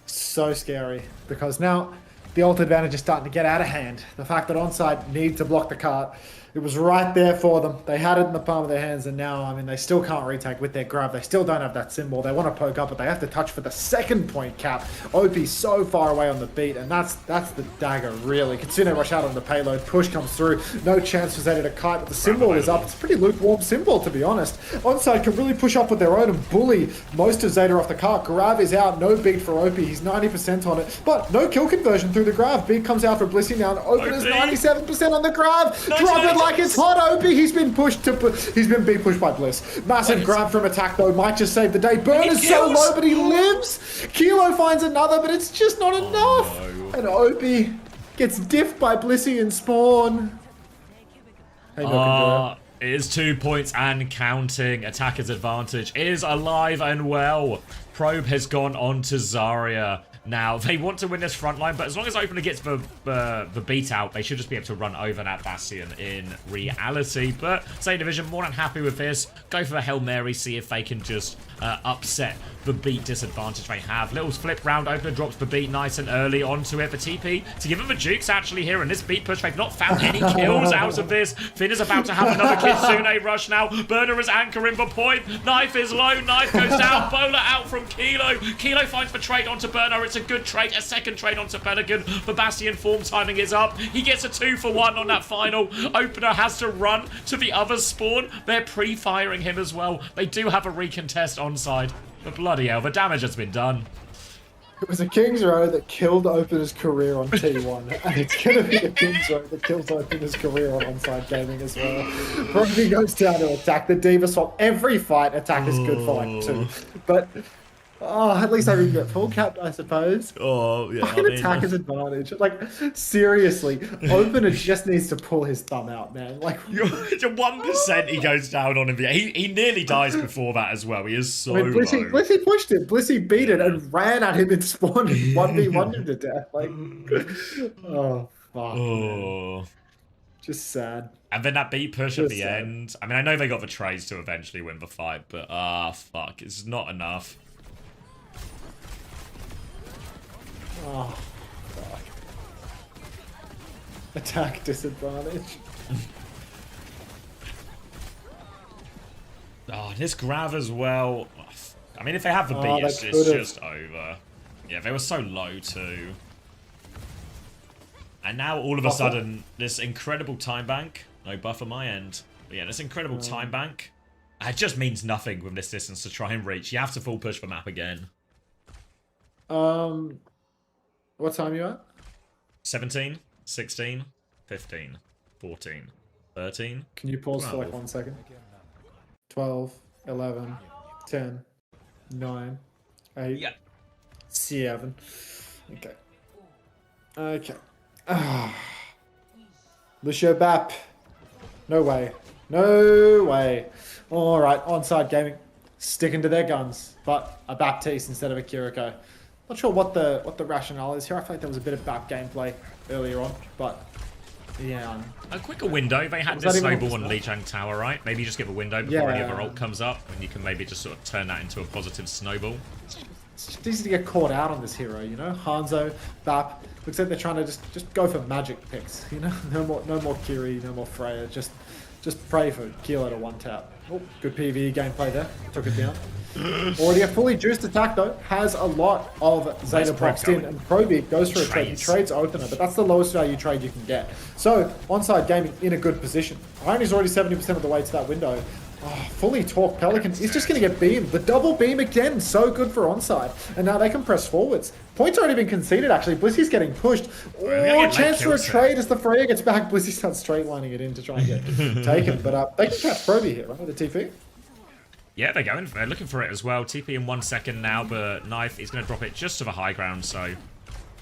So scary, because now the ult advantage is starting to get out of hand. The fact that onside need to block the cart, it was right there for them. They had it in the palm of their hands, and now, I mean, they still can't retake with their grab. They still don't have that symbol. They want to poke up, but they have to touch for the second point cap. OP so far away on the beat, and that's the dagger, really. Kitsune rush out on the payload. Push comes through. No chance for Zeta to kite, but the symbol is up. It's a pretty lukewarm symbol, to be honest. Onside can really push up with their own and bully most of Zeta off the cart. Grab is out. No beat for OP. He's 90% on it, but no kill conversion through the grab. Beat comes out for Blissy now. Open is 97% on the grab. Drop it like it's hot, OP. He's been beat pushed by Bliss. Massive grab from attack though, might just save the day. Burner's so low, but he lives. Kilo finds another, but it's just not enough. No. And OP gets diffed by Blissy and Spawn. Hey, it is 2 points and counting. Attacker's advantage is alive and well. Probe has gone on to Zarya. Now, they want to win this front line, but as long as Opener gets the beat out, they should just be able to run over that Bastion in reality. But Zeta Division more than happy with this. Go for the Hail Mary, see if they can just upset the beat disadvantage they have. Little flip round, Opener drops the beat nice and early onto it. The TP to give them the jukes actually here in this beat push. They've not found any kills out of this. Finn is about to have another Kitsune rush now. Burner is anchoring the point. Knife is low. Knife goes down. Bowler out from Kilo. Kilo finds the trade onto Burner. It's a good trade. A second trade onto Pelican. The Bastion form timing is up. He gets a 2-for-1 on that final. Opener has to run to the other spawn. They're pre-firing him as well. They do have a recontest onside. But bloody hell, the damage has been done. It was a King's Row that killed Opener's career on T1, and it's going to be a King's Row that kills Opener's career on onside gaming as well. Probably goes down to attack. The Diva swap. Every fight, attack is good for like 2. But at least I didn't get full capped, I suppose. Oh, yeah. Fucking attack is advantage. Like, seriously, Opener just needs to pull his thumb out, man. Like, 1% he goes down on him. He nearly dies before that as well. He is so low. Blissy pushed it. Blissy beat it and ran at him and spawned him 1v1 him to death. Like, oh, fuck. Oh. Just sad. And then that beat push at the sad. end. I mean, I know they got the trades to eventually win the fight, but fuck. It's not enough. Oh, fuck. Attack disadvantage. This grab as well. I mean, if they have the beat, it's just over. Yeah, they were so low too. And now all of a sudden, this incredible time bank. No buff on my end. But yeah, this incredible time bank. It just means nothing with this distance to try and reach. You have to full push the map again. What time are you at? 17, 16, 15, 14, 13. Can you pause for like 12. 1 second? 12, 11, 10, 9, 8, Yeah. 7. Okay. Okay. Lucio Bap. No way. No way. All right, onside gaming, sticking to their guns, but a Baptiste instead of a Kiriko. Not sure what the rationale is here. I feel like there was a bit of Bap gameplay earlier on, but yeah. A quicker window. They had Was this that even snowball on on the Lee Chang Tower, right? Maybe just give a window before any Yeah. other ult comes up, and you can maybe just sort of turn that into a positive snowball. It's just easy to get caught out on this hero, you know? Hanzo, Bap, looks like they're trying to just go for magic picks, you know? No more Kiri, no more Freya, just pray for Kilo to one tap. Oh, good PvE gameplay there. Took it down. Already a fully juiced attack though, has a lot of Zeta Probe boxed in, going? and Proby goes for a trade. He trades opener, but that's the lowest value trade you can get. So, onside gaming in a good position. Irony's already 70% of the way to that window. Oh, fully torque Pelican is just going to get beamed. The double beam again, so good for onside. And now they can press forwards. Points already been conceded actually. Blissy's getting pushed. Oh, chance for a trade as the Freya gets back. Blissy starts straight lining it in to try and get taken. But they can catch Proby here, right, with the TP. Yeah, they're going. They're looking for it as well. TP in 1 second now, but Knife is going to drop it just to the high ground, so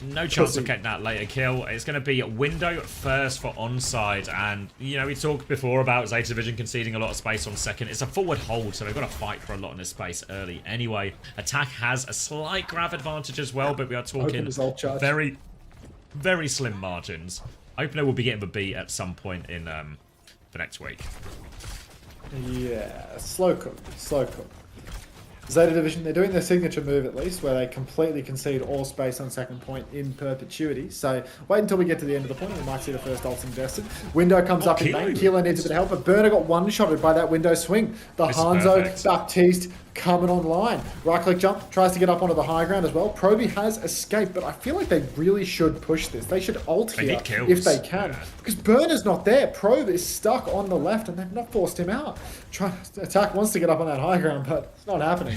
no chance of getting that later kill. It's going to be a window first for onside, and you know we talked before about Zeta Division conceding a lot of space on second. It's a forward hold, so they've got to fight for a lot in this space early. Anyway, attack has a slight grab advantage as well, but we are talking very, very slim margins. Opener will be getting the beat at some point in for next week. Yeah, slow cook, slow cook. Zeta Division, they're doing their signature move at least, where they completely concede all space on second point in perpetuity. So wait until we get to the end of the point, we might see the first ult ingested. Window comes up in vain. Kilo needs a bit of help, but Burner got one-shotted by that window swing. The Hanzo, Baptiste coming online. Right-click jump, tries to get up onto the high ground as well. Proby has escaped, but I feel like they really should push this. They should ult here if they can. Yeah. Because Burner's not there. Probe is stuck on the left, and they've not forced him out. Attack wants to get up on that high ground, but it's not happening.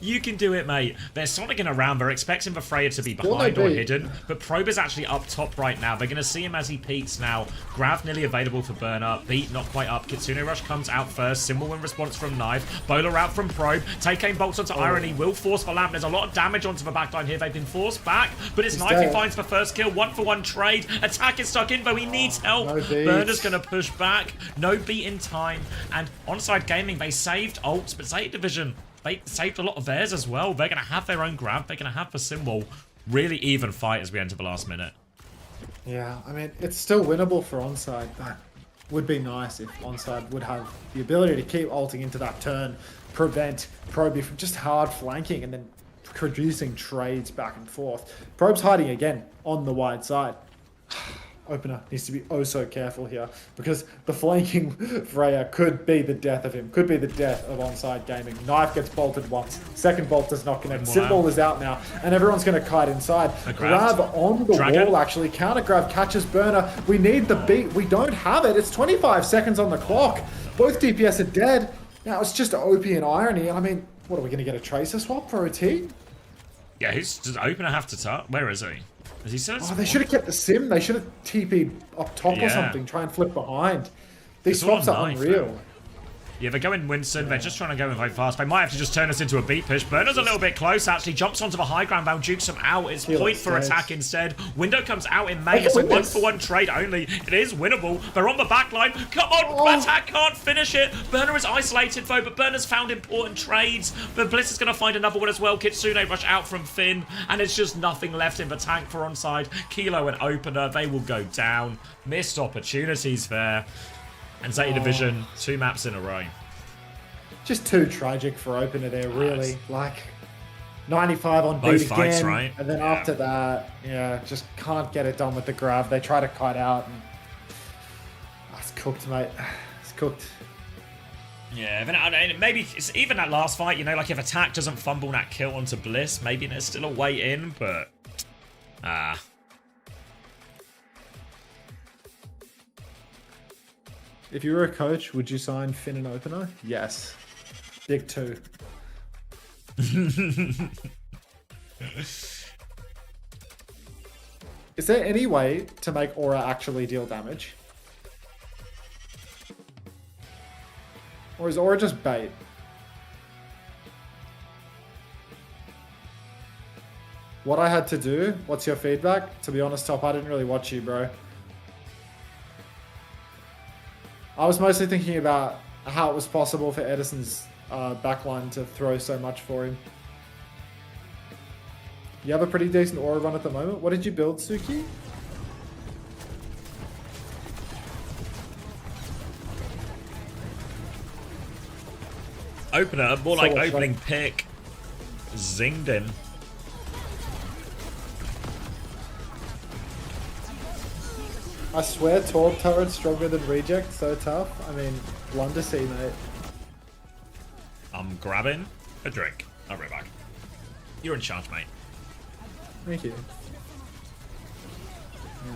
You can do it, mate. They're sonicking around. They're expecting the Freya to be behind or hidden, but Probe is actually up top right now. They're going to see him as he peeks now. Grav nearly available for Burner. Beat not quite up. Kitsune Rush comes out first. Symbol in response from Knife. Bowler out from Probe. Take aim bolts onto Irony. Will force for Lamp. There's a lot of damage onto the backline here. They've been forced back, but it's Knife who finds the first kill. 1-for-1 trade. Attack is stuck in, though he needs help. Burner's going to push back. No beat in time. And onside gaming, they saved ults, but Zeta Division, they saved a lot of theirs as well. They're going to have their own grab. They're going to have the symbol. Really even fight as we enter the last minute. Yeah, I mean, it's still winnable for onside, but would be nice if onside would have the ability to keep ulting into that turn, prevent Proby from just hard flanking and then producing trades back and forth. Probe's hiding again on the wide side. Opener needs to be oh so careful here, because the flanking Freya could be the death of him, could be the death of onside gaming. Knife gets bolted once, second bolt does not connect, Symbol is out now, and everyone's going to kite inside. Grab on the wall actually, counter grab catches Burner. We need the beat, we don't have it, it's 25 seconds on the clock. Both DPS are dead. Now it's just OP and Irony, and I mean, what are we going to get, a Tracer swap for OT? Yeah, does Opener have to touch? Where is he? Is he still they should have kept the sim. They should have TP'd up top or something. Try and flip behind. These swaps are unreal. Yeah, they're going Winston. Yeah. They're just trying to go in very fast. They might have to just turn us into a beat push. Burner's a little bit close, actually. Jumps onto the high ground. Val jukes him out. It's point for attack instead. Window comes out in May. It's a 1-for-1 trade only. It is winnable. They're on the back line. Come on, attack can't finish it. Burner is isolated, though, but Burner's found important trades. But Bliss is going to find another one as well. Kitsune rush out from Finn, and it's just nothing left in the tank for onside. Kilo and Opener, they will go down. Missed opportunities there. And Zeta Division, 2 maps in a row. Just too tragic for Opener there, really. Like, 95 on beat again. Fights, right? And then after that, just can't get it done with the grab. They try to kite out. And it's cooked, mate. It's cooked. Yeah, maybe it's even that last fight, you know, like if attack doesn't fumble that kill onto Bliss, maybe there's still a way in, but... If you were a coach, would you sign Finn and Opener? Yes. Big 2. Is there any way to make Aura actually deal damage? Or is Aura just bait? What I had to do? What's your feedback? To be honest, Top, I didn't really watch you, bro. I was mostly thinking about how it was possible for Edison's backline to throw so much for him. You have a pretty decent aura run at the moment. What did you build, Suki? Opener, more So like what's opening pick. Zinged in. I swear, Torb turret's stronger than Reject. So tough. I mean, blunder see, mate. I'm grabbing a drink. I'll be right back. You're in charge, mate. Thank you. Yeah.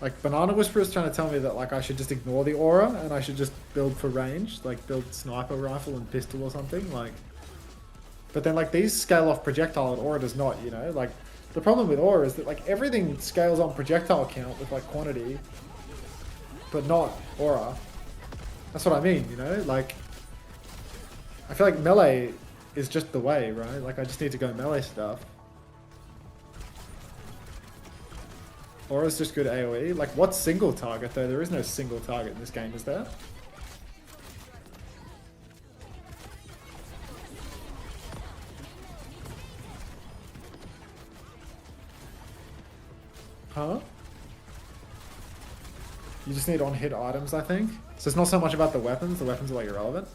Like, Banana Whisperer's trying to tell me that, like, I should just ignore the aura and I should just build for range. Like, build sniper rifle and pistol or something. Like, but then, like, these scale off projectile and aura does not, you know? Like, the problem with aura is that, like, everything scales on projectile count with, like, quantity, but not aura. That's what I mean, you know? Like, I feel like melee is just the way, right? Like, I just need to go melee stuff. Aura's just good AoE. Like, what's single target, though? There is no single target in this game, is there? Huh? You just need on-hit items, I think. So it's not so much about the weapons. The weapons are, like, irrelevant.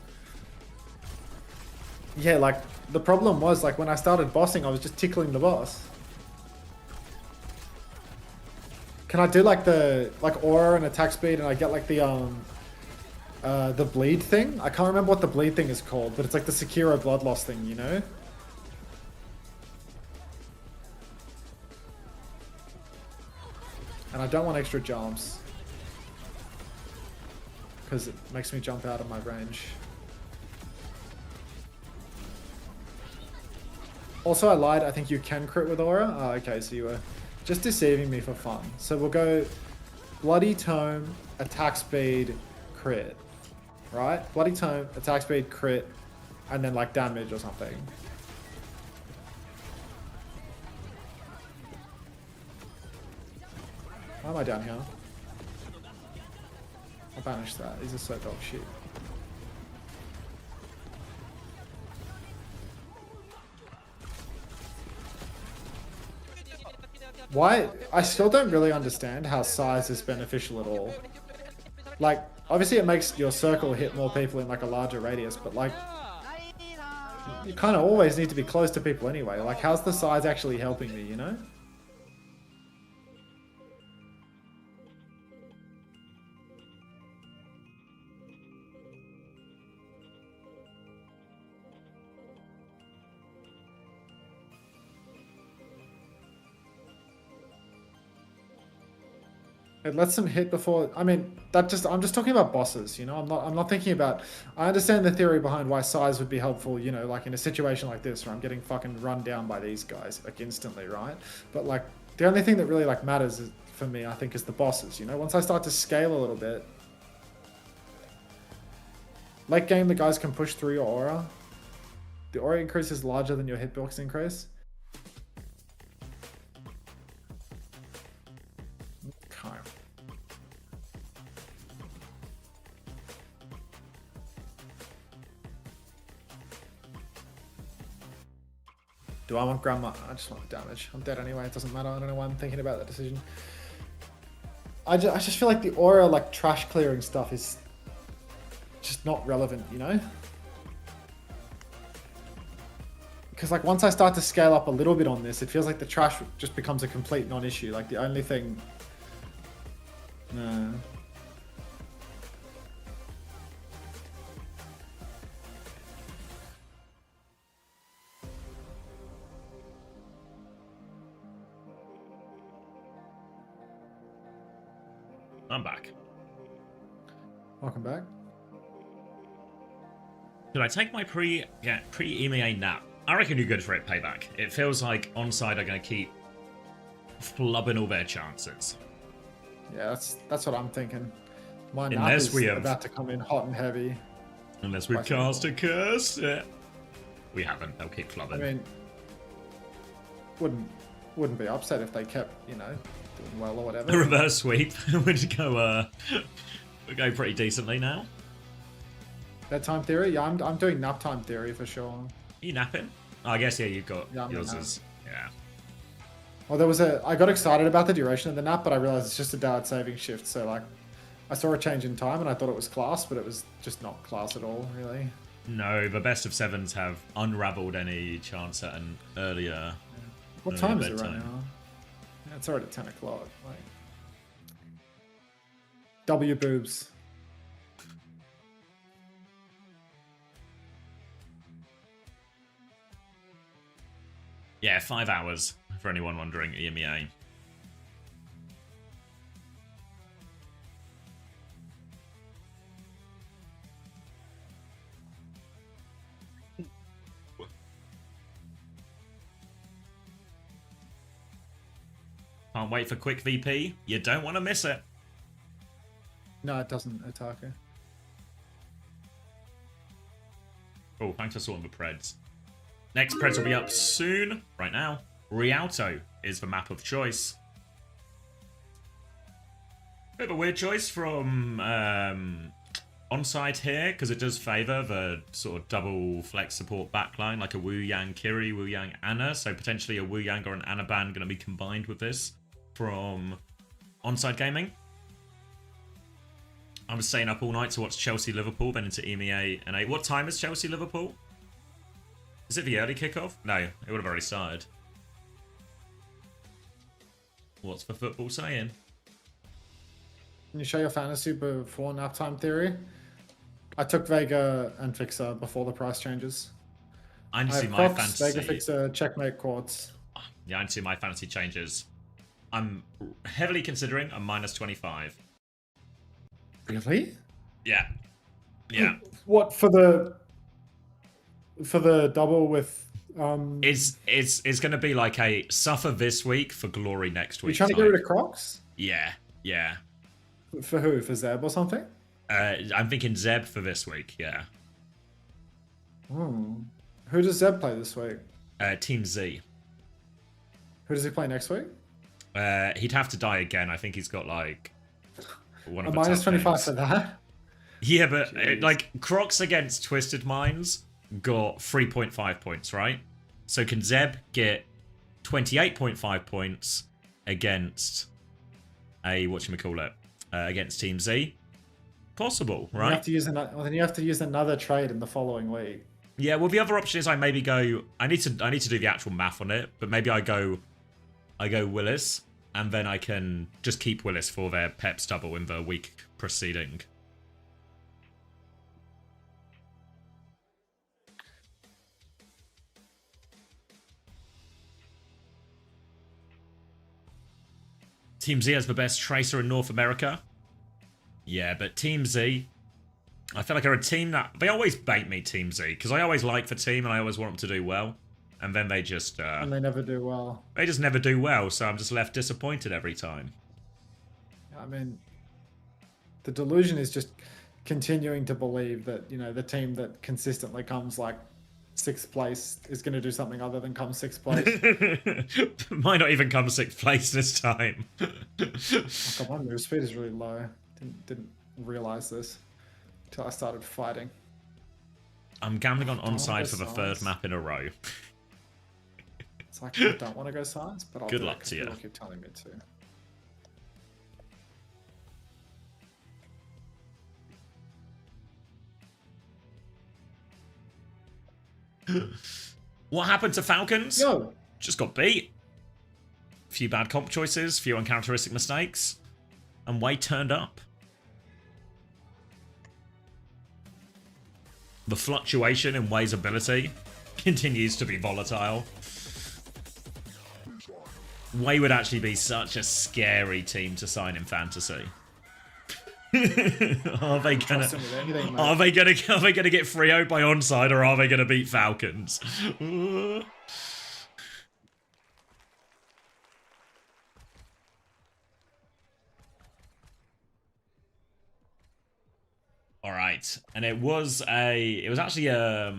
Yeah, like, the problem was, like, when I started bossing, I was just tickling the boss. Can I do, like, the, like, aura and attack speed and I get, like, the bleed thing? I can't remember what the bleed thing is called, but it's, like, the Sekiro blood loss thing, you know? And I don't want extra jumps. Because it makes me jump out of my range. Also, I lied. I think you can crit with aura. Oh, okay, so you were just deceiving me for fun. So we'll go Bloody Tome, attack speed, crit. Right? Bloody Tome, attack speed, crit, and then like damage or something. Why am I down here? I'll banish that. These are so dog shit. Why? I still don't really understand how size is beneficial at all. Like, obviously it makes your circle hit more people in like a larger radius, but like, you kind of always need to be close to people anyway. Like, how's the size actually helping me, you know? It lets them hit before. I mean, I'm just talking about bosses, you know. I'm not thinking about. I understand the theory behind why size would be helpful, you know, like in a situation like this where I'm getting fucking run down by these guys like instantly, right? But like the only thing that really like matters is, for me, I think, is the bosses. You know, once I start to scale a little bit, late game, the guys can push through your aura. The aura increase is larger than your hitbox increase. Okay. Do I want grandma? I just want damage. I'm dead anyway. It doesn't matter. I don't know why I'm thinking about that decision. I just feel like the aura, like trash clearing stuff, is just not relevant, you know? Because like once I start to scale up a little bit on this, it feels like the trash just becomes a complete non-issue. Like the only thing... No. I'm back. Welcome back. Should I take my pre-EMEA nap? I reckon you're good for it, Payback. It feels like Onside are going to keep flubbing all their chances. Yeah, that's what I'm thinking. My nap Unless is we have... about to come in hot and heavy. Unless we've cast a curse. Yeah. We haven't. They'll keep flubbing. I mean, wouldn't be upset if they kept, you know, doing well or whatever. A reverse sweep. Would go go pretty decently now. Bedtime theory? Yeah, I'm doing nap time theory for sure. Are you napping? Oh, I guess, yeah, you've got Yeah, I'm yours gonna is, yeah. Well, I got excited about the duration of the nap, but I realized it's just a daylight saving shift. So like, I saw a change in time and I thought it was class, but it was just not class at all, really. No, the best of sevens have unraveled any chance at an earlier. What earlier time is it right bedtime. now? Yeah, it's already 10 o'clock. Like, W boobs. Yeah, 5 hours for anyone wondering. EMEA. Can't wait for quick VP. You don't want to miss it. No, it doesn't, Otaku. Oh, thanks for sorting the Preds. Next Preds will be up soon. Right now, Rialto is the map of choice. Bit of a weird choice from Onside here, because it does favour the sort of double flex support backline, like a Wu Yang Kiri, Wu Yang Ana. So potentially a Wu Yang or an Ana ban going to be combined with this from Onside Gaming. I was staying up all night to watch Chelsea-Liverpool, then into EMEA and 8. What time is Chelsea-Liverpool? Is it the early kickoff? No, it would have already started. What's the football saying? Can you show your fantasy before nap time theory? I took Vega and Fixer before the price changes. I need to I see have my Crocs, fantasy. Vega Fixer, Checkmate Quartz. Yeah, I need to see my fantasy changes. I'm heavily considering a minus 25. Really? Yeah. Yeah. What for the double with It's going to be like a suffer this week for glory next week. You trying to get rid of Crocs? Yeah. Yeah. For who? For Zeb or something? I'm thinking Zeb for this week, yeah. Hmm. Who does Zeb play this week? Team Z. Who does he play next week? He'd have to die again. I think he's got like one A of the minus tough 25 names. for that? Yeah, but Jeez. like Crocs against Twisted Minds got 3.5 points, right? So can Zeb get 28.5 points against a whatchamacallit? Against Team Z? Possible, You right? have to use then you have to use another trade in the following week. Yeah, well the other option is I maybe go I need to do the actual math on it, but maybe I go Willis, and then I can just keep Willis for their Peps double in the week preceding. Team Z has the best tracer in North America. Yeah, but Team Z, I feel like they're a team that they always bait me, Team Z, because I always like the team and I always want them to do well, and then they just And they never do well. they just never do well. So I'm just left disappointed every time. I mean, the delusion is just continuing to believe that, you know, the team that consistently comes like 6th place is going to do something other than come 6th place. Might not even come 6th place this time. Oh, God, my move speed is really low. Didn't realize this until I started fighting. I'm gambling on Don't onside go for the science. 3rd map in a row. It's like, I don't want to go science, but I'll Good do luck it 'cause to you. people keep telling me to. What happened to Falcons? Yo, Just got beat. Few bad comp choices, few uncharacteristic mistakes, and Wade turned up. The fluctuation in Wade's ability continues to be volatile. Way would actually be such a scary team to sign in fantasy. Are they gonna? trust him with anything, mate. Are they gonna get 3-0 by onside, or are they gonna beat Falcons? All right, and it was actually a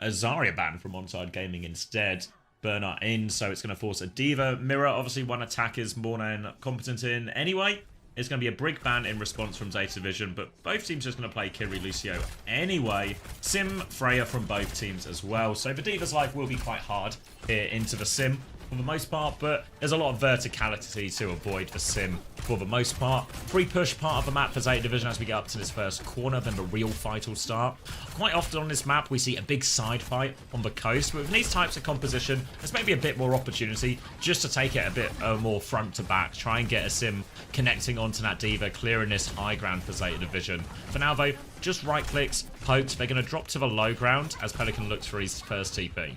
Zarya ban from Onside Gaming instead. Bernard in, so it's going to force a Diva. Mirror, obviously one attack is more than competent in anyway. It's going to be a brig ban in response from Zeta Division, but both teams just going to play Kiri Lucio anyway. Sim, Freya from both teams as well. So the D.Va's life will be quite hard here into the Sim for the most part, but there's a lot of verticality to avoid the Sim for the most part. Pre-push part of the map for Zeta Division as we get up to this first corner, then the real fight will start. Quite often on this map, we see a big side fight on the coast, but with these types of composition, there's maybe a bit more opportunity just to take it a bit more front to back, try and get a Sim connecting onto that D.Va, clearing this high ground for Zeta Division. For now though, just right clicks, poked, they're going to drop to the low ground as Pelican looks for his first TP.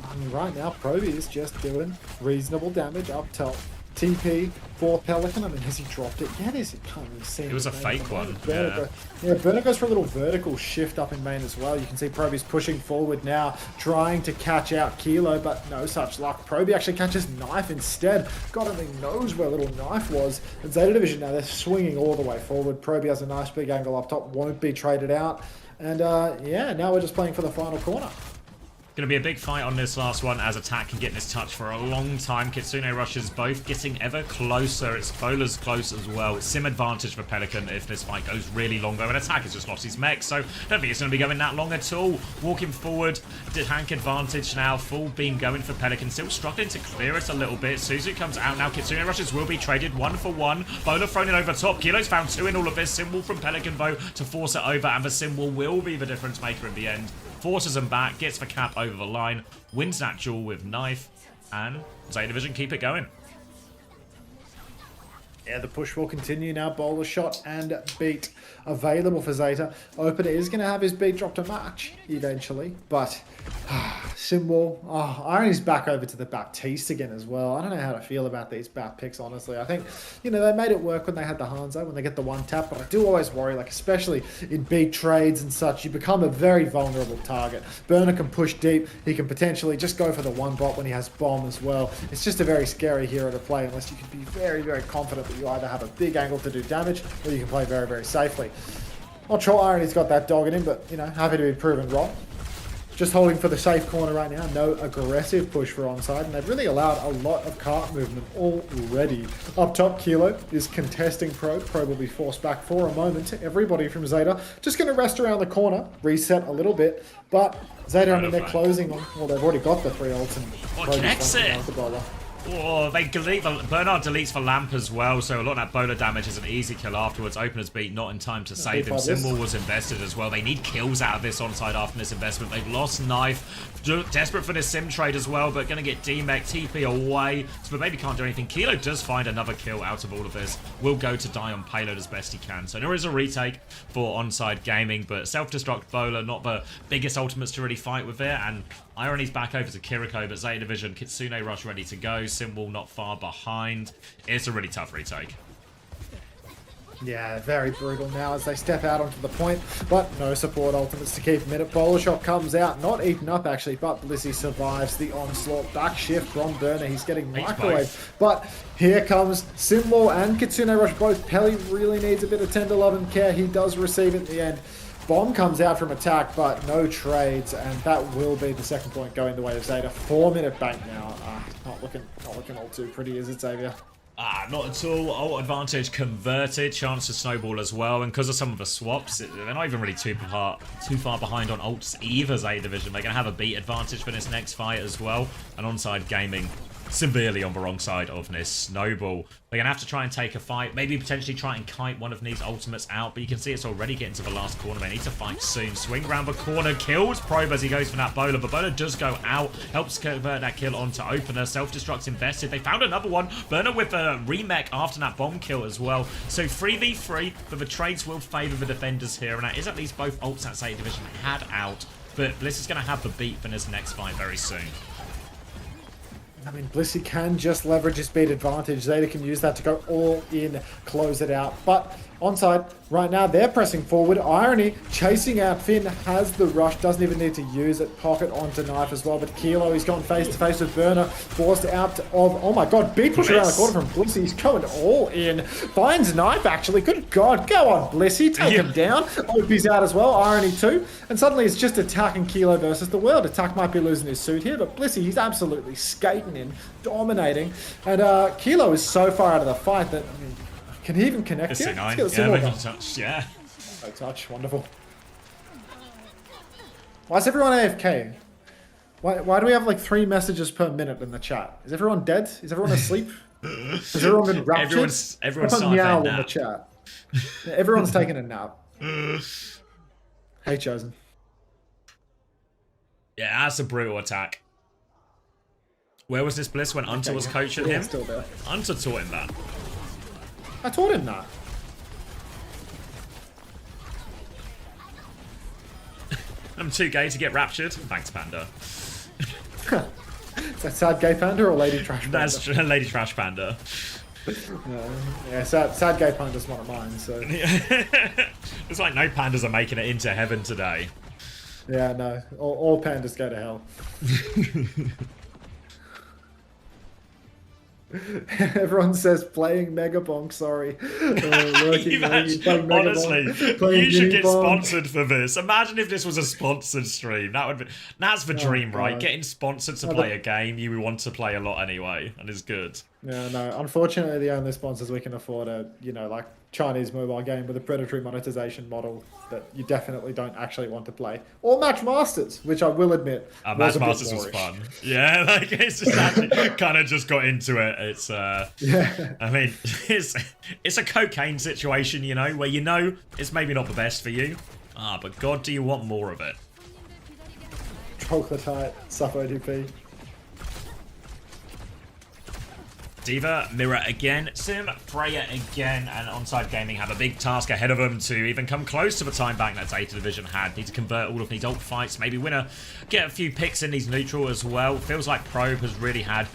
I mean, right now, Proby is just doing reasonable damage up top. TP for Pelican. I mean, has he dropped it yet? Is it can't really see? It was a fake one. Yeah, Burner goes for a little vertical shift up in main as well. You can see Proby's pushing forward now, trying to catch out Kilo, but no such luck. Proby actually catches Knife instead. God only knows where little Knife was. And Zeta Division now, they're swinging all the way forward. Proby has a nice big angle up top, won't be traded out. And yeah, now we're just playing for the final corner. Going to be a big fight on this last one as Attack can get this touch for a long time. Kitsune rushes both getting ever closer. It's Bowler's close as well. Sim advantage for Pelican if this fight goes really long though. And Attack has just lost his mech, so I don't think it's going to be going that long at all. Walking forward, tank advantage now. Full beam going for Pelican. Still struggling to clear it a little bit. Suzu comes out now. Kitsune rushes will be traded 1 for 1. Bowler thrown in over top. Kilo's found 2 in all of this. Symbol from Pelican though to force it over, and the Symbol will be the difference maker in the end. Forces him back, gets the cap over the line, wins that duel with Knife, and Zeta Division keep it going. Yeah, the push will continue now. Bowler shot and beat available for Zeta. Opener is going to have his beat dropped a match eventually, but Symbol, Irony's back over to the Baptiste again as well. I don't know how to feel about these Bap picks, honestly. I think, you know, they made it work when they had the Hanzo, when they get the one tap, but I do always worry, like, especially in beat trades and such, you become a very vulnerable target. Burner can push deep. He can potentially just go for the one bot when he has bomb as well. It's just a very scary hero to play unless you can be very, very confident that you either have a big angle to do damage or you can play very, very safely. Not sure Irony's got that dog in him, but, you know, happy to be proven wrong. Just holding for the safe corner right now. No aggressive push for onside, and they've really allowed a lot of cart movement already. Up top, Kilo is contesting Probe. Probe will be forced back for a moment. Everybody from Zeta just going to rest around the corner, reset a little bit, but Zeta, I mean, they're closing on. Well, they've already got the 3 ults, and Connects it! Oh, they delete Bernard deletes for Lamp as well, so a lot of that Bowler damage is an easy kill afterwards. Opener's beat, not in time to save him. Symbol was invested as well. They need kills out of this onside after this investment. They've lost Knife. Desperate for this Sim trade as well, but going to get D-Mech, TP away. So the baby can't do anything. Kilo does find another kill out of all of this. Will go to die on payload as best he can. So there is a retake for onside gaming, but self-destruct Bowler, not the biggest ultimates to really fight with there. And Irony's back over to Kiriko, but Zeta Division, Kitsune rush ready to go. Symbol not far behind. It's a really tough retake. Yeah, very brutal now as they step out onto the point, but no support ultimates to keep him in it. Bowler shot comes out, not eaten up actually, but Blissey survives the onslaught. Back shift from Burner, he's getting microwaved, but here comes Symbol and Kitsune rush both. Pelly really needs a bit of tender love and care. He does receive it in the end. Bomb comes out from attack, but no trades, and that will be the second point going the way of Zeta. 4-minute bank now. Not looking all too pretty, is it, Xavier? Not at all. Ult advantage converted. Chance to snowball as well. And because of some of the swaps, they're not even really too far behind on ults either, Zeta Division. They're going to have a beat advantage for this next fight as well. And onside gaming severely on the wrong side of this snowball. They're going to have to try and take a fight. Maybe potentially try and kite one of these ultimates out. But you can see it's already getting to the last corner. They need to fight soon. Swing around the corner. Kills Probe as he goes for that Bowler. But Bowler does go out. Helps convert that kill onto Opener. Self-destruct invested. They found another one. Burner with a remech after that bomb kill as well. So 3v3. But the trades will favour the defenders here. And that is at least both ults that Zeta Division had out. But Bliss is going to have the beat for this next fight very soon. I mean, Blissey can just leverage his speed advantage. Zeta can use that to go all in, close it out. But onside right now. They're pressing forward. Irony chasing out. Finn has the rush. Doesn't even need to use it. Pocket onto Knife as well. But Kilo, he's gone face to face with Burner. Forced out of, oh my god, big push around the corner from Blissy. He's going all in. Finds Knife actually. Good god, go on Blissy. Take him down. Opie's out as well. Irony too. And suddenly it's just Attack and Kilo versus the world. Attack might be losing his suit here, but Blissy, he's absolutely skating in, dominating. And Kilo is so far out of the fight that, I mean, can he even connect It's here? a 9. Let's get Yeah, the maybe symbol touch. Yeah. no touch, wonderful. Why is everyone AFK? Why do we have like 3 messages per minute in the chat? Is everyone dead? Is everyone asleep? Has everyone been raptured? Everyone's Put starting a meow to in the nap. chat. Yeah, everyone's taking a nap. Hey, Chosen. Yeah, that's a brutal attack. Where was this Bliss when Unter was coaching Yeah, him? still there. Unter taught him that. I taught him that. I'm too gay to get raptured. Thanks, Panda. Is that sad gay panda or lady trash panda? That's Lady Trash Panda. Yeah, sad gay panda's one of mine, so... It's like no pandas are making it into heaven today. Yeah, no. All pandas go to hell. Everyone says playing Mega Bonk, sorry. Honestly, you should get sponsored for this. Imagine if this was a sponsored stream. That's the dream, right? God. Getting sponsored to play a game you want to play a lot anyway, and is good. Yeah, no. Unfortunately, the only sponsors we can afford are, like Chinese mobile game with a predatory monetization model that you definitely don't actually want to play. Or Match Masters, which I will admit Match Masters was fun. Yeah, like it's just actually kind of just got into it. It's yeah. I mean, it's a cocaine situation, where it's maybe not the best for you. But God, do you want more of it? Troglodyte, Sup ODP. Diva, Mirror again, Sim, Freya again, and Onside Gaming have a big task ahead of them to even come close to the time bank that Data Division had. Need to convert all of these ult fights, maybe get a few picks in these neutral as well. Feels like Probe has really had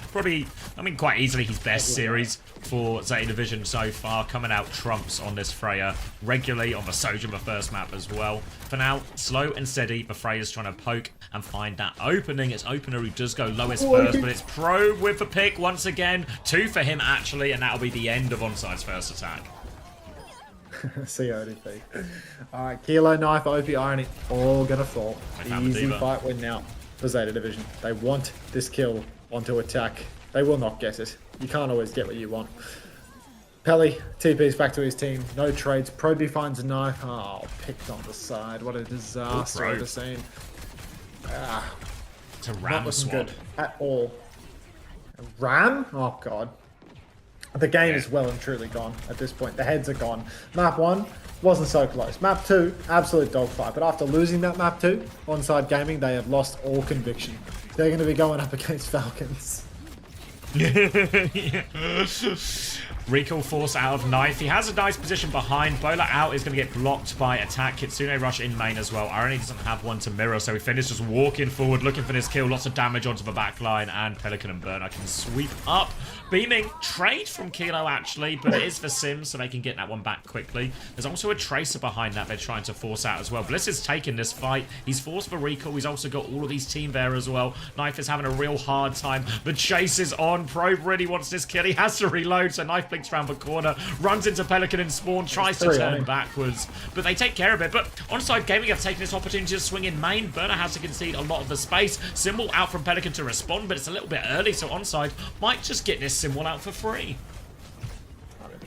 quite easily his best series for Zeta Division so far, coming out trumps on this Freya regularly on the Sojin, the first map as well. For now, slow and steady, the Freya's trying to poke and find that opening. It's Opener who does go lowest first, but it's Probe with the pick once again. 2 for him actually, and that'll be the end of Onside's first attack. CODP. Alright, Kilo, Knife, OP, Irony, all gonna fall. Easy fight win now for Zeta Division. They want this kill onto Attack. They will not get it. You can't always get what you want. Pelly TP's back to his team. No trades. Proby finds a Knife. Oh, picked on the side. What a disaster of a scene. It's a Not ram looking swap. good at all. A ram? Oh, God. The game is well and truly gone at this point. The heads are gone. Map 1 wasn't so close. Map 2, absolute dogfight. But after losing that map 2, Onside Gaming, they have lost all conviction. They're going to be going up against Falcons. Recall force out of Knife. He has a nice position behind. Bowler out is going to get blocked by Attack. Kitsune rush in main as well. Irony doesn't have one to mirror, so he finishes just walking forward, looking for this kill. Lots of damage onto the back line, and Pelican and Burner can sweep up. Beaming trade from Kilo actually, but it is for Sim, so they can get that one back quickly. There's also a Tracer behind that they're trying to force out as well. Bliss is taking this fight. He's forced for recall. He's also got all of these team there as well. Knife is having a real hard time. The chase is on. Probe really wants this kill. He has to reload, so Knife blinks around the corner, runs into Pelican and Spawn, tries to turn backwards, but they take care of it. But Onside Gaming have taken this opportunity to swing in main. Burner has to concede a lot of the space. Symbol out from Pelican to respond, but it's a little bit early, so Onside might just get this Symbol out for free.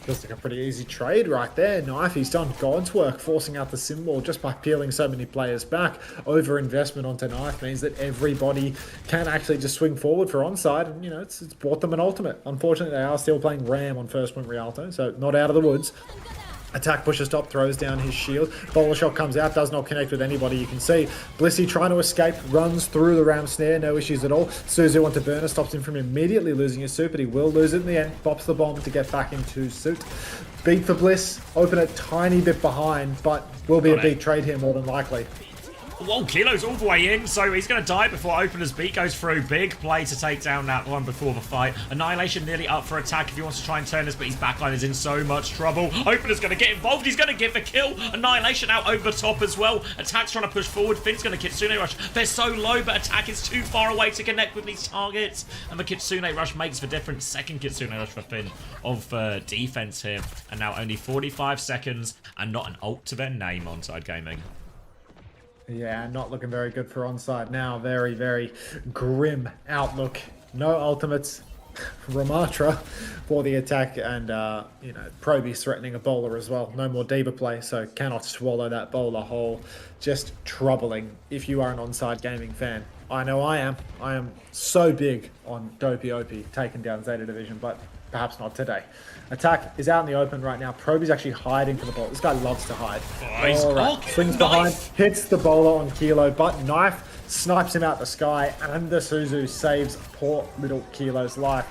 Feels like a pretty easy trade right there. Knife, he's done God's work forcing out the Symbol just by peeling so many players back. Over investment onto Knife means that everybody can actually just swing forward for Onside, and it's bought them an ultimate. Unfortunately, they are still playing Ram on first point Rialto, so not out of the woods. Attack pushes top, throws down his shield. Bowler shot comes out, does not connect with anybody. You can see Blissy trying to escape, runs through the Ram snare, no issues at all. Suzu onto Burner, stops him from immediately losing his suit, but he will lose it in the end. Bops the bomb to get back into suit. Beat for Bliss, open a tiny bit behind, but will be a big trade here more than likely. Whoa, Kilo's all the way in, so he's going to die before Opener's beat goes through. Big play to take down that one before the fight. Annihilation nearly up for attack if he wants to try and turn this, but his backline is in so much trouble. Opener's going to get involved. He's going to get the kill. Annihilation out over the top as well. Attack's trying to push forward. Finn's going to Kitsune Rush. They're so low, but Attack is too far away to connect with these targets. And the Kitsune Rush makes the difference. Second Kitsune Rush for Finn of defense here. And now only 45 seconds and not an ult to their name on Side Gaming. Yeah, not looking very good for onside now. Very, very grim outlook. No ultimates. Ramatra for the attack, and you know, Proby's threatening a bowler as well. No more Diva play, so cannot swallow that bowler whole. Just troubling if you are an onside gaming fan. I know I am. I am so big on Dopey Opie taking down Zeta Division, but perhaps not today. Attack is out in the open right now. Proby's actually hiding for the ball. This guy loves to hide. All right, swings behind, hits the bowler on Kilo, but Knife snipes him out the sky, and the Suzu saves poor little Kilo's life.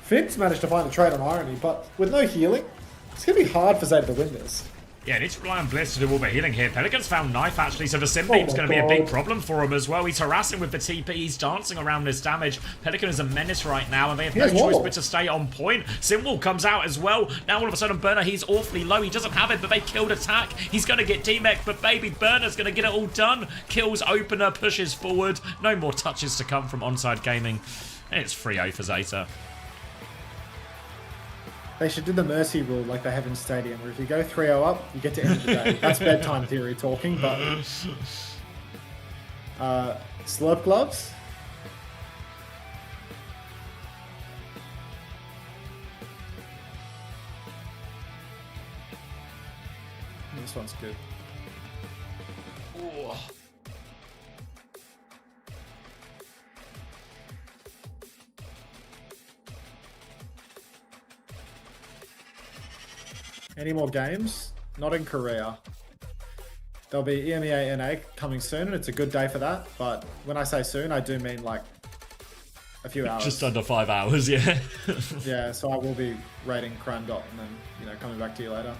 Finn's managed to find a trade on Irony, but with no healing, it's going to be hard for Zeta to win this. Yeah, needs to rely on Blitz to do all the healing here. Pelican's found Knife, actually, so the Sim Beam's going to be a big problem for him as well. He's harassing with the TP. He's dancing around this damage. Pelican is a menace right now, and they have no choice but to stay on point. Simwall comes out as well. Now, all of a sudden, Burner, he's awfully low. He doesn't have it, but they killed Attack. He's going to get D-Mech, but baby Burner's going to get it all done. Kills Opener, pushes forward. No more touches to come from Onside Gaming. And it's 3-0 for Zeta. They should do the mercy rule like they have in Stadium, where if you go 3-0 up, you get to end of the day. That's bedtime theory talking, but... Slurp gloves? This one's good. Ooh. Any more games? Not in Korea. There'll be EMEA NA coming soon, and it's a good day for that. But when I say soon, I do mean like a few hours. Just under 5 hours, yeah. Yeah, so I will be rating Crandot and then, you know, coming back to you later.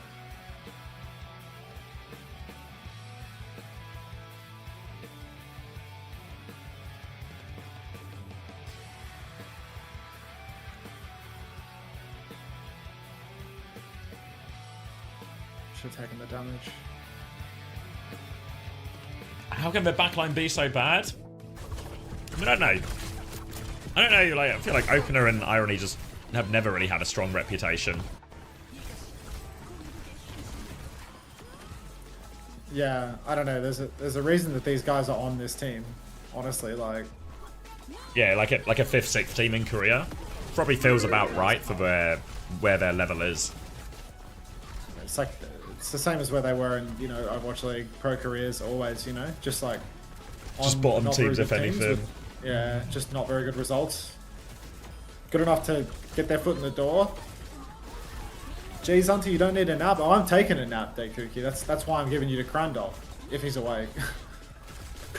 Should have taken the damage. How can their backline be so bad? I mean, I don't know. I don't know, like, I feel like Opener and Irony just have never really had a strong reputation. Yeah, I don't know. There's a reason that these guys are on this team. Honestly, like... Yeah, like a 5th, 6th team in Korea. Probably feels about right for where their level is. It's like... It's the same as where they were in, you know, Overwatch League Pro careers always, you know, just like just bottom teams if anything. With, yeah, just not very good results. Good enough to get their foot in the door. Geez, Hunter, you don't need a nap. Oh, I'm taking a nap, Dekuki. That's why I'm giving you to Crandall, if he's awake.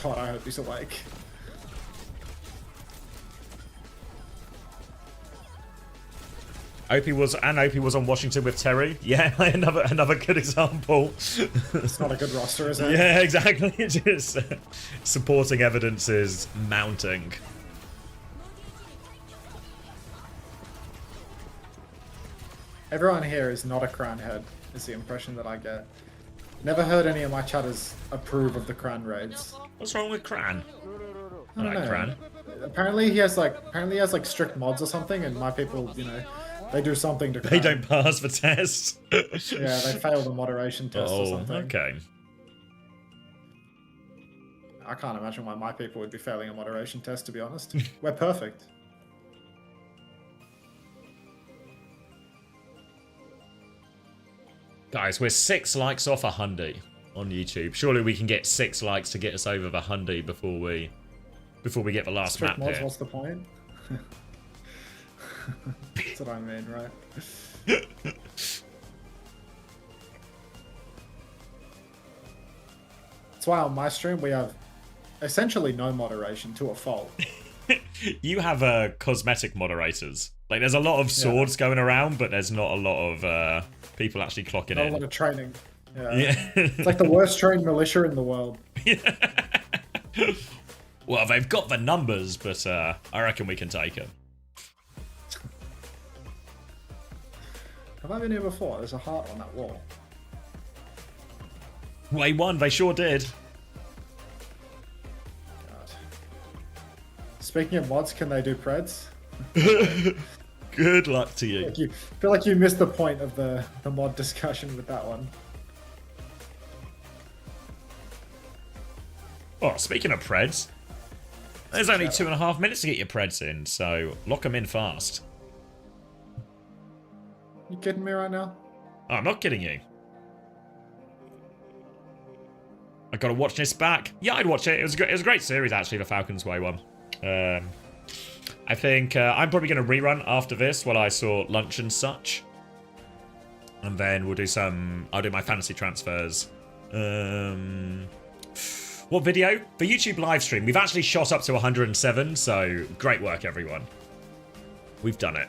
God, I hope he's awake. OP was on Washington with Terry. Yeah, another good example. It's not a good roster, is it? Yeah, exactly. Just supporting evidence is mounting. Everyone here is not a crown head, is the impression that I get. Never heard any of my chatters approve of the Cran raids. What's wrong with Cran? I don't know. Cran. Apparently he has like strict mods or something, and my people, you know, they do something to Cran. They don't pass the test. Yeah, they fail the moderation test or something. Okay. I can't imagine why my people would be failing a moderation test, to be honest. We're perfect. Guys, we're 6 likes off 100 on YouTube. Surely we can get 6 likes to get us over the 100 before we get the last strict map mods, here. what's the point? That's what I mean, right? That's why on my stream we have essentially no moderation to a fault. You have cosmetic moderators. Like, there's a lot of swords going around, but there's not a lot of people actually clocking in. Not a lot of training. Yeah. It's like the worst trained militia in the world. Well, they've got the numbers, but I reckon we can take them. Have I been here before? There's a heart on that wall. They won, they sure did. God. Speaking of mods, can they do Preds? Good luck to you. I feel like you missed the point of the mod discussion with that one. Oh, speaking of Preds, there's only 2.5 minutes to get your Preds in, so lock them in fast. You kidding me right now? Oh, I'm not kidding you. I gotta watch this back. Yeah, I'd watch it. It was a great series, actually, the Falcons Way one. I think I'm probably going to rerun after this while I saw lunch and such. And then we'll do I'll do my fantasy transfers. What video? The YouTube live stream. We've actually shot up to 107, so great work, everyone. We've done it.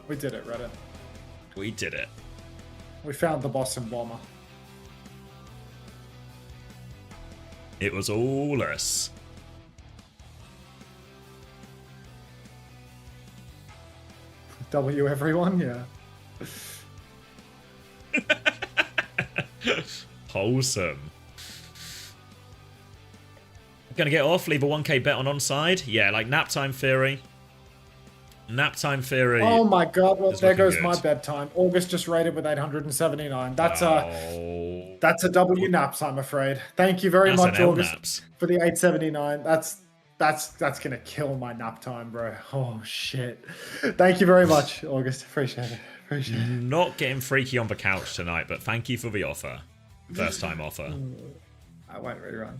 We did it, Reddit. We did it. We found the Boston Bomber. It was all us. W everyone, yeah. Wholesome. Gonna get off, leave a 1k bet on onside. Yeah, like nap time theory. Nap time theory. Oh my god, well, is there looking goes good. my bedtime. August just rated with 879. That's Oh. that's a W naps, I'm afraid. Thank you very That's much, an L August, naps. for the 879. That's gonna kill my nap time, bro. Oh shit. Thank you very much, August. Appreciate it. Appreciate it. Not getting freaky on the couch tonight, but thank you for the offer. First time offer. I won't rerun.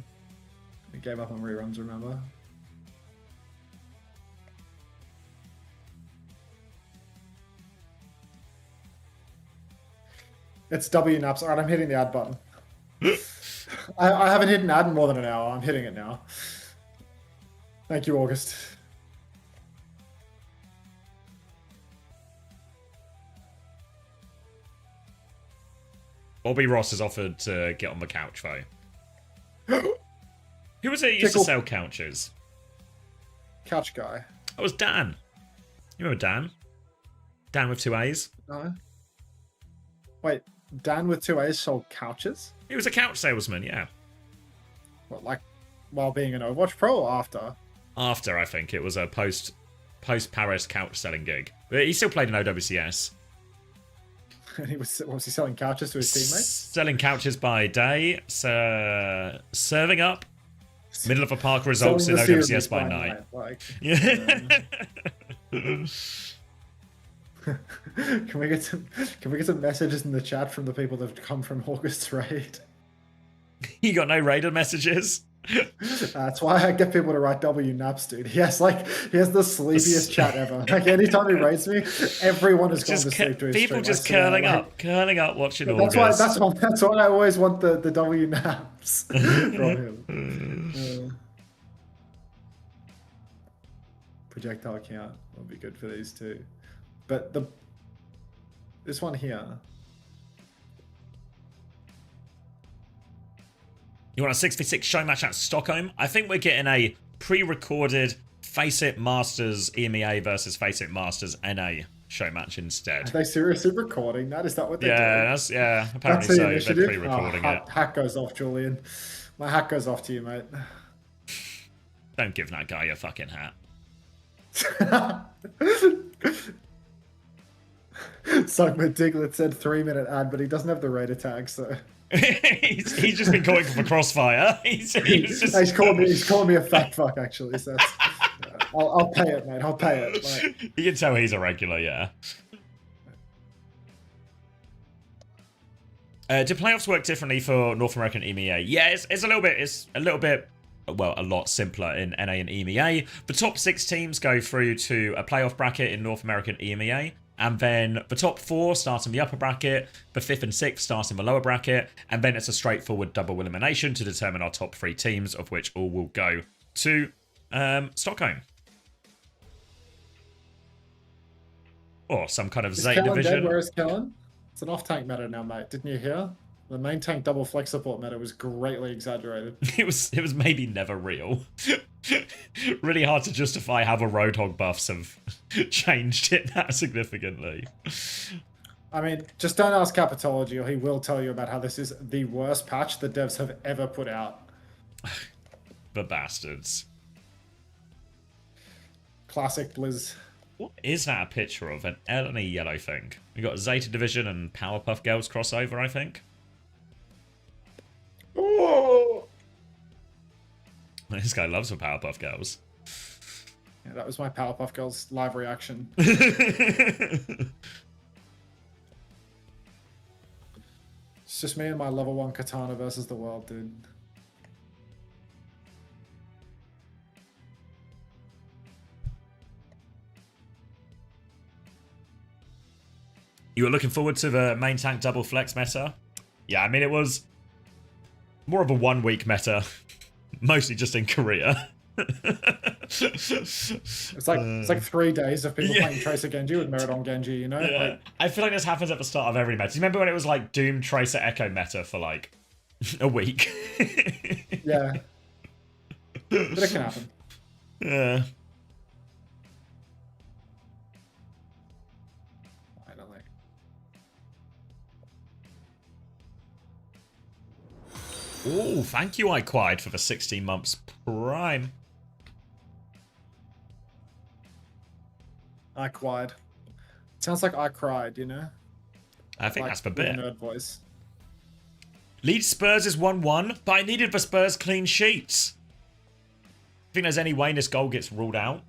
I gave up on reruns, remember? It's W naps. Alright, I'm hitting the add button. I haven't hit an ad in more than an hour. I'm hitting it now. Thank you, August. Bobby Ross has offered to get on the couch, though. Who was it who used to Tickle. sell couches? Couch guy. That was Dan. You remember Dan? Dan with 2 A's? No. Wait, Dan with 2 A's sold couches? He was a couch salesman, yeah. What, like, while being an Overwatch Pro or after? After, I think. It was a post-Paris couch selling gig. But he still played in OWCS. And he was he selling couches to his teammates? Selling couches by day, serving up, middle of a park results in Selling the OWCS series by night. Like, Yeah. can we get some messages in the chat from the people that have come from August's raid? You got no Raider messages? That's why I get people to write W naps, dude. He has the sleepiest chat ever. Like anytime he raids me, everyone has gone to sleep to his people stream. just I swear, curling up watching That's August. that's why I always want the W naps from him. Projectile count will be good for these two, but this one here. You want a 6v6 show match at Stockholm? I think we're getting a pre-recorded Face It Masters EMEA versus Face It Masters NA show match instead. Are they seriously recording that? Is that what they're doing? Apparently That's the so. They're initiative. pre-recording it. Hat goes off, Julian. My hat goes off to you, mate. Don't give that guy your fucking hat. Sugma Diglett said 3-minute ad, but he doesn't have the Raider tag, so he's just been going for the crossfire. He's called me a fat fuck, actually. So that's, I'll pay it, mate. I'll pay it. Like, You can tell he's a regular, yeah. Do playoffs work differently for North American EMEA? Yeah, it's a little bit, well, a lot simpler in NA and EMEA. The top 6 teams go through to a playoff bracket in North American EMEA. And then the top 4 start in the upper bracket, the 5th and 6th start in the lower bracket, and then it's a straightforward double elimination to determine our top 3 teams, of which all will go to Stockholm. Or some kind of is Z Kellen division. dead? Where is Kellen? It's an off-tank meta now, mate. Didn't you hear? The main tank double flex support meta was greatly exaggerated. It was maybe never real. Really hard to justify how the Roadhog buffs have changed it that significantly. I mean, just don't ask Capitology or he will tell you about how this is the worst patch the devs have ever put out. The bastards. Classic Blizz. What is that a picture of? An L and a yellow thing. We got Zeta Division and Powerpuff Girls crossover, I think. Oh! This guy loves the Powerpuff Girls. Yeah, that was my Powerpuff Girls live reaction. It's just me and my level 1 katana versus the world, dude. You were looking forward to the main tank double flex meta? Yeah, I mean, it was more of a 1 week meta, mostly just in Korea. It's like 3 days of people playing Tracer Genji with Meridon Genji, you know? Yeah. Like, I feel like this happens at the start of every meta. Do you remember when it was like Doom Tracer Echo meta for like a week? yeah. But it can happen. Yeah. Finally. Oh, thank you, iQuide, for the 16 months Prime. I cried. Sounds like I cried, you know? I think Like, that's the with a bit. nerd voice. Leeds Spurs is 1-1, but I needed the Spurs clean sheets. Think there's any way this goal gets ruled out?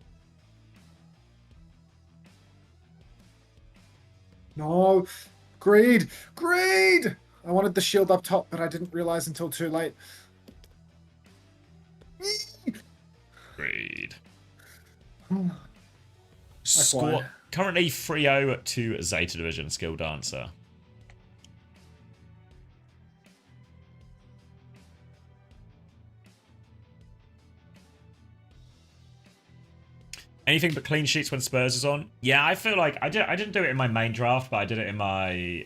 No! Greed! Greed! I wanted the shield up top, but I didn't realize until too late. Great. Hmm. Score currently 3-0 to Zeta Division Skill Dancer. Anything but clean sheets when Spurs is on? Yeah, I feel like I didn't do it in my main draft, but I did it in my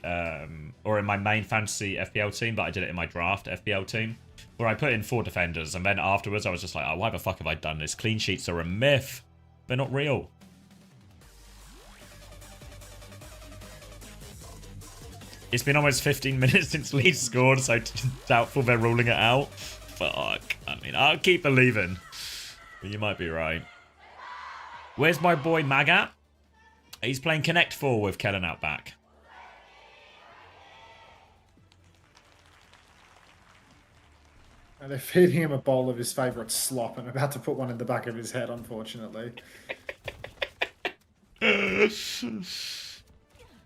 or in my main fantasy FPL team, but I did it in my draft FPL team, where I put in 4 defenders, and then afterwards I was just like, oh, why the fuck have I done this? Clean sheets are a myth. They're not real. It's been almost 15 minutes since Leeds scored, so doubtful they're ruling it out. Fuck. I mean, I'll keep believing. But you might be right. Where's my boy Magat? He's playing Connect 4 with Kellen out back. And they're feeding him a bowl of his favourite slop and about to put one in the back of his head, unfortunately.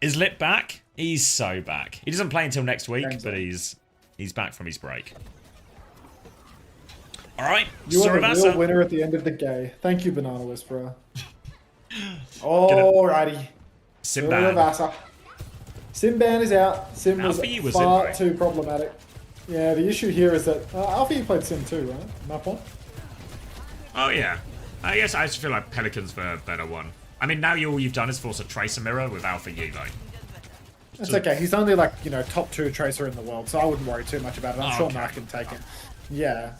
Is Lip back? He's so back. He doesn't play until next week, Thanks, but he's back from his break. All right, You are the real Surabasa. winner at the end of the game. Thank you, Banana Whisperer. Alrighty. Simban. Surabasa. Simban is out. Sim was Alpha, you was far in, right? too problematic. Yeah, the issue here is that Alpha, you played Sim too, right? My point. Oh yeah. I guess I just feel like Pelican's the better one. I mean, now all you've done is force a Tracer mirror with Alpha U, though. It's okay. He's only like, you know, top 2 Tracer in the world, so I wouldn't worry too much about it. I'm sure okay. Mark can take it. Yeah.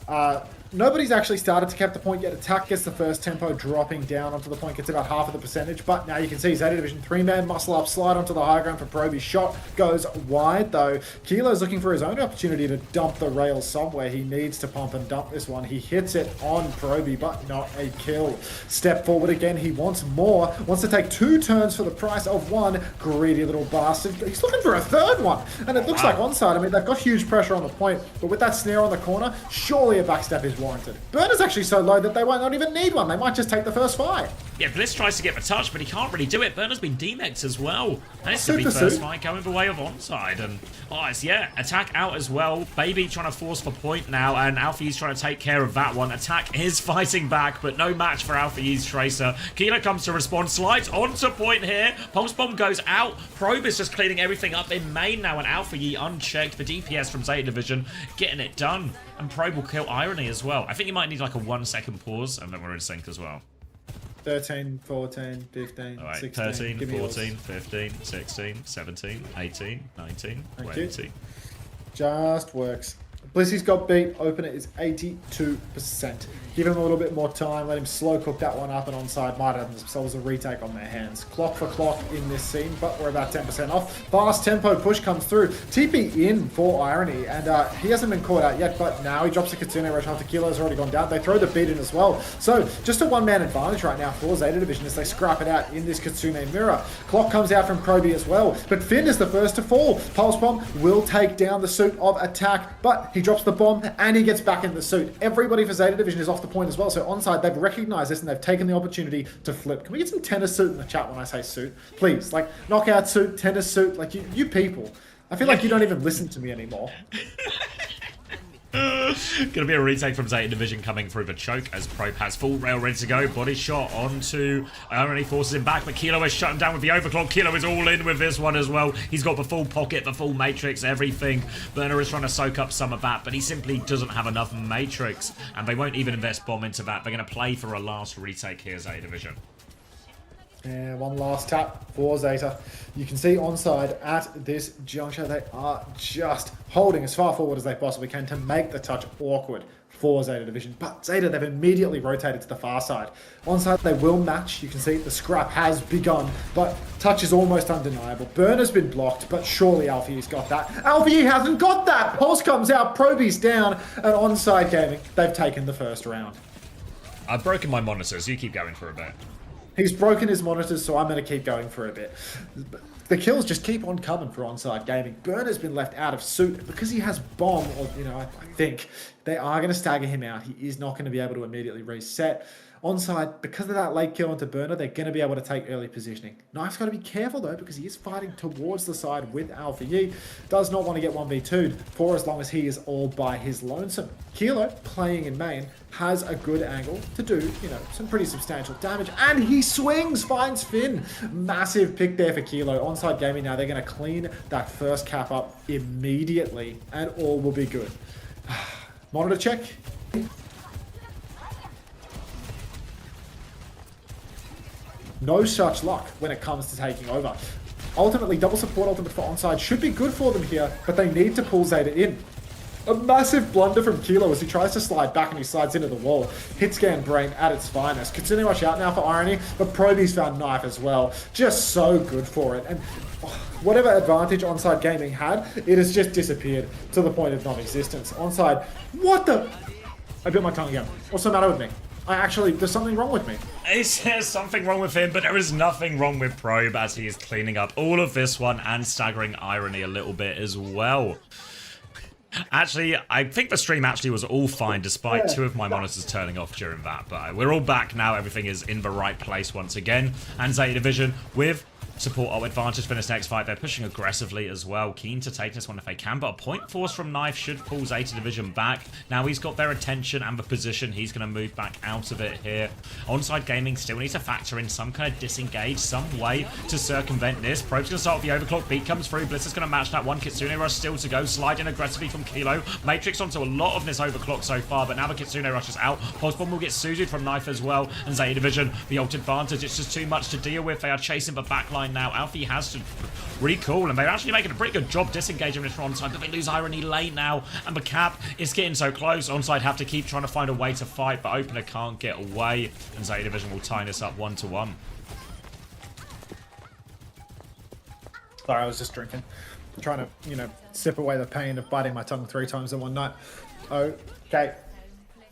Nobody's actually started to cap the point yet. Attack gets the first tempo, dropping down onto the point, gets about half of the percentage. But now you can see Zeta Division 3-man muscle up, slide onto the high ground for Proby. Shot goes wide though. Kilo's looking for his own opportunity to dump the rail somewhere. He needs to pump and dump this one. He hits it on Proby, but not a kill. Step forward again. He wants more. Wants to take 2 turns for the price of 1. Greedy little bastard. He's looking for a 3rd one. And it looks like onside. I mean, they've got huge pressure on the point. But with that snare on the corner, surely a backstep is warranted. Burner's actually so low that they might not even need one. They might just take the first fight. Yeah, Bliss tries to get the touch, but he can't really do it. Burner's been demexed as well. And it's going to be Super first suit. fight going the way of onside. And, oh, it's, yeah, attack out as well. Baby trying to force for point now, and Alpha Yi's trying to take care of that one. Attack is fighting back, but no match for Alpha Yi's Tracer. Kilo comes to respond, slides onto point here. Pulse Bomb goes out. Probe is just cleaning everything up in main now, and Alpha Yi unchecked. The DPS from Zeta Division getting it done. And Probe will kill Irony as well. I think you might need like a 1-second pause, and then we're in sync as well. 13, 14, 15, All right, 16. 13, Give me yours. 14, 15, 16, 17, 18, 19, Thank 20. Just works. Blissy's got beat. Opener is 82%. Give him a little bit more time. Let him slow cook that one up, and onside might have themselves a retake on their hands. Clock for clock in this scene, but we're about 10% off. Fast tempo push comes through. TP in for Irony, and he hasn't been caught out yet, but now he drops the Kitsune Rush after Kilo's already gone down. They throw the beat in as well. So just a one-man advantage right now for Zeta Division as they scrap it out in this Kitsune mirror. Clock comes out from Kroby as well, but Finn is the first to fall. Pulse Bomb will take down the suit of attack, but he drops the bomb and he gets back in the suit. Everybody for Zeta Division is off the point as well, so onside they've recognized this and they've taken the opportunity to flip. Can we get some tennis suit in the chat when I say suit? Please, like knockout suit, tennis suit, like you people. I feel like you don't even listen to me anymore. Gonna be a retake from Zeta Division coming through the choke as Probe has full rail ready to go. Body shot onto Irony, forces him back, but Kilo is shut him down with the overclock. Kilo is all in with this one as well. He's got the full pocket, the full matrix, everything. Burner is trying to soak up some of that, but he simply doesn't have enough matrix, and they won't even invest bomb into that. They're gonna play for a last retake here, Zeta Division. And one last tap for Zeta. You can see onside at this juncture, they are just holding as far forward as they possibly can to make the touch awkward for Zeta Division. But Zeta, they've immediately rotated to the far side. Onside, they will match. You can see the scrap has begun, but touch is almost undeniable. Burner's been blocked, but surely Alfie's got that. Alfie hasn't got that! Pulse comes out, Proby's down, and onside gaming, they've taken the first round. I've broken my monitors. You keep going for a bit. He's broken his monitors, so I'm going to keep going for a bit. The kills just keep on coming for onside gaming. Burner's been left out of suit because he has bomb, or, you know, I think they are going to stagger him out. He is not going to be able to immediately reset. Onside, because of that late kill into Burner, they're going to be able to take early positioning. Knife's got to be careful, though, because he is fighting towards the side with Alpha Yi. Does not want to get 1v2'd for as long as he is all by his lonesome. Kilo, playing in main, has a good angle to do, you know, some pretty substantial damage. And he swings, finds Finn. Massive pick there for Kilo. Onside gaming now, they're going to clean that first cap up immediately, and all will be good. Monitor check. No such luck when it comes to taking over. Ultimately, double support ultimate for onside should be good for them here, but they need to pull Zeta in. A massive blunder from Kilo as he tries to slide back and he slides into the wall. Hit scan brain at its finest. Kitsune Rush out now for Irony, but Proby's found Knife as well. Just so good for it. And whatever advantage onside gaming had, it has just disappeared to the point of non-existence. Onside, what the? I bit my tongue again. What's the matter with me? There's something wrong with me. There's something wrong with him, but there is nothing wrong with Probe as he is cleaning up all of this one and staggering Irony a little bit as well. Actually, I think the stream actually was all fine despite two of my monitors turning off during that, but we're all back now. Everything is in the right place once again. And Zeta Division with support advantage for this next fight. They're pushing aggressively as well. Keen to take this one if they can, but a point force from Knife should pull Zeta Division back. Now he's got their attention and the position. He's going to move back out of it here. Onside Gaming still needs to factor in some kind of disengage, some way to circumvent this. Probe's going to start with the overclock. Beat comes through. Bliss is going to match that one. Kitsune Rush still to go. Sliding aggressively from Kilo. Matrix onto a lot of this overclock so far, but now the Kitsune Rush is out. Pulse Bomb will get suited from Knife as well. And Zeta Division, the ult advantage. It's just too much to deal with. They are chasing the backline now. Alfie has to recall, and they're actually making a pretty good job disengaging this from onside, but they lose Irony late now, and the cap is getting so close. Onside have to keep trying to find a way to fight, but Opener can't get away, and Zeta Division will tie this up 1-1. Sorry, I was just drinking. I'm trying to, you know, sip away the pain of biting my tongue 3 times in one night. Okay.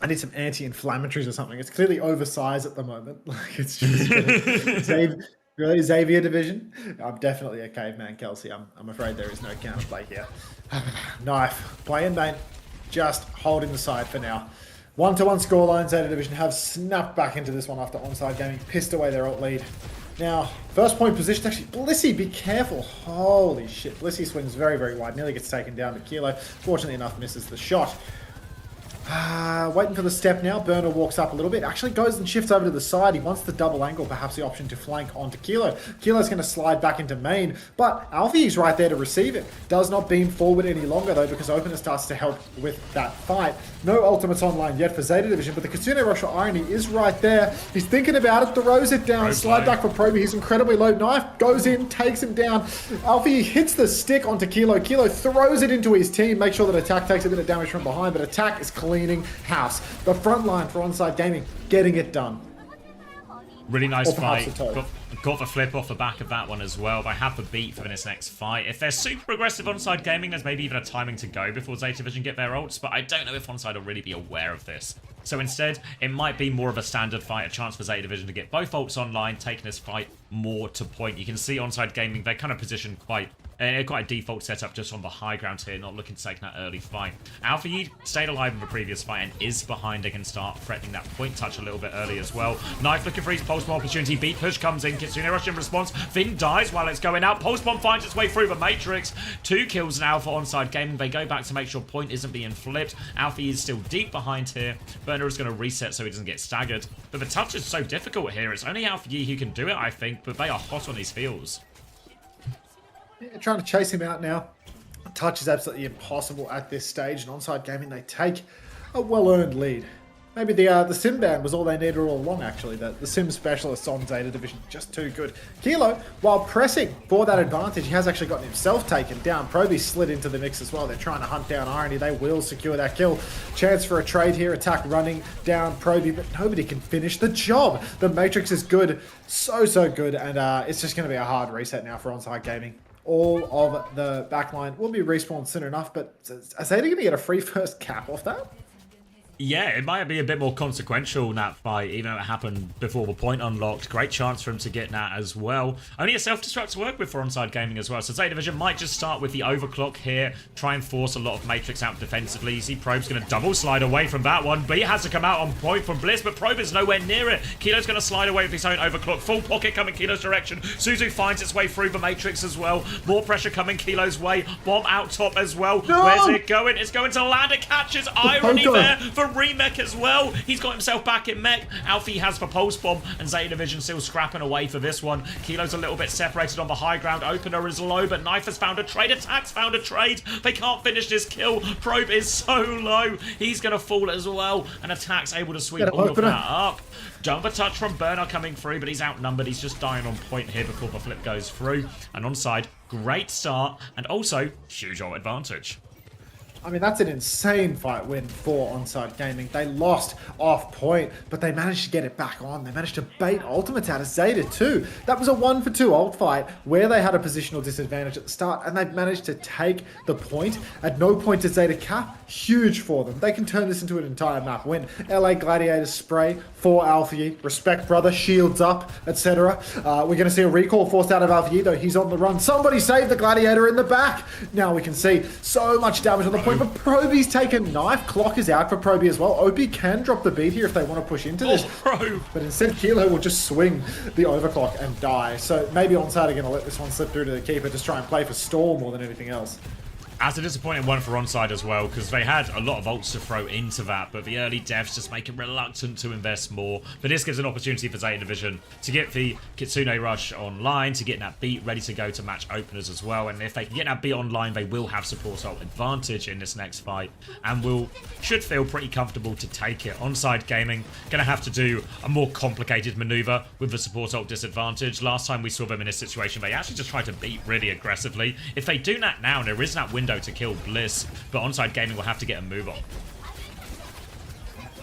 I need some anti-inflammatories or something. It's clearly oversized at the moment. Like, it's just... Really, Xavier Division? I'm definitely a caveman, Kelsey. I'm afraid there is no counterplay here. Knife, playing main, just holding the side for now. 1-1 scoreline. Zeta Division have snapped back into this one after onside gaming pissed away their ult lead. Now, first point position, actually, Blissy, be careful. Holy shit, Blissy swings very, very wide, nearly gets taken down, but Kilo, fortunately enough, misses the shot. Waiting for the step now. Burner walks up a little bit. Actually goes and shifts over to the side. He wants the double angle, perhaps the option to flank onto Kilo. Kilo's going to slide back into main, but Alfie is right there to receive it. Does not beam forward any longer though, because Opener starts to help with that fight. No ultimates online yet for Zeta Division, but the Kitsune Rush for Irony is right there. He's thinking about it, throws it down, slide back for Proby. He's incredibly low. Knife goes in, takes him down. Alfie hits the stick onto Kilo. Kilo throws it into his team, make sure that Attack takes a bit of damage from behind, but Attack is cleaning house. The front line for Onside Gaming getting it done. Really nice Or perhaps fight. a toe. Got the flip off the back of that one as well. But I have the beat for this next fight. If they're super aggressive Onside Gaming, there's maybe even a timing to go before Zeta Division get their ults. But I don't know if Onside will really be aware of this. So instead, it might be more of a standard fight, a chance for Zeta Division to get both ults online, taking this fight more to point. You can see Onside Gaming, they're kind of positioned quite a default setup just on the high ground here, not looking to take that early fight. Alpha Yi stayed alive in the previous fight and is behind. They can start threatening that point touch a little bit early as well. Knife looking for his pulse bomb opportunity. Beat push comes in. Kitsune Rush in response. Finn dies while it's going out. Pulse bomb finds its way through the matrix. 2 kills now for Onside Gaming. They go back to make sure point isn't being flipped. Alpha Yi is still deep behind here. Burner is going to reset so he doesn't get staggered. But the touch is so difficult here. It's only Alpha Yi who can do it, I think, but they are hot on his heels. Yeah, trying to chase him out now. Touch is absolutely impossible at this stage, and Onside Gaming, they take a well-earned lead. Maybe the Sim ban was all they needed all along, actually. The Sim specialists on Zeta Division, just too good. Kilo, while pressing for that advantage, he has actually gotten himself taken down. Proby slid into the mix as well. They're trying to hunt down Irony. They will secure that kill. Chance for a trade here. Attack running down Proby, but nobody can finish the job. The Matrix is good. So good, and it's just going to be a hard reset now for Onside Gaming. All of the backline will be respawned soon enough, but are Zeta going to get a free first cap off that? Yeah, it might be a bit more consequential in that fight, even though it happened before the point unlocked. Great chance for him to get that as well. Only a self-destruct to work with for Onside Gaming as well. So Zeta Division might just start with the overclock here, try and force a lot of Matrix out defensively. You see Probe's going to double slide away from that one, but he has to come out on point from Bliss, but Probe is nowhere near it. Kilo's going to slide away with his own overclock. Full pocket coming Kilo's direction. Suzu finds its way through the Matrix as well. More pressure coming Kilo's way. Bomb out top as well. No! Where's it going? It's going to land. It catches Irony there for Remech as well. He's got himself back in mech. Alfie has for pulse bomb, and Zeta Division still scrapping away for this one. Kilo's a little bit separated on the high ground. Opener is low, but Knife has found a trade. Attack's found a trade. They can't finish this kill. Probe is so low. He's going to fall as well, and Attack's able to sweep all of that up. Jumper touch from Burner coming through, but he's outnumbered. He's just dying on point here before the flip goes through. And onside, great start, and also huge ult advantage. I mean, that's an insane fight win for Onside Gaming. They lost off point, but they managed to get it back on. They managed to bait ultimates out of Zeta too. That was a 1-for-2 ult fight where they had a positional disadvantage at the start, and they've managed to take the point. At no point did Zeta cap. Huge for them. They can turn this into an entire map win. LA Gladiators spray for Alpha Yi. Respect, brother. Shields up, etc. We're going to see a recall forced out of Alpha Yi, though. He's on the run. Somebody save the Gladiator in the back. Now we can see so much damage on the point, but Proby's taken Knife. Clock is out for Proby as well. OP can drop the beat here if they want to push into this. But instead, Kilo will just swing the overclock and die. So maybe Onside are going to let this one slip through to the keeper, just try and play for stall more than anything else. As a disappointing one for Onside as well, because they had a lot of ults to throw into that, but the early devs just make it reluctant to invest more. But this gives an opportunity for Zeta Division to get the Kitsune Rush online, to get that beat ready to go to match openers as well. And if they can get that beat online, they will have support ult advantage in this next fight, and should feel pretty comfortable to take it. Onside Gaming going to have to do a more complicated maneuver with the support ult disadvantage. Last time we saw them in this situation, they actually just tried to beat really aggressively. If they do that now, there is that window to kill Bliss, but Onside Gaming will have to get a move on.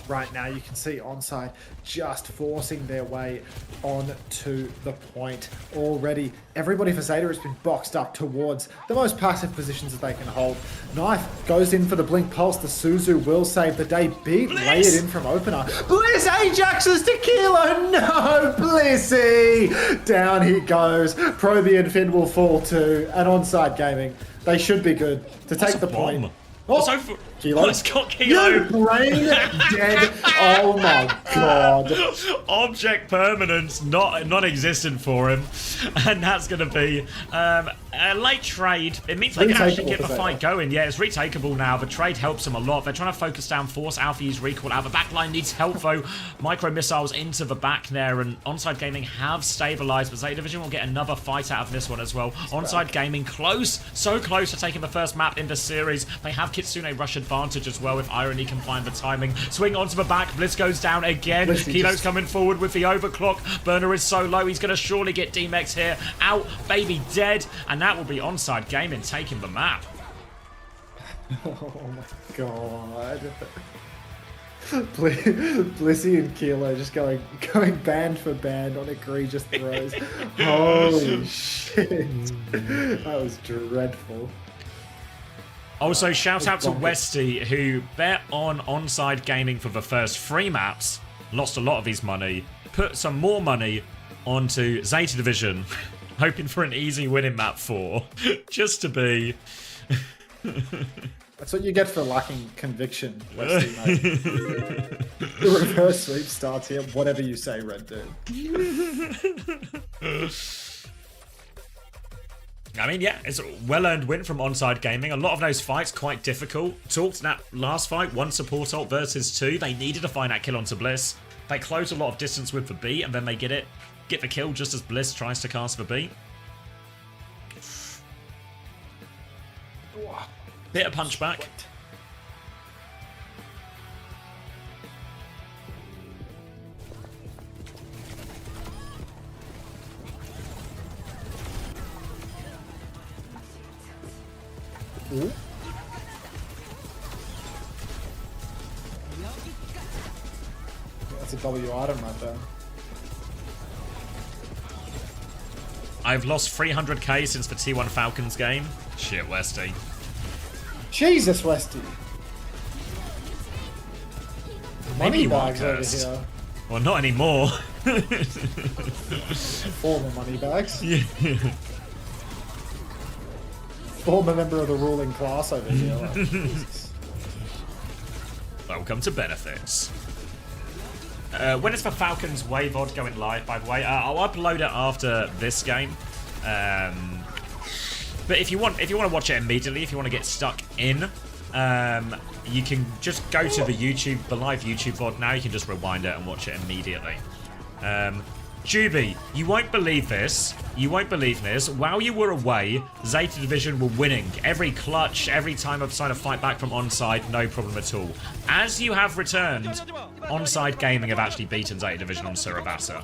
Right now you can see Onside just forcing their way onto the point already. Everybody for Zeta has been boxed up towards the most passive positions that they can hold. Knife goes in for the blink pulse. The Suzu will save the day. Beat, lay it in from opener. Bliss Ajaxes to Kilo. No, Blissy. Down he goes. Proby and Finn will fall too. And Onside Gaming, they should be good to take the point. Oh, So for, Kilo. oh, it's got Kilo. You brain dead. Oh my god. Object permanence not non-existent for him, and that's going to be a late trade. It means they can actually get the fight going. Yeah, it's retakeable now. The trade helps them a lot. They're trying to focus down, force Alpha use recall out. The backline needs help though. Micro missiles into the back there, and Onside Gaming have stabilized, but Zeta Division will get another fight out of this one as well. Onside Gaming close, so close to taking the first map in the series. They have Kitsune rush advantage as well if Irony can find the timing. Swing onto the back, Bliss goes down again. Kilo's coming forward with the overclock. Burner is so low, he's going to surely get D-Mex here. Out, baby dead, and that will be Onside Gaming taking the map. Oh my god. Blissey and Kilo just going band for band on egregious throws. Holy shit. That was dreadful. Also, shout out to Westy, who bet on Onside Gaming for the first 3 maps, lost a lot of his money, put some more money onto Zeta Division, hoping for an easy win in map 4, just to be... That's what you get for lacking conviction, Westy, mate. The reverse sweep starts here, whatever you say, Red Dude. I mean, yeah, it's a well-earned win from Onside Gaming. A lot of those fights quite difficult. Talked in that last fight, 1 support ult versus 2. They needed to find that kill onto Bliss. They close a lot of distance with the B, and then they get the kill just as Bliss tries to cast the B. Bit of punchback. Ooh. That's a W item right there. I've lost 300k since the T1 Falcons game. Shit, Westy. Jesus, Westy. Maybe Money you are bags over cursed. here. Well, not anymore. Former money bags. Yeah. Former member of the ruling class over here. Like, Jesus. Welcome to benefits. When is the Falcons Wave Odd going live, by the way? I'll upload it after this game. But if you want to watch it immediately, if you want to get stuck in, you can just go to the live YouTube VOD now. You can just rewind it and watch it immediately. Juby, you won't believe this. You won't believe this. While you were away, Zeta Division were winning. Every clutch, every time I've tried to fight back from Onside, no problem at all. As you have returned, Onside Gaming have actually beaten Zeta Division on Surabasa.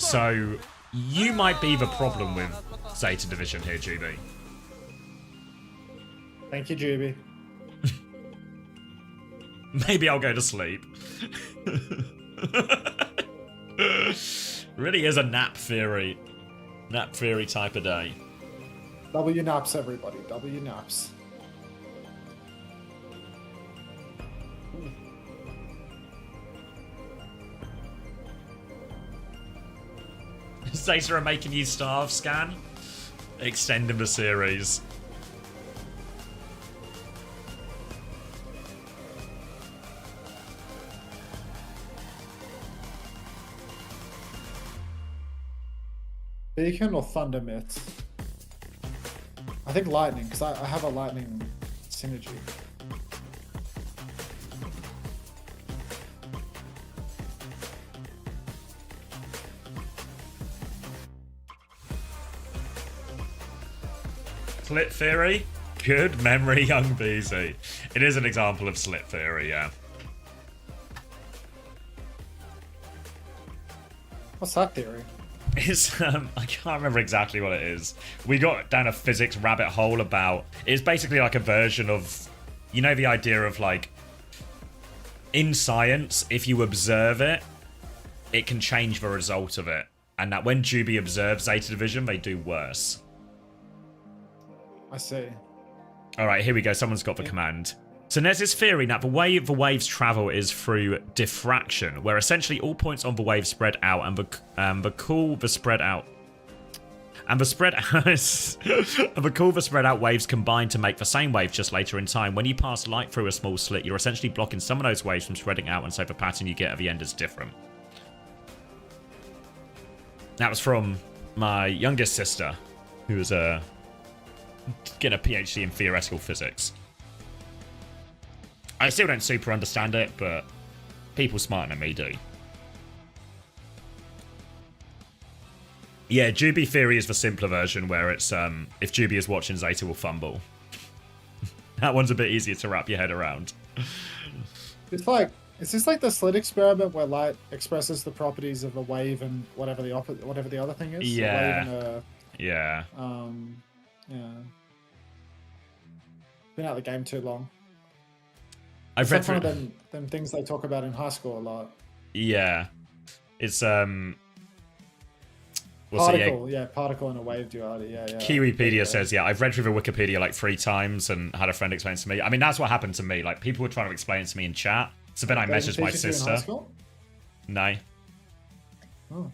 So, you might be the problem with Zeta Division here, Juby. Thank you, Juby. Maybe I'll go to sleep. Really is a nap theory. Nap theory type of day. W naps, everybody. W naps. Zeta are making you starve, Scan. Extending the series. Beacon or Thunder Mitt? I think Lightning, because I have a Lightning synergy. Slit theory? Good memory, young BZ. It is an example of slit theory, yeah. What's that theory? It's, I can't remember exactly what it is. We got down a physics rabbit hole about... It's basically like a version of... You know the idea of, like... In science, if you observe it, it can change the result of it. And that when Juby observes Zeta Division, they do worse. I see. Alright, here we go. Someone's got the command. So there's this theory that the way the waves travel is through diffraction, where essentially all points on the wave spread out and the spread out. And the spread and the call the spread out waves combine to make the same wave just later in time. When you pass light through a small slit, you're essentially blocking some of those waves from spreading out, and so the pattern you get at the end is different. That was from my youngest sister, who was getting a PhD in theoretical physics. I still don't super understand it, but people smarter than me do. Yeah, Juby theory is the simpler version, where it's if Juby is watching, Zeta will fumble. That one's a bit easier to wrap your head around. It's like, is this like the slit experiment where light expresses the properties of a wave and whatever the other thing is? Yeah. A wave and Yeah. yeah. Been out of the game too long. I've It's read like through. one of them things they talk about in high school a lot. Yeah, it's Particle, particle and a wave duality. Yeah. Kiwipedia says, yeah, I've read through the Wikipedia like 3 times and had a friend explain it to me. I mean, that's what happened to me. Like, people were trying to explain it to me in chat. So then I messaged my sister. No. Oh.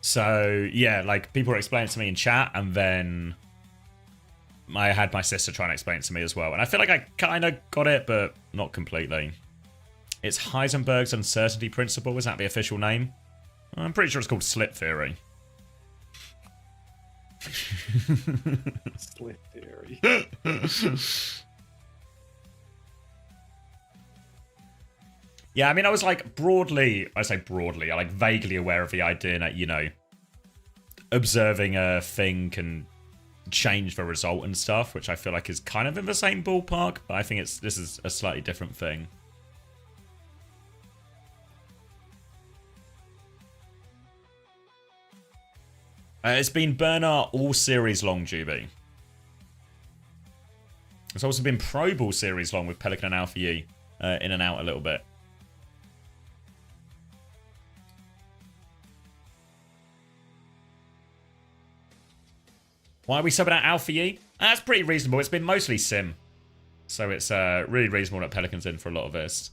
So yeah, like, people were explaining it to me in chat, and then I had my sister trying to explain it to me as well. And I feel like I kind of got it, but not completely. It's Heisenberg's uncertainty principle. Is that the official name? I'm pretty sure it's called slit theory. Slit theory. Yeah, I mean, I was like I like vaguely aware of the idea that, you know, observing a thing can change the result and stuff, which I feel like is kind of in the same ballpark, but I think this is a slightly different thing. It's been Bernard all series long, Juby. It's also been Pro Ball series long with Pelican and Alpha E in and out a little bit. Why are we subbing out Alpha E? That's pretty reasonable. It's been mostly Sim. So it's really reasonable that Pelican's in for a lot of this.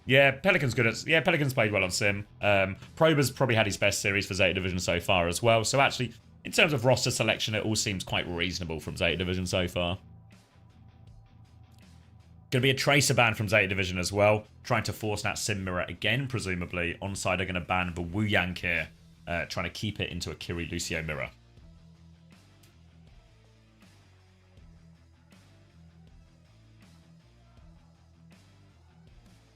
Yeah, Pelican's good at... Yeah, Pelican's played well on Sim. Prober's probably had his best series for Zeta Division so far as well. So actually, in terms of roster selection, it all seems quite reasonable from Zeta Division so far. Going to be a Tracer ban from Zeta Division as well. Trying to force that Sim mirror again, presumably. Onside are going to ban the Wu Yang here. Trying to keep it into a Kiri Lucio mirror.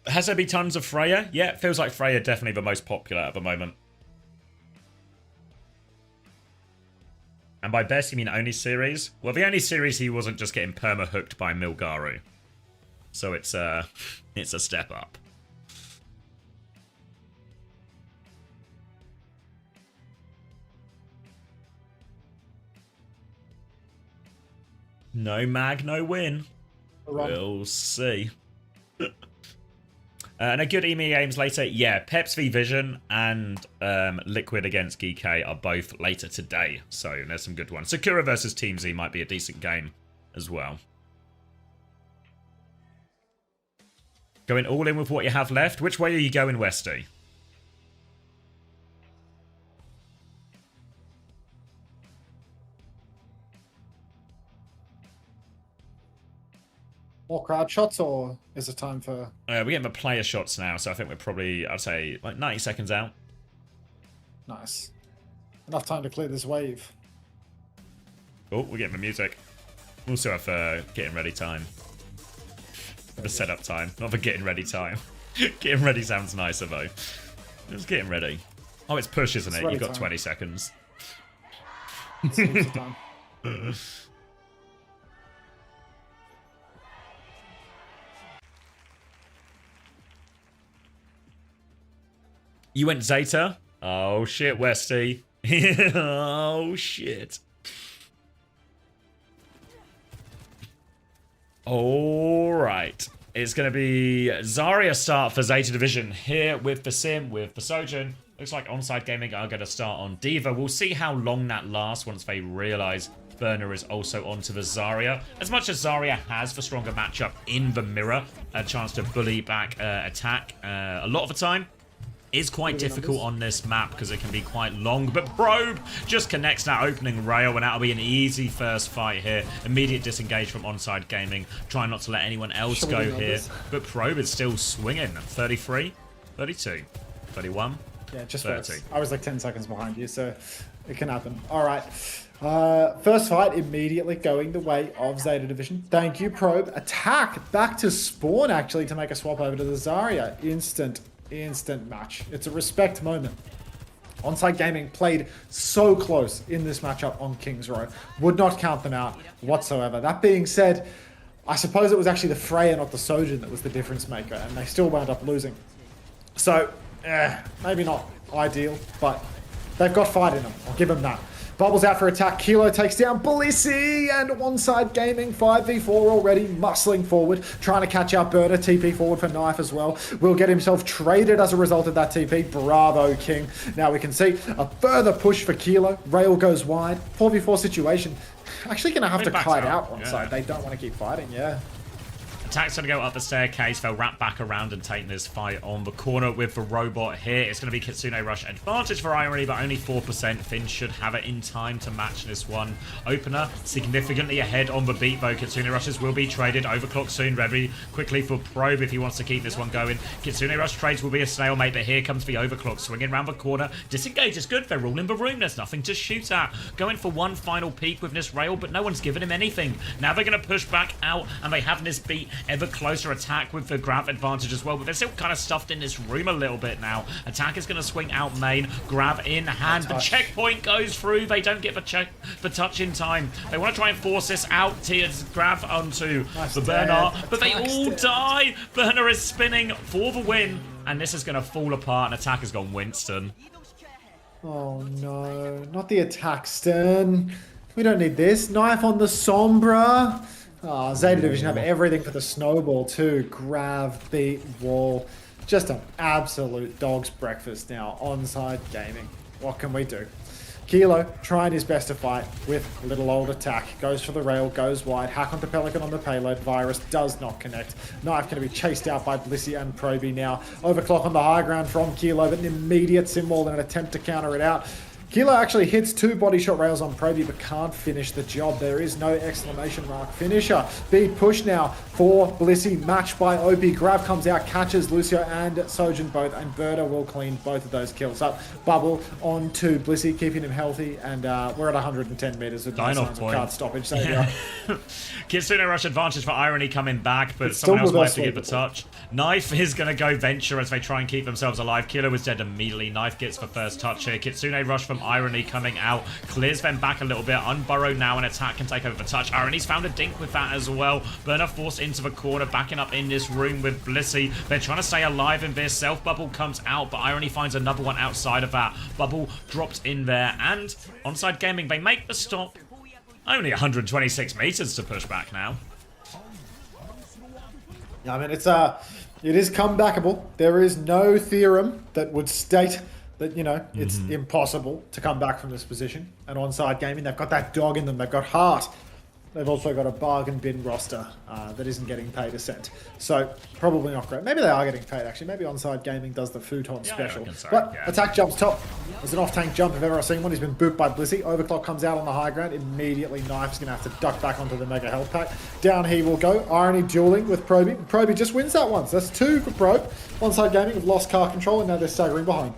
Has there been tons of Freya? Yeah, it feels like Freya definitely the most popular at the moment. And by best, you mean only series? Well, the only series he wasn't just getting perma-hooked by Milgaru. So it's a step up. No mag, no win. We'll see. And a good EME games later. Yeah, Peps v Vision and Liquid against GK are both later today. So there's some good ones. Sakura versus Team Z might be a decent game as well. Going all in with what you have left. Which way are you going, Westy? More crowd shots, or is it time for... We're getting the player shots now, so I think we're probably, I'd say, like 90 seconds out. Nice. Enough time to clear this wave. Oh, we're getting the music. We also have getting ready time. The setup time, not the getting ready time. Getting ready sounds nicer, though. It's getting ready. Oh, it's push, isn't it? You've got 20 seconds. Time. You went Zeta? Oh shit, Westy. Oh shit. Alright. It's going to be Zarya start for Zeta Division here with the Sim, with the Sojin. Looks like Onside Gaming are going to start on D.Va. We'll see how long that lasts once they realise Burner is also onto the Zarya. As much as Zarya has the stronger matchup in the mirror, a chance to bully back attack a lot of the time, is quite difficult on this map because it can be quite long, but Probe just connects that opening rail, and that'll be an easy first fight here. Immediate disengage from Onside Gaming, trying not to let anyone else go here, but Probe is still swinging. 33, 32, 31, Yeah, just 30. first. I was like 10 seconds behind you, so it can happen. All right. First fight immediately going the way of Zeta Division. Thank you, Probe. Attack back to spawn, actually, to make a swap over to the Zarya. Instant match. It's a respect moment. Onside Gaming played so close in this matchup on Kings Row. Would not count them out whatsoever. That being said, I suppose it was actually the Freya, not the Sojin, that was the difference maker, and they still wound up losing. So, maybe not ideal, but they've got fight in them. I'll give them that. Bubbles out for attack. Kilo takes down Blissey, and Onside Gaming 5v4 already, muscling forward, trying to catch out Berta. TP forward for Knife as well. Will get himself traded as a result of that TP. Bravo, King. Now we can see a further push for Kilo. Rail goes wide. 4v4 situation. Actually going to have to kite out Onside. Yeah. They don't want to keep fighting, yeah. Attack's going to go up the staircase. They'll wrap back around and take this fight on the corner with the robot here. It's going to be Kitsune Rush advantage for Irony, but only 4%. Finn should have it in time to match this one. Opener significantly ahead on the beat, though. Kitsune Rushes will be traded. Overclock soon. Ready quickly for Probe if he wants to keep this one going. Kitsune Rush trades will be a stalemate, but here comes the Overclock swinging around the corner. Disengage is good. They're all in the room. There's nothing to shoot at. Going for one final peek with this rail, but no one's given him anything. Now they're going to push back out, and they have this beat ever closer. Attack with the grab advantage as well, but they're still kind of stuffed in this room a little bit now. Attack is going to swing out main, grab in hand. The checkpoint goes through. They don't get the touch in time. They want to try and force this out. Tears grab onto the Burner, but they all die. Burner is spinning for the win, and this is going to fall apart, and Attack has gone Winston. Oh no, not the attack, Stern. We don't need this. Knife on the Sombra. Oh, Zeta Division have everything for the snowball too. Grav, beat, wall. Just an absolute dog's breakfast now. Onside Gaming. What can we do? Kilo trying his best to fight with little old attack. Goes for the rail, goes wide. Hack onto Pelican on the payload. Virus does not connect. Knife going to be chased out by Blissey and Proby now. Overclock on the high ground from Kilo, but an immediate symbol and an attempt to counter it out. Kilo actually hits 2 body shot rails on Proby, but can't finish the job. There is no exclamation mark finisher. Beat push now for Blissey, matched by OP. Grav comes out, catches Lucio and Sojin both, and Berta will clean both of those kills up. Bubble on to Blissey, keeping him healthy, and we're at 110 meters with no signs of card stoppage. So yeah. Kitsune Rush advantage for Irony coming back, but someone else might have to get the touch. Knife is going to go Venture as they try and keep themselves alive. Killer was dead immediately. Knife gets the first touch here. Kitsune Rush from Irony coming out. Clears them back a little bit. Unburrow now, and Attack can take over the touch. Irony's found a dink with that as well. Burner forced into the corner, backing up in this room with Blissey. They're trying to stay alive in this. Self Bubble comes out, but Irony finds another one outside of that. Bubble drops in there, and Onside Gaming, they make the stop. Only 126 meters to push back now. Yeah, I mean, it is comebackable. There is no theorem that would state that, you know, it's impossible to come back from this position. And Onside Gaming, they've got that dog in them. They've got heart. They've also got a bargain bin roster that isn't getting paid a cent. So, probably not great. Maybe they are getting paid, actually. Maybe Onside Gaming does the futon special. But Attack jumps top. There's an off-tank jump if ever I've seen one. He's been booped by Blissey. Overclock comes out on the high ground. Immediately, Knife's going to have to duck back onto the Mega Health Pack. Down he will go. Irony dueling with Proby. Proby just wins that one. So that's 2 for Probe. Onside Gaming have lost car control, and now they're staggering behind.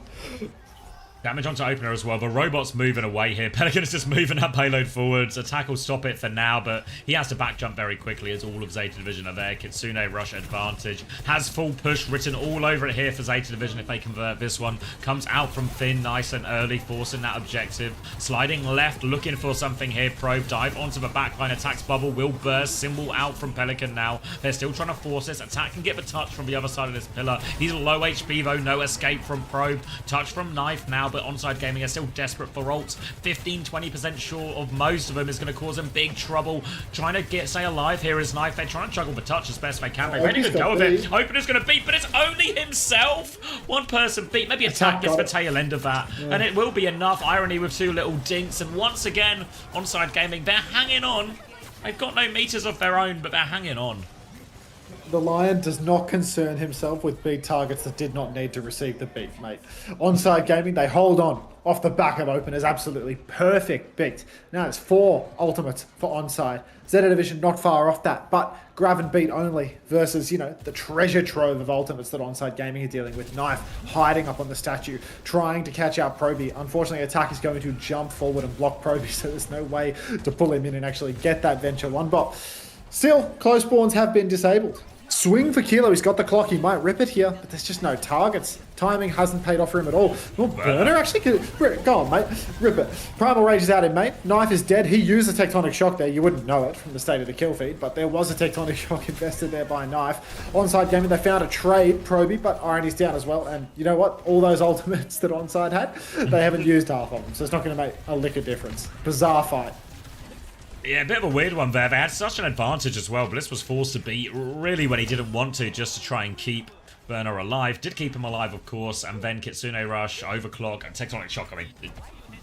Damage onto Opener as well. The robot's moving away here. Pelican is just moving that payload forwards. Attack will stop it for now, but he has to back jump very quickly as all of Zeta Division are there. Kitsune Rush advantage. Has full push written all over it here for Zeta Division if they convert this one. Comes out from Finn nice and early, forcing that objective. Sliding left, looking for something here. Probe dive onto the backline. Attack's bubble will burst. Symbol out from Pelican now. They're still trying to force this. Attack can get the touch from the other side of this pillar. He's low HP though. No escape from Probe. Touch from Knife now, but Onside Gaming are still desperate for ults. 15-20% short of most of them is going to cause them big trouble. Trying to stay alive here is Knife. They're trying to juggle the touch as best they can. They're ready to go with it. Opener's going to beat, but it's only himself. One person beat. Maybe Attack gets the tail end of that. Yeah. And it will be enough. Irony with 2 little dinks. And once again, Onside Gaming, they're hanging on. They've got no meters of their own, but they're hanging on. The Lion does not concern himself with beat targets that did not need to receive the beat, mate. Onside Gaming, they hold on off the back of openers. Absolutely perfect beat. Now it's 4 ultimates for Onside. Zeta Division not far off that, but grab and beat only versus, you know, the treasure trove of ultimates that Onside Gaming are dealing with. Knife hiding up on the statue, trying to catch out Proby. Unfortunately, Attack is going to jump forward and block Proby, so there's no way to pull him in and actually get that Venture 1 bot. Still, close spawns have been disabled. Swing for Kilo, he's got the clock, he might rip it here, but there's just no targets. Timing hasn't paid off for him at all. Well, Burner actually could... Go on, mate. Rip it. Primal Rage is out in main. Knife is dead. He used a Tectonic Shock there. You wouldn't know it from the state of the kill feed, but there was a Tectonic Shock invested there by Knife. Onside Gaming, they found a trade, Proby, but Irony's down as well. And you know what? All those ultimates that Onside had, they haven't used half of them, so it's not going to make a lick of difference. Bizarre fight. Yeah, a bit of a weird one there. They had such an advantage as well. Bliss was forced to beat really when he didn't want to, just to try and keep Burner alive. Did keep him alive, of course, and then Kitsune Rush, Overclock, and Tectonic Shock. I mean, it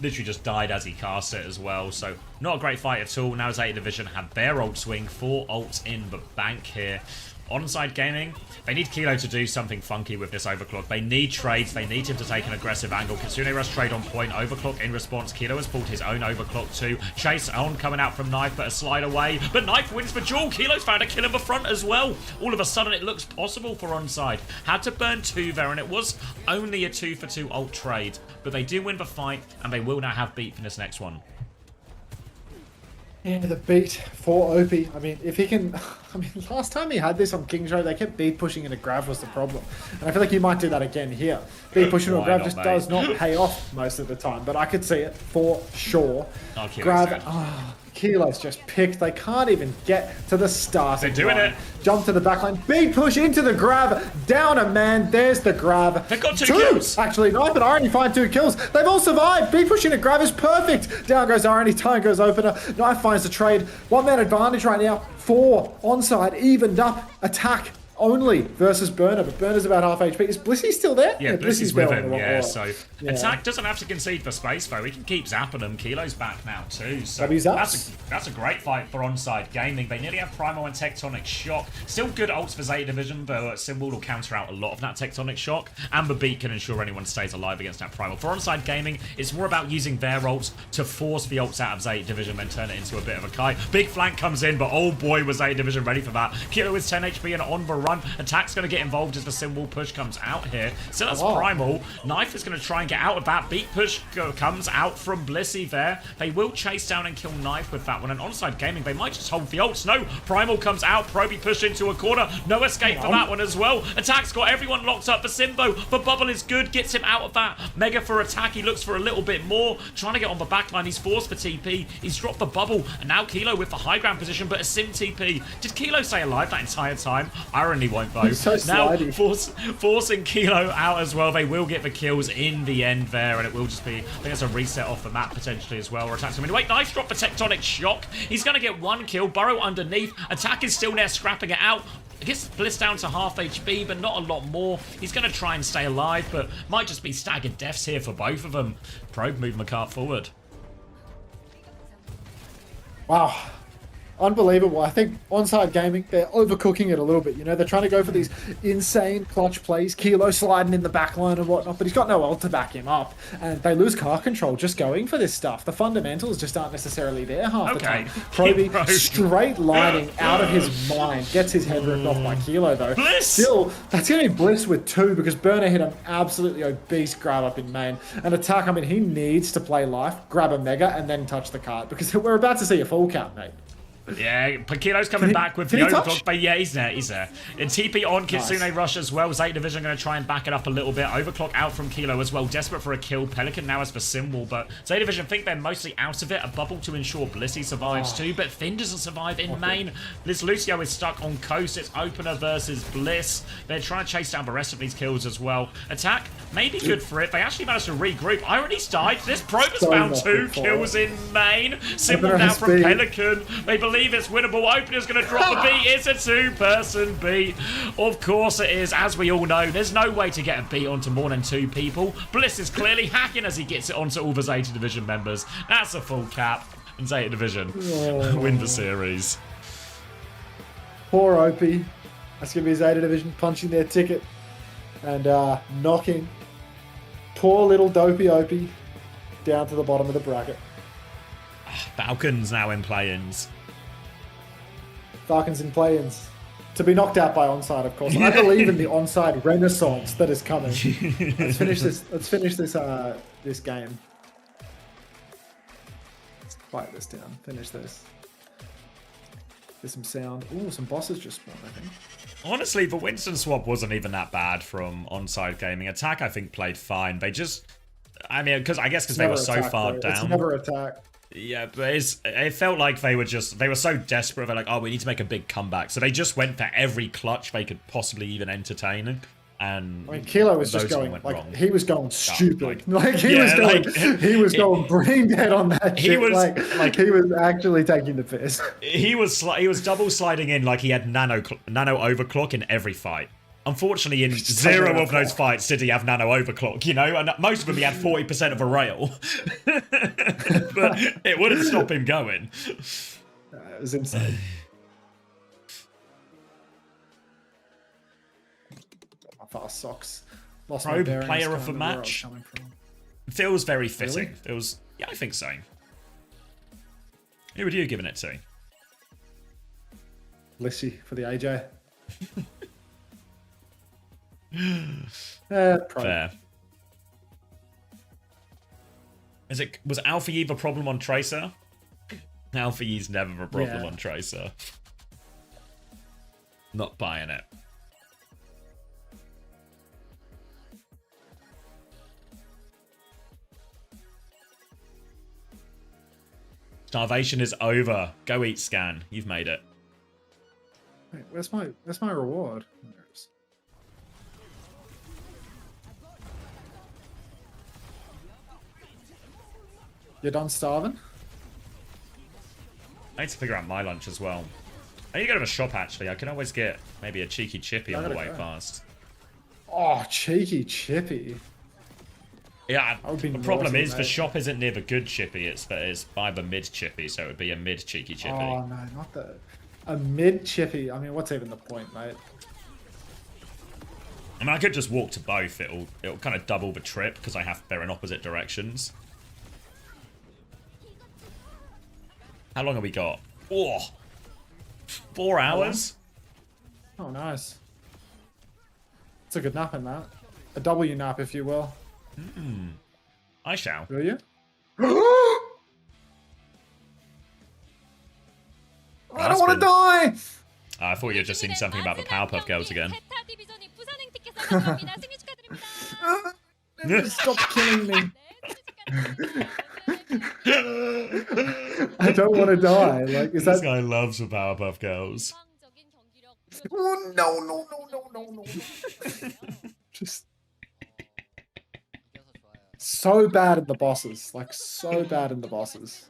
literally just died as he cast it as well. So, not a great fight at all. Now Zeta Division have their ult swing. 4 ults in the bank here. Onside Gaming, they need Kilo to do something funky with this Overclock. They need trades. They need him to take an aggressive angle. Kitsune Rush trade on point. Overclock in response. Kilo has pulled his own Overclock too. Chase on coming out from Knife, but a slide away. But Knife wins for Jewel. Kilo's found a kill in the front as well. All of a sudden, it looks possible for Onside. Had to burn 2 there, and it was only a 2-for-2 ult trade. But they do win the fight, and they will now have beat for this next one. Yeah, the beat for OP. I mean, if he can... I mean, last time he had this on King's Road, they kept beat pushing into grab was the problem. And I feel like he might do that again here. Beat pushing into grab just does not pay off most of the time, but I could see it for sure. Oh, Grab... Kilo's just picked. They can't even get to the starting They're doing line. it. Jump to the back line. Big push into the grab. Down a man. There's the grab. They've got 2 kills. Actually, Knife and Irony find 2 kills. They've all survived. Big push into grab is perfect. Down goes Irony. Time goes Opener. Knife finds the trade. 1-man advantage right now. 4 onside. Evened up. Attack only versus Burner, but Burner's about half HP. Is Blissy still there? Yeah, Blissy's with him, yeah, so... Yeah. Attack doesn't have to concede for space, though. He can keep zapping them. Kilo's back now, too, so... That's a great fight for Onside Gaming. They nearly have Primal and Tectonic Shock. Still good ults for Zeta Division, though Symbol will counter out a lot of that Tectonic Shock, and the beat can ensure anyone stays alive against that Primal. For Onside Gaming, it's more about using their ults to force the ults out of Zeta Division, then turn it into a bit of a kite. Big flank comes in, but oh boy, was Zeta Division ready for that. Kilo with 10 HP and on the run. Attack's going to get involved as the Symbol push comes out here. So that's Primal. Knife is going to try and get out of that. Beat push comes out from Blissy there. They will chase down and kill Knife with that one. And Onside Gaming, they might just hold the ults. No, Primal comes out. Proby push into a corner. No escape for that one as well. Attack's got everyone locked up for Simbo. The bubble is good. Gets him out of that. Mega for Attack. He looks for a little bit more. Trying to get on the back line. He's forced for TP. He's dropped the bubble. And now Kilo with the high ground position, but a Sim TP. Did Kilo stay alive that entire time? Irony won't though. So now forcing Kilo out as well. They will get the kills in the end there, and it will just be, I think it's a reset off the map potentially as well. Or Attack's coming. Wait, nice drop for Tectonic Shock. He's going to get 1 kill. Burrow underneath. Attack is still there, scrapping it out. I guess Bliss down to half HP, but not a lot more. He's going to try and stay alive, but might just be staggered deaths here for both of them. Probe moving the cart forward. Wow. Unbelievable. I think Onside Gaming, they're overcooking it a little bit. You know, they're trying to go for these insane clutch plays. Kilo sliding in the back line and whatnot, but he's got no ult to back him up. And they lose car control just going for this stuff. The fundamentals just aren't necessarily there half the time. Proby straight lining out of his mind. Gets his head ripped off by Kilo, though. Bliss! Still, that's going to be Bliss with 2 because Burner hit him absolutely obese grab up in main. And Attack, I mean, he needs to play life, grab a Mega, and then touch the card because we're about to see a full count, mate. Yeah, Pakilo's coming back with the overclock, but yeah, he's there, he's there. And TP on Kitsune Rush as well. Zeta Division going to try and back it up a little bit. Overclock out from Kilo as well, desperate for a kill. Pelican now has the Symbol, but Zeta Division think they're mostly out of it. A bubble to ensure Blissy survives too, but Finn doesn't survive in main. Liz Lucio is stuck on coast. It's Opener versus Bliss. They're trying to chase down the rest of these kills as well. Attack, maybe good for it. They actually managed to regroup. Irony's died. This Probe has found 2 kills in main. Symbol now from Pelican. They believe it's winnable. Opener's going to drop the beat. It's a 2-person beat. Of course it is. As we all know, there's no way to get a beat onto more than 2 people. Bliss is clearly hacking as he gets it onto all the Zeta Division members. That's a full cap. And Zeta Division win the series. Poor OP. That's going to be Zeta Division punching their ticket and knocking poor little Dopey Opie down to the bottom of the bracket. Falcons now in play-ins. Falcons in play-ins. To be knocked out by onside, of course. I believe in the onside renaissance that is coming. Let's finish this. Let's finish this. This game. Let's quiet this down. Finish this. Get some sound. Ooh, some bosses just spawned, I think. Honestly, the Winston swap wasn't even that bad from onside gaming. Attack, I think, played fine. They just, I mean, because they were so far down. It's never attack. Yeah, but it felt like they were so desperate. They're like, oh, we need to make a big comeback. So they just went for every clutch they could possibly even entertain. And I mean, Kilo was just going like wrong. he was going stupid. He was going brain dead on that shit. He was actually taking the piss. He was double sliding in like he had nano overclock in every fight. Unfortunately, in zero of those fights did he have nano overclock, you know, and most of them he had 40% of a rail. But it wouldn't stop him going. It was insane. My fast socks. Lost my Probe bearings, player can't of the remember where I was match. coming from. Feels very fitting. Really? Yeah, I think so. Who would you have given it to? Lissy for the AJ. Probe. Fair. Was Alpha Eve a problem on Tracer? Alpha Eve's never a problem on Tracer. Not buying it. Starvation is over. Go eat Scan. You've made it. Wait, where's my reward? There it is. You're done starving? I need to figure out my lunch as well. I need to go to the shop actually. I can always get maybe a cheeky chippy on the way past. Oh, cheeky chippy. Yeah, the problem is the shop isn't near the good chippy. It's by the mid chippy, so it would be a mid cheeky chippy. Oh no, not a mid chippy. I mean, what's even the point, mate? I mean, I could just walk to both. It'll kind of double the trip because they're in opposite directions. How long have we got? Oh, 4 hours. Oh, nice. It's a good nap in that. A W nap, if you will. I shall. Will you? I don't want to die! I thought you were just saying something about the Powerpuff Girls again. Stop killing me. I don't want to die. Like, is This that... guy loves the Powerpuff Girls. Oh, no. Just... So bad at the bosses. Like, so bad in the bosses.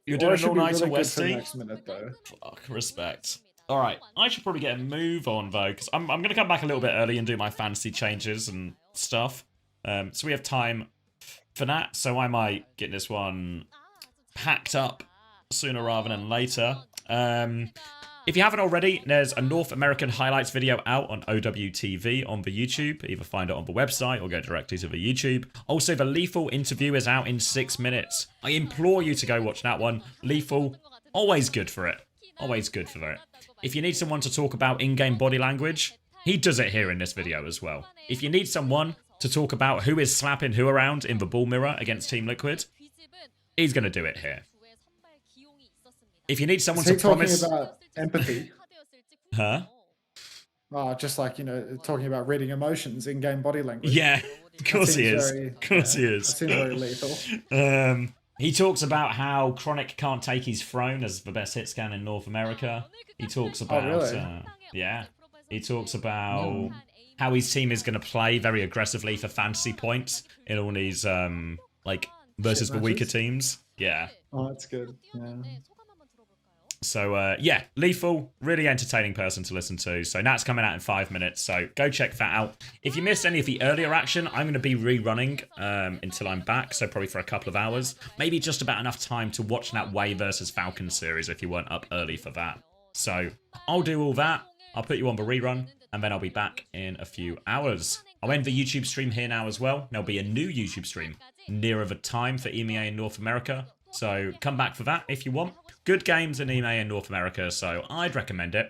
You're doing all night really to Westy? next minute, though. Fuck, respect. Alright, I should probably get a move on, though, because I'm going to come back a little bit early and do my fantasy changes and stuff. So we have time for that, so I might get this one packed up sooner rather than later. If you haven't already, there's a North American highlights video out on OWTV on the YouTube. Either find it on the website or go directly to the YouTube. Also, the Lethal interview is out in 6 minutes. I implore you to go watch that one. Lethal, always good for it. Always good for it. If you need someone to talk about in-game body language, he does it here in this video as well. If you need someone to talk about who is slapping who around in the ball mirror against Team Liquid, he's going to do it here. If you need someone to promise... talking about empathy? Huh? Oh, just like, you know, talking about reading emotions, in-game body language. Yeah, of course he is. Of course he is. That seems very lethal. He talks about how Chronic can't take his throne as the best hit scan in North America. He talks about... really? Yeah. He talks about how his team is going to play very aggressively for fantasy points in all these, like, versus the weaker teams. Yeah. Oh, that's good. Yeah. So, yeah, Lethal, really entertaining person to listen to. So that's coming out in 5 minutes, so go check that out. If you missed any of the earlier action, I'm going to be rerunning until I'm back, so probably for a couple of hours. Maybe just about enough time to watch that Way versus Falcon series if you weren't up early for that. So I'll do all that. I'll put you on the rerun, and then I'll be back in a few hours. I'll end the YouTube stream here now as well. There'll be a new YouTube stream nearer the time for EMEA in North America. So come back for that if you want. Good games in EMEA in North America, so I'd recommend it.